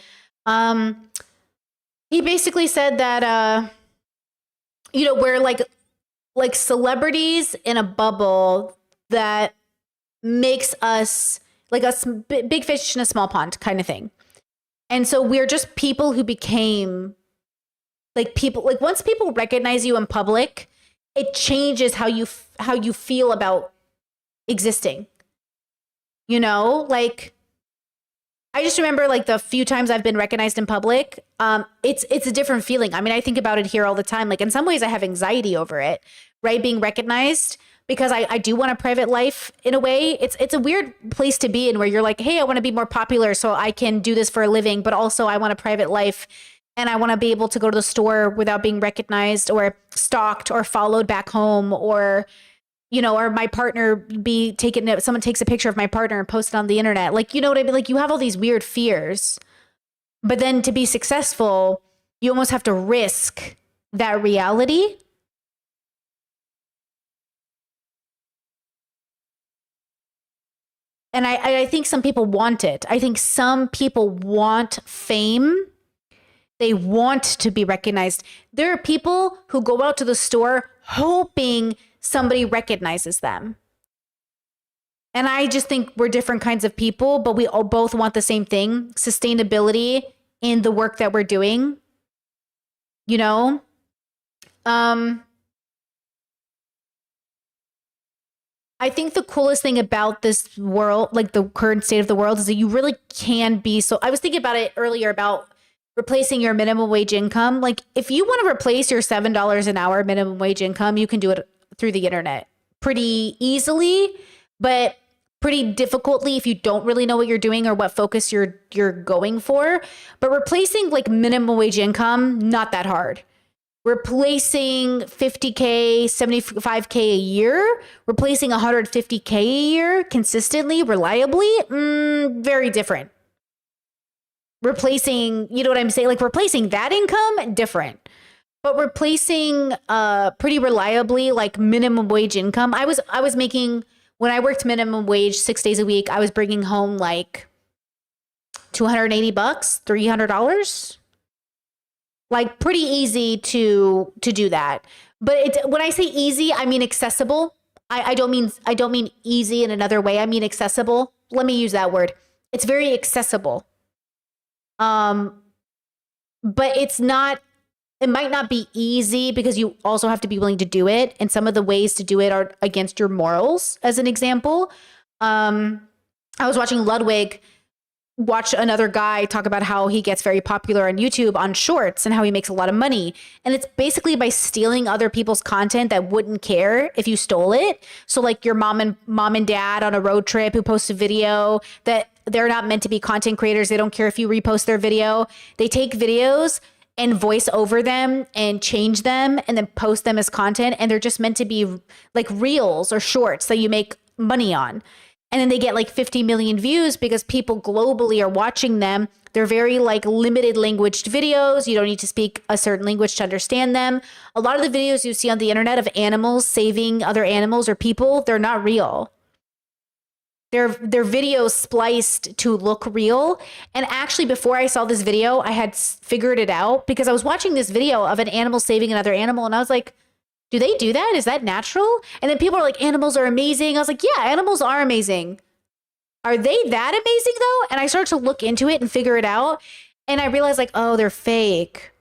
A: He basically said that we're like celebrities in a bubble that makes us like a big fish in a small pond kind of thing. And so we're just people who became like people, like once people recognize you in public, it changes how you feel about existing. Like I just remember like the few times I've been recognized in public, it's a different feeling. I mean, I think about it here all the time. Like in some ways I have anxiety over it, right? Being recognized, because I do want a private life in a way. It's a weird place to be in where you're like, hey, I want to be more popular so I can do this for a living, but also I want a private life and I want to be able to go to the store without being recognized or stalked or followed back home or you know, or my partner be taken, someone takes a picture of my partner and posts it on the internet. Like, you know what I mean? Like, you have all these weird fears, but then to be successful, you almost have to risk that reality. And I think some people want it. I think some people want fame. They want to be recognized. There are people who go out to the store hoping somebody recognizes them. And I just think we're different kinds of people, but we all both want the same thing, sustainability in the work that we're doing. You know? I think the coolest thing about this world, like the current state of the world, is that you really can be. So I was thinking about it earlier about replacing your minimum wage income. Like, if you want to replace your $7 an hour minimum wage income, you can do it through the internet pretty easily, but pretty difficultly if you don't really know what you're doing or what focus you're going for. But replacing like minimum wage income, not that hard. Replacing 50K, 75K a year, replacing 150K a year consistently, reliably, very different. Replacing, you know what I'm saying? Like, replacing that income, different. But replacing pretty reliably, like minimum wage income. I was making, when I worked minimum wage 6 days a week, I was bringing home like $280, $300. Like, pretty easy to do that. But when I say easy, I mean accessible. I don't mean easy in another way. I mean accessible. Let me use that word. It's very accessible. But it might not be easy because you also have to be willing to do it. And some of the ways to do it are against your morals, as an example. I was watching Ludwig watch another guy talk about how he gets very popular on YouTube on shorts and how he makes a lot of money. And it's basically by stealing other people's content that wouldn't care if you stole it. So like your mom and dad on a road trip who post a video that they're not meant to be content creators. They don't care if you repost their video. They take videos and voice over them and change them and then post them as content. And they're just meant to be like reels or shorts that you make money on. And then they get like 50 million views because people globally are watching them. They're very like limited languaged videos. You don't need to speak a certain language to understand them. A lot of the videos you see on the internet of animals saving other animals or people, they're not real. They're videos spliced to look real. And actually, before I saw this video, I had figured it out because I was watching this video of an animal saving another animal. And I was like, do they do that? Is that natural? And then people are like, animals are amazing. I was like, yeah, animals are amazing. Are they that amazing though? And I started to look into it and figure it out. And I realized like, oh, they're fake.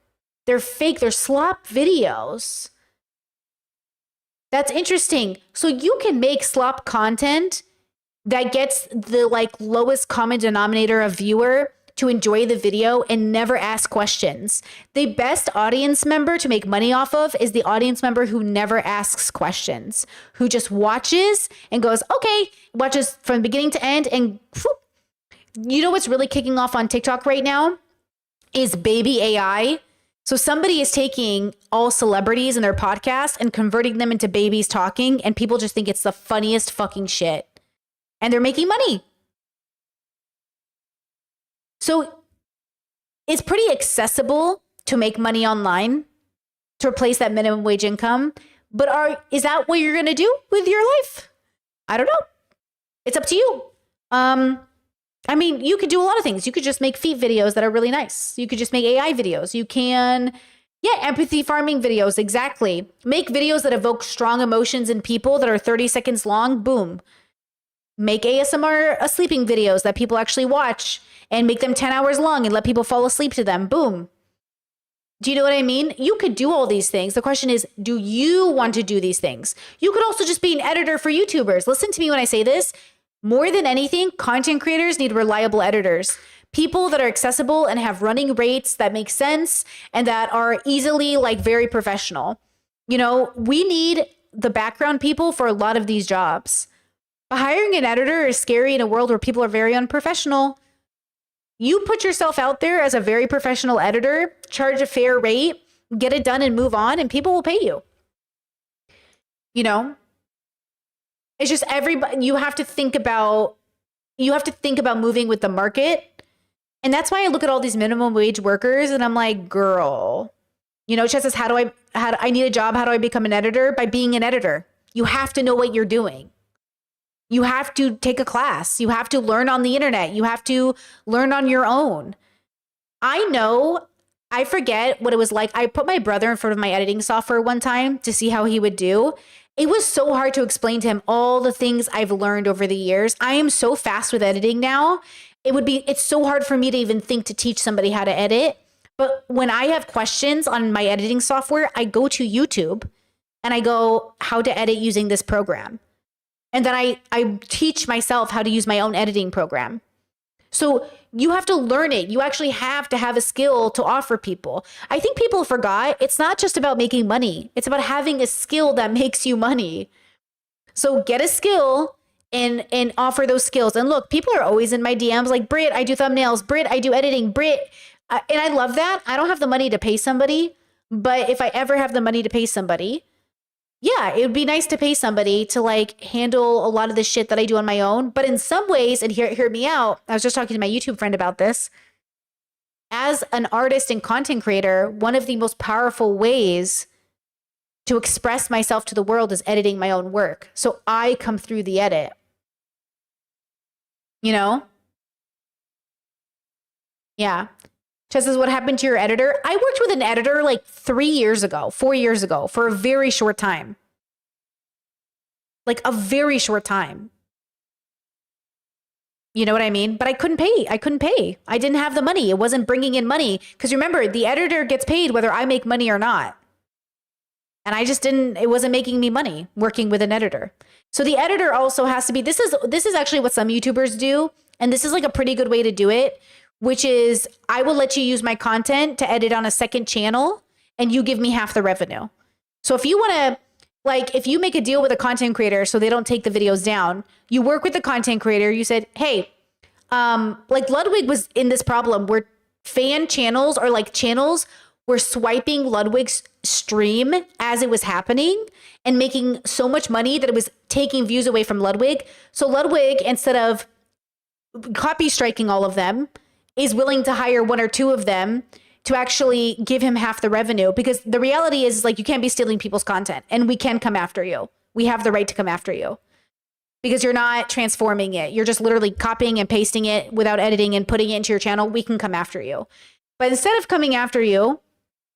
A: They're fake. They're slop videos. That's interesting. So you can make slop content that gets the like lowest common denominator of viewer to enjoy the video and never ask questions. The best audience member to make money off of is the audience member who never asks questions, who just watches and goes, okay, watches from beginning to end. And whoop. You know what's really kicking off on TikTok right now is baby AI. So somebody is taking all celebrities and their podcast and converting them into babies talking, and people just think it's the funniest fucking shit. And they're making money. So it's pretty accessible to make money online to replace that minimum wage income. But is that what you're going to do with your life? I don't know. It's up to you. I mean, you could do a lot of things. You could just make feet videos that are really nice. You could just make AI videos. You can, empathy farming videos. Exactly. Make videos that evoke strong emotions in people that are 30 seconds long. Boom. Make ASMR sleeping videos that people actually watch and make them 10 hours long and let people fall asleep to them. Boom. Do you know what I mean? You could do all these things. The question is, do you want to do these things? You could also just be an editor for YouTubers. Listen to me when I say this. More than anything, content creators need reliable editors. People that are accessible and have running rates that make sense and that are easily like very professional. You know, we need the background people for a lot of these jobs. But hiring an editor is scary in a world where people are very unprofessional. You put yourself out there as a very professional editor, charge a fair rate, get it done and move on, and people will pay you. You know? It's just everybody, you have to think about moving with the market. And that's why I look at all these minimum wage workers and I'm like, girl, you know, Chess says, how do I need a job? How do I become an editor? By being an editor. You have to know what you're doing. You have to take a class. You have to learn on the internet. You have to learn on your own. I forget what it was like. I put my brother in front of my editing software one time to see how he would do. It was so hard to explain to him all the things I've learned over the years. I am so fast with editing now. It's so hard for me to even think to teach somebody how to edit. But when I have questions on my editing software, I go to YouTube and I go, how to edit using this program. And then I teach myself how to use my own editing program. So you have to learn it. You actually have to have a skill to offer people. I think people forgot it's not just about making money. It's about having a skill that makes you money. So get a skill and offer those skills. And look, people are always in my DMs like, Britt, I do thumbnails. Britt, I do editing. Britt, and I love that. I don't have the money to pay somebody, but if I ever have the money to pay somebody, yeah, it would be nice to pay somebody to like handle a lot of the shit that I do on my own. But in some ways, and hear me out, I was just talking to my YouTube friend about this. As an artist and content creator, one of the most powerful ways to express myself to the world is editing my own work. So I come through the edit. You know? Yeah. Chess says, what happened to your editor? I worked with an editor like 4 years ago, for a very short time. Like a very short time. You know what I mean? But I couldn't pay. I didn't have the money. It wasn't bringing in money. Because remember, the editor gets paid whether I make money or not. And I just it wasn't making me money working with an editor. So the editor also has to be, this is actually what some YouTubers do. And this is like a pretty good way to do it, which is I will let you use my content to edit on a second channel and you give me half the revenue. So if you want to, like, if you make a deal with a content creator so they don't take the videos down, you work with the content creator, you said, hey, like Ludwig was in this problem where fan channels or like channels were swiping Ludwig's stream as it was happening and making so much money that it was taking views away from Ludwig. So Ludwig, instead of copy striking all of them, is willing to hire one or two of them to actually give him half the revenue, because the reality is like you can't be stealing people's content and we can come after you. We have the right to come after you because you're not transforming it. You're just literally copying and pasting it without editing and putting it into your channel. We can come after you. But instead of coming after you,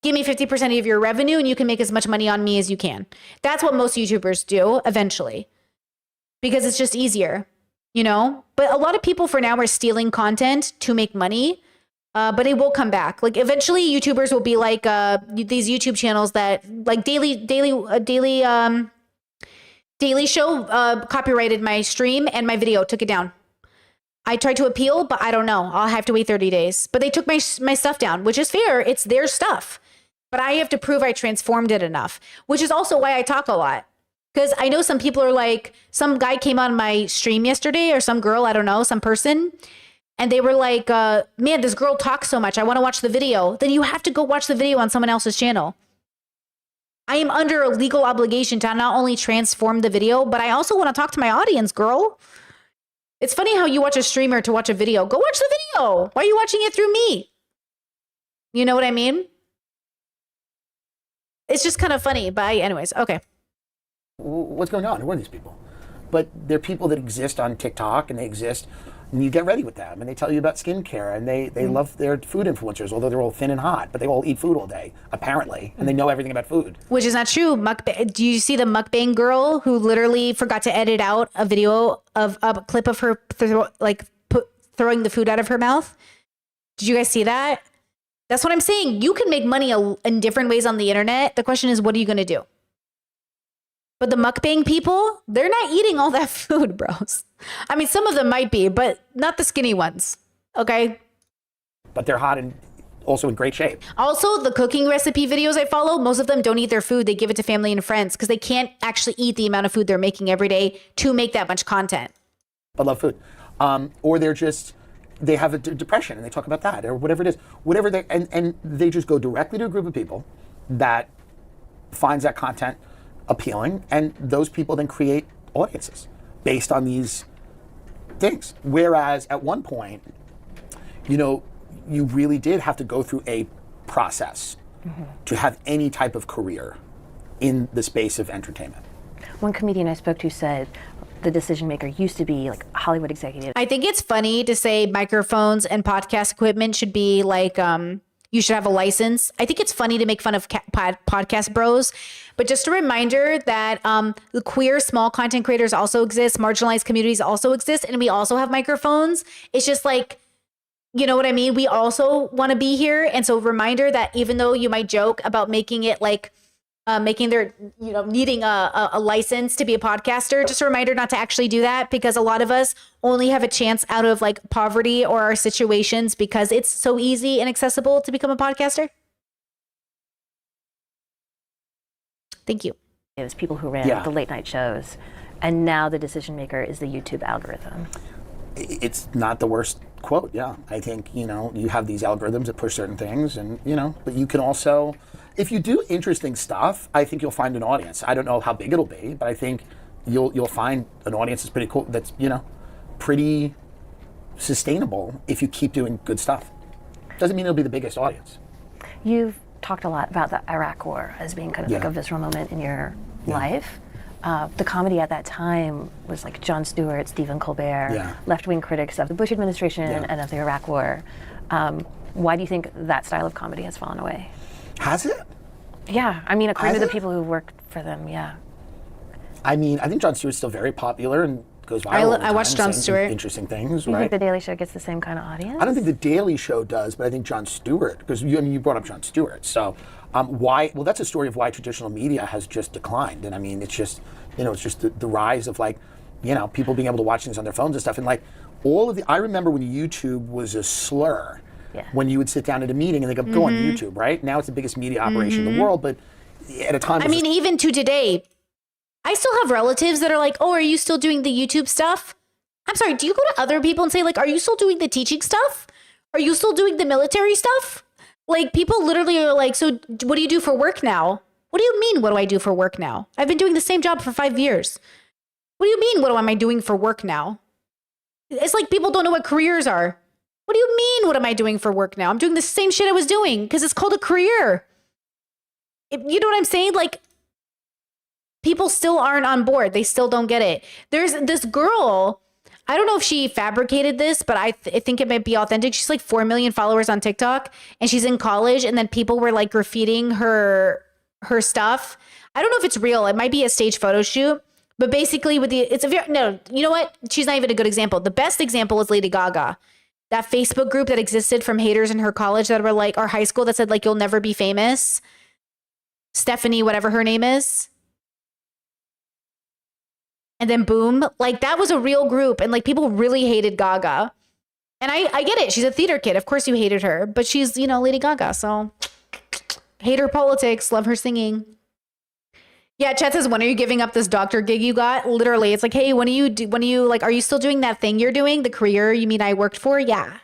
A: give me 50% of your revenue and you can make as much money on me as you can. That's what most YouTubers do eventually because it's just easier, you know? But a lot of people for now are stealing content to make money. But it will come back. Like eventually YouTubers will be like these YouTube channels that like Daily Show copyrighted my stream and my video, took it down. I tried to appeal, but I don't know. I'll have to wait 30 days. But they took my stuff down, which is fair. It's their stuff. But I have to prove I transformed it enough, which is also why I talk a lot. Because I know some people are like, some guy came on my stream yesterday or some girl, I don't know, some person. And they were like, man, this girl talks so much. I want to watch the video. Then you have to go watch the video on someone else's channel. I am under a legal obligation to not only transform the video, but I also want to talk to my audience, girl. It's funny how you watch a streamer to watch a video. Go watch the video. Why are you watching it through me? You know what I mean? It's just kind of funny. But anyways, okay.
K: What's going on? Who are these people? But they're people that exist on TikTok and they exist. And you get ready with them and they tell you about skincare and they love their food influencers, although they're all thin and hot, but they all eat food all day, apparently, and they know everything about food.
A: Which is not true. Do you see the mukbang girl who literally forgot to edit out a video of a clip of her throwing the food out of her mouth? Did you guys see that? That's what I'm saying. You can make money in different ways on the internet. The question is, what are you going to do? But the mukbang people, they're not eating all that food, bros. I mean, some of them might be, but not the skinny ones, okay?
K: But they're hot and also in great shape.
A: Also, the cooking recipe videos I follow, most of them don't eat their food. They give it to family and friends because they can't actually eat the amount of food they're making every day to make that much content.
K: But love food. Or they have a depression and they talk about that or whatever it is. And they just go directly to a group of people that finds that content appealing, and those people then create audiences. based on these things. Whereas at one point, you know, you really did have to go through a process to have any type of career in the space of entertainment.
J: One comedian I spoke to said the decision maker used to be like a Hollywood executive.
A: I think it's funny to say microphones and podcast equipment should be like, you should have a license. I think it's funny to make fun of podcast bros, but just a reminder that the queer small content creators also exist, marginalized communities also exist, and we also have microphones. It's just like, you know what I mean? We also want to be here. And so reminder that even though you might joke about making it like, making their, you know, needing a license to be a podcaster, just a reminder not to actually do that, because a lot of us only have a chance out of like poverty or our situations because it's so easy and accessible to become a podcaster. Thank you.
J: It was people who ran the late night shows, and now the decision maker is the YouTube algorithm.
K: It's not the worst quote. Yeah, I think, you know, you have these algorithms that push certain things, and, you know, but you can also, if you do interesting stuff, I think you'll find an audience. I don't know how big it'll be, but I think you'll find an audience that's pretty cool, that's, you know, pretty sustainable if you keep doing good stuff. Doesn't mean it'll be the biggest audience.
J: You've talked a lot about the Iraq War as being kind of like a visceral moment in your life. The comedy at that time was like Jon Stewart, Stephen Colbert, left-wing critics of the Bush administration and of the Iraq War. Why do you think that style of comedy has fallen away?
K: Has it?
J: Yeah, I mean, according to the people who worked for them, yeah.
K: I mean, I think Jon Stewart's still very popular and goes viral.
A: I watched Jon Stewart.
K: Interesting things,
J: Do you
K: right?
J: think The Daily Show gets the same kind of audience?
K: I don't think The Daily Show does, but I think Jon Stewart, because you brought up Jon Stewart. So why? Well, that's a story of why traditional media has just declined. And I mean, it's just, you know, it's just the rise of like, you know, people being able to watch things on their phones and stuff. And like all of the, I remember when YouTube was a slur. When you would sit down at a meeting and they go on YouTube, right? Now it's the biggest media operation in the world, but at a time...
A: I mean, even to today, I still have relatives that are like, oh, are you still doing the YouTube stuff? I'm sorry, do you go to other people and say like, are you still doing the teaching stuff? Are you still doing the military stuff? Like, people literally are like, so what do you do for work now? What do you mean, what do I do for work now? I've been doing the same job for 5 years. What do you mean, what am I doing for work now? It's like people don't know what careers are. What do you mean, what am I doing for work now? I'm doing the same shit I was doing because it's called a career. You know what I'm saying? Like, people still aren't on board. They still don't get it. There's this girl, I don't know if she fabricated this, but I think it might be authentic. She's like 4 million followers on TikTok, and she's in college, and then people were like graffitiing her stuff. I don't know if it's real. It might be a stage photo shoot. But basically, no, you know what? She's not even a good example. The best example is Lady Gaga. That Facebook group that existed from haters in her college that were like, or high school that said like, you'll never be famous. Stephanie, whatever her name is. And then boom, like that was a real group. And like people really hated Gaga. And I get it. She's a theater kid. Of course you hated her, but she's, you know, Lady Gaga. So hate her politics, love her singing. Yeah, Chet says, when are you giving up this doctor gig you got? Literally, it's like, hey, when are you like, are you still doing that thing you're doing? The career you mean I worked for? Yeah.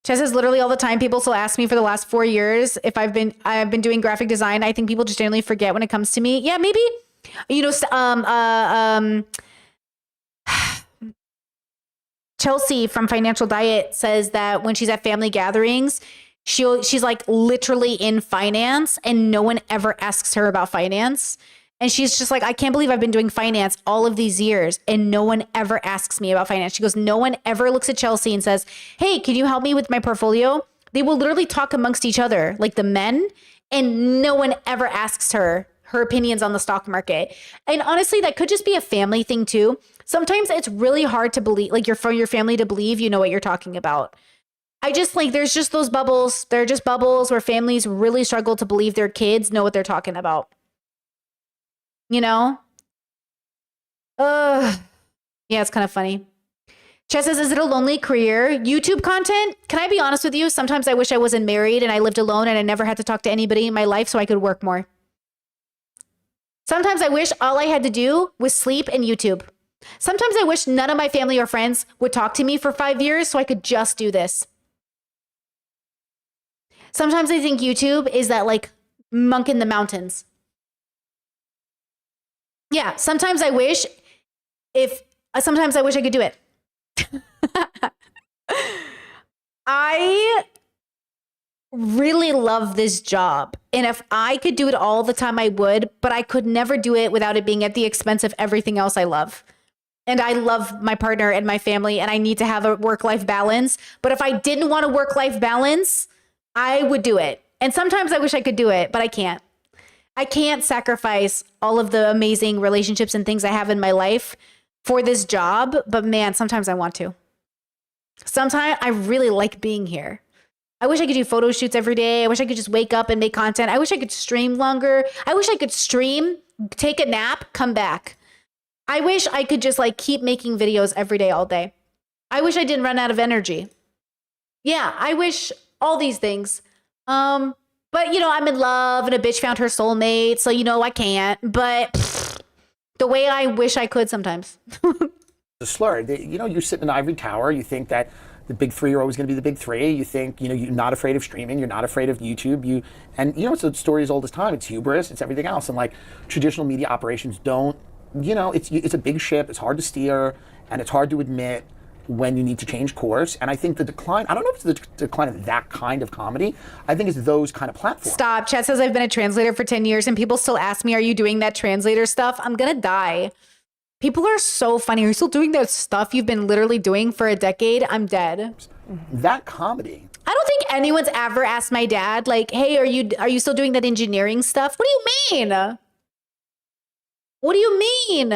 A: Chet says, literally all the time, people still ask me for the last 4 years if I've been doing graphic design. I think people just generally forget when it comes to me. Yeah, maybe, you know, Chelsea from Financial Diet says that when she's at family gatherings, she's like literally in finance and no one ever asks her about finance. And she's just like, I can't believe I've been doing finance all of these years and no one ever asks me about finance. She goes, no one ever looks at Chelsea and says, hey, can you help me with my portfolio? They will literally talk amongst each other, like the men, and no one ever asks her opinions on the stock market. And honestly, that could just be a family thing too. Sometimes it's really hard to believe, like for your family to believe you know what you're talking about. I just like, there's just those bubbles. They're just bubbles where families really struggle to believe their kids know what they're talking about. You know? Yeah, it's kind of funny. Chess says, is it a lonely career? YouTube content? Can I be honest with you? Sometimes I wish I wasn't married and I lived alone and I never had to talk to anybody in my life so I could work more. Sometimes I wish all I had to do was sleep and YouTube. Sometimes I wish none of my family or friends would talk to me for 5 years so I could just do this. Sometimes I think YouTube is that like monk in the mountains. Yeah, sometimes I wish I could do it. I really love this job. And if I could do it all the time, I would, but I could never do it without it being at the expense of everything else I love. And I love my partner and my family, and I need to have a work-life balance. But if I didn't want a work-life balance, I would do it. And sometimes I wish I could do it, but I can't. I can't sacrifice all of the amazing relationships and things I have in my life for this job. But man, sometimes I want to. Sometimes I really like being here. I wish I could do photo shoots every day. I wish I could just wake up and make content. I wish I could stream longer. I wish I could stream, take a nap, come back. I wish I could just like keep making videos every day, all day. I wish I didn't run out of energy. Yeah, I wish all these things. But you know, I'm in love and a bitch found her soulmate. So, you know, I can't, but the way I wish I could sometimes.
K: A slur. You know, you sit in an ivory tower. You think that the big three are always going to be the big three. You think, you know, you're not afraid of streaming. You're not afraid of YouTube. And you know, it's a story as old as time. It's hubris. It's everything else. And like traditional media operations don't, you know, it's a big ship. It's hard to steer, and it's hard to admit when you need to change course. And I think the decline, I don't know if it's the decline of that kind of comedy. I think it's those kind of platforms.
A: Stop. Chat says I've been a translator for 10 years and people still ask me, are you doing that translator stuff? I'm going to die. People are so funny. Are you still doing that stuff you've been literally doing for a decade? I'm dead.
K: That comedy.
A: I don't think anyone's ever asked my dad, like, hey, are you still doing that engineering stuff? What do you mean? What do you mean?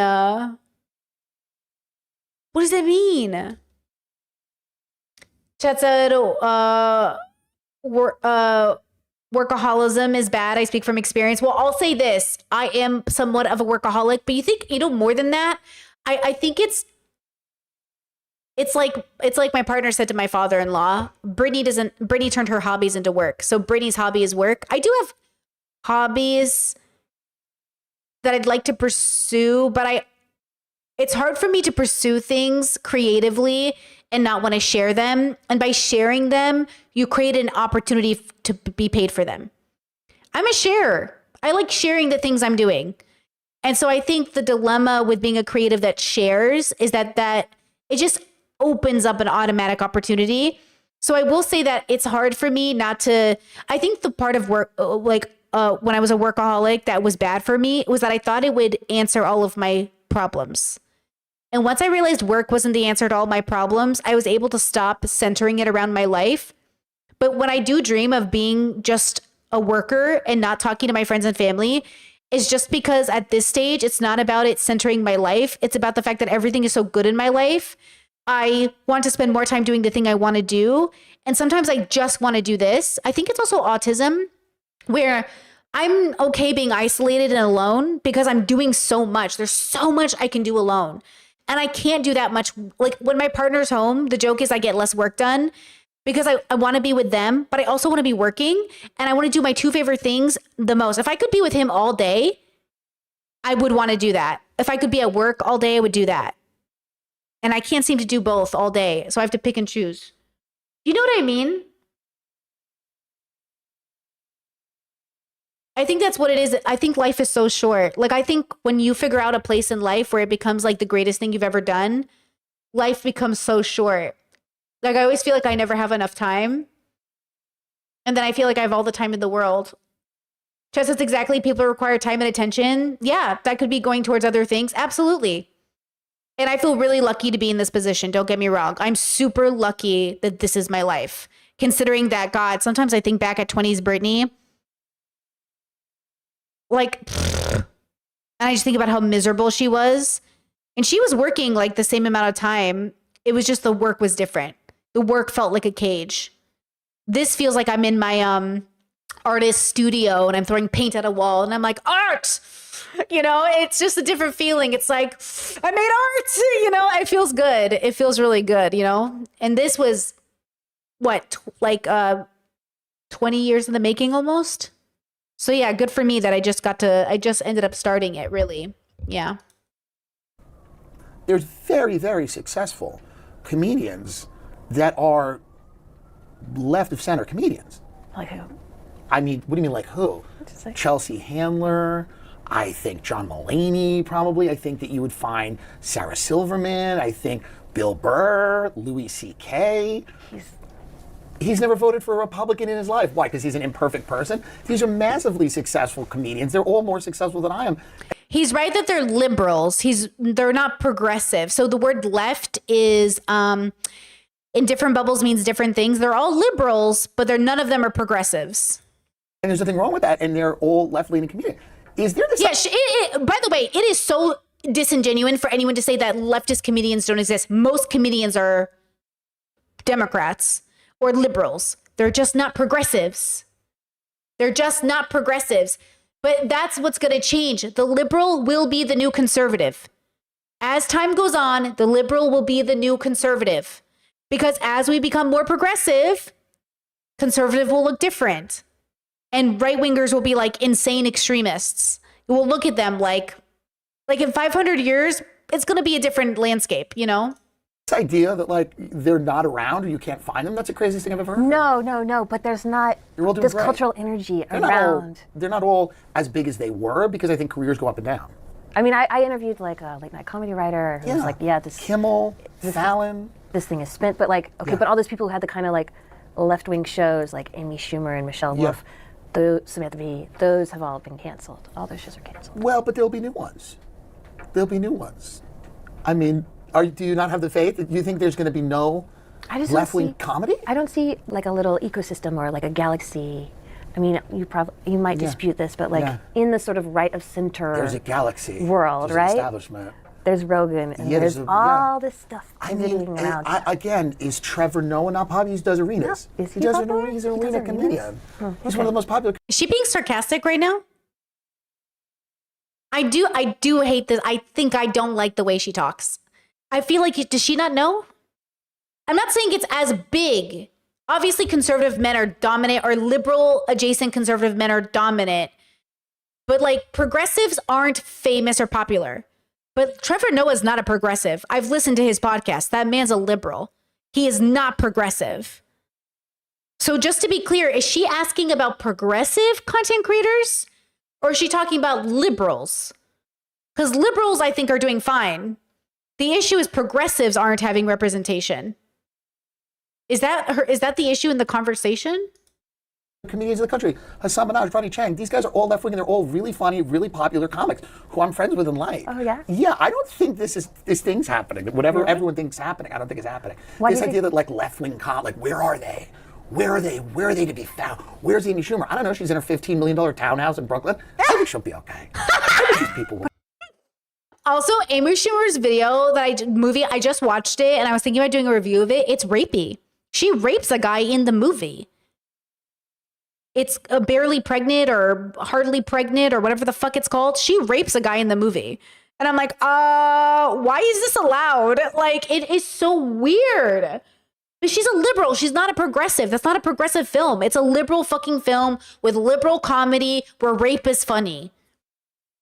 A: What does that mean? Chat said, workaholism is bad. I speak from experience. Well, I'll say this. I am somewhat of a workaholic, but you think, you know, more than that, I think it's like my partner said to my father-in-law, Brittany turned her hobbies into work. So Brittany's hobby is work. I do have hobbies that I'd like to pursue, but it's hard for me to pursue things creatively and not want to share them. And by sharing them, you create an opportunity to be paid for them. I'm a sharer. I like sharing the things I'm doing. And so I think the dilemma with being a creative that shares is that it just opens up an automatic opportunity. So I will say that it's hard for me not to, I think the part of work, when I was a workaholic that was bad for me was that I thought it would answer all of my problems. And once I realized work wasn't the answer to all my problems, I was able to stop centering it around my life. But when I do dream of being just a worker and not talking to my friends and family, it's just because at this stage, it's not about it centering my life. It's about the fact that everything is so good in my life. I want to spend more time doing the thing I want to do. And sometimes I just want to do this. I think it's also autism, where I'm okay being isolated and alone because I'm doing so much. There's so much I can do alone. And I can't do that much. Like when my partner's home, the joke is I get less work done because I want to be with them, but I also want to be working and I want to do my two favorite things the most. If I could be with him all day, I would want to do that. If I could be at work all day, I would do that. And I can't seem to do both all day. So I have to pick and choose. You know what I mean? I think that's what it is. I think life is so short. Like, I think when you figure out a place in life where it becomes like the greatest thing you've ever done, life becomes so short. Like, I always feel like I never have enough time. And then I feel like I have all the time in the world. Just as exactly people require time and attention. Yeah, that could be going towards other things. Absolutely. And I feel really lucky to be in this position. Don't get me wrong. I'm super lucky that this is my life. Considering that, God, sometimes I think back at 20s Brittany, like, and I just think about how miserable she was. And she was working like the same amount of time. It was just the work was different. The work felt like a cage. This feels like I'm in my artist studio and I'm throwing paint at a wall and I'm like, art! You know, it's just a different feeling. It's like, I made art! You know, it feels good. It feels really good, you know? And this was, what, 20 years in the making almost? So yeah, good for me that I just ended up starting it, really. Yeah.
K: There's very, very successful comedians that are left of center comedians.
J: Like who?
K: I mean, what do you mean like who? Chelsea Handler, I think John Mulaney probably. I think that you would find Sarah Silverman. I think Bill Burr, Louis C.K. He's never voted for a Republican in his life. Why? Because he's an imperfect person? These are massively successful comedians. They're all more successful than I am.
A: He's right that they're liberals. They're not progressive. So the word left is in different bubbles means different things. They're all liberals, but none of them are progressives.
K: And there's nothing wrong with that. And they're all left-leaning comedians. Is there this?
A: Yeah. By the way, it is so disingenuous for anyone to say that leftist comedians don't exist. Most comedians are Democrats or liberals. They're just not progressives. They're just not progressives. But that's what's going to change. The liberal will be the new conservative. As time goes on, the liberal will be the new conservative. Because as we become more progressive, conservative will look different. And right-wingers will be like insane extremists. We'll look at them like in 500 years, it's going to be a different landscape, you know?
K: This idea that like they're not around or you can't find them, that's the craziest thing I've ever heard.
J: No, but there's not
K: You're all doing
J: this
K: great.
J: cultural energy
K: They're
J: around.
K: they're not all as big as they were because I think careers go up and down.
J: I mean, I interviewed like a late night comedy writer who was like, this
K: Kimmel, Fallon.
J: This thing is spent, but like, okay, but all those people who had the kind of like left-wing shows like Amy Schumer and Michelle Wolf, Samantha Bee, those have all been canceled. All those shows are canceled.
K: Well, but there'll be new ones. There'll be new ones. I mean, do you not have the faith? Do you think there's going to be no left-wing comedy?
J: I don't see like a little ecosystem or like a galaxy. I mean, you might dispute this, but like in the sort of right of center
K: there's a galaxy
J: world,
K: there's
J: right?
K: An establishment.
J: There's Rogan and there's all this stuff moving around.
K: Again, is Trevor Noah not popular? He does arenas.
J: No. Is he
K: does
J: popular?
K: He's an arena comedian. He's one of the most popular.
A: Is she being sarcastic right now? I do hate this. I think I don't like the way she talks. I feel like, does she not know? I'm not saying it's as big. Obviously, conservative men are dominant, or liberal adjacent conservative men are dominant. But like progressives aren't famous or popular. But Trevor Noah's not a progressive. I've listened to his podcast. That man's a liberal. He is not progressive. So just to be clear, is she asking about progressive content creators? Or is she talking about liberals? Because liberals, I think, are doing fine. The issue is progressives aren't having representation. Is that the issue in the conversation?
K: Comedians in the country, Hassan Minaj, Ronnie Chang, these guys are all left-wing and they're all really funny, really popular comics who I'm friends with and like.
J: Oh, yeah?
K: Yeah, I don't think this thing's happening. Whatever everyone thinks happening, I don't think it's happening. This idea that like left-wing like where are they? Where are they? Where are they to be found? Where's Amy Schumer? I don't know. She's in her $15 million townhouse in Brooklyn. I think she'll be okay. I think these people will.
A: Also, Amy Schumer's movie, I just watched it and I was thinking about doing a review of it. It's rapey. She rapes a guy in the movie. It's a barely pregnant or hardly pregnant or whatever the fuck it's called. She rapes a guy in the movie. And I'm like, why is this allowed? Like, it is so weird. But she's a liberal. She's not a progressive. That's not a progressive film. It's a liberal fucking film with liberal comedy where rape is funny.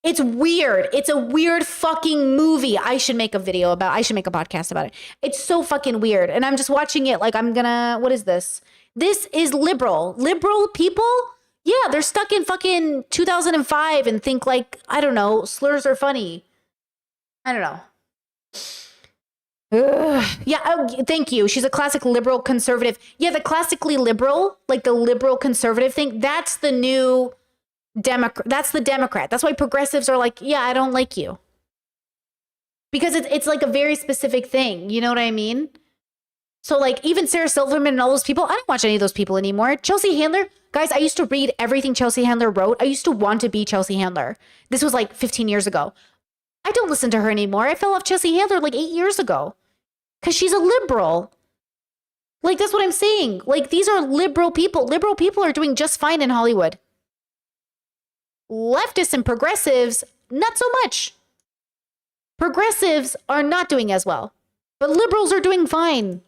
A: It's weird. It's a weird fucking movie. I should make a podcast about it. It's so fucking weird. And I'm just watching it like what is this? This is liberal. Liberal people? Yeah, they're stuck in fucking 2005 and think like, I don't know, slurs are funny. I don't know. Ugh. Yeah, thank you. She's a classic liberal conservative. Yeah, the classically liberal, like the liberal conservative thing, that's the new Democrat. That's the Democrat. That's why progressives are like, yeah, I don't like you. Because it's like a very specific thing. You know what I mean? So like even Sarah Silverman and all those people, I don't watch any of those people anymore. Chelsea Handler, guys, I used to read everything Chelsea Handler wrote. I used to want to be Chelsea Handler. This was like 15 years ago. I don't listen to her anymore. I fell off Chelsea Handler like 8 years ago. Because she's a liberal. Like, that's what I'm saying. Like, these are liberal people. Liberal people are doing just fine in Hollywood. Leftists and progressives, not so much. Progressives are not doing as well. But liberals are doing fine.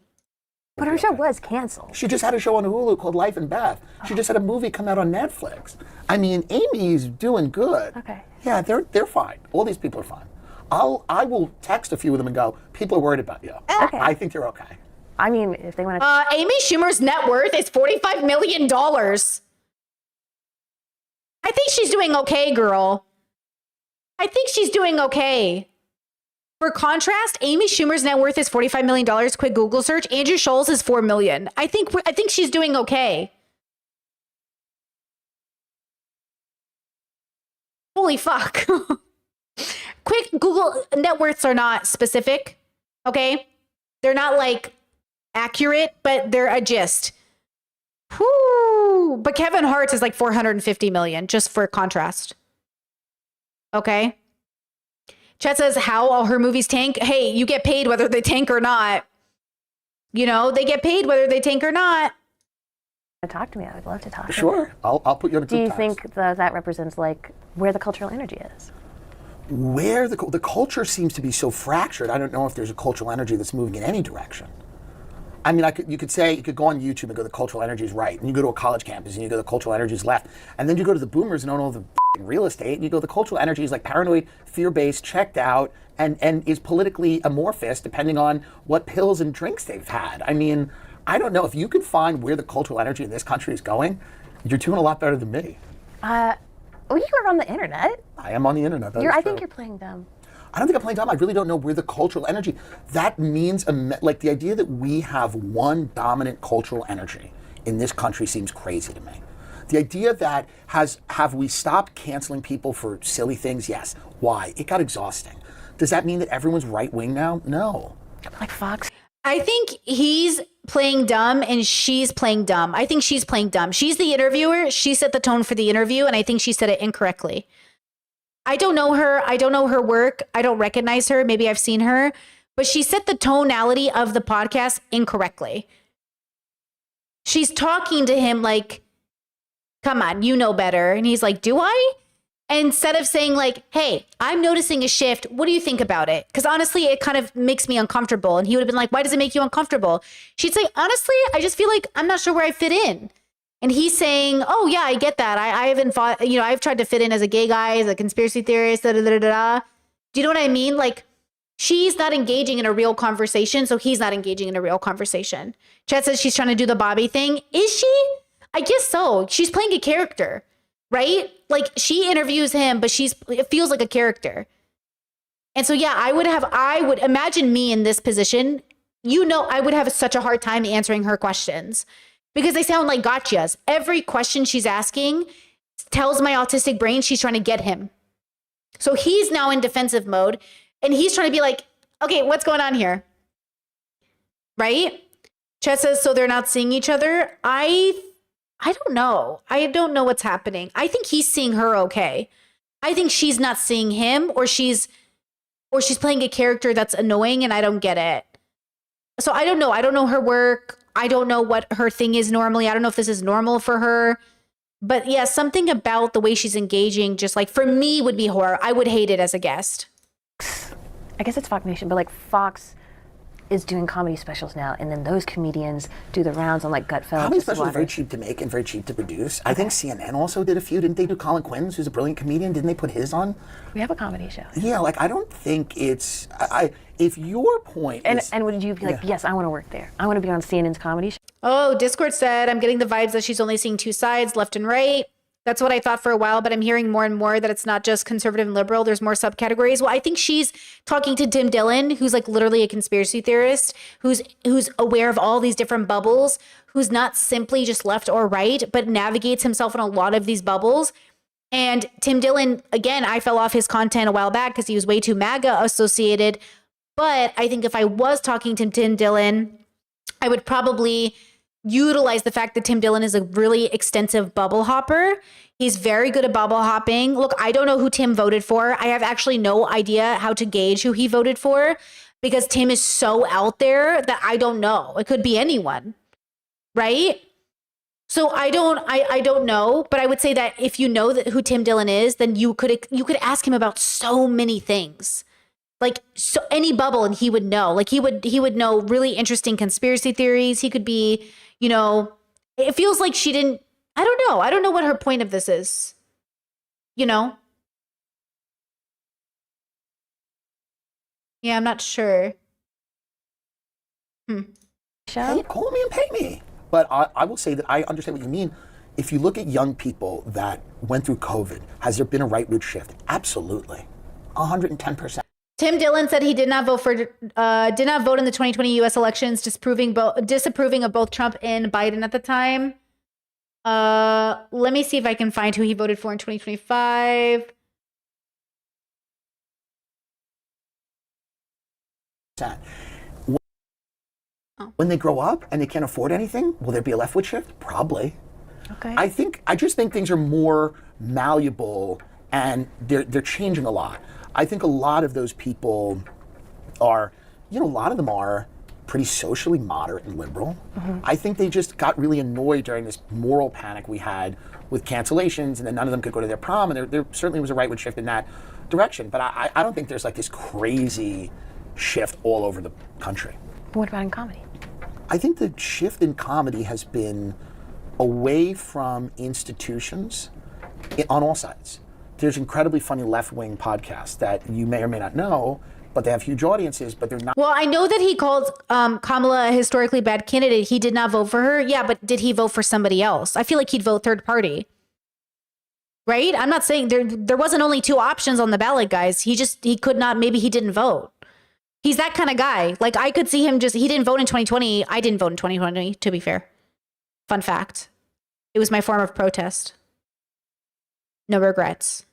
J: But her show was canceled.
K: She just had a show on Hulu called Life and Beth. She just had a movie come out on Netflix. I mean, Amy's doing good.
J: Okay.
K: Yeah, they're fine. All these people are fine. I will text a few of them and go, people are worried about you.
J: Okay.
K: I think they're okay.
J: I mean, if they want to...
A: Amy Schumer's net worth is $45 million. I think she's doing okay, girl. I think she's doing okay. For contrast, Amy Schumer's net worth is $45 million. Quick Google search. Andrew Schulz is $4 million. I think she's doing okay. Holy fuck. Quick Google net worths are not specific. Okay, they're not like accurate, but they're a gist. Whoo! But Kevin Hart's is like 450 million, just for contrast. Okay. Chet says, how all her movies tank? Hey, you get paid whether they tank or not. You know, they get paid whether they tank or not.
J: Talk to me. I would love to talk.
K: Sure. I'll put you on a
J: Do
K: group
J: you
K: text.
J: think that represents like where the cultural energy is?
K: Where the culture seems to be so fractured, I don't know if there's a cultural energy that's moving in any direction. I mean, you could go on YouTube and go, the cultural energy is right. And you go to a college campus and you go, the cultural energy is left. And then you go to the boomers and own all the real estate and you go, the cultural energy is like paranoid, fear-based, checked out, and is politically amorphous depending on what pills and drinks they've had. I mean, I don't know. If you could find where the cultural energy in this country is going, you're doing a lot better than me.
J: Well, you are on the internet.
K: I am on the internet.
J: I think you're playing dumb.
K: I don't think I'm playing dumb. I really don't know where the cultural energy. That means like the idea that we have one dominant cultural energy in this country seems crazy to me. The idea that have we stopped canceling people for silly things? Yes. Why? It got exhausting. Does that mean that everyone's right wing now? No.
J: Like Fox.
A: I think he's playing dumb and she's playing dumb. I think she's playing dumb. She's the interviewer. She set the tone for the interview, and I think she said it incorrectly. I don't know her. I don't know her work. I don't recognize her. Maybe I've seen her, but she set the tonality of the podcast incorrectly. She's talking to him like, come on, you know better. And he's like, do I? Instead of saying like, hey, I'm noticing a shift. What do you think about it? Because honestly, it kind of makes me uncomfortable. And he would have been like, why does it make you uncomfortable? She'd say, honestly, I just feel like I'm not sure where I fit in. And he's saying, oh yeah, I get that. I haven't fought, I've tried to fit in as a gay guy, as a conspiracy theorist, da da da da da. Do you know what I mean? Like, she's not engaging in a real conversation, so he's not engaging in a real conversation. Chet says she's trying to do the Bobby thing. Is she? I guess so. She's playing a character, right? Like, she interviews him, but it feels like a character. And so, yeah, I would imagine me in this position. I would have such a hard time answering her questions because they sound like gotchas. Every question she's asking tells my autistic brain she's trying to get him. So he's now in defensive mode and he's trying to be like, okay, what's going on here? Right? Chet says, so they're not seeing each other. I don't know. I don't know what's happening. I think he's seeing her okay. I think she's not seeing him, or she's playing a character that's annoying and I don't get it. So I don't know. I don't know her work. I don't know what her thing is normally. I don't know if this is normal for her. But yeah, something about the way she's engaging, just like for me, would be horror. I would hate it as a guest.
J: I guess it's Fox Nation, but like Fox is doing comedy specials now, and then those comedians do the rounds on like Gutfeld.
K: Comedy specials are very cheap to make and very cheap to produce. I think CNN also did a few. Didn't they do Colin Quinn's, who's a brilliant comedian? Didn't they put his on?
J: We have a comedy show.
K: Yeah, like I don't think it's. If your point is,
J: and would you be like, yes, I want to work there. I want to be on CNN's comedy show.
A: Oh, Discord said, I'm getting the vibes that she's only seeing two sides, left and right. That's what I thought for a while, but I'm hearing more and more that it's not just conservative and liberal. There's more subcategories. Well, I think she's talking to Tim Dillon, who's like literally a conspiracy theorist, who's aware of all these different bubbles, who's not simply just left or right, but navigates himself in a lot of these bubbles. And Tim Dillon, again, I fell off his content a while back because he was way too MAGA associated. But I think if I was talking to Tim Dillon, I would probably utilize the fact that Tim Dillon is a really extensive bubble hopper. He's very good at bubble hopping. Look, I don't know who Tim voted for. I have actually no idea how to gauge who he voted for because Tim is so out there that I don't know. It could be anyone, right? So I don't know, but I would say that if you know who Tim Dillon is, then you could ask him about so many things. Like, so any bubble, and he would know. Like, he would know really interesting conspiracy theories. He could be, it feels like she didn't. I don't know. I don't know what her point of this is. Yeah, I'm not sure.
K: Hey, call me and pay me. But I will say that I understand what you mean. If you look at young people that went through COVID, has there been a rightward shift? Absolutely. 110%.
A: Tim Dillon said he did not vote in the 2020 U.S. elections, disapproving of both Trump and Biden at the time. Let me see if I can find who he voted for in 2025.
K: When they grow up and they can't afford anything, will there be a leftward shift? Probably.
J: Okay.
K: I just think things are more malleable and they're changing a lot. I think a lot of those people are, a lot of them are pretty socially moderate and liberal. I think they just got really annoyed during this moral panic we had with cancellations, and then none of them could go to their prom, and there certainly was a rightward shift in that direction. But I don't think there's like this crazy shift all over the country.
J: What about in comedy?
K: I think the shift in comedy has been away from institutions on all sides. There's incredibly funny left-wing podcasts that you may or may not know, but they have huge audiences, but they're not.
A: Well, I know that he called Kamala a historically bad candidate. He did not vote for her. Yeah, but did he vote for somebody else? I feel like he'd vote third party. Right? I'm not saying there wasn't only two options on the ballot, guys. He could not, maybe he didn't vote. He's that kind of guy. Like, I could see him he didn't vote in 2020. I didn't vote in 2020, to be fair. Fun fact. It was my form of protest. No regrets.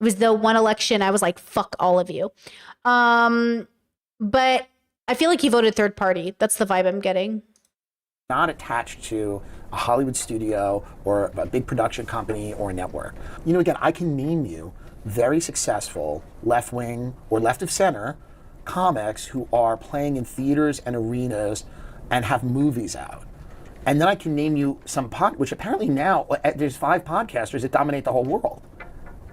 A: It was the one election I was like, fuck all of you. But I feel like he voted third party. That's the vibe I'm getting.
K: Not attached to a Hollywood studio or a big production company or a network. Again, I can name you very successful left-wing or left of center comics who are playing in theaters and arenas and have movies out. And then I can name you some which apparently now there's 5 podcasters that dominate the whole world.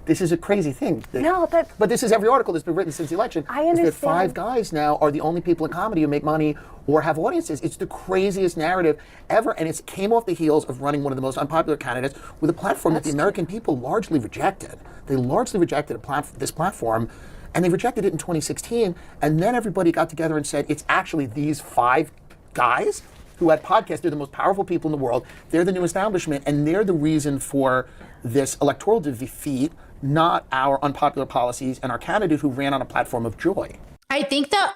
K: This is a crazy thing. But this is every article that's been written since the election.
J: I understand.
K: Is that 5 guys now are the only people in comedy who make money or have audiences. It's the craziest narrative ever, and it came off the heels of running one of the most unpopular candidates with a platform that the American people largely rejected. They largely rejected this platform, and they rejected it in 2016, and then everybody got together and said, it's actually these 5 guys who had podcasts. They're the most powerful people in the world. They're the new establishment, and they're the reason for this electoral defeat, not our unpopular policies and our candidate who ran on a platform of joy.
A: I think the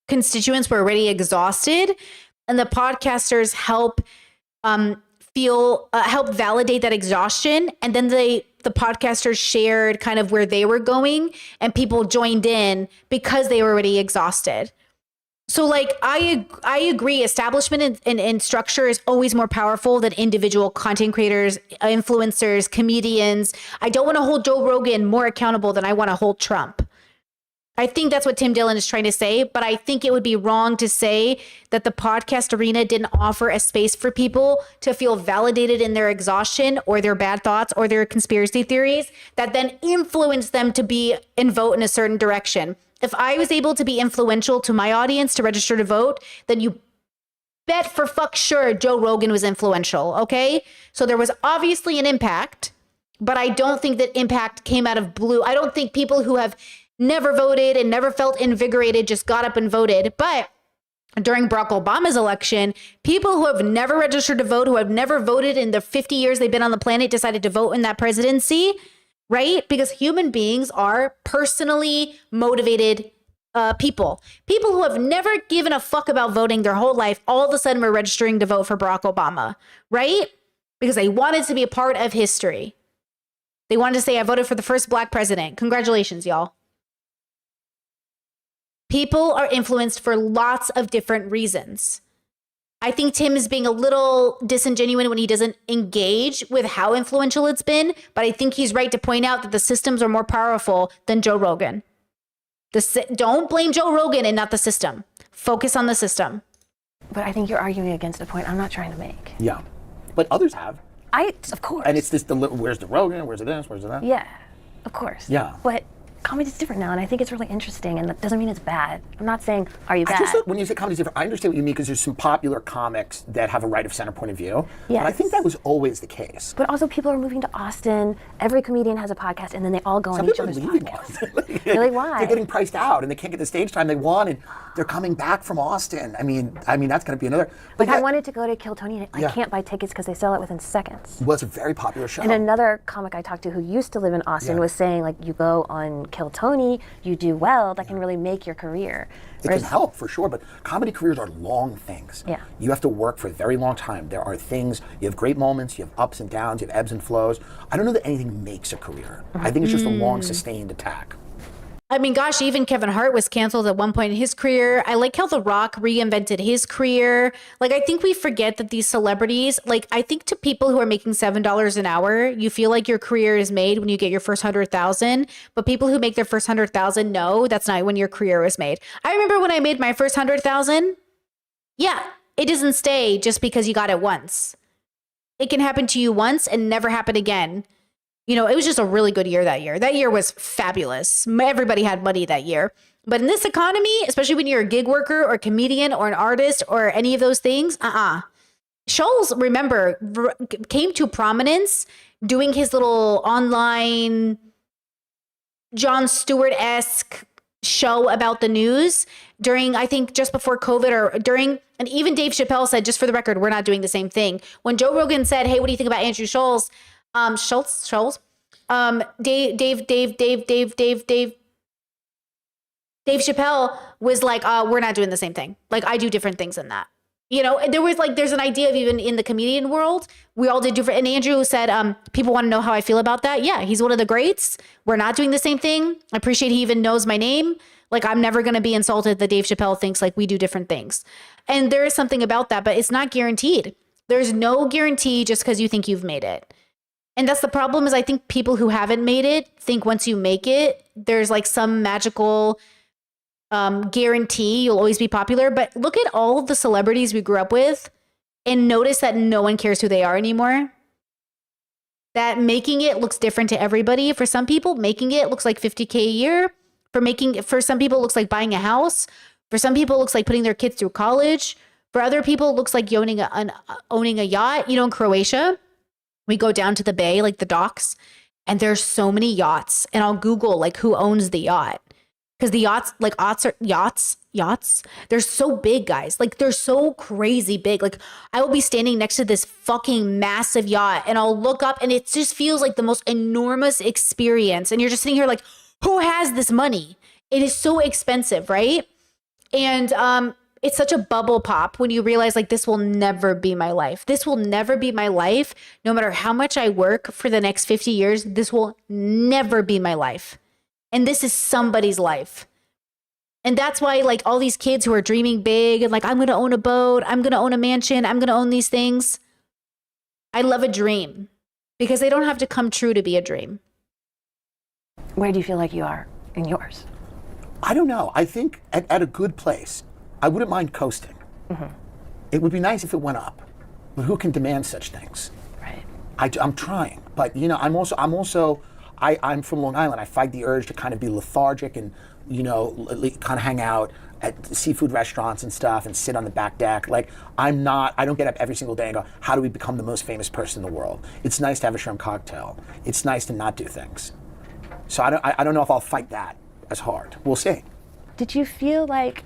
A: constituents were already exhausted, and the podcasters help validate that exhaustion. And then the podcasters shared kind of where they were going, and people joined in because they were already exhausted. So like, I agree, establishment and structure is always more powerful than individual content creators, influencers, comedians. I don't want to hold Joe Rogan more accountable than I want to hold Trump. I think that's what Tim Dillon is trying to say, but I think it would be wrong to say that the podcast arena didn't offer a space for people to feel validated in their exhaustion or their bad thoughts or their conspiracy theories that then influence them to be and vote in a certain direction. If I was able to be influential to my audience to register to vote, then you bet for fuck sure Joe Rogan was influential, okay? So there was obviously an impact, but I don't think that impact came out of blue. I don't think people who have never voted and never felt invigorated just got up and voted. But during Barack Obama's election, people who have never registered to vote, who have never voted in the 50 years they've been on the planet, decided to vote in that presidency, right? Because human beings are personally motivated people. People who have never given a fuck about voting their whole life, all of a sudden were registering to vote for Barack Obama, right? Because they wanted to be a part of history. They wanted to say, I voted for the first Black president. Congratulations, y'all. People are influenced for lots of different reasons. I think Tim is being a little disingenuous when he doesn't engage with how influential it's been, but I think he's right to point out that the systems are more powerful than Joe Rogan. Don't blame Joe Rogan and not the system. Focus on the system.
J: But I think you're arguing against a point I'm not trying to make.
K: Yeah, but others have.
J: Of course.
K: And it's this, where's the Rogan, where's the this, where's the that?
J: Yeah, of course.
K: Yeah.
J: But comedy's different now, and I think it's really interesting, and that doesn't mean it's bad. I'm not saying, are you bad?
K: When you say comedy's different, I understand what you mean, because there's some popular comics that have a right of center point of view.
J: Yes.
K: But I think that was always the case.
J: But also, people are moving to Austin. Every comedian has a podcast, and then they all go on each other's podcasts. Really, why?
K: They're getting priced out, and they can't get the stage time they want, and they're coming back from Austin. I mean, that's going to be another.
J: Like, I wanted to go to Kill Tony, and I can't buy tickets because they sell it within seconds.
K: Well, it's a very popular show.
J: And another comic I talked to who used to live in Austin was saying, like, you go on Kill Kill Tony, you do well, that can really make your career.
K: It can help for sure, but comedy careers are long things.
J: Yeah.
K: You have to work for a very long time. There are things, you have great moments, you have ups and downs, you have ebbs and flows. I don't know that anything makes a career. I think it's just a long, sustained attack.
A: I mean, gosh, even Kevin Hart was canceled at one point in his career. I like how The Rock reinvented his career. Like, I think we forget that these celebrities, like, I think to people who are making $7 an hour, you feel like your career is made when you get your first 100,000. But people who make their first 100,000, no, that's not when your career was made. I remember when I made my first 100,000. Yeah, it doesn't stay just because you got it once. It can happen to you once and never happen again. You know, it was just a really good year that year. That year was fabulous. Everybody had money that year. But in this economy, especially when you're a gig worker or a comedian or an artist or any of those things, Schulz, remember, came to prominence doing his little online Jon Stewart-esque show about the news during, I think, just before COVID or during, and even Dave Chappelle said, just for the record, we're not doing the same thing. When Joe Rogan said, hey, what do you think about Andrew Schulz? Dave Chappelle was like, we're not doing the same thing. Like, I do different things than that. You know, there was like, there's an idea of even in the comedian world, we all did different. And Andrew said, people want to know how I feel about that. Yeah, he's one of the greats. We're not doing the same thing. I appreciate he even knows my name. Like, I'm never going to be insulted that Dave Chappelle thinks like we do different things. And there is something about that, but it's not guaranteed. There's no guarantee just because you think you've made it. And that's the problem is I think people who haven't made it think once you make it, there's like some magical guarantee you'll always be popular. But look at all of the celebrities we grew up with and notice that no one cares who they are anymore. That making it looks different to everybody. For some people, making it looks like $50K a year. For some people, it looks like buying a house. For some people, it looks like putting their kids through college. For other people, it looks like owning a yacht. You know, in Croatia, we go down to the bay, like the docks, and there's so many yachts. And I'll Google like who owns the yacht. Because the yachts, like yachts, they're so big, guys. Like they're so crazy big. Like I will be standing next to this fucking massive yacht and I'll look up and it just feels like the most enormous experience. And you're just sitting here like, who has this money? It is so expensive, right? And it's such a bubble pop when you realize like this will never be my life. This will never be my life. No matter how much I work for the next 50 years, this will never be my life. And this is somebody's life. And that's why like all these kids who are dreaming big and like, I'm going to own a boat, I'm going to own a mansion, I'm going to own these things. I love a dream because they don't have to come true to be a dream.
J: Where do you feel like you are in yours?
K: I don't know. I think at a good place. I wouldn't mind coasting. Mm-hmm. It would be nice if it went up, but who can demand such things?
J: Right.
K: I'm trying, but you know, I'm from Long Island. I fight the urge to kind of be lethargic and, you know, kind of hang out at seafood restaurants and stuff and sit on the back deck. Like I don't get up every single day and go, how do we become the most famous person in the world? It's nice to have a shrimp cocktail. It's nice to not do things. So I don't know if I'll fight that as hard. We'll see.
J: Did you feel like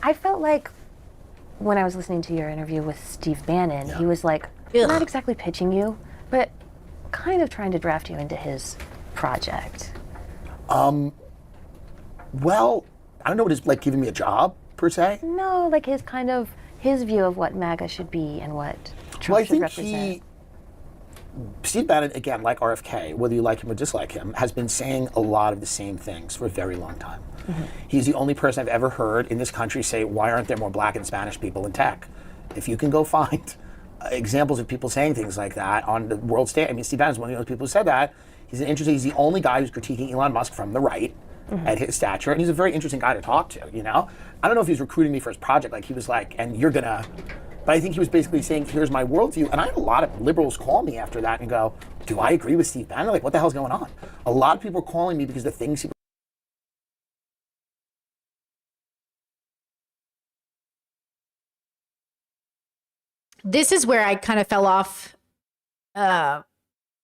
J: I felt like when I was listening to your interview with Steve Bannon, he was like, not exactly pitching you, but kind of trying to draft you into his project.
K: Well, I don't know what it's like giving me a job per se.
J: No, like his view of what MAGA should be and what Trump should represent.
K: Steve Bannon, again, like RFK, whether you like him or dislike him, has been saying a lot of the same things for a very long time. Mm-hmm. He's the only person I've ever heard in this country say, why aren't there more black and Spanish people in tech? If you can go find examples of people saying things like that on the world stage, I mean, Steve Bannon is one of those people who said that. He's the only guy who's critiquing Elon Musk from the right at his stature, and he's a very interesting guy to talk to, you know? I don't know if he was recruiting me for his project, like he was like, and you're gonna, but I think he was basically saying, here's my worldview, and I had a lot of liberals call me after that and go, do I agree with Steve Bannon? Like, what the hell's going on? A lot of people are calling me because the things he
A: This is where I kind of fell off.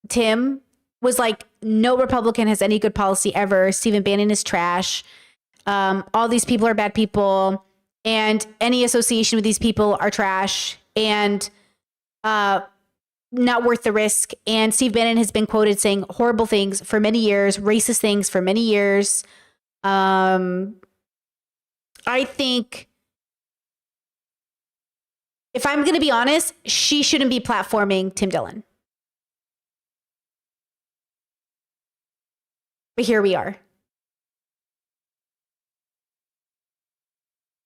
A: Tim was like, no Republican has any good policy ever. Stephen Bannon is trash. All these people are bad people. And any association with these people are trash. And not worth the risk. And Steve Bannon has been quoted saying horrible things for many years, racist things for many years. I think, if I'm going to be honest, she shouldn't be platforming Tim Dillon. But here we are.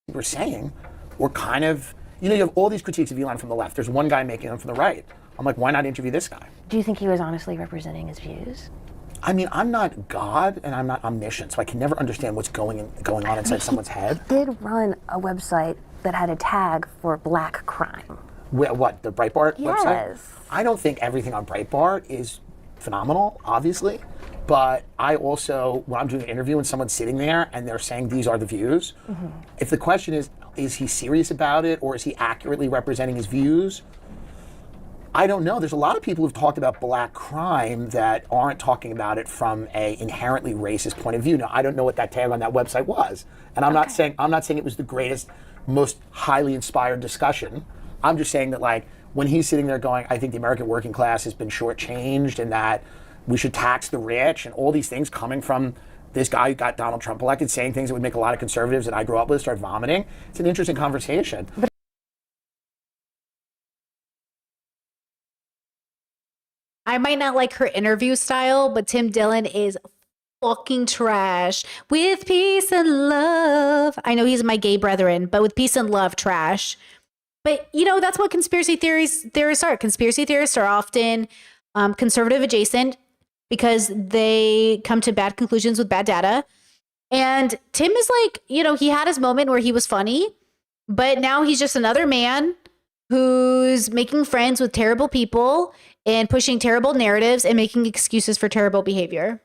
K: We're saying we're kind of, you know, you have all these critiques of Elon from the left. There's one guy making them from the right. I'm like, why not interview this guy?
J: Do you think he was honestly representing his views?
K: I mean, I'm not God and I'm not omniscient, so I can never understand what's going on inside someone's head.
J: He did run a website that had a tag for black crime.
K: What, the Breitbart website?
J: Yes.
K: I don't think everything on Breitbart is phenomenal, obviously. But I also, when I'm doing an interview and someone's sitting there and they're saying these are the views, if the question is he serious about it or is he accurately representing his views? I don't know. There's a lot of people who've talked about black crime that aren't talking about it from a inherently racist point of view. Now, I don't know what that tag on that website was. And I'm not saying it was the greatest, most highly inspired discussion. I'm just saying that, like, when he's sitting there going, I think the American working class has been shortchanged and that we should tax the rich and all these things coming from this guy who got Donald Trump elected, saying things that would make a lot of conservatives that I grew up with start vomiting. It's an interesting conversation.
A: I might not like her interview style, but Tim Dillon is fucking trash. With peace and love. I know he's my gay brethren, but with peace and love, trash. But, you know, that's what conspiracy theorists are. Conspiracy theorists are often conservative adjacent because they come to bad conclusions with bad data. And Tim is like, you know, he had his moment where he was funny, but now he's just another man who's making friends with terrible people and pushing terrible narratives and making excuses for terrible behavior.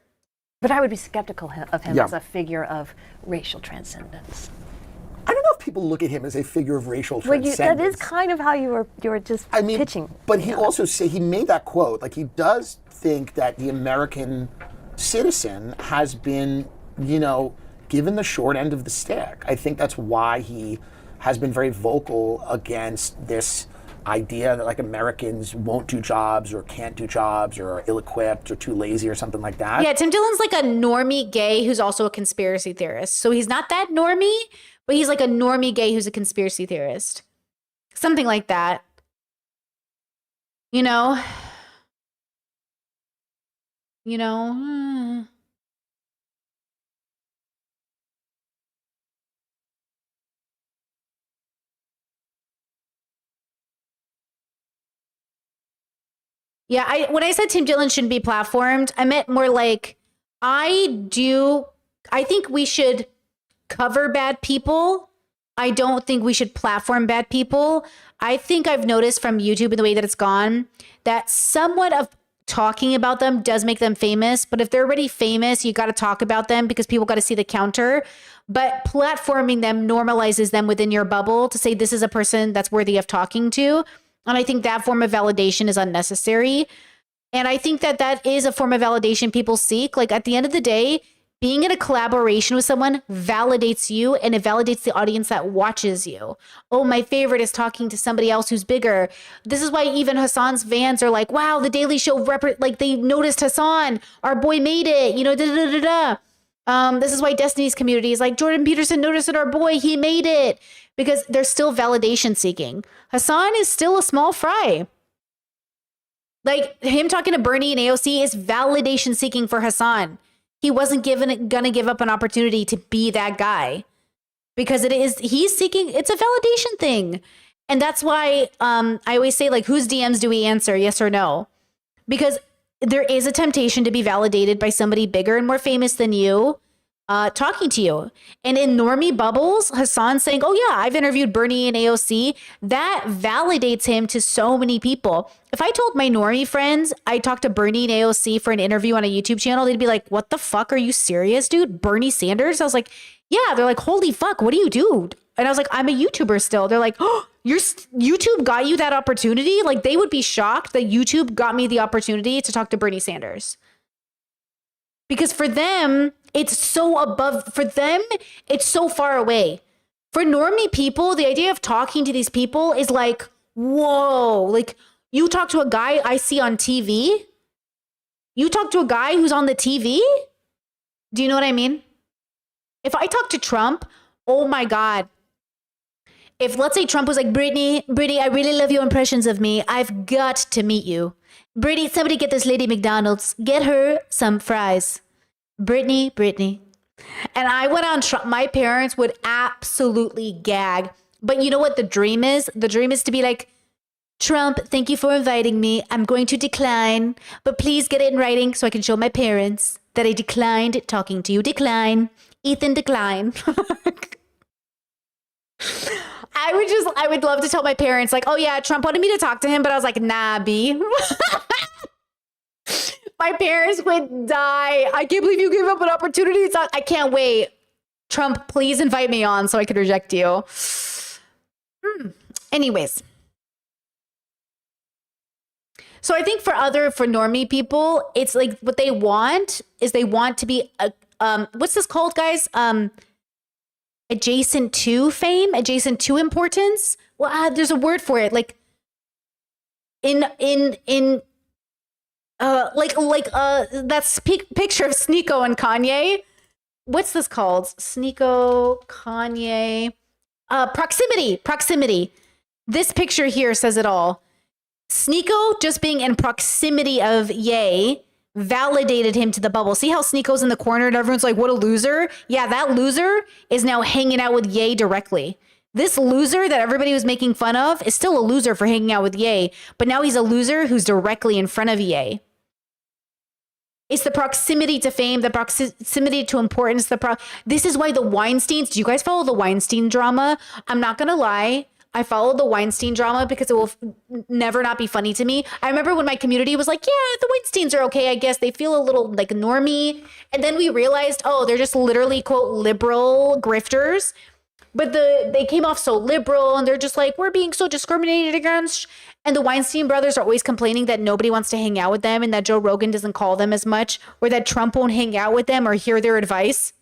J: But I would be skeptical of him as a figure of racial transcendence.
K: I don't know if people look at him as a figure of racial transcendence.
J: That is kind of how you were just pitching.
K: But he also he made that quote, like, he does think that the American citizen has been, you know, given the short end of the stick. I think that's why he has been very vocal against this idea that, like, Americans won't do jobs or can't do jobs or are ill-equipped or too lazy or something like that.
A: Yeah, Tim Dillon's like a normie gay who's also a conspiracy theorist. So he's not that normie, but he's like a normie gay who's a conspiracy theorist. Something like that. You know? You know? Yeah, when I said Tim Dillon shouldn't be platformed, I meant more like, I think we should cover bad people. I don't think we should platform bad people. I think I've noticed from YouTube and the way that it's gone that somewhat of talking about them does make them famous. But if they're already famous, you got to talk about them because people got to see the counter. But platforming them normalizes them within your bubble to say this is a person that's worthy of talking to. And I think that form of validation is unnecessary. And I think that that is a form of validation people seek. Like, at the end of the day, being in a collaboration with someone validates you and it validates the audience that watches you. Oh, my favorite is talking to somebody else who's bigger. This is why even Hassan's fans are like, wow, The Daily Show, like, they noticed Hassan. Our boy made it, you know, This is why Destiny's community is like, Jordan Peterson noticed that our boy, he made it. Because they're still validation seeking. Hassan is still a small fry. Like, him talking to Bernie and AOC is validation seeking for Hassan. He wasn't gonna give up an opportunity to be that guy. Because he's seeking, it's a validation thing. And that's why I always say, like, whose DMs do we answer, yes or no? Because there is a temptation to be validated by somebody bigger and more famous than you. Talking to you. And in normie bubbles, Hassan saying, oh yeah, I've interviewed Bernie and AOC, that validates him to so many people. If I told my normie friends I talked to Bernie and AOC for an interview on a YouTube channel, they'd be like, what the fuck? Are you serious, dude? Bernie Sanders? I was like, yeah. They're like, holy fuck, what do you do? And I was like, I'm a YouTuber still. They're like, oh, YouTube got you that opportunity? Like, they would be shocked that YouTube got me the opportunity to talk to Bernie Sanders. Because for them, it's so above, for them, it's so far away. For normie people, the idea of talking to these people is like, whoa, like, You talk to a guy I see on TV? You talk to a guy who's on the TV? Do you know what I mean? If I talk to Trump, oh my God. If let's say Trump was like, Brittany, I really love your impressions of me. I've got to meet you. Brittany, somebody get this lady McDonald's. Get her some fries. Brittany. And I went on Trump. My parents would absolutely gag. But you know what the dream is? The dream is to be like, Trump, thank you for inviting me. I'm going to decline, but please get it in writing so I can show my parents that I declined talking to you. Decline. Ethan, decline. I would love to tell my parents like, oh yeah, Trump wanted me to talk to him, but I was like, nah, B. My parents would die. I can't believe you gave up an opportunity. I can't wait. Trump, please invite me on so I can reject you. Anyways. So I think for normie people, it's like what they want is they want to be, what's this called, guys? Adjacent to fame, adjacent to importance. Well, there's a word for it. Like that picture of Sneeko and Kanye. What's this called? Sneeko, Kanye, proximity. This picture here says it all. Sneeko just being in proximity of Ye validated him to the bubble. See how Sneeko's in the corner and everyone's like, what a loser? Yeah, that loser is now hanging out with Ye directly. This loser that everybody was making fun of is still a loser for hanging out with Ye, but now he's a loser who's directly in front of Ye. It's the proximity to fame, the proximity to importance. This is why the Weinsteins, do you guys follow the Weinstein drama? I'm not going to lie. I follow the Weinstein drama because it will never not be funny to me. I remember when my community was like, yeah, the Weinsteins are okay, I guess. They feel a little like normie. And then we realized, oh, they're just literally, quote, liberal grifters. But they came off so liberal and they're just like, we're being so discriminated against. And the Weinstein brothers are always complaining that nobody wants to hang out with them and that Joe Rogan doesn't call them as much or that Trump won't hang out with them or hear their advice.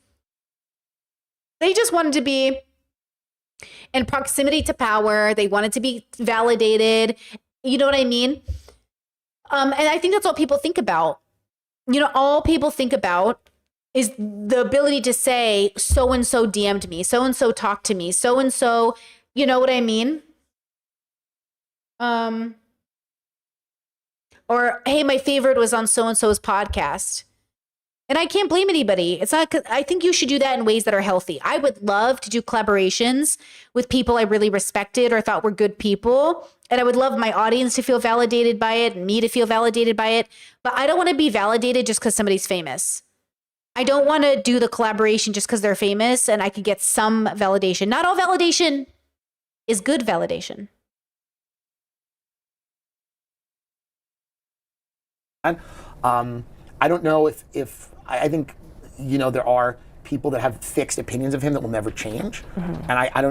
A: They just wanted to be in proximity to power. They wanted to be validated. You know what I mean? And I think that's all people think about. You know, all people think about is the ability to say, so-and-so DM'd me, so-and-so talked to me, so-and-so, you know what I mean? Or, hey, my favorite was on so-and-so's podcast. And I can't blame anybody. It's not, I think you should do that in ways that are healthy. I would love to do collaborations with people I really respected or thought were good people. And I would love my audience to feel validated by it and me to feel validated by it. But I don't want to be validated just because somebody's famous. I don't want to do the collaboration just because they're famous and I could get some validation. Not all validation is good validation.
K: I don't know if I think, you know, there are people that have fixed opinions of him that will never change. And I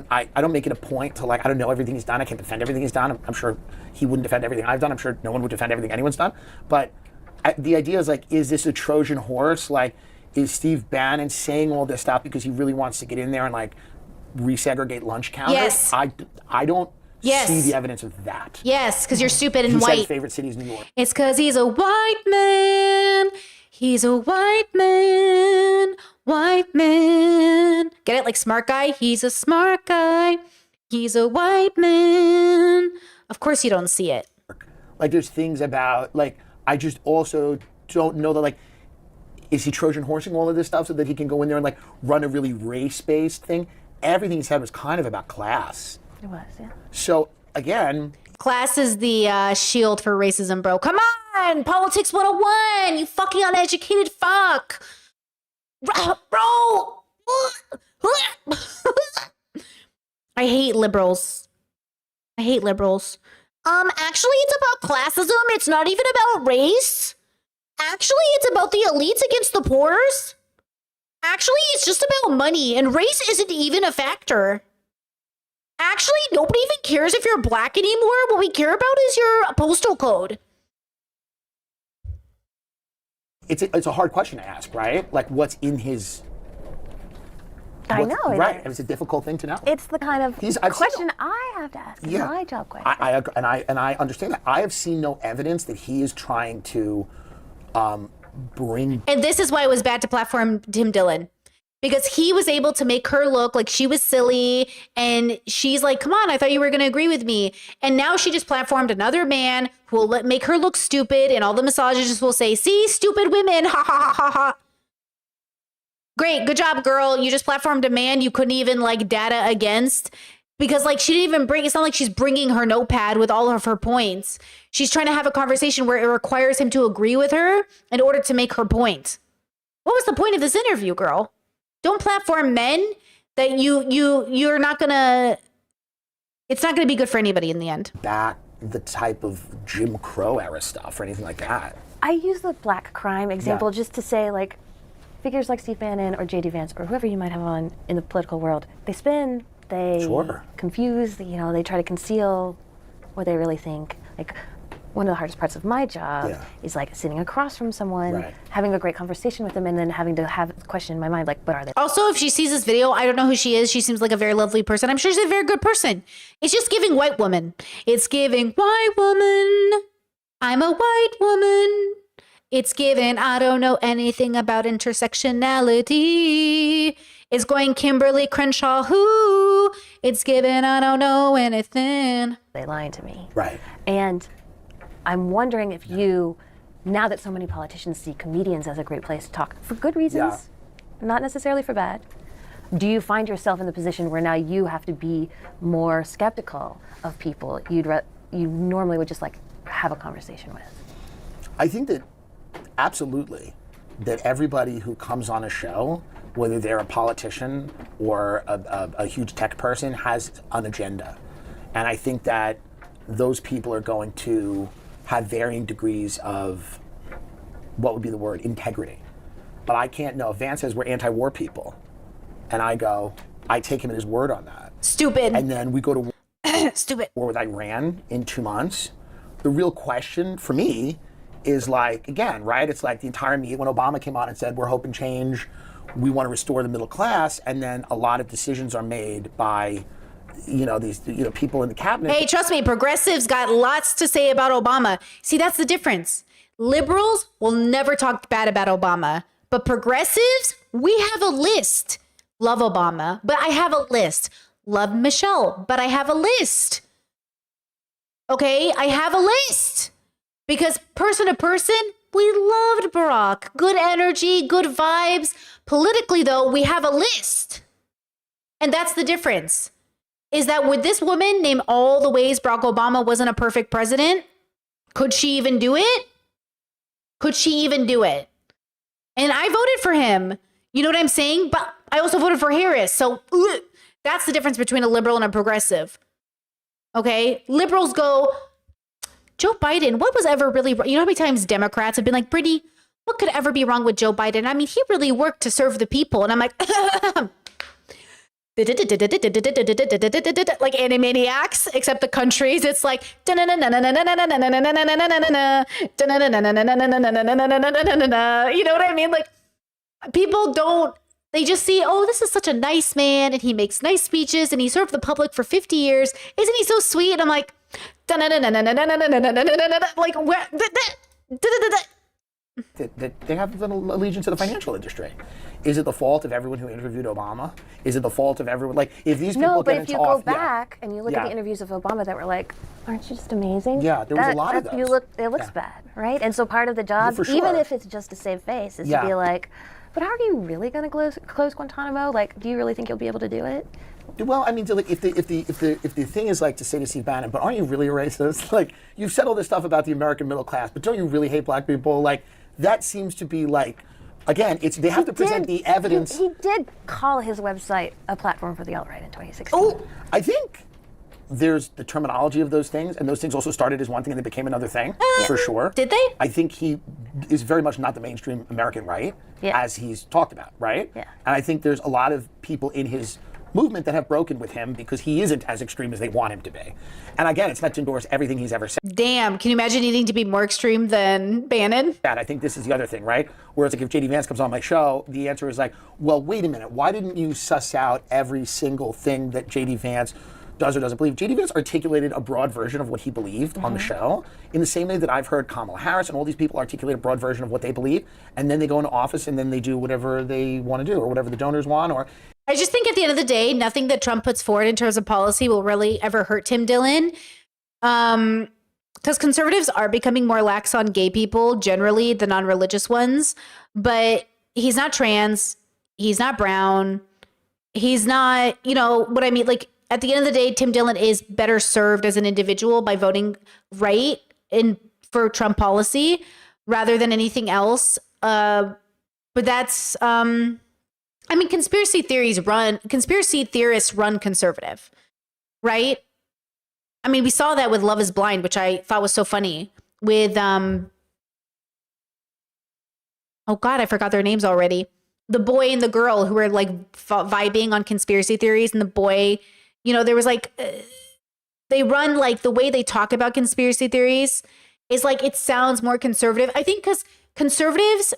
K: don't make it a point to like, I don't know everything he's done. I can't defend everything he's done. I'm sure he wouldn't defend everything I've done. I'm sure no one would defend everything anyone's done. But the idea is like, is this a Trojan horse? Like, is Steve Bannon saying all this stuff because he really wants to get in there and like resegregate lunch counters?
A: Yes.
K: I don't see the evidence of that.
A: Yes, because you're stupid and
K: He
A: white.
K: said his favorite city is New York.
A: It's because he's a white man. He's a white man. White man. Get it? Like smart guy? He's a smart guy. He's a white man. Of course you don't see it.
K: Like there's things about, like, I just also don't know that, like, is he Trojan horsing all of this stuff so that he can go in there and like run a really race-based thing? Everything he said was kind of about class.
J: It was, yeah.
K: So again,
A: Class is the shield for racism, bro. Come on! Politics 101! You fucking uneducated fuck! Bro! I hate liberals. Actually, it's about classism. It's not even about race. Actually, it's about the elites against the poors. Actually, it's just about money, and race isn't even a factor. Actually, nobody even cares if you're black anymore. What we care about is your postal code.
K: it's a hard question to ask, right? Like, what's in his
J: I know.
K: Right, and it's a difficult thing to know.
J: It's the kind of
K: I've seen
J: question I have to ask. It's my job question.
K: I agree, and I understand that. I have seen no evidence that he is trying to bring.
A: And this is why it was bad to platform Tim Dillon. Because he was able to make her look like she was silly, and she's like, come on, I thought you were going to agree with me. And now she just platformed another man who will make her look stupid, and all the misogynists will say, see, stupid women, ha ha ha ha ha. Great, good job, girl. You just platformed a man you couldn't even like data against. Because like she didn't even bring, it's not like she's bringing her notepad with all of her points. She's trying to have a conversation where it requires him to agree with her in order to make her point. What was the point of this interview, girl? Don't platform men that you're not gonna, it's not gonna be good for anybody in the end.
K: Back the type of Jim Crow era stuff or anything like that.
J: I use the black crime example just to say, like, figures like Steve Bannon or J.D. Vance or whoever you might have on in the political world, they spin, they confuse, you know, they try to conceal what they really think. Like, one of the hardest parts of my job is like sitting across from someone, having a great conversation with them, and then having to have a question in my mind, like, what are they?
A: Also, if she sees this video, I don't know who she is. She seems like a very lovely person. I'm sure she's a very good person. It's just giving white woman. It's giving white woman. I'm a white woman. It's given, I don't know anything about intersectionality. It's going Kimberly Crenshaw, who? It's given, I don't know anything.
J: They lying to me.
K: Right.
J: And I'm wondering if you, now that so many politicians see comedians as a great place to talk, for good reasons, not necessarily for bad, do you find yourself in the position where now you have to be more skeptical of people you normally would just like have a conversation with?
K: I think that absolutely, that everybody who comes on a show, whether they're a politician or a huge tech person, has an agenda. And I think that those people are going to have varying degrees of, what would be the word, integrity. But I can't know. If Vance says we're anti-war people, and I go, I take him at his word on that.
A: Stupid.
K: And then we go to
A: stupid
K: war with Iran in 2 months. The real question for me is like, again, right? It's like the entire media, when Obama came on and said, we're hope and change, we want to restore the middle class, and then a lot of decisions are made by these people in the cabinet.
A: Hey, trust me, progressives got lots to say about Obama. See, that's the difference. Liberals will never talk bad about Obama, but progressives, we have a list. Love Obama, but I have a list. Love Michelle, but I have a list. Okay, I have a list. Because person to person, we loved Barack. Good energy, good vibes. Politically, though, we have a list. And that's the difference. Is that would this woman name all the ways Barack Obama wasn't a perfect president? Could she even do it? Could she even do it? And I voted for him. You know what I'm saying? But I also voted for Harris. So that's the difference between a liberal and a progressive. Okay? Liberals go, Joe Biden, what was ever really wrong? You know how many times Democrats have been like, Brittany, what could ever be wrong with Joe Biden? I mean, he really worked to serve the people. And I'm like, like Animaniacs, except the countries, it's like, you know what I mean? Like, people don't, they just see, oh, this is such a nice man, and he makes nice speeches, and he served the public for 50 years. Isn't he so sweet? And I'm like, like, where?
K: They have an allegiance to the financial industry. Is it the fault of everyone who interviewed Obama? Is it the fault of everyone? Like, if these people
J: but
K: get
J: if
K: into
J: you go back and you look at the interviews of Obama that were like, aren't you just amazing?
K: Yeah, there was a lot of those.
J: It looks bad, right? And so part of the job, even if it's just to save face, is to be like, but how are you really going to close Guantanamo? Like, do you really think you'll be able to do it?
K: Well, I mean, like, if the thing is like to say to Steve Bannon, but aren't you really a racist? Like, you've said all this stuff about the American middle class, but don't you really hate black people? Like, that seems to be like, again, they have to present the evidence.
J: He did call his website a platform for the alt-right in 2016.
K: Oh, I think there's the terminology of those things, and those things also started as one thing and they became another thing, for sure.
A: Did they?
K: I think he is very much not the mainstream American right, as he's talked about, right?
J: Yeah.
K: And I think there's a lot of people in his movement that have broken with him because he isn't as extreme as they want him to be. And again, it's not to endorse everything he's ever said.
A: Damn, can you imagine needing to be more extreme than Bannon?
K: And I think this is the other thing, right? Whereas like if JD Vance comes on my show, the answer is like, well, wait a minute, why didn't you suss out every single thing that JD Vance does or doesn't believe? JD Vance articulated a broad version of what he believed on the show, in the same way that I've heard Kamala Harris and all these people articulate a broad version of what they believe, and then they go into office and then they do whatever they want to do or whatever the donors want. Or
A: I just think at the end of the day, nothing that Trump puts forward in terms of policy will really ever hurt Tim Dillon. Because conservatives are becoming more lax on gay people, generally the non-religious ones, but he's not trans, he's not brown, he's not, you know what I mean? Like, at the end of the day, Tim Dillon is better served as an individual by voting right for Trump policy rather than anything else. But that's, I mean, conspiracy theorists run conservative, right? I mean, we saw that with Love is Blind, which I thought was so funny with, oh God, I forgot their names already. The boy and the girl who were like vibing on conspiracy theories, and the boy, you know, there was like, they run like the way they talk about conspiracy theories is like, it sounds more conservative. I think because conservatives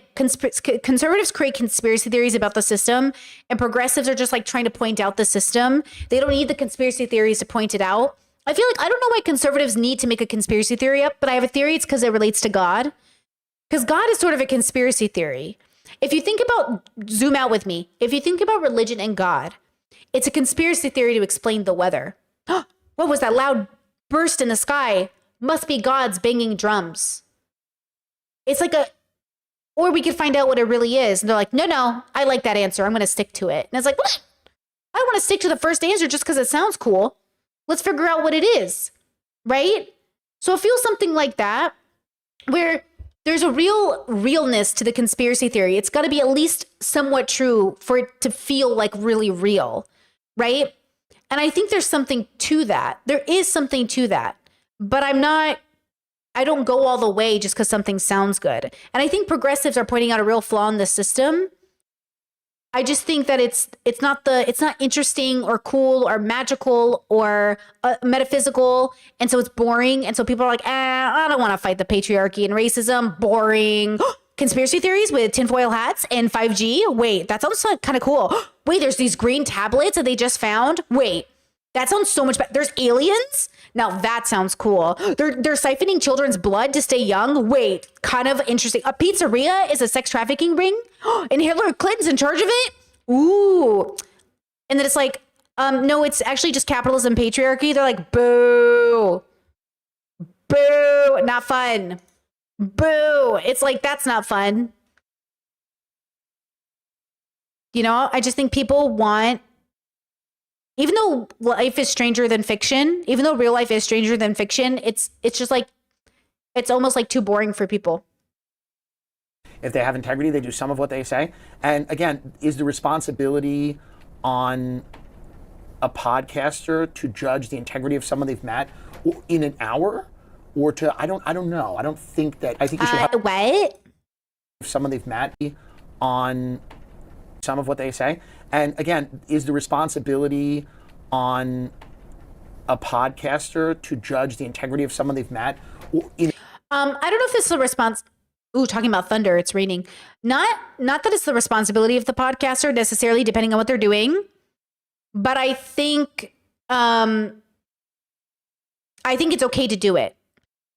A: conservatives create conspiracy theories about the system, and progressives are just like trying to point out the system. They don't need the conspiracy theories to point it out. I feel like, I don't know why conservatives need to make a conspiracy theory up, but I have a theory. It's because it relates to God. Because God is sort of a conspiracy theory. If you think about, zoom out with me. If you think about religion and God, it's a conspiracy theory to explain the weather. What was that loud burst in the sky? Must be God's banging drums. It's like or we could find out what it really is. And they're like, no, I like that answer. I'm going to stick to it. And it's like, what? I don't want to stick to the first answer just because it sounds cool. Let's figure out what it is, right? So it feels something like that, where there's a realness to the conspiracy theory. It's got to be at least somewhat true for it to feel like really real, right? And I think there's something to that. There is something to that. But I don't go all the way just because something sounds good. And I think progressives are pointing out a real flaw in the system. I just think that it's not interesting or cool or magical or metaphysical, and so it's boring. And so people are like, I don't want to fight the patriarchy and racism. Boring. Conspiracy theories with tinfoil hats and 5G. Wait, that sounds kind of cool. Wait, there's these green tablets that they just found. Wait, that sounds so much better. There's aliens. Now that sounds cool. They're siphoning children's blood to stay young. Wait, kind of interesting. A pizzeria is a sex trafficking ring, and Hillary Clinton's in charge of it. Ooh, and then it's like, no, it's actually just capitalism, patriarchy. They're like, boo, boo, not fun. Boo. It's like, that's not fun. You know, I just think people want, even though life is stranger than fiction, even though real life is stranger than fiction, it's just like, it's almost like too boring for people.
K: If they have integrity, they do some of what they say. And again, is the responsibility on a podcaster to judge the integrity of someone they've met in an hour? Or to, I don't know. I don't think that, I think you should have
A: what?
K: Someone they've met on some of what they say. And again, is the responsibility on a podcaster to judge the integrity of someone they've met?
A: I don't know if this is a response. Ooh, talking about thunder, it's raining. Not that it's the responsibility of the podcaster necessarily, depending on what they're doing. But I think it's okay to do it.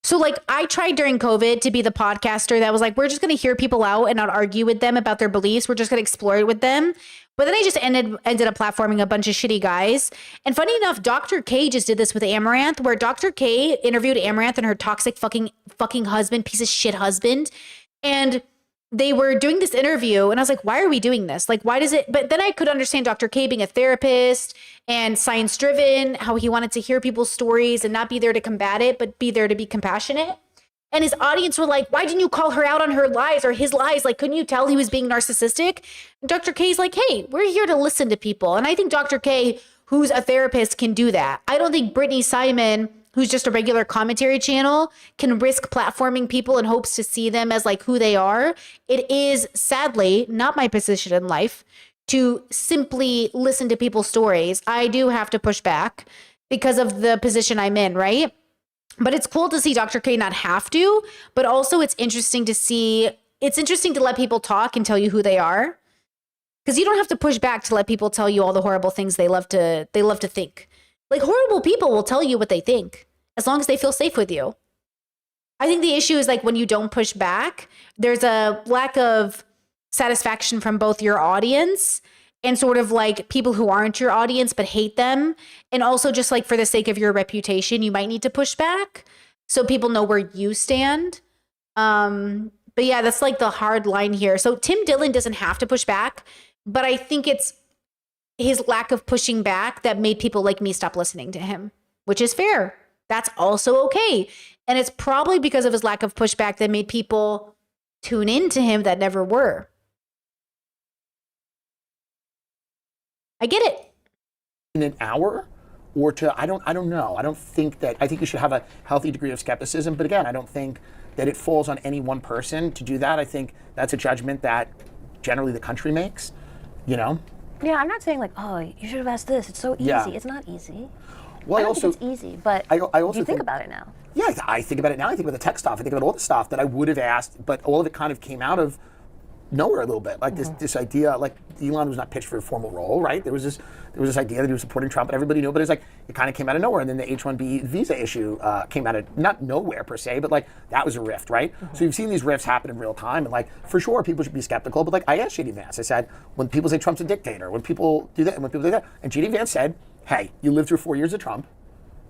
A: So like, I tried during COVID to be the podcaster that was like, we're just going to hear people out and not argue with them about their beliefs. We're just going to explore it with them. But then I just ended up platforming a bunch of shitty guys. And funny enough, Dr. K just did this with Amaranth, where Dr. K interviewed Amaranth and her toxic fucking husband, piece of shit husband. And they were doing this interview, and I was like, why are we doing this? Like, why does it? But then I could understand Dr. K being a therapist and science driven, how he wanted to hear people's stories and not be there to combat it, but be there to be compassionate. And his audience were like, why didn't you call her out on her lies or his lies? Like, couldn't you tell he was being narcissistic? And Dr. K's like, hey, we're here to listen to people. And I think Dr. K, who's a therapist, can do that. I don't think Brittany Simon, who's just a regular commentary channel, can risk platforming people in hopes to see them as like who they are. It is sadly not my position in life to simply listen to people's stories. I do have to push back because of the position I'm in, right? But it's cool to see Dr. K not have to, but also it's interesting to let people talk and tell you who they are. Because you don't have to push back to let people tell you all the horrible things they love to think. Like, horrible people will tell you what they think as long as they feel safe with you. I think the issue is like when you don't push back, there's a lack of satisfaction from both your audience and sort of like people who aren't your audience but hate them. And also just like for the sake of your reputation, you might need to push back so people know where you stand. But yeah, that's like the hard line here. So Tim Dillon doesn't have to push back, but I think it's his lack of pushing back that made people like me stop listening to him, which is fair. That's also okay. And it's probably because of his lack of pushback that made people tune into him that never were. I get it.
K: In an hour or to, I don't know. I think you should have a healthy degree of skepticism. But again, I don't think that it falls on any one person to do that. I think that's a judgment that generally the country makes, you know?
J: Yeah, I'm not saying like, oh, you should have asked this. It's so easy.
K: Yeah.
J: It's not easy.
K: Well,
J: I don't think it's easy, but
K: I also
J: you think about it now.
K: Yeah, I think about it now. I think about the tech stuff. I think about all the stuff that I would have asked, but all of it kind of came out of nowhere a little bit. Like this idea, like Elon was not pitched for a formal role, right? There was this idea that he was supporting Trump, and everybody knew, but it's like it kind of came out of nowhere. And then the H-1B visa issue came out of not nowhere per se, but like that was a rift, right? So you've seen these rifts happen in real time, and like for sure people should be skeptical. But like I asked JD Vance, I said, when people say Trump's a dictator, when people do that, and when people do that, and JD Vance said, hey, you lived through 4 years of Trump.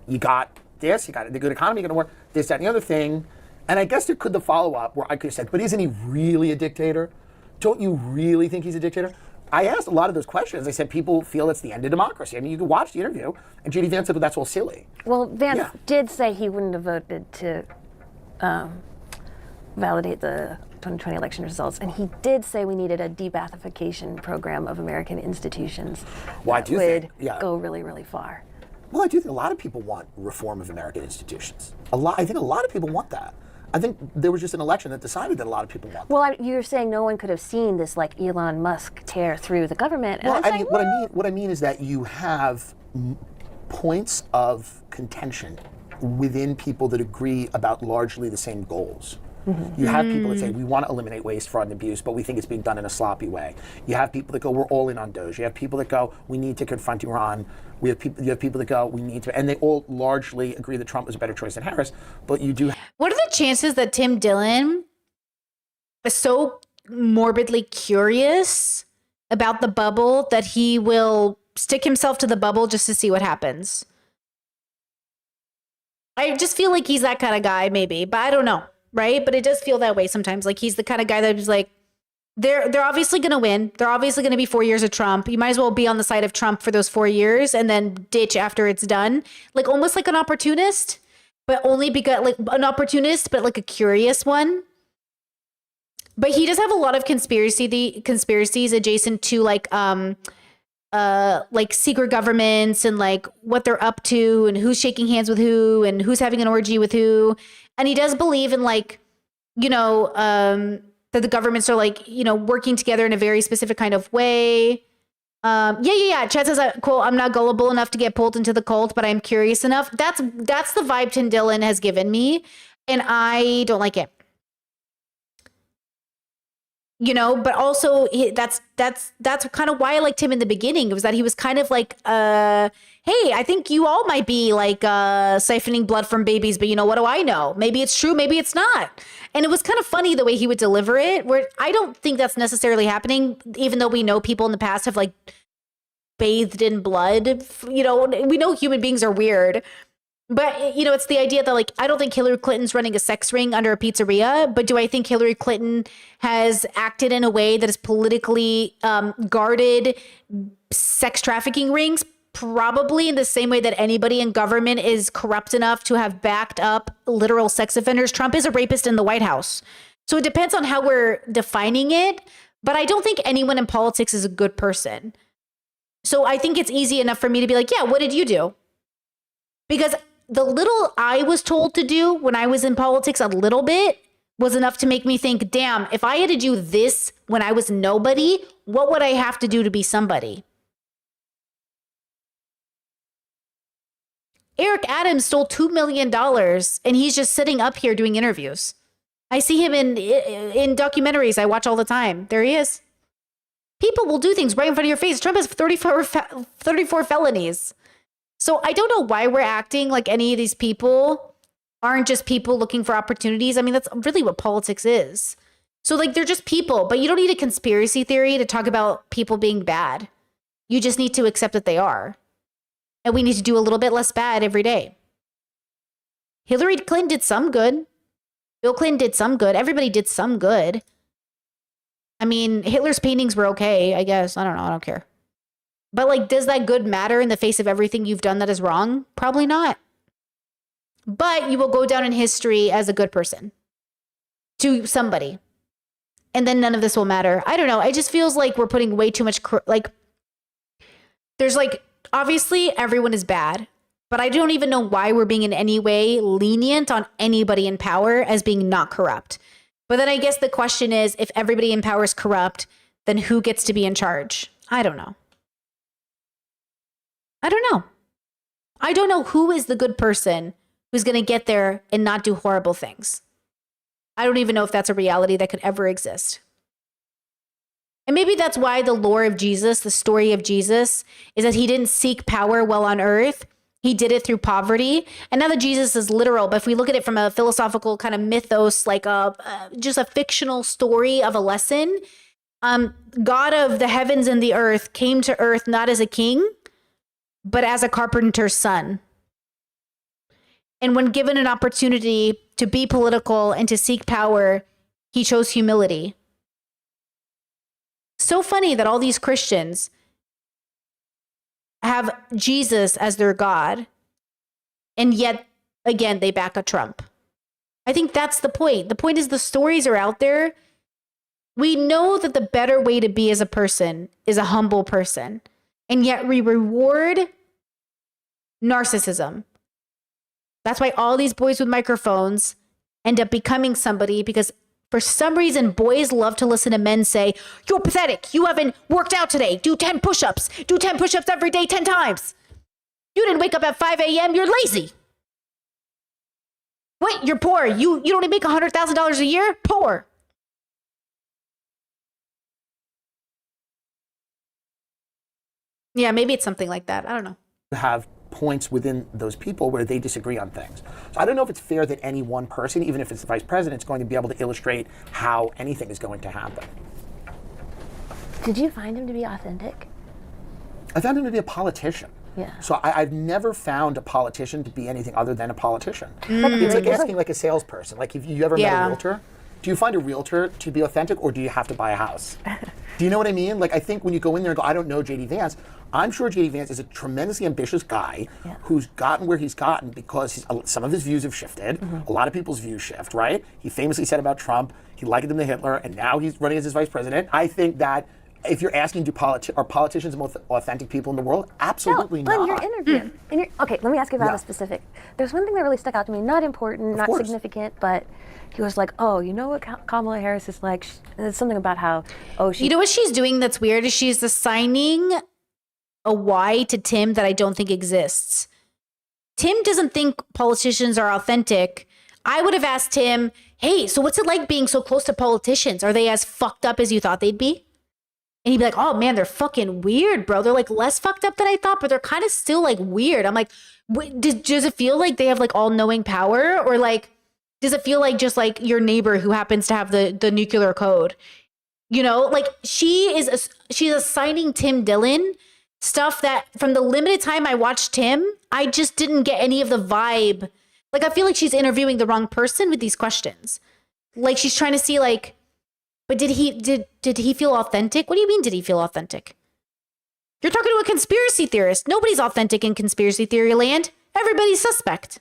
K: You got this, you got the good economy, you're going to work, this, that, and the other thing. And I guess there could the follow-up where I could have said, but isn't he really a dictator? Don't you really think he's a dictator? I asked a lot of those questions. I said, people feel it's the end of democracy. I mean, you can watch the interview, and J.D. Vance said, well, that's all silly.
J: Well, Vance did say he wouldn't have voted to validate the 2020 election results, and he did say we needed a de-Ba'athification program of American institutions.
K: Well, I do
J: would
K: think,
J: go really, really far.
K: Well, I do think a lot of people want reform of American institutions. I think a lot of people want that. I think there was just an election that decided that a lot of people want that.
J: Well, you're saying no one could have seen this like Elon Musk tear through the government.
K: Well, what I mean is that you have points of contention within people that agree about largely the same goals. You have people that say, we want to eliminate waste, fraud, and abuse, but we think it's being done in a sloppy way. You have people that go, we're all in on Doge. You have people that go, we need to confront Iran. You have people that go, we need to, and they all largely agree that Trump is a better choice than Harris, but you do.
A: What are the chances that Tim Dillon is so morbidly curious about the bubble that he will stick himself to the bubble just to see what happens? I just feel like he's that kind of guy, maybe, but I don't know. Right? But it does feel that way sometimes. Like he's the kind of guy that is like, they're obviously going to win. They're obviously going to be 4 years of Trump. You might as well be on the side of Trump for those 4 years and then ditch after it's done. Like almost like an opportunist, but only because like an opportunist, but like a curious one. But he does have a lot of conspiracies adjacent to like secret governments and like what they're up to and who's shaking hands with who and who's having an orgy with who. And he does believe in like, that the governments are like, working together in a very specific kind of way. Chad says, quote, I'm not gullible enough to get pulled into the cult, but I'm curious enough. That's the vibe Tim Dillon has given me. And I don't like it. But also that's kind of why I liked him in the beginning. It was that he was kind of like, hey, I think you all might be like siphoning blood from babies, but what do I know? Maybe it's true, maybe it's not. And it was kind of funny the way he would deliver it, where I don't think that's necessarily happening, even though we know people in the past have like bathed in blood. We know human beings are weird. But, it's the idea that, like, I don't think Hillary Clinton's running a sex ring under a pizzeria, but do I think Hillary Clinton has acted in a way that is politically guarded sex trafficking rings? Probably, in the same way that anybody in government is corrupt enough to have backed up literal sex offenders. Trump is a rapist in the White House. So it depends on how we're defining it, but I don't think anyone in politics is a good person. So I think it's easy enough for me to be like, yeah, what did you do? Because the little I was told to do when I was in politics a little bit was enough to make me think, damn, if I had to do this when I was nobody, what would I have to do to be somebody? Eric Adams stole $2 million and he's just sitting up here doing interviews. I see him in documentaries I watch all the time. There he is. People will do things right in front of your face. Trump has 34 felonies. So I don't know why we're acting like any of these people aren't just people looking for opportunities. I mean, that's really what politics is. So like, they're just people, but you don't need a conspiracy theory to talk about people being bad. You just need to accept that they are. And we need to do a little bit less bad every day. Hillary Clinton did some good. Bill Clinton did some good. Everybody did some good. I mean, Hitler's paintings were okay, I guess. I don't know. I don't care. But like, does that good matter in the face of everything you've done that is wrong? Probably not. But you will go down in history as a good person to somebody. And then none of this will matter. I don't know. It just feels like we're putting way too much, there's like, obviously everyone is bad, but I don't even know why we're being in any way lenient on anybody in power as being not corrupt. But then I guess the question is, if everybody in power is corrupt, then who gets to be in charge? I don't know. I don't know who is the good person who's going to get there and not do horrible things. I don't even know if that's a reality that could ever exist. And maybe that's why the lore of Jesus, the story of Jesus, is that he didn't seek power while on earth. He did it through poverty. And now that Jesus is literal, but if we look at it from a philosophical kind of mythos, like just a fictional story of a lesson, God of the heavens and the earth came to earth not as a king, but as a carpenter's son. And when given an opportunity to be political and to seek power, he chose humility. So funny that all these Christians have Jesus as their God, and yet, again, they back a Trump. I think that's the point. The point is the stories are out there. We know that the better way to be as a person is a humble person, and yet we reward narcissism. That's why all these boys with microphones end up becoming somebody, because for some reason, boys love to listen to men say, you're pathetic. You haven't worked out today. Do 10 push-ups. Do 10 push-ups every day 10 times. You didn't wake up at 5 a.m. You're lazy. What? You're poor. You don't even make $100,000 a year? Poor. Yeah, maybe it's something like that. I don't know.
K: Have points within those people where they disagree on things. So I don't know if it's fair that any one person, even if it's the vice president, is going to be able to illustrate how anything is going to happen.
J: Did you find him to be authentic?
K: I found him to be a politician.
J: Yeah.
K: So I've never found a politician to be anything other than a politician. It's like asking like a salesperson. Like, if you ever met a realtor, do you find a realtor to be authentic, or do you have to buy a house? Do you know what I mean? Like, I think when you go in there and go, I don't know J.D. Vance, I'm sure J.D. Vance is a tremendously ambitious guy who's gotten where he's gotten because some of his views have shifted. A lot of people's views shift, right? He famously said about Trump, he likened him to Hitler, and now he's running as his vice president. I think that if you're asking, are politicians the most authentic people in the world? Absolutely not.
J: But your interview. Okay, let me ask you about a specific. There's one thing that really stuck out to me, not important, not significant, but he was like, oh, you know what Kamala Harris is like? It's something about how, she...
A: You know what she's doing that's weird is she's assigning a why to Tim that I don't think exists. Tim doesn't think politicians are authentic. I would have asked him, hey, so what's it like being so close to politicians? Are they as fucked up as you thought they'd be? And he'd be like, oh man, they're fucking weird, bro. They're like less fucked up than I thought, but they're kind of still like weird. I'm like, does it feel like they have like all knowing power? Or like, does it feel like just like your neighbor who happens to have the nuclear code? You know, like she's assigning Tim Dillon stuff that from the limited time I watched Tim, I just didn't get any of the vibe. Like, I feel like she's interviewing the wrong person with these questions. Like, she's trying to see like, but did he feel authentic? What do you mean, did he feel authentic? You're talking to a conspiracy theorist. Nobody's authentic in conspiracy theory land. Everybody's suspect.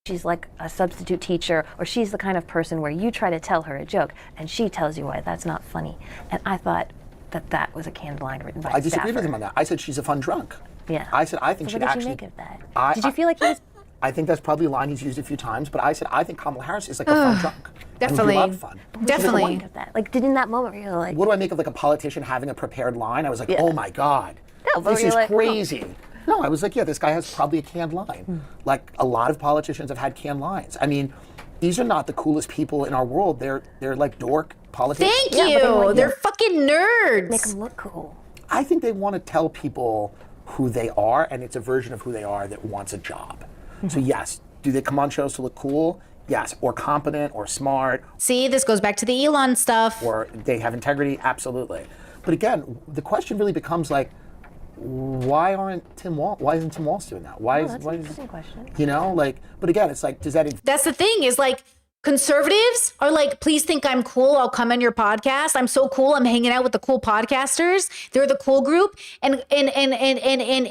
J: She's like a substitute teacher, or she's the kind of person where you try to tell her a joke and she tells you why that's not funny. And I thought that was a canned line written by
K: I disagreed with him on that. I said she's a fun drunk.
J: Yeah.
K: I said I think
J: so
K: she'd
J: what did
K: actually.
J: You make of that? Did you feel like he was?
K: I think that's probably a line he's used a few times, but I said I think Kamala Harris is like a fun drunk.
A: Definitely.
K: And grew up fun.
A: Definitely.
J: Of that. Like, did in that moment where you're like,
K: What do I make of like a politician having a prepared line? I was like, oh my God,
J: No, but
K: this
J: you're
K: is
J: like, oh.
K: crazy. No, I was like, yeah, this guy has probably a canned line. Like a lot of politicians have had canned lines. I mean, these are not the coolest people in our world. They're like dork politicians.
A: Thank
J: Yeah, but
A: you.
J: like,
A: They're fucking nerds.
J: make them look cool.
K: I think they want to tell people who they are, and it's a version of who they are that wants a job. So yes, do they come on shows to look cool? Yes, or competent, or smart,
A: See, this goes back to the Elon stuff.
K: or they have integrity? Absolutely. But again, the question really becomes like, why isn't Tim Walz doing that? Why
J: That's an
K: is
J: interesting question.
K: you know, like, but again, it's like, does that
A: That's the thing is like conservatives are like, please think I'm cool. I'll come on your podcast. I'm so cool. I'm hanging out with the cool podcasters. They're the cool group. And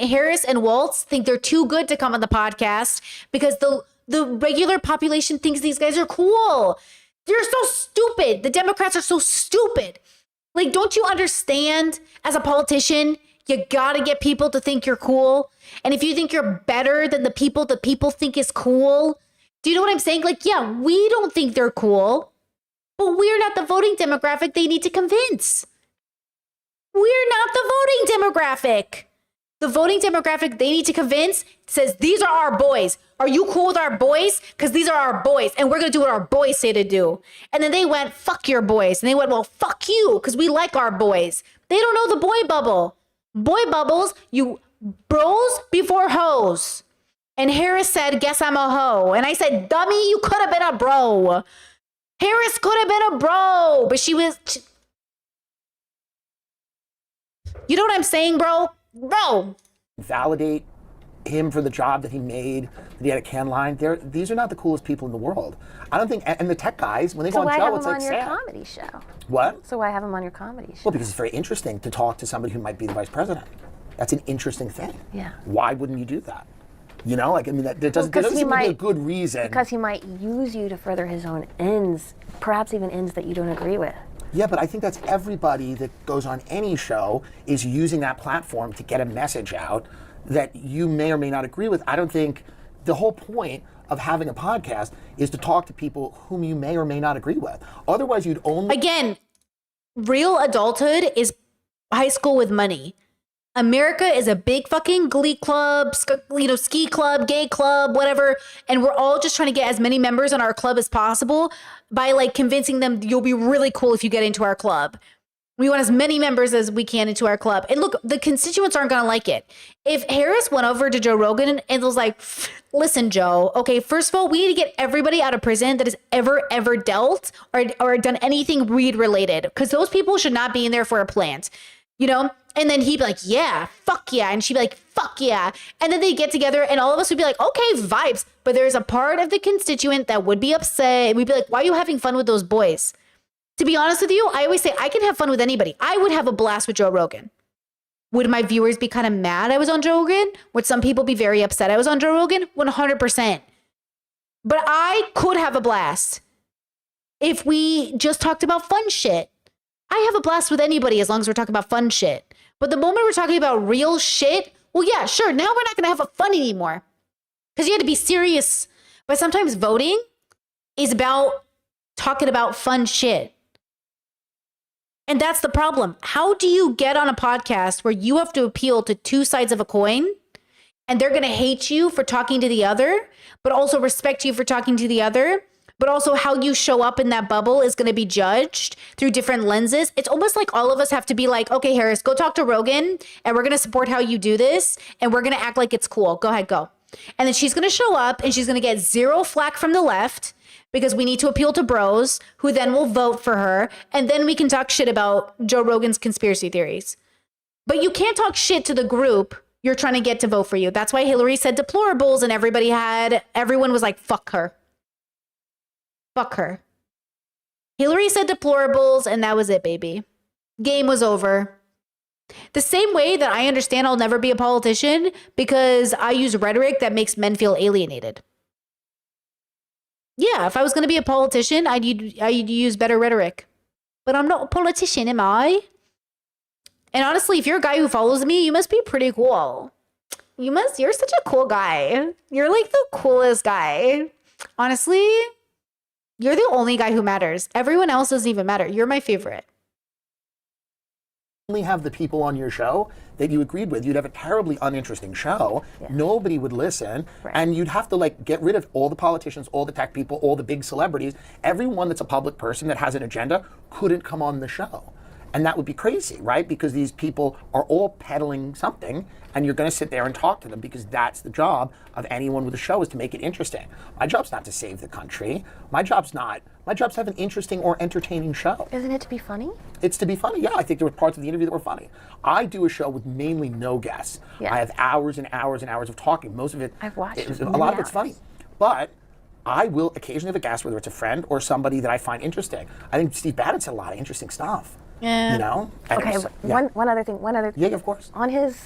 A: Harris and Waltz think they're too good to come on the podcast because the regular population thinks these guys are cool. They're so stupid. The Democrats are so stupid. Like, don't you understand as a politician, you gotta get people to think you're cool. And if you think you're better than the people think is cool, do you know what I'm saying? Like, yeah, we don't think they're cool, but we're not the voting demographic they need to convince. We're not the voting demographic. The voting demographic they need to convince says, these are our boys. Are you cool with our boys? Because these are our boys, and we're going to do what our boys say to do. And then they went, fuck your boys. And they went, well, fuck you, because we like our boys. They don't know the boy bubble. Boy bubbles, you bros before hoes. And Harris said, guess I'm a hoe. And I said, dummy, you could have been a bro. Harris could have been a bro, but she was... You know what I'm saying, bro? Bro.
K: validate him for the job that he made, that he had a can line? These are not the coolest people in the world. I don't think, and the tech guys, when they
J: So
K: go
J: why
K: on
J: have
K: show,
J: him
K: it's
J: on
K: like
J: your
K: sad.
J: comedy show?
K: What?
J: So why have him on your comedy show?
K: Well, because it's very interesting to talk to somebody who might be the vice president. That's an interesting thing.
J: Yeah.
K: Why wouldn't you do that? You know, like, I mean, that doesn't,
J: Well,
K: there
J: 'cause
K: doesn't
J: he
K: seem to be a
J: might-
K: good reason.
J: Because he might use you to further his own ends, perhaps even ends that you don't agree with.
K: Yeah, but I think that's everybody that goes on any show is using that platform to get a message out that you may or may not agree with. I don't think the whole point of having a podcast is to talk to people whom you may or may not agree with. Otherwise, you'd only...
A: Again, real adulthood is high school with money. America is a big fucking glee club, ski club, gay club, whatever. And we're all just trying to get as many members in our club as possible by like convincing them you'll be really cool if you get into our club. We want as many members as we can into our club. And look, the constituents aren't going to like it. If Harris went over to Joe Rogan and was like, listen, Joe, okay, first of all, we need to get everybody out of prison that has ever dealt or done anything weed related, because those people should not be in there for a plant, you know? And then he'd be like, yeah, fuck yeah. And she'd be like, fuck yeah. And then they get together and all of us would be like, okay, vibes. But there's a part of the constituent that would be upset. We'd be like, why are you having fun with those boys? To be honest with you, I always say I can have fun with anybody. I would have a blast with Joe Rogan. Would my viewers be kind of mad I was on Joe Rogan? Would some people be very upset I was on Joe Rogan? 100%. But I could have a blast if we just talked about fun shit. I have a blast with anybody as long as we're talking about fun shit. But the moment we're talking about real shit, well, yeah, sure. Now we're not going to have fun anymore because you had to be serious. But sometimes voting is about talking about fun shit. And that's the problem. How do you get on a podcast where you have to appeal to two sides of a coin and they're going to hate you for talking to the other, but also respect you for talking to the other? But also how you show up in that bubble is going to be judged through different lenses. It's almost like all of us have to be like, okay, Harris, go talk to Rogan and we're going to support how you do this. And we're going to act like it's cool. Go ahead, go. And then she's going to show up and she's going to get zero flack from the left because we need to appeal to bros who then will vote for her. And then we can talk shit about Joe Rogan's conspiracy theories. But you can't talk shit to the group you're trying to get to vote for you. That's why Hillary said deplorables and everyone was like, fuck her. Fuck her. Hillary said deplorables and that was it, baby. Game was over. The same way that I understand I'll never be a politician because I use rhetoric that makes men feel alienated. Yeah, if I was going to be a politician, I'd use better rhetoric. But I'm not a politician, am I? And honestly, if you're a guy who follows me, you must be pretty cool. You're such a cool guy. You're like the coolest guy. Honestly, You're the only guy who matters. Everyone else doesn't even matter. You're my favorite.
K: Only have the people on your show that you agreed with, you'd have a terribly uninteresting show. Nobody would listen, and you'd have to like get rid of all the politicians, all the tech people, all the big celebrities. Everyone that's a public person that has an agenda couldn't come on the show. And that would be crazy, right? Because these people are all peddling something, and you're going to sit there and talk to them because that's the job of anyone with a show, is to make it interesting. My job's not to save the country. My job's to have an interesting or entertaining show.
J: Isn't it to be funny?
K: It's to be funny. Yeah, I think there were parts of the interview that were funny. I do a show with mainly no guests.
J: Yeah.
K: I have hours and hours and hours of talking. Most of it,
J: I've watched
K: a
J: many
K: lot of it's
J: hours.
K: funny. But I will occasionally have a guest, whether it's a friend or somebody that I find interesting. I think Steve Bannon said a lot of interesting stuff.
A: Yeah.
K: You know? And
J: Okay,
K: it's- yeah.
J: one other thing.
K: Yeah, of course.
J: On his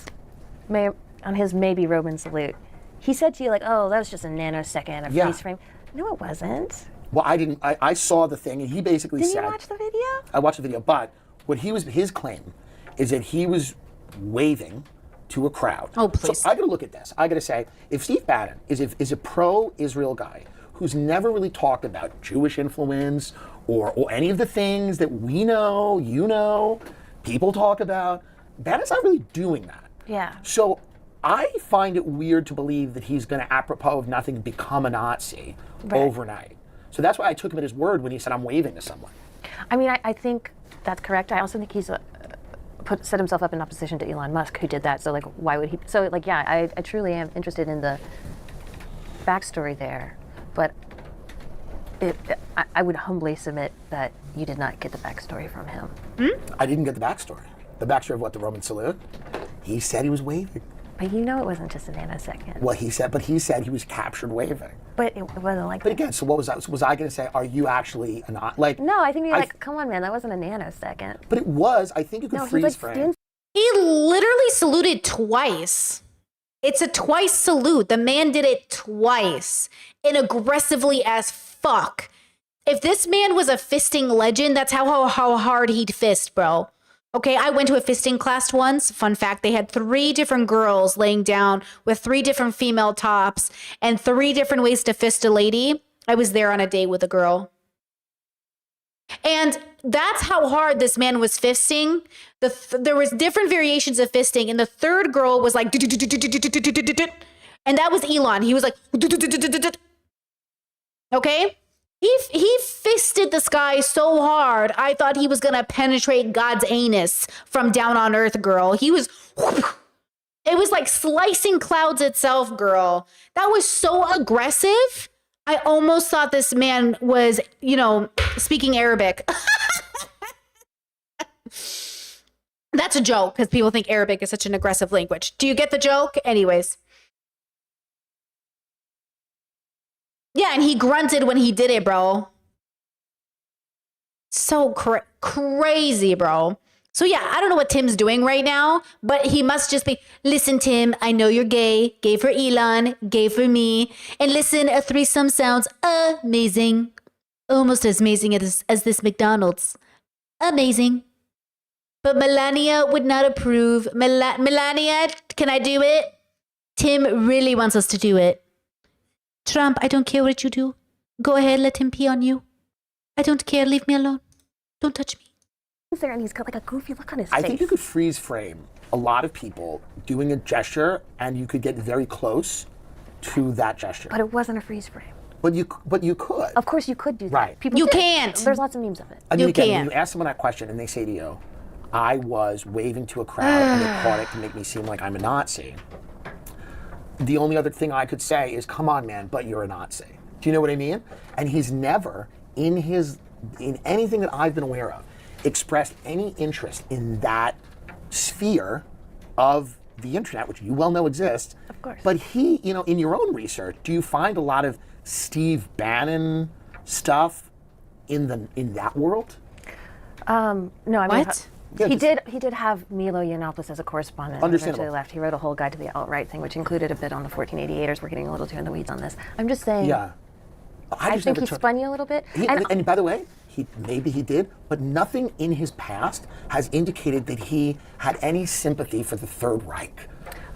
J: maybe Roman salute, he said to you like, "Oh, that was just a nanosecond, a
K: Yeah.
J: freeze frame." No, it wasn't.
K: Well, I didn't. I saw the thing, and he basically
J: Did
K: said.
J: you watch the video?
K: I watched the video, but what his claim is that he was waving to a crowd.
A: Oh, please.
K: So I got to look at this. I got to say, if Steve Bannon is a pro-Israel guy who's never really talked about Jewish influence or any of the things that we know, you know, people talk about, Bannon's not really doing that.
J: Yeah.
K: So I find it weird to believe that he's going to, apropos of nothing, become a Nazi overnight. So that's why I took him at his word when he said, I'm waving to someone.
J: I mean, I think that's correct. I also think he's set himself up in opposition to Elon Musk, who did that. So like, why would he? So like, yeah, I truly am interested in the backstory there, but I would humbly submit that you did not get the backstory from him.
K: I didn't get the backstory. The backstory of what, the Roman salute? He said he was waving.
J: But you know it wasn't just a nanosecond.
K: Well, he said he was captured waving.
J: But it wasn't like
K: But
J: that.
K: again, so what was that? Was I going to say, are you actually not like?
J: No, I think you're like, come on, man, that wasn't a nanosecond.
K: But it was. I think you could
J: No, he
K: freeze
J: like
K: frame.
A: He literally saluted twice. It's a twice salute. The man did it twice and aggressively as fuck. If this man was a fisting legend, that's how hard he'd fist, bro. Okay, I went to a fisting class once. Fun fact, they had 3 different girls laying down with 3 different female tops and 3 different ways to fist a lady. I was there on a date with a girl. And that's how hard this man was fisting. There was different variations of fisting, and the third girl was like, and that was Elon. He was like, okay? He fisted this guy so hard, I thought he was gonna penetrate God's anus from down on earth, girl. It was like slicing clouds itself, girl. That was so aggressive. I almost thought this man was, speaking Arabic. That's a joke because people think Arabic is such an aggressive language. Do you get the joke? Anyways. Yeah, and he grunted when he did it, bro. So crazy, bro. So yeah, I don't know what Tim's doing right now, but he must just be, listen, Tim, I know you're gay. Gay for Elon, gay for me. And listen, a threesome sounds amazing. Almost as amazing as this McDonald's. Amazing. But Melania would not approve. Melania, can I do it? Tim really wants us to do it. Trump, I don't care what you do. Go ahead, let him pee on you. I don't care, leave me alone. Don't touch me.
J: He's there and he's got like a goofy look on his
K: I
J: face.
K: think you could freeze frame a lot of people doing a gesture, and you could get very close to that gesture.
J: But it wasn't a freeze frame.
K: But you could.
J: Of course you could do that.
K: Right.
J: People
A: You
J: did.
A: can't.
J: There's lots of memes of it.
K: I mean,
A: You
K: again,
A: can't.
K: when you ask someone that question and they say to you, I was waving to a crowd and they caught it to make me seem like I'm a Nazi. The only other thing I could say is, come on, man, but you're a Nazi. Do you know what I mean? And he's never, in anything that I've been aware of, expressed any interest in that sphere of the internet, which you well know exists.
J: Of course.
K: But he, in your own research, do you find a lot of Steve Bannon stuff in that world?
J: No, I mean,
A: What?
K: Yeah,
J: he
K: just-
J: did have Milo Yiannopoulos as a correspondent. and
K: Understandable.
J: eventually left. He wrote a whole guide to the alt-right thing, which included a bit on the 1488ers. We're getting a little too in the weeds on this. I'm just saying.
K: Yeah.
J: I
K: just
J: think
K: never
J: he
K: took-
J: spun you a little bit.
K: And by the way, maybe he did, but nothing in his past has indicated that he had any sympathy for the Third Reich.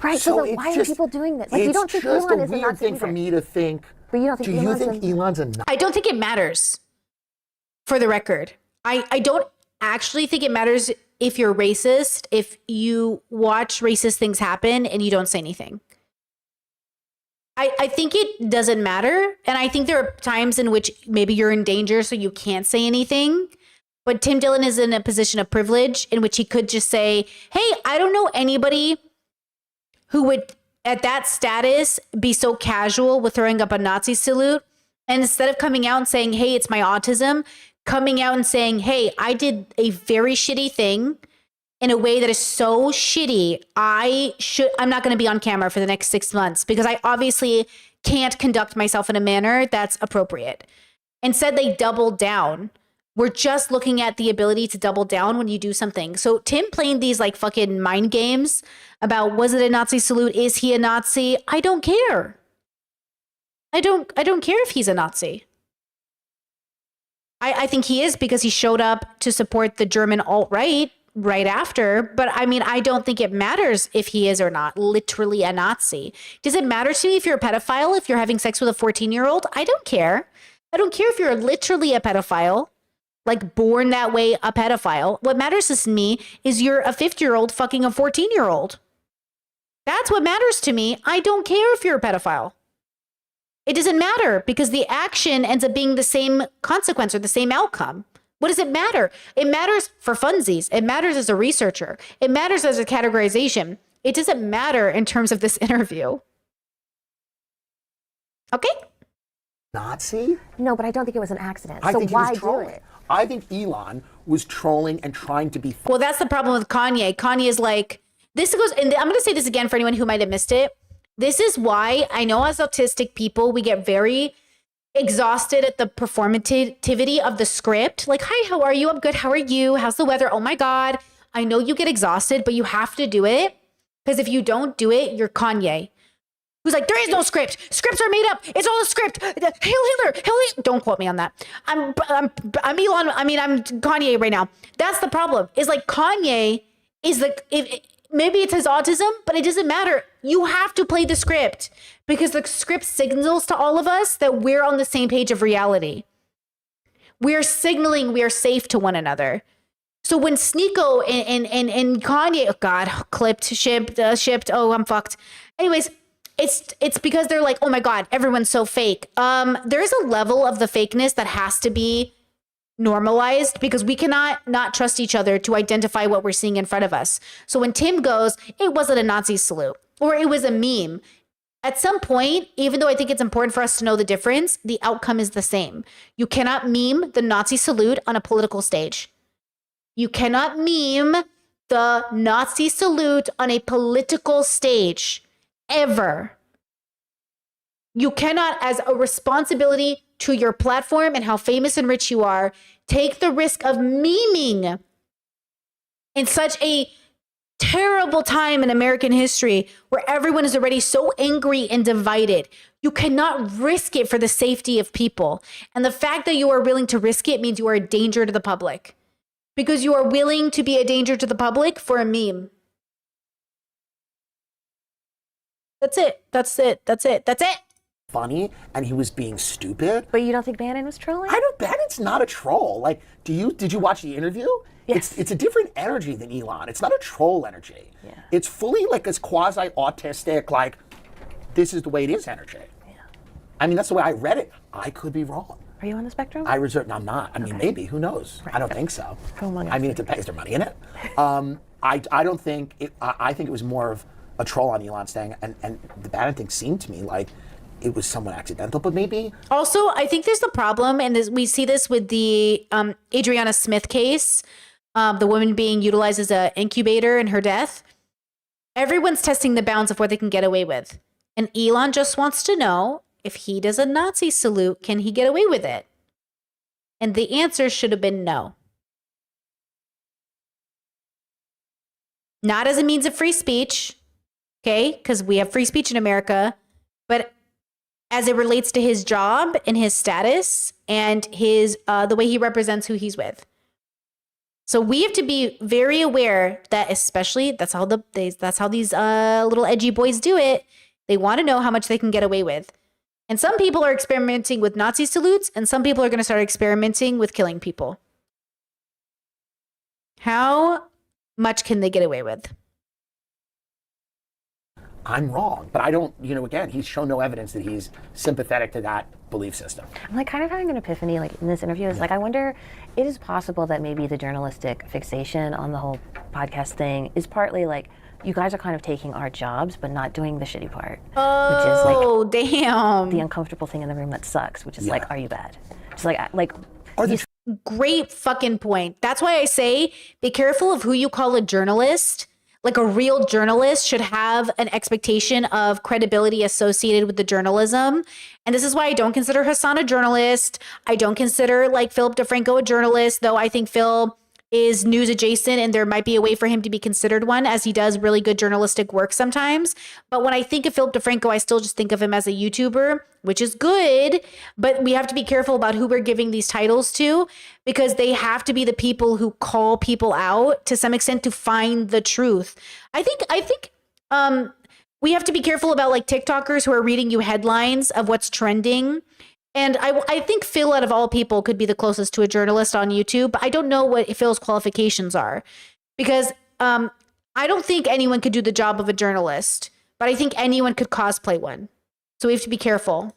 J: Right, so then
K: it's
J: why are people doing this? Like, you
K: it's
J: don't think
K: just
J: Elon
K: a
J: is a
K: weird
J: Nazi
K: thing for
J: either.
K: me to think.
J: But you don't think
K: do you
J: Elon's
K: think
J: a-
K: Elon's a Nazi?
A: I don't think it matters. for the record. I don't actually think it matters if you're racist, if you watch racist things happen and you don't say anything. I think it doesn't matter. And I think there are times in which maybe you're in danger, so you can't say anything. But Tim Dillon is in a position of privilege in which he could just say, hey, I don't know anybody who would, at that status, be so casual with throwing up a Nazi salute. And instead of coming out and saying, hey, it's my autism, coming out and saying, hey, I did a very shitty thing in a way that is so shitty, I'm not going to be on camera for the next 6 months because I obviously can't conduct myself in a manner that's appropriate. Instead, they doubled down. We're just looking at the ability to double down when you do something. So Tim playing these like fucking mind games about, was it a Nazi salute? Is he a Nazi? I don't care. I don't care if he's a Nazi. I think he is because he showed up to support the German alt-right right after. But I mean, I don't think it matters if he is or not literally a Nazi. Does it matter to me if you're a pedophile, if you're having sex with a 14-year-old? I don't care. I don't care if you're literally a pedophile, like born that way, a pedophile. What matters to me is you're a 50-year-old fucking a 14-year-old. That's what matters to me. I don't care if you're a pedophile. It doesn't matter because the action ends up being the same consequence or the same outcome. What does it matter? It matters for funsies. It matters as a researcher. It matters as a categorization. It doesn't matter in terms of this interview. Okay?
K: Nazi?
J: No, but I don't think it was an accident.
K: I
J: So
K: think he
J: why
K: was
J: do
K: trolling.
J: it?
K: I think Elon was trolling and trying to be
A: Well, that's the problem with Kanye. Kanye is like, this goes, and I'm going to say this again for anyone who might have missed it. This is why I know as autistic people, we get very exhausted at the performativity of the script. Like, hi, how are you? I'm good. How are you? How's the weather? Oh my God. I know you get exhausted, but you have to do it. Because if you don't do it, you're Kanye. Who's like, there is no script. Scripts are made up. It's all a script. Hail Hitler. Hail Hitler. Don't quote me on that. I'm Elon. I mean, I'm Kanye right now. That's the problem. Is like Kanye is like, maybe it's his autism, but it doesn't matter. You have to play the script because the script signals to all of us that we're on the same page of reality. We're signaling we are safe to one another. So when Sneeko and Kanye, oh God, clipped, shipped, oh, I'm fucked. Anyways, it's because they're like, oh my God, everyone's so fake. There's a level of the fakeness that has to be normalized because we cannot not trust each other to identify what we're seeing in front of us. So when Tim goes, it wasn't a Nazi salute or it was a meme. At some point, even though I think it's important for us to know the difference, the outcome is the same. You cannot meme the Nazi salute on a political stage. You cannot meme the Nazi salute on a political stage, ever. You cannot, as a responsibility to your platform and how famous and rich you are, take the risk of memeing in such a terrible time in American history where everyone is already so angry and divided. You cannot risk it for the safety of people. And the fact that you are willing to risk it means you are a danger to the public. Because you are willing to be a danger to the public for a meme. That's it. That's it. That's it. That's it.
K: funny and he was being stupid.
J: But you don't think Bannon was trolling?
K: I don't. Bannon's not a troll. Like, did you watch the interview?
J: Yes.
K: It's a different energy than Elon. It's not a troll energy.
J: Yeah.
K: It's fully like this quasi-autistic, like, this is the way it is energy.
J: Yeah.
K: I mean, that's the way I read it. I could be wrong.
J: Are you on the spectrum?
K: I'm not. I mean, maybe. Who knows?
J: Right.
K: I don't think so.
J: Who among
K: I
J: us?
K: mean, it depends. Is there money in it? I don't think it. I think it was more of a troll on Elon's thing, and the Bannon thing seemed to me like it was somewhat accidental, but maybe.
A: Also, I think there's the problem, and we see this with the Adriana Smith case, the woman being utilized as an incubator in her death. Everyone's testing the bounds of what they can get away with. And Elon just wants to know, if he does a Nazi salute, can he get away with it? And the answer should have been no. Not as a means of free speech, okay? Because we have free speech in America, but as it relates to his job and his status and his the way he represents who he's with. So we have to be very aware that, especially that's how these little edgy boys do it. They want to know how much they can get away with. And some people are experimenting with Nazi salutes, and some people are going to start experimenting with killing people. How much can they get away with?
K: I'm wrong, but I don't, again, he's shown no evidence that he's sympathetic to that belief system.
J: I'm like kind of having an epiphany like in this interview. It's like, I wonder, it is possible that maybe the journalistic fixation on the whole podcast thing is partly like, you guys are kind of taking our jobs, but not doing the shitty part.
A: Oh,
J: which is like
A: damn.
J: the uncomfortable thing in the room that sucks, which is like, are you bad? Just like
A: Great fucking point. That's why I say be careful of who you call a journalist. Like a real journalist should have an expectation of credibility associated with the journalism. And this is why I don't consider Hassan a journalist. I don't consider like Philip DeFranco a journalist, though I think Phil is news adjacent and there might be a way for him to be considered one, as he does really good journalistic work sometimes. But when I think of Philip DeFranco, I still just think of him as a YouTuber, which is good. But we have to be careful about who we're giving these titles to, because they have to be the people who call people out to some extent to find the truth. I think we have to be careful about like TikTokers who are reading you headlines of what's trending. And I think Phil, out of all people, could be the closest to a journalist on YouTube. But I don't know what Phil's qualifications are, because I don't think anyone could do the job of a journalist, but I think anyone could cosplay one. So we have to be careful.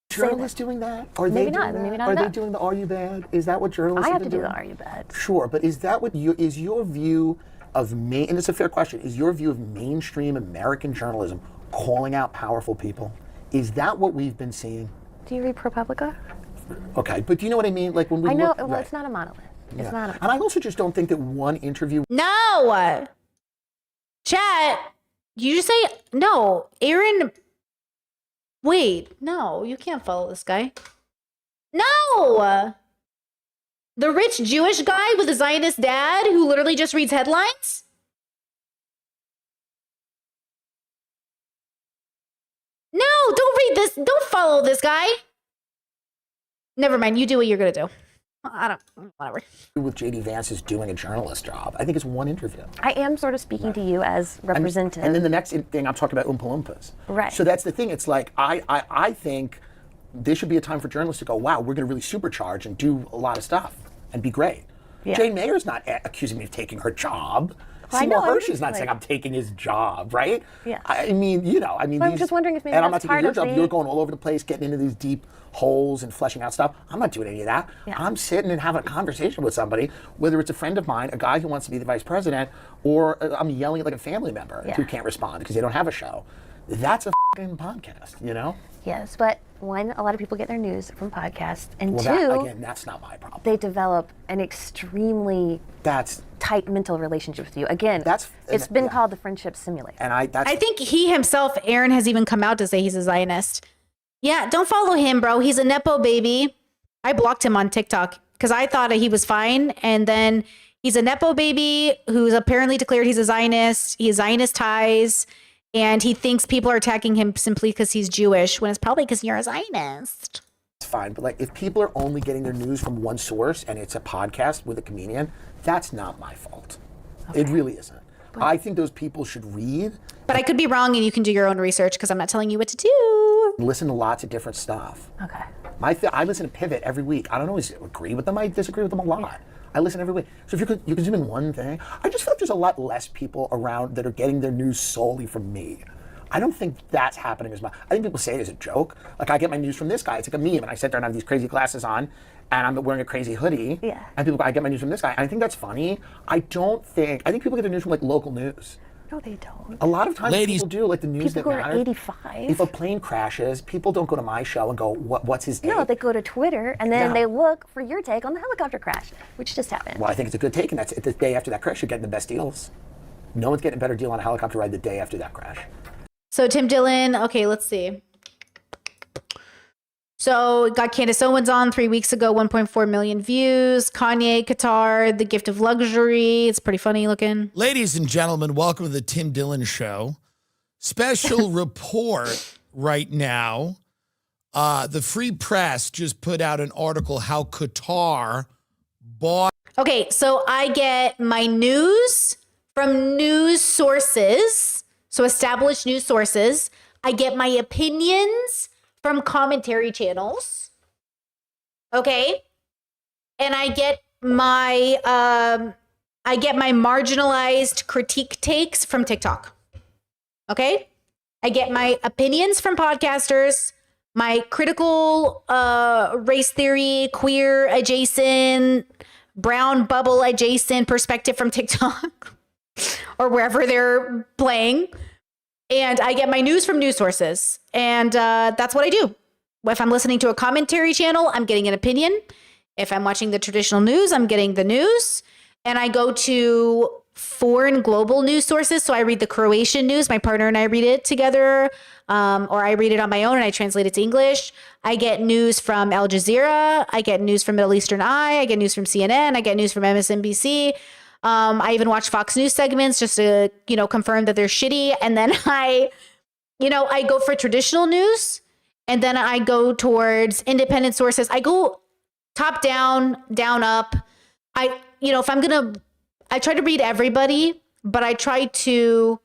K: Journalists doing that? Are
J: Maybe
K: they
J: not.
K: doing
J: Maybe
K: that?
J: not
K: Are they
J: enough.
K: doing the "Are you bad"? Is that what journalists
J: I have
K: been
J: to do
K: doing?
J: the "Are you bad?"
K: Sure, but is that what is your view of and it's a fair question, is your view of mainstream American journalism calling out powerful people? Is that what we've been seeing?
J: Do you read ProPublica?
K: Okay, but do you know what I mean? Like when we
J: I know.
K: look,
J: Well,
K: right.
J: it's not a monolith.
K: Yeah.
J: It's not.
K: And I also just don't think that one interview.
A: No! Chat, you just say no. Aaron. Wait, no, you can't follow this guy. No! The rich Jewish guy with a Zionist dad who literally just reads headlines? No, don't read this. Don't follow this guy. Never mind. You do what you're going to do. I don't, whatever.
K: With JD Vance is doing a journalist job. I think it's one interview.
J: I am sort of speaking to you as representative.
K: And then the next thing, I'm talking about Oompa Loompas.
J: Right.
K: So that's the thing. It's like, I think there should be a time for journalists to go, wow, we're going to really supercharge and do a lot of stuff and be great.
J: Yeah.
K: Jane Mayer's not accusing me of taking her job.
J: Well, I
K: Seymour
J: know, I'm
K: Hersh is
J: just
K: not
J: like-
K: saying I'm taking his job, right?
J: Yeah.
K: I mean,
J: But I'm just wondering if maybe
K: and I'm not
J: that's
K: taking your
J: part of
K: job.
J: the-
K: You're going all over the place, getting into these deep holes and fleshing out stuff. I'm not doing any of that.
J: Yeah.
K: I'm sitting and having a conversation with somebody, whether it's a friend of mine, a guy who wants to be the vice president, or I'm yelling at like a family member
J: Yeah.
K: who can't respond because they don't have a show. That's a fucking podcast, you know?
J: Yes, but one, a lot of people get their news from podcasts, and
K: Well,
J: two,
K: that, again, that's not my problem.
J: they develop an extremely
K: That's,
J: tight mental relationship with you. Again,
K: That's-
J: it's been
K: yeah.
J: called the friendship simulator.
K: and I
A: think he himself, Aaron, has even come out to say he's a Zionist. Yeah, don't follow him, bro. He's a Nepo baby. I blocked him on TikTok because I thought he was fine. And then he's a Nepo baby who's apparently declared he's a Zionist. He has Zionist ties. And he thinks people are attacking him simply because he's Jewish, when it's probably because you're a Zionist.
K: It's fine, but like if people are only getting their news from one source and it's a podcast with a comedian, that's not my fault. It really isn't. I think those people should read,
A: But I could be wrong, and you can do your own research because I'm not telling you what to do.
K: and listen to lots of different stuff.
J: Okay.
K: I listen to Pivot every week. I don't always agree with them. I disagree with them a lot. I listen every week. So if you consume in one thing, I just feel like there's a lot less people around that are getting their news solely from me. I don't think that's happening as much. I think people say it as a joke. Like I get my news from this guy. It's like a meme, and I sit there and have these crazy glasses on, and I'm wearing a crazy hoodie.
J: Yeah.
K: And people go, I get my news from this guy. And I think that's funny. I think people get their news from like local news.
J: No, they don't.
K: A lot of times people do, like the news
J: People
K: that
J: who are
K: matter.
J: 85.
K: If a plane crashes, people don't go to my show and go, what's his
J: No,
K: take?
J: they go to Twitter and then
K: Yeah.
J: they look for your take on the helicopter crash, which just happened.
K: Well, I think it's a good take, and that's the day after that crash, you're getting the best deals. No one's getting a better deal on a helicopter ride the day after that crash.
A: So Tim Dillon, okay, let's see. So got Candace Owens on 3 weeks ago, 1.4 million views. Kanye, Qatar, The Gift of Luxury. It's pretty funny looking.
L: Ladies and gentlemen, welcome to the Tim Dillon Show. Special report right now. The Free Press just put out an article how Qatar bought.
A: Okay, so I get my news from news sources, so established news sources. I get my opinions from commentary channels. Okay? And I get my marginalized critique takes from TikTok. Okay? I get my opinions from podcasters, my critical race theory, queer adjacent, brown bubble adjacent perspective from TikTok or wherever they're playing. And I get my news from news sources. And that's what I do. If I'm listening to a commentary channel, I'm getting an opinion. If I'm watching the traditional news, I'm getting the news. And I go to foreign global news sources. So I read the Croatian news. My partner and I read it together. Or I read it on my own and I translate it to English. I get news from Al Jazeera. I get news from Middle Eastern Eye. I get news from CNN. I get news from MSNBC. I even watch Fox News segments just to, confirm that they're shitty. And then I go for traditional news. And then I go towards independent sources. I go top down, down up. I try to read everybody, but I try to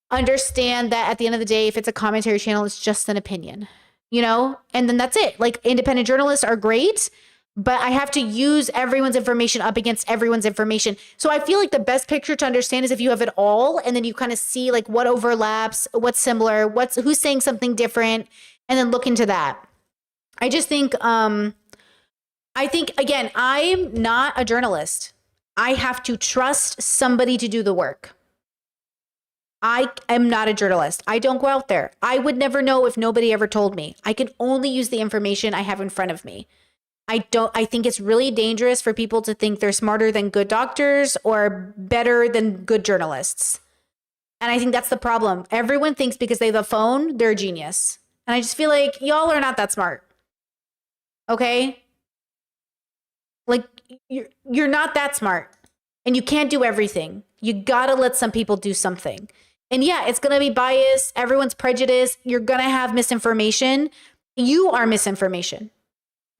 A: understand that at the end of the day, if it's a commentary channel, it's just an opinion, and then that's it. Like, independent journalists are great, but I have to use everyone's information up against everyone's information. So I feel like the best picture to understand is if you have it all, and then you kind of see like what overlaps, what's similar, who's saying something different, and then look into that. I just think, again, I'm not a journalist. I have to trust somebody to do the work. I am not a journalist. I don't go out there. I would never know if nobody ever told me. I can only use the information I have in front of me. I think it's really dangerous for people to think they're smarter than good doctors or better than good journalists. And I think that's the problem. Everyone thinks because they have a phone, they're a genius. And I just feel like y'all are not that smart. Okay? Like, you're not that smart. And you can't do everything. You gotta let some people do something. And yeah, it's gonna be biased. Everyone's prejudiced. You're gonna have misinformation. You are misinformation.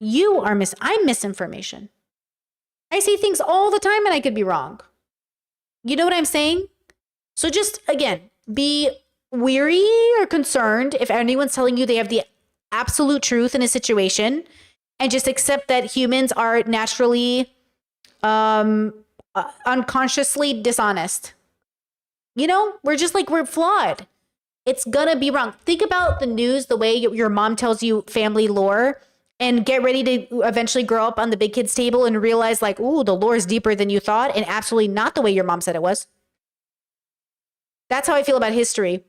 A: I'm misinformation. I see things all the time and I could be wrong. You know what I'm saying? So just, again, be weary or concerned if anyone's telling you they have the absolute truth in a situation, and just accept that humans are naturally, unconsciously dishonest. We're flawed. It's gonna be wrong. Think about the news the way your mom tells you family lore, and get ready to eventually grow up on the big kids table and realize like, ooh, the lore is deeper than you thought, and absolutely not the way your mom said it was. That's how I feel about history.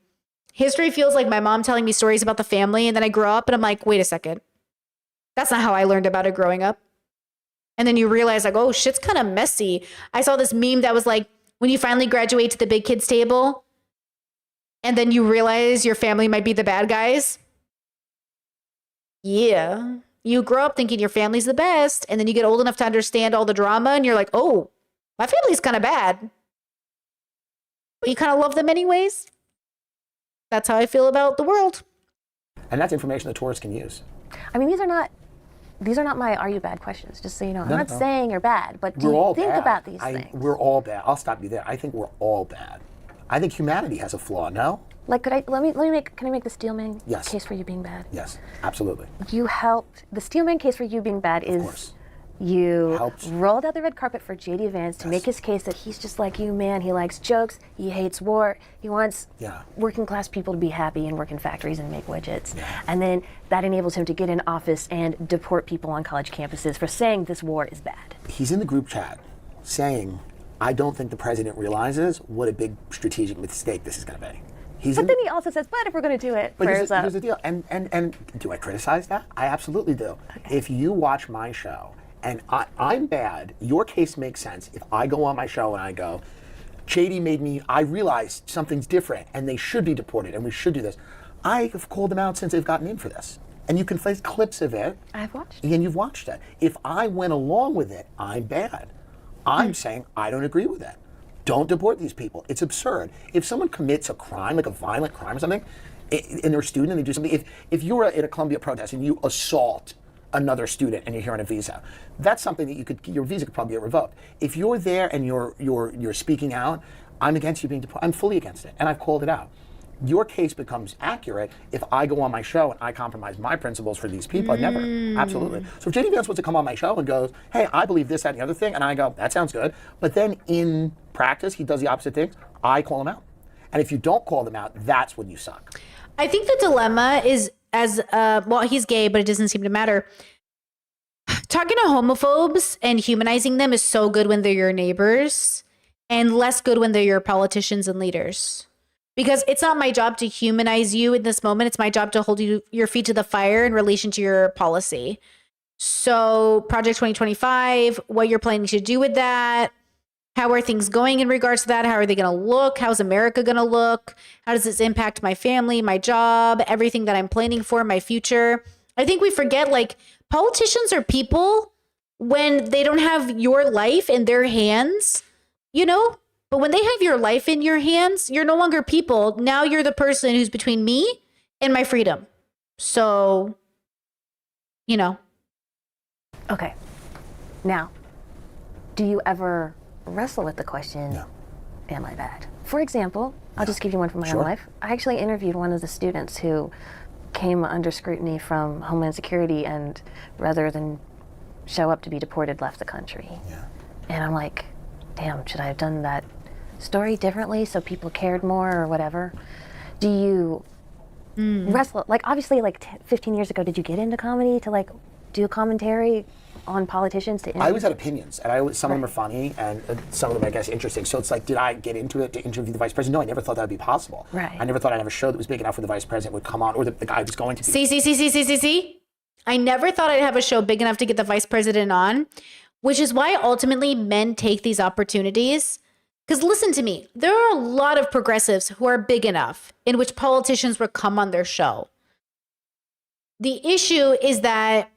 A: History feels like my mom telling me stories about the family, and then I grow up and I'm like, wait a second. That's not how I learned about it growing up. And then you realize like, oh, shit's kind of messy. I saw this meme that was like, when you finally graduate to the big kids table, and then you realize your family might be the bad guys. Yeah. You grow up thinking your family's the best, and then you get old enough to understand all the drama, and you're like, oh, my family's kind of bad. But you kind of love them anyways. That's how I feel about the world.
K: And that's information the tourists can use.
J: I mean, these are not my "are you bad" questions. Just so you know, I'm not saying you're bad, but do you think about these things?
K: We're all bad. I'll stop you there. I think we're all bad. I think humanity has a flaw. No.
J: Like, can I make the Steelman
K: Yes.
J: case for you being bad?
K: Yes, absolutely.
J: You helped. The Steelman case for you being bad is
K: course.
J: you
K: Helped.
J: rolled out the red carpet for J.D. Vance to make his case that he's just like you, man. He likes jokes. He hates war. He wants working class people to be happy and work in factories and make widgets.
K: Yeah.
J: And then that enables him to get in office and deport people on college campuses for saying this war is bad.
K: He's in the group chat saying, I don't think the president realizes what a big strategic mistake this is going to be.
J: But then he also says, but if we're going to do it,
K: But
J: prayers up.
K: here's the deal. And do I criticize that? I absolutely do. Okay. If you watch my show and I'm bad, your case makes sense. If I go on my show and I go, JD I realized something's different and they should be deported and we should do this. I have called them out since they've gotten in for this. And you can find clips of it.
J: I've watched.
K: And you've watched it. If I went along with it, I'm bad. I'm saying I don't agree with it. Don't deport these people. It's absurd. If someone commits a crime, like a violent crime or something, and they're a student and they do something, if you're at a Columbia protest and you assault another student and you're here on a visa, that's something that your visa could probably get revoked. If you're there and you're speaking out, I'm against you being deported. I'm fully against it, and I've called it out. your case becomes accurate if I go on my show and I compromise my principles for these people. I never. Absolutely. So if JD Vance wants to come on my show and goes, hey, I believe this, that, and the other thing, and I go, that sounds good. But then in practice, he does the opposite things, I call him out. And if you don't call them out, that's when you suck.
A: I think the dilemma is well, he's gay, but it doesn't seem to matter. Talking to homophobes and humanizing them is so good when they're your neighbors and less good when they're your politicians and leaders. Because it's not my job to humanize you in this moment. It's my job to hold your feet to the fire in relation to your policy. So Project 2025, what you're planning to do with that, how are things going in regards to that? How are they going to look? How's America going to look? How does this impact my family, my job, everything that I'm planning for, my future? I think we forget, like, politicians are people when they don't have your life in their hands, you know? But when they have your life in your hands, you're no longer people. Now you're the person who's between me and my freedom. So, you know.
J: Okay. Now, do you ever wrestle with the question,
K: No.
J: am I bad? For example, I'll just give you one from my own life. I actually interviewed one of the students who came under scrutiny from Homeland Security and rather than show up to be deported, left the country.
K: Yeah.
J: And I'm like, damn, should I have done that story differently so people cared more or whatever? Do you wrestle, like obviously like 15 years ago, did you get into comedy to like do a commentary on politicians to interview?
K: I always had opinions, and some of them are funny, and some of them, I guess, interesting. So it's like, did I get into it to interview the vice president? No, I never thought that would be possible.
J: Right.
K: I never thought I'd have a show that was big enough where the vice president would come on, or the guy who's going to be.
A: See. I never thought I'd have a show big enough to get the vice president on, which is why ultimately men take these opportunities. Because listen to me, there are a lot of progressives who are big enough in which politicians would come on their show. The issue is that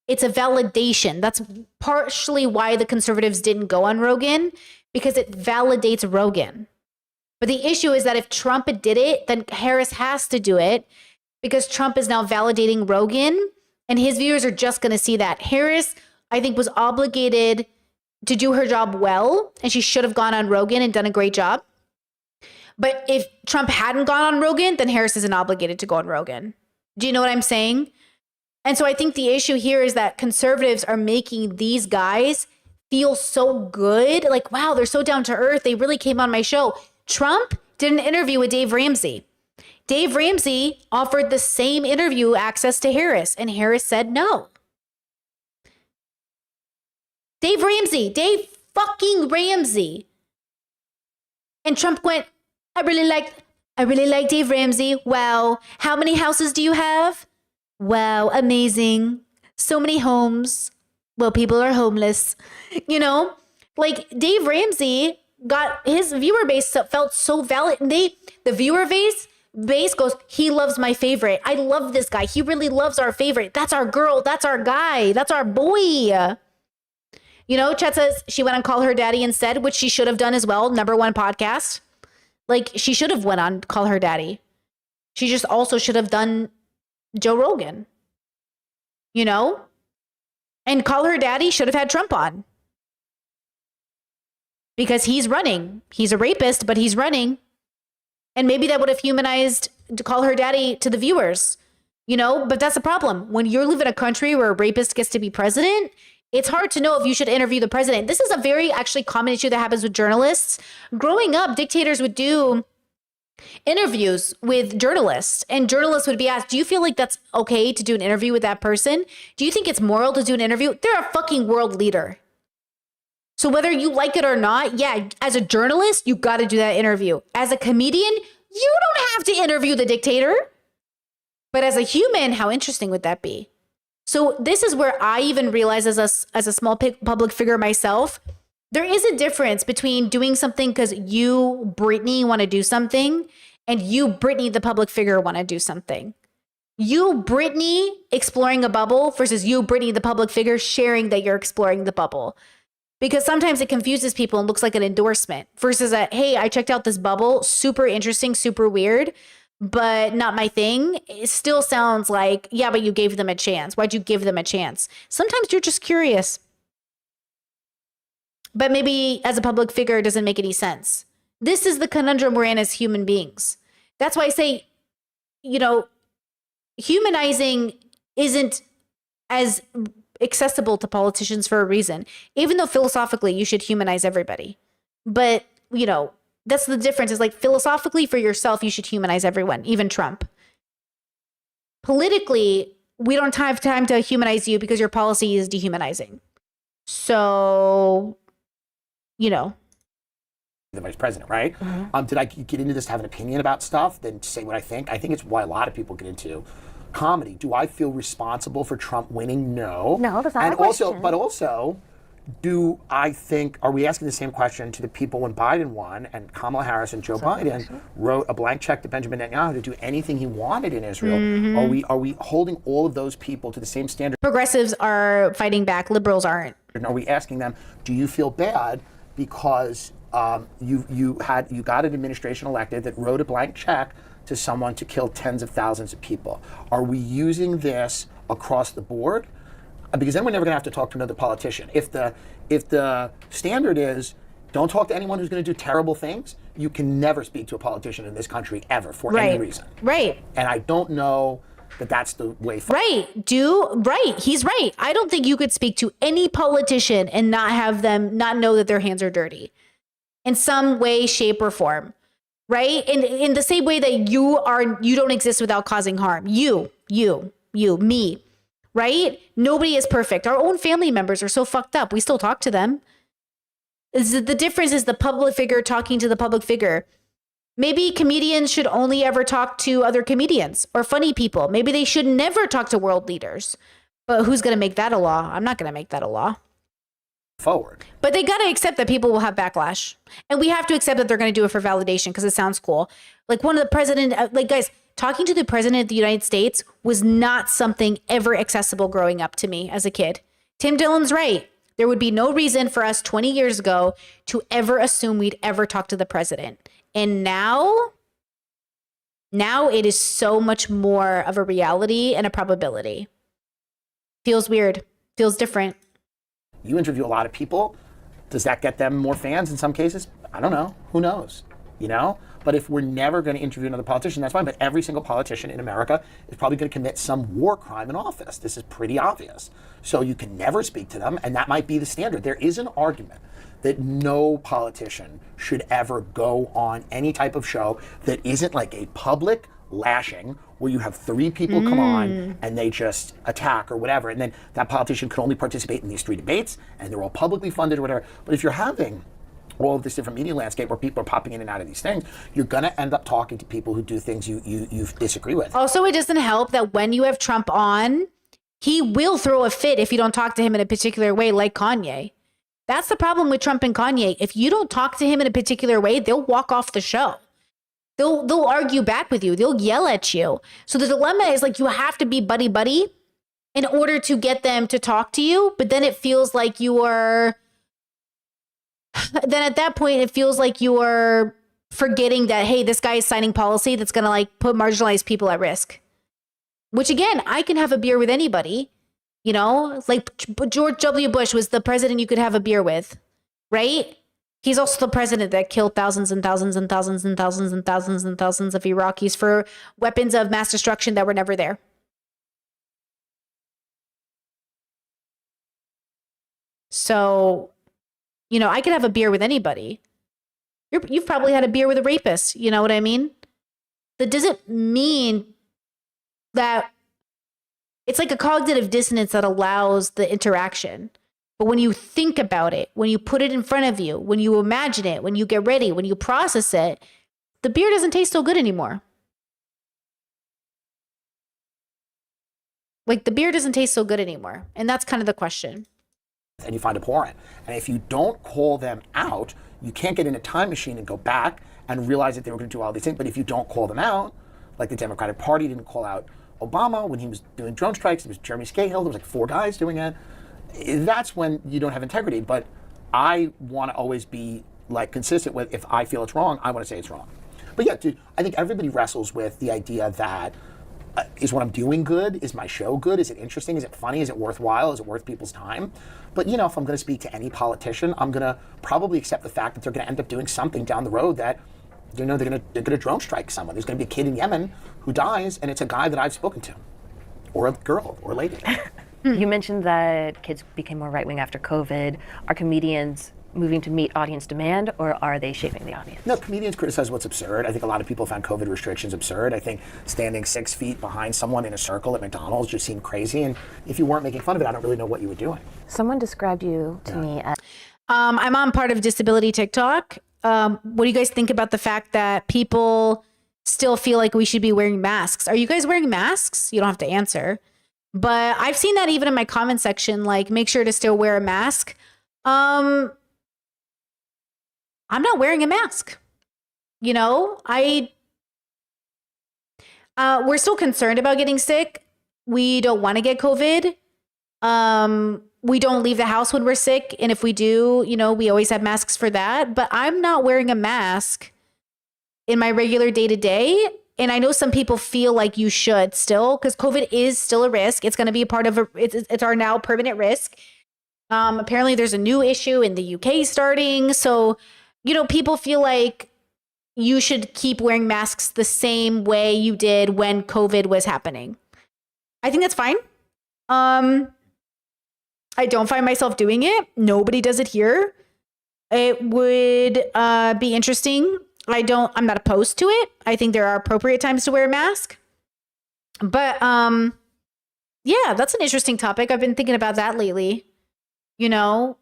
A: it's a validation. That's partially why the conservatives didn't go on Rogan, because it validates Rogan. But the issue is that if Trump did it, then Harris has to do it because Trump is now validating Rogan and his viewers are just going to see that. Harris, I think, was obligated to do her job well, and she should have gone on Rogan and done a great job. But if Trump hadn't gone on Rogan, then Harris isn't obligated to go on Rogan. Do you know what I'm saying? And so I think the issue here is that conservatives are making these guys feel so good. Like, wow, they're so down to earth. They really came on my show. Trump did an interview with Dave Ramsey. Dave Ramsey offered the same interview access to Harris, and Harris said no. Dave fucking Ramsey. And Trump went, I really like Dave Ramsey. Wow. How many houses do you have? Wow, amazing. So many homes. Well, people are homeless. You know, like Dave Ramsey got his viewer base felt so valid. And the viewer base goes, he loves my favorite. I love this guy. He really loves our favorite. That's our girl. That's our guy. That's our boy. You know, Chet says she went on Call Her Daddy instead, which she should have done as well. #1 podcast. Like, she should have went on Call Her Daddy. She just also should have done Joe Rogan, you know? And Call Her Daddy should have had Trump on. Because he's running. He's a rapist, but he's running. And maybe that would have humanized to Call Her Daddy to the viewers, you know? But that's the problem. When you live in a country where a rapist gets to be president, it's hard to know if you should interview the president. This is a very actually common issue that happens with journalists. Growing up, dictators would do interviews with journalists, and journalists would be asked, do you feel like that's okay to do an interview with that person? Do you think it's moral to do an interview? They're a fucking world leader. So whether you like it or not, yeah, as a journalist, you got to do that interview. As a comedian, you don't have to interview the dictator. But as a human, how interesting would that be? So this is where I even realize as a small public figure myself, there is a difference between doing something because you, Brittany, want to do something, and you, Brittany, the public figure, want to do something. You, Brittany, exploring a bubble versus you, Brittany, the public figure, sharing that you're exploring the bubble. Because sometimes it confuses people and looks like an endorsement versus a, hey, I checked out this bubble, super interesting, super weird, but not my thing. It still sounds like, yeah, but you gave them a chance. Why'd you give them a chance? Sometimes you're just curious. But maybe as a public figure, it doesn't make any sense. This is the conundrum we're in as human beings. That's why I say, you know, humanizing isn't as accessible to politicians for a reason, even though philosophically you should humanize everybody. But, you know, that's the difference, is like philosophically for yourself, you should humanize everyone, even Trump. Politically, we don't have time to humanize you because your policy is dehumanizing. So, you know.
K: The vice president, right? Did I get into this to have an opinion about stuff, then say what I think? I think it's why a lot of people get into comedy. Do I feel responsible for Trump winning? No.
J: No, that's not
K: and
J: a question.
K: also, but also, do I think, are we asking the same question to the people when Biden won and Kamala Harris and Joe Biden wrote a blank check to Benjamin Netanyahu to do anything he wanted in Israel? Are we holding all of those people to the same standard?
A: Progressives are fighting back, liberals aren't.
K: Are we asking them, do you feel bad because you got an administration elected that wrote a blank check to someone to kill tens of thousands of people? Are we using this across the board? Because then we're never going to have to talk to another politician. If the standard is don't talk to anyone who's going to do terrible things, you can never speak to a politician in this country ever for any reason.
A: Right.
K: And I don't know that that's the way forward.
A: Right. He's right. I don't think you could speak to any politician and not have them not know that their hands are dirty in some way, shape, or form. Right? In the same way that you don't exist without causing harm. You, me. Right? Nobody is perfect. Our own family members are so fucked up. We still talk to them. The difference is the public figure talking to the public figure. Maybe comedians should only ever talk to other comedians or funny people. Maybe they should never talk to world leaders. But who's going to make that a law? I'm not going to make that a law.
K: Forward.
A: But they got to accept that people will have backlash. And we have to accept that they're going to do it for validation because it sounds cool. Like one of the president, like guys, talking to the president of the United States was not something ever accessible growing up to me as a kid. Tim Dillon's right. There would be no reason for us 20 years ago to ever assume we'd ever talk to the president. And now it is so much more of a reality and a probability. Feels weird. Feels different.
K: You interview a lot of people. Does that get them more fans in some cases? I don't know. Who knows? You know? But if we're never going to interview another politician, that's fine. But every single politician in America is probably going to commit some war crime in office. This is pretty obvious. So you can never speak to them, and that might be the standard. There is an argument that no politician should ever go on any type of show that isn't like a public lashing where you have 3 people come on and they just attack or whatever, and then that politician can only participate in these 3 debates and they're all publicly funded or whatever. But if you're having all of this different media landscape where people are popping in and out of these things, you're going to end up talking to people who do things you disagree with.
A: Also, it doesn't help that when you have Trump on, he will throw a fit if you don't talk to him in a particular way, like Kanye. That's the problem with Trump and Kanye. If you don't talk to him in a particular way, they'll walk off the show. They'll argue back with you. They'll yell at you. So the dilemma is like you have to be buddy-buddy in order to get them to talk to you. But then it feels like you are... Then at that point, it feels like you are forgetting that, hey, this guy is signing policy that's going to like put marginalized people at risk. Which again, I can have a beer with anybody. You know, like George W. Bush was the president you could have a beer with, right? He's also the president that killed thousands and thousands and thousands and thousands and thousands and thousands of Iraqis for weapons of mass destruction that were never there. So, you know, I could have a beer with anybody. You've probably had a beer with a rapist. You know what I mean? That doesn't mean that it's like a cognitive dissonance that allows the interaction. But when you think about it, when you put it in front of you, when you imagine it, when you get ready, when you process it, the beer doesn't taste so good anymore. Like the beer doesn't taste so good anymore. And that's kind of the question.
K: And you find abhorrent. And if you don't call them out, you can't get in a time machine and go back and realize that they were going to do all these things. But if you don't call them out, like the Democratic Party didn't call out Obama when he was doing drone strikes, there was Jeremy Scahill, there was like 4 guys doing it. That's when you don't have integrity. But I want to always be like consistent with, if I feel it's wrong, I want to say it's wrong. But yeah, dude, I think everybody wrestles with the idea that is what I'm doing good? Is my show good? Is it interesting? Is it funny? Is it worthwhile? Is it worth people's time? But you know, if I'm going to speak to any politician, I'm going to probably accept the fact that they're going to end up doing something down the road that You know, they're gonna drone strike someone. There's gonna be a kid in Yemen who dies, and it's a guy that I've spoken to, or a girl, or a lady.
J: You mentioned that kids became more right-wing after COVID. Are comedians moving to meet audience demand, or are they shaping the audience?
K: No, comedians criticize what's absurd. I think a lot of people found COVID restrictions absurd. I think standing 6 feet behind someone in a circle at McDonald's just seemed crazy. And if you weren't making fun of it, I don't really know what you were doing.
J: Someone described you to me as...
A: I'm on part of Disability TikTok. What do you guys think about the fact that people still feel like we should be wearing masks? Are you guys wearing masks? You don't have to answer. But I've seen that even in my comment section, like, make sure to still wear a mask. I'm not wearing a mask. You know, we're still concerned about getting sick. We don't want to get COVID. We don't leave the house when we're sick. And if we do, you know, we always have masks for that. But I'm not wearing a mask in my regular day-to-day. And I know some people feel like you should still, because COVID is still a risk. It's going to be a part of it's our now permanent risk. Apparently there's a new issue in the UK starting. So, you know, people feel like you should keep wearing masks the same way you did when COVID was happening. I think that's fine. I don't find myself doing it. Nobody does it here. It would be interesting. I'm not opposed to it. I think there are appropriate times to wear a mask. But yeah, that's an interesting topic. I've been thinking about that lately. You know,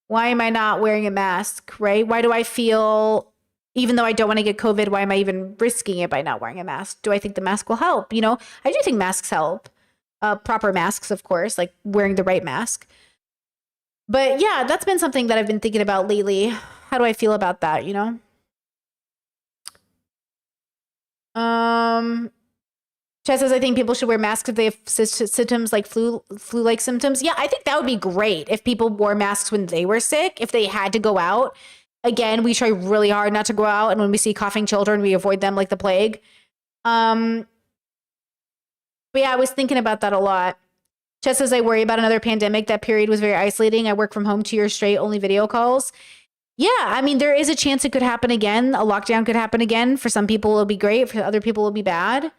A: why am I not wearing a mask, right? Why do I feel, even though I don't want to get COVID, why am I even risking it by not wearing a mask? Do I think the mask will help? You know, I do think masks help. Proper masks, of course, like wearing the right mask. But yeah, that's been something that I've been thinking about lately. How do I feel about that, you know? Chad says, I think people should wear masks if they have symptoms like flu-like symptoms. Yeah, I think that would be great if people wore masks when they were sick, if they had to go out. Again, we try really hard not to go out, and when we see coughing children, we avoid them like the plague. But yeah, I was thinking about that a lot. Chess says, I worry about another pandemic. That period was very isolating. I work from home 2 years straight, only video calls. Yeah, I mean, there is a chance it could happen again. A lockdown could happen again. For some people, it'll be great. For other people, it'll be bad.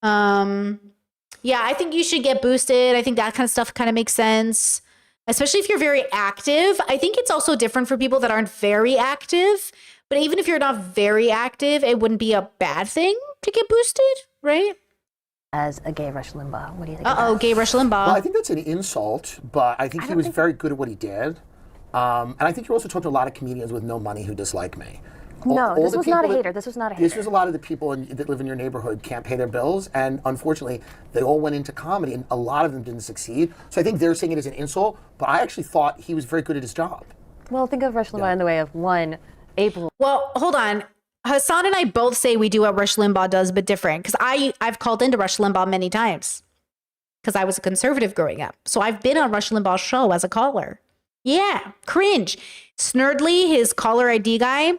A: Yeah, I think you should get boosted. I think that kind of stuff kind of makes sense, especially if you're very active. I think it's also different for people that aren't very active. But even if you're not very active, it wouldn't be a bad thing to get boosted, right?
J: As a gay Rush Limbaugh. What do you think?
A: Gay Rush Limbaugh.
K: Well, I think that's an insult, but I think he was very good at what he did. And I think you're also talking to a lot of comedians with no money who dislike me.
J: No, this was not a hater. This was not a hater.
K: This was a lot of the people that live in your neighborhood can't pay their bills, and unfortunately, they all went into comedy, and a lot of them didn't succeed. So I think they're saying it as an insult, but I actually thought he was very good at his job.
J: Well, think of Rush Limbaugh in the way of one, April.
A: Well, hold on. Hassan and I both say we do what Rush Limbaugh does, but different. Because I've called into Rush Limbaugh many times. Because I was a conservative growing up. So I've been on Rush Limbaugh's show as a caller. Yeah, cringe. Snurdly, his caller ID guy,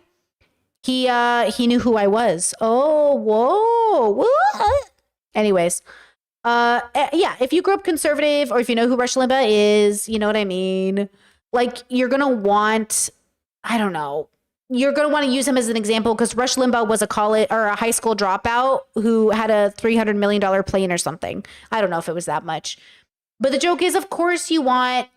A: he knew who I was. Oh, whoa, what? Anyways, yeah, if you grew up conservative or if you know who Rush Limbaugh is, you know what I mean? Like, you're going to want, I don't know, you're going to want to use him as an example because Rush Limbaugh was a college or a high school dropout who had a $300 million plane or something. I don't know if it was that much. But the joke is, of course, you want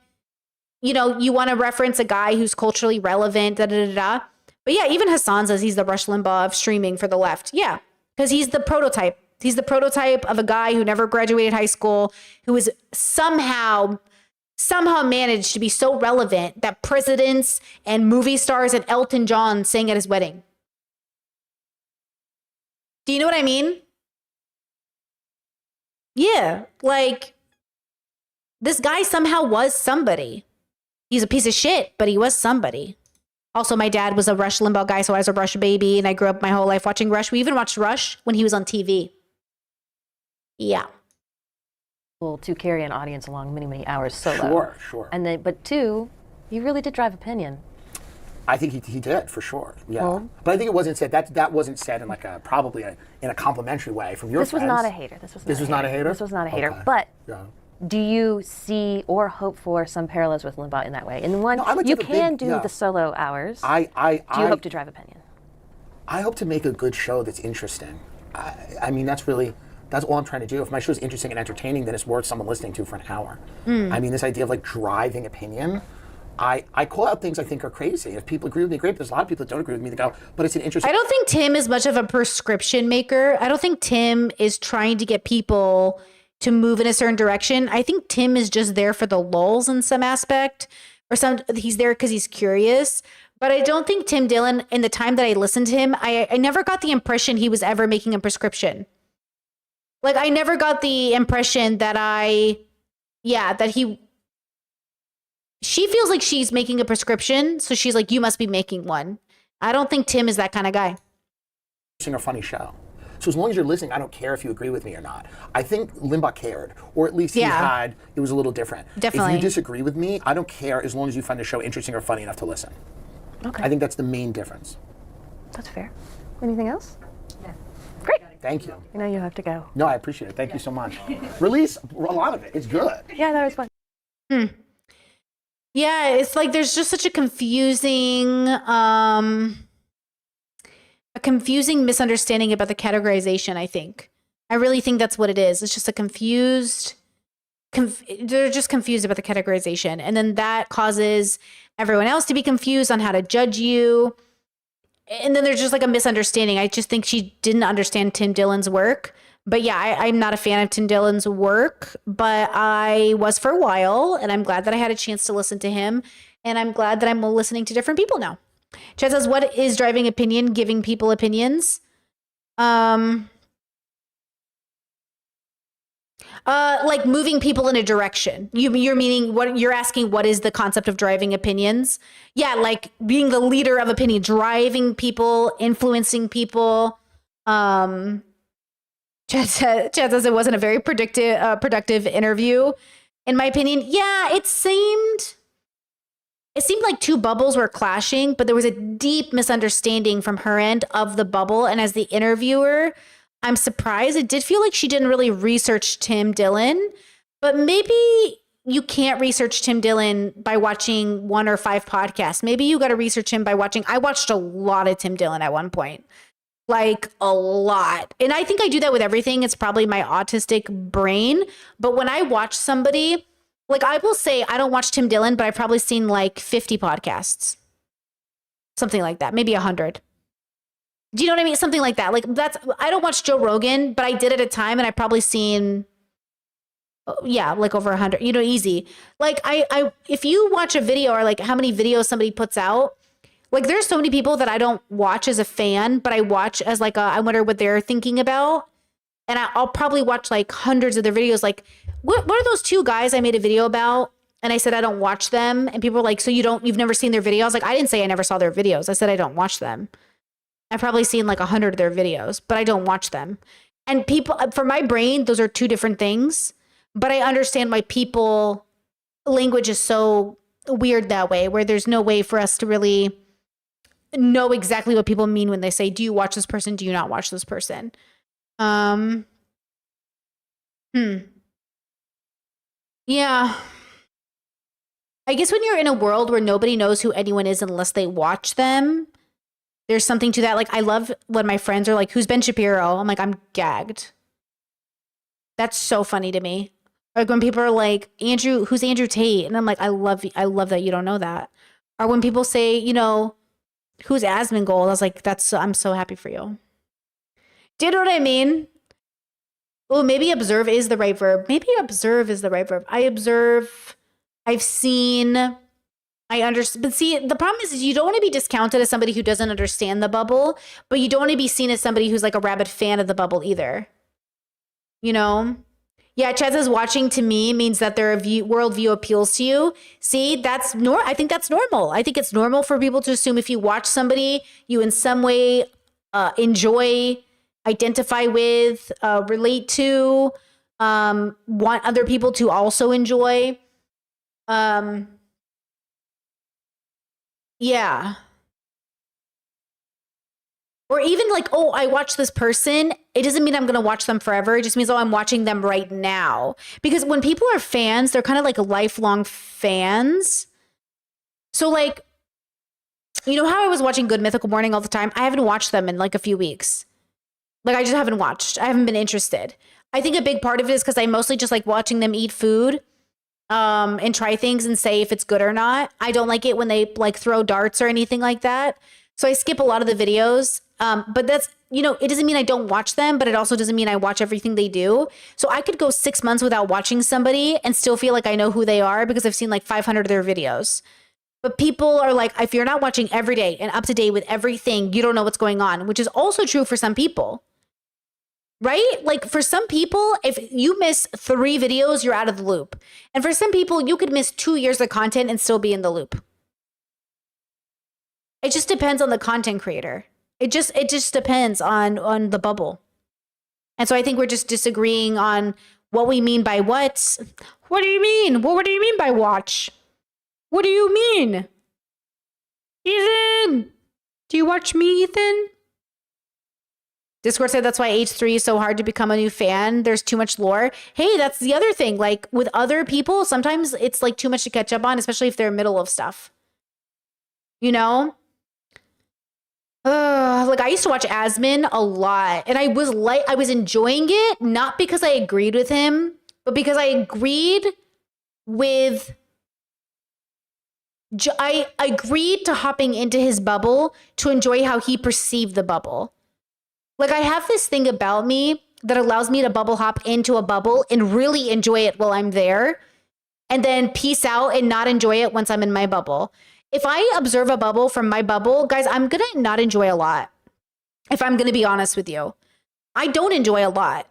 A: to reference a guy who's culturally relevant, da-da-da-da. But yeah, even Hassan says he's the Rush Limbaugh of streaming for the left. Yeah, because he's the prototype. He's the prototype of a guy who never graduated high school, who is somehow managed to be so relevant that presidents and movie stars and Elton John sang at his wedding. Do you know what I mean? Yeah, like, this guy somehow was somebody. He's a piece of shit, but he was somebody. Also, my dad was a Rush Limbaugh guy, so I was a Rush baby, and I grew up my whole life watching Rush. We even watched Rush when he was on TV. Yeah.
J: To carry an audience along many, many hours solo.
K: Sure.
J: And then, but two, you really did drive opinion.
K: I think he did, for sure. Yeah. But I think it wasn't said, that wasn't said in like probably in a complimentary way from your friends.
J: This was not a hater. This was not a hater. This was not a hater. Okay. But do you see or hope for some parallels with Limbaugh in that way? In one, you can do the solo hours. Do you hope to drive opinion?
K: I hope to make a good show that's interesting. I mean, that's all I'm trying to do. If my show is interesting and entertaining, then it's worth someone listening to for an hour. I mean, this idea of like driving opinion, I call out things I think are crazy. If people agree with me, great. But there's a lot of people that don't agree with me that go, but it's an interesting.
A: I don't think Tim is much of a prescription maker. I don't think Tim is trying to get people to move in a certain direction. I think Tim is just there for the lulz in some aspect, or he's there because he's curious. But I don't think Tim Dillon, in the time that I listened to him, I never got the impression he was ever making a prescription. Like, I never got the impression that she feels like she's making a prescription, so she's like, you must be making one. I don't think Tim is that kind of guy.
K: Or funny show. So as long as you're listening, I don't care if you agree with me or not. I think Limbaugh cared, or at least it was a little different.
A: Definitely.
K: If you disagree with me, I don't care as long as you find the show interesting or funny enough to listen.
J: Okay.
K: I think that's the main difference.
J: That's fair. Anything else? Yeah. Great.
K: Thank you.
J: You know you have to go.
K: No, I appreciate it. Thank you so much. Release a lot of it. It's good.
J: Yeah, that was fun.
A: Yeah, it's like there's just such a confusing misunderstanding about the categorization, I think. I really think that's what it is. It's just they're just confused about the categorization. And then that causes everyone else to be confused on how to judge you. And then there's just like a misunderstanding. I just think she didn't understand Tim Dillon's work. But yeah, I'm not a fan of Tim Dillon's work, but I was for a while, and I'm glad that I had a chance to listen to him, and I'm glad that I'm listening to different people now. Chad says, what is driving opinion, giving people opinions? Like moving people in a direction. You're meaning what you're asking, what is the concept of driving opinions? Yeah, like being the leader of opinion, driving people, influencing people. Chad says it wasn't a very productive interview. In my opinion, yeah, it seemed like two bubbles were clashing, but there was a deep misunderstanding from her end of the bubble. And as the interviewer, I'm surprised. It did feel like she didn't really research Tim Dillon, but maybe you can't research Tim Dillon by watching 1 or 5 podcasts. Maybe you got to research him by watching. I watched a lot of Tim Dillon at one point. Like a lot. And I think I do that with everything. It's probably my autistic brain. But when I watch somebody, like I will say I don't watch Tim Dillon, but I've probably seen like 50 podcasts. Something like that. Maybe 100. Do you know what I mean? Something like that. Like I don't watch Joe Rogan, but I did at a time and I've probably seen, like over 100, easy. Like if you watch a video or like how many videos somebody puts out, like there's so many people that I don't watch as a fan, but I watch as like I wonder what they're thinking about. And I'll probably watch like hundreds of their videos. Like, what are those 2 guys I made a video about? And I said, I don't watch them. And people were like, so you've never seen their videos? Like, I didn't say I never saw their videos. I said, I don't watch them. I've probably seen like 100 of their videos, but I don't watch them. And people, for my brain, those are 2 different things. But I understand why language is so weird that way, where there's no way for us to really know exactly what people mean when they say, do you watch this person? Do you not watch this person? Yeah. I guess when you're in a world where nobody knows who anyone is unless they watch them, there's something to that. Like, I love when my friends are like, who's Ben Shapiro? I'm like, I'm gagged. That's so funny to me. Like when people are like, who's Andrew Tate? And I'm like, I love that you don't know that. Or when people say, who's Asmongold? I was like, I'm so happy for you. Do you know what I mean? Oh, maybe observe is the right verb. Maybe observe is the right verb. I observe, I've seen, I understand. But see, the problem is you don't want to be discounted as somebody who doesn't understand the bubble, but you don't want to be seen as somebody who's like a rabid fan of the bubble either. Yeah, Chad says watching to me means that their worldview appeals to you. See, I think that's normal. I think it's normal for people to assume if you watch somebody, you in some way enjoy, identify with, relate to, want other people to also enjoy. Yeah. Or even like, oh, I watch this person. It doesn't mean I'm going to watch them forever. It just means, oh, I'm watching them right now. Because when people are fans, they're kind of like lifelong fans. So like, You know how I was watching Good Mythical Morning all the time? I haven't watched them in like a few weeks. Like I just haven't watched. I haven't been interested. I think a big part of it is because I mostly just like watching them eat food and try things and say if it's good or not. I don't like it when they like throw darts or anything like that. So I skip a lot of the videos. But that's, you know, it doesn't mean I don't watch them, but it also doesn't mean I watch everything they do. So I could go 6 months without watching somebody and still feel like I know who they are because I've seen like 500 of their videos. But people are like, if you're not watching every day and up to date with everything, you don't know what's going on, which is also true for some people. Right? Like for some people, if you miss 3 videos, you're out of the loop. And for some people, you could miss 2 years of content and still be in the loop. It just depends on the content creator. It just depends on the bubble. And so I think we're just disagreeing on what we mean by what. What do you mean? What do you mean by watch? What do you mean? Ethan! Do you watch me, Ethan? Discord said that's why H3 is so hard to become a new fan. There's too much lore. Hey, that's the other thing. Like with other people, sometimes it's like too much to catch up on, especially if they're middle of stuff. You know? Like I used to watch Asmin a lot and I was enjoying it, not because I agreed with him, but because I agreed with, I agreed to hopping into his bubble to enjoy how he perceived the bubble. Like I have this thing about me that allows me to bubble hop into a bubble and really enjoy it while I'm there and then peace out and not enjoy it once I'm in my bubble. If I observe a bubble from my bubble, guys, I'm going to not enjoy a lot. If I'm going to be honest with you, I don't enjoy a lot.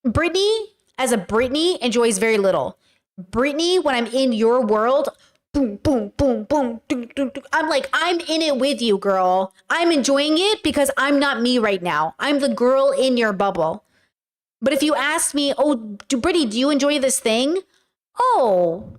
A: Brittany, as a Brittany, enjoys very little. Brittany, when I'm in your world, boom, boom, boom, boom, doo, doo, doo. I'm like, I'm in it with you, girl. I'm enjoying it because I'm not me right now. I'm the girl in your bubble. But if you ask me, oh, Brittany, do you enjoy this thing? Oh,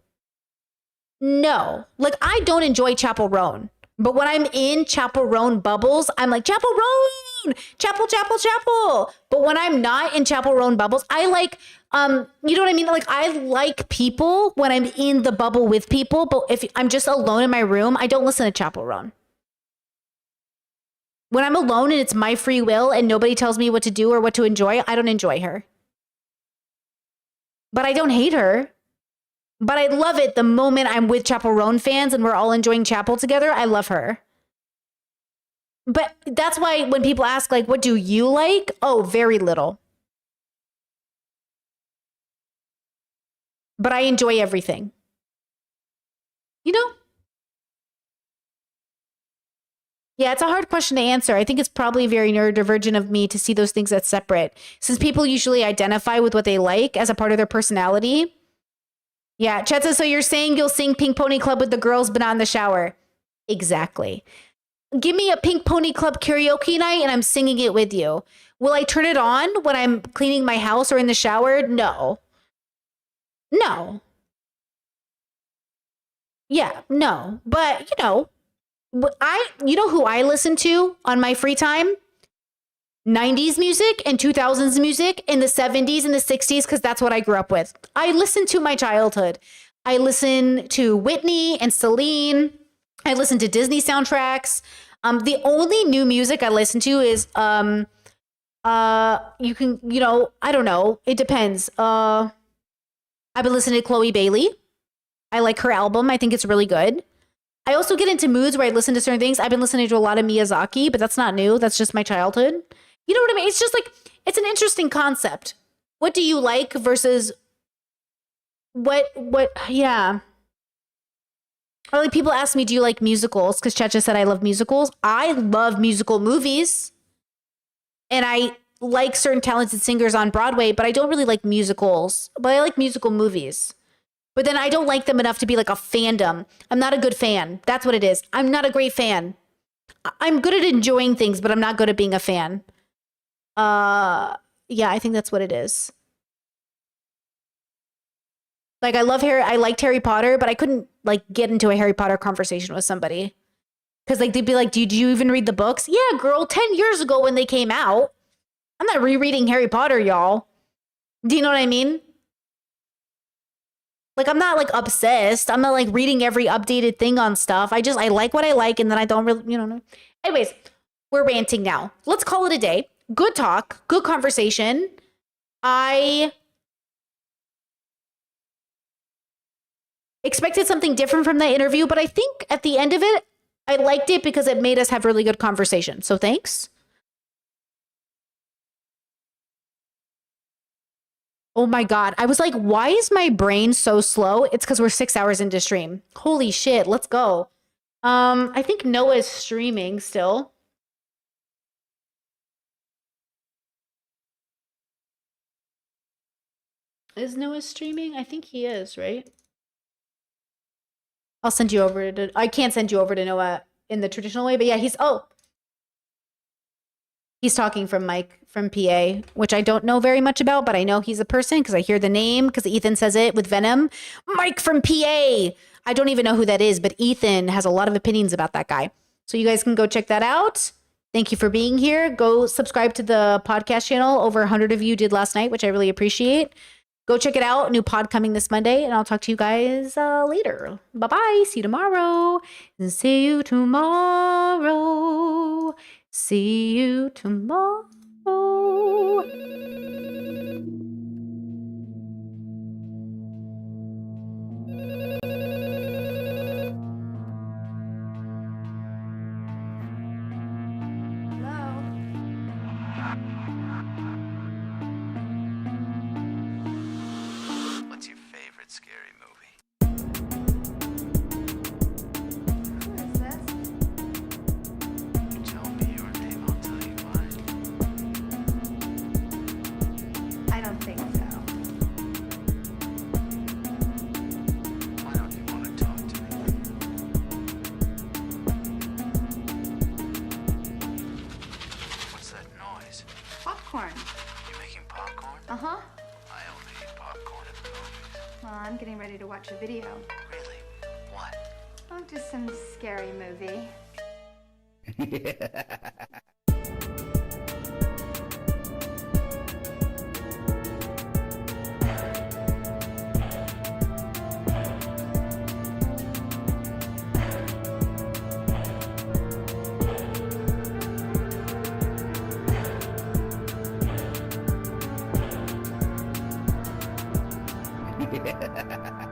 A: no. Like, I don't enjoy Chapel Roan. But when I'm in Chapel Roan bubbles, I'm like, Chapel Roan! Chapel, Chapel, Chapel! But when I'm not in Chapel Roan bubbles, I like, you know what I mean? Like, I like people when I'm in the bubble with people. But if I'm just alone in my room, I don't listen to Chapel Roan. When I'm alone and it's my free will and nobody tells me what to do or what to enjoy, I don't enjoy her. But I don't hate her. But I love it the moment I'm with Chapel Roan fans and we're all enjoying Chapel together. I love her. But that's why when people ask, like, what do you like? Oh, very little. But I enjoy everything. You know? Yeah, it's a hard question to answer. I think it's probably very neurodivergent of me to see those things as separate. Since people usually identify with what they like as a part of their personality. Yeah, Chet says, so you're saying you'll sing Pink Pony Club with the girls but not in the shower? Exactly. Give me a Pink Pony Club karaoke night and I'm singing it with you. Will I turn it on when I'm cleaning my house or in the shower? No. No. Yeah, no. But, you know who I listen to on my free time? 90s music and 2000s music in the 70s and the 60s because that's what I grew up with. I listen to my childhood. I listen to Whitney and Celine. I listen to Disney soundtracks. The only new music I listen to is I don't know. It depends. I've been listening to Chloe Bailey. I like her album. I think it's really good. I also get into moods where I listen to certain things. I've been listening to a lot of Miyazaki, but that's not new. That's just my childhood. You know what I mean? It's just like, it's an interesting concept. What do you like versus yeah. Or like people ask me, do you like musicals? Because Checha said I love musicals. I love musical movies. And I like certain talented singers on Broadway, but I don't really like musicals. But I like musical movies. But then I don't like them enough to be like a fandom. I'm not a good fan. That's what it is. I'm not a great fan. I'm good at enjoying things, but I'm not good at being a fan. Yeah, I think that's what it is. Like I liked Harry Potter, but I couldn't like get into a Harry Potter conversation with somebody. Cause like they'd be like, did you even read the books? Yeah, girl, 10 years ago when they came out. I'm not rereading Harry Potter, y'all. Do you know what I mean? Like, I'm not like obsessed. I'm not like reading every updated thing on stuff. I like what I like, and then I don't really, know. Anyways, we're ranting now. Let's call it a day. Good talk, good conversation. I expected something different from that interview, but I think at the end of it, I liked it because it made us have really good conversation. So thanks. Oh my God. I was like, why is my brain so slow? It's because we're 6 hours into stream. Holy shit. Let's go. I think Noah's streaming still. Is Noah streaming? I think he is, right? I'll send you over to, I can't send you over to Noah in the traditional way, but yeah, he's talking from Mike from PA, which I don't know very much about, but I know he's a person because I hear the name because Ethan says it with Venom. Mike from PA. I don't even know who that is, but Ethan has a lot of opinions about that guy. So you guys can go check that out. Thank you for being here. Go subscribe to the podcast channel. Over 100 of you did last night, which I really appreciate. Go check it out. New pod coming this Monday, and I'll talk to you guys later. Bye-bye. See you tomorrow. See you tomorrow. See you tomorrow.
M: What's your favorite scary movie?
N: Who is this?
M: You tell me your name, I'll tell you mine.
N: I don't think so.
M: Why don't you want to talk to me? What's that noise?
N: Popcorn.
M: You making popcorn?
N: Uh-huh.
M: I only eat popcorn at the movies.
N: Well, I'm getting ready to watch a video.
M: Really? What?
N: Oh, just some scary movie.
M: Ha ha ha ha.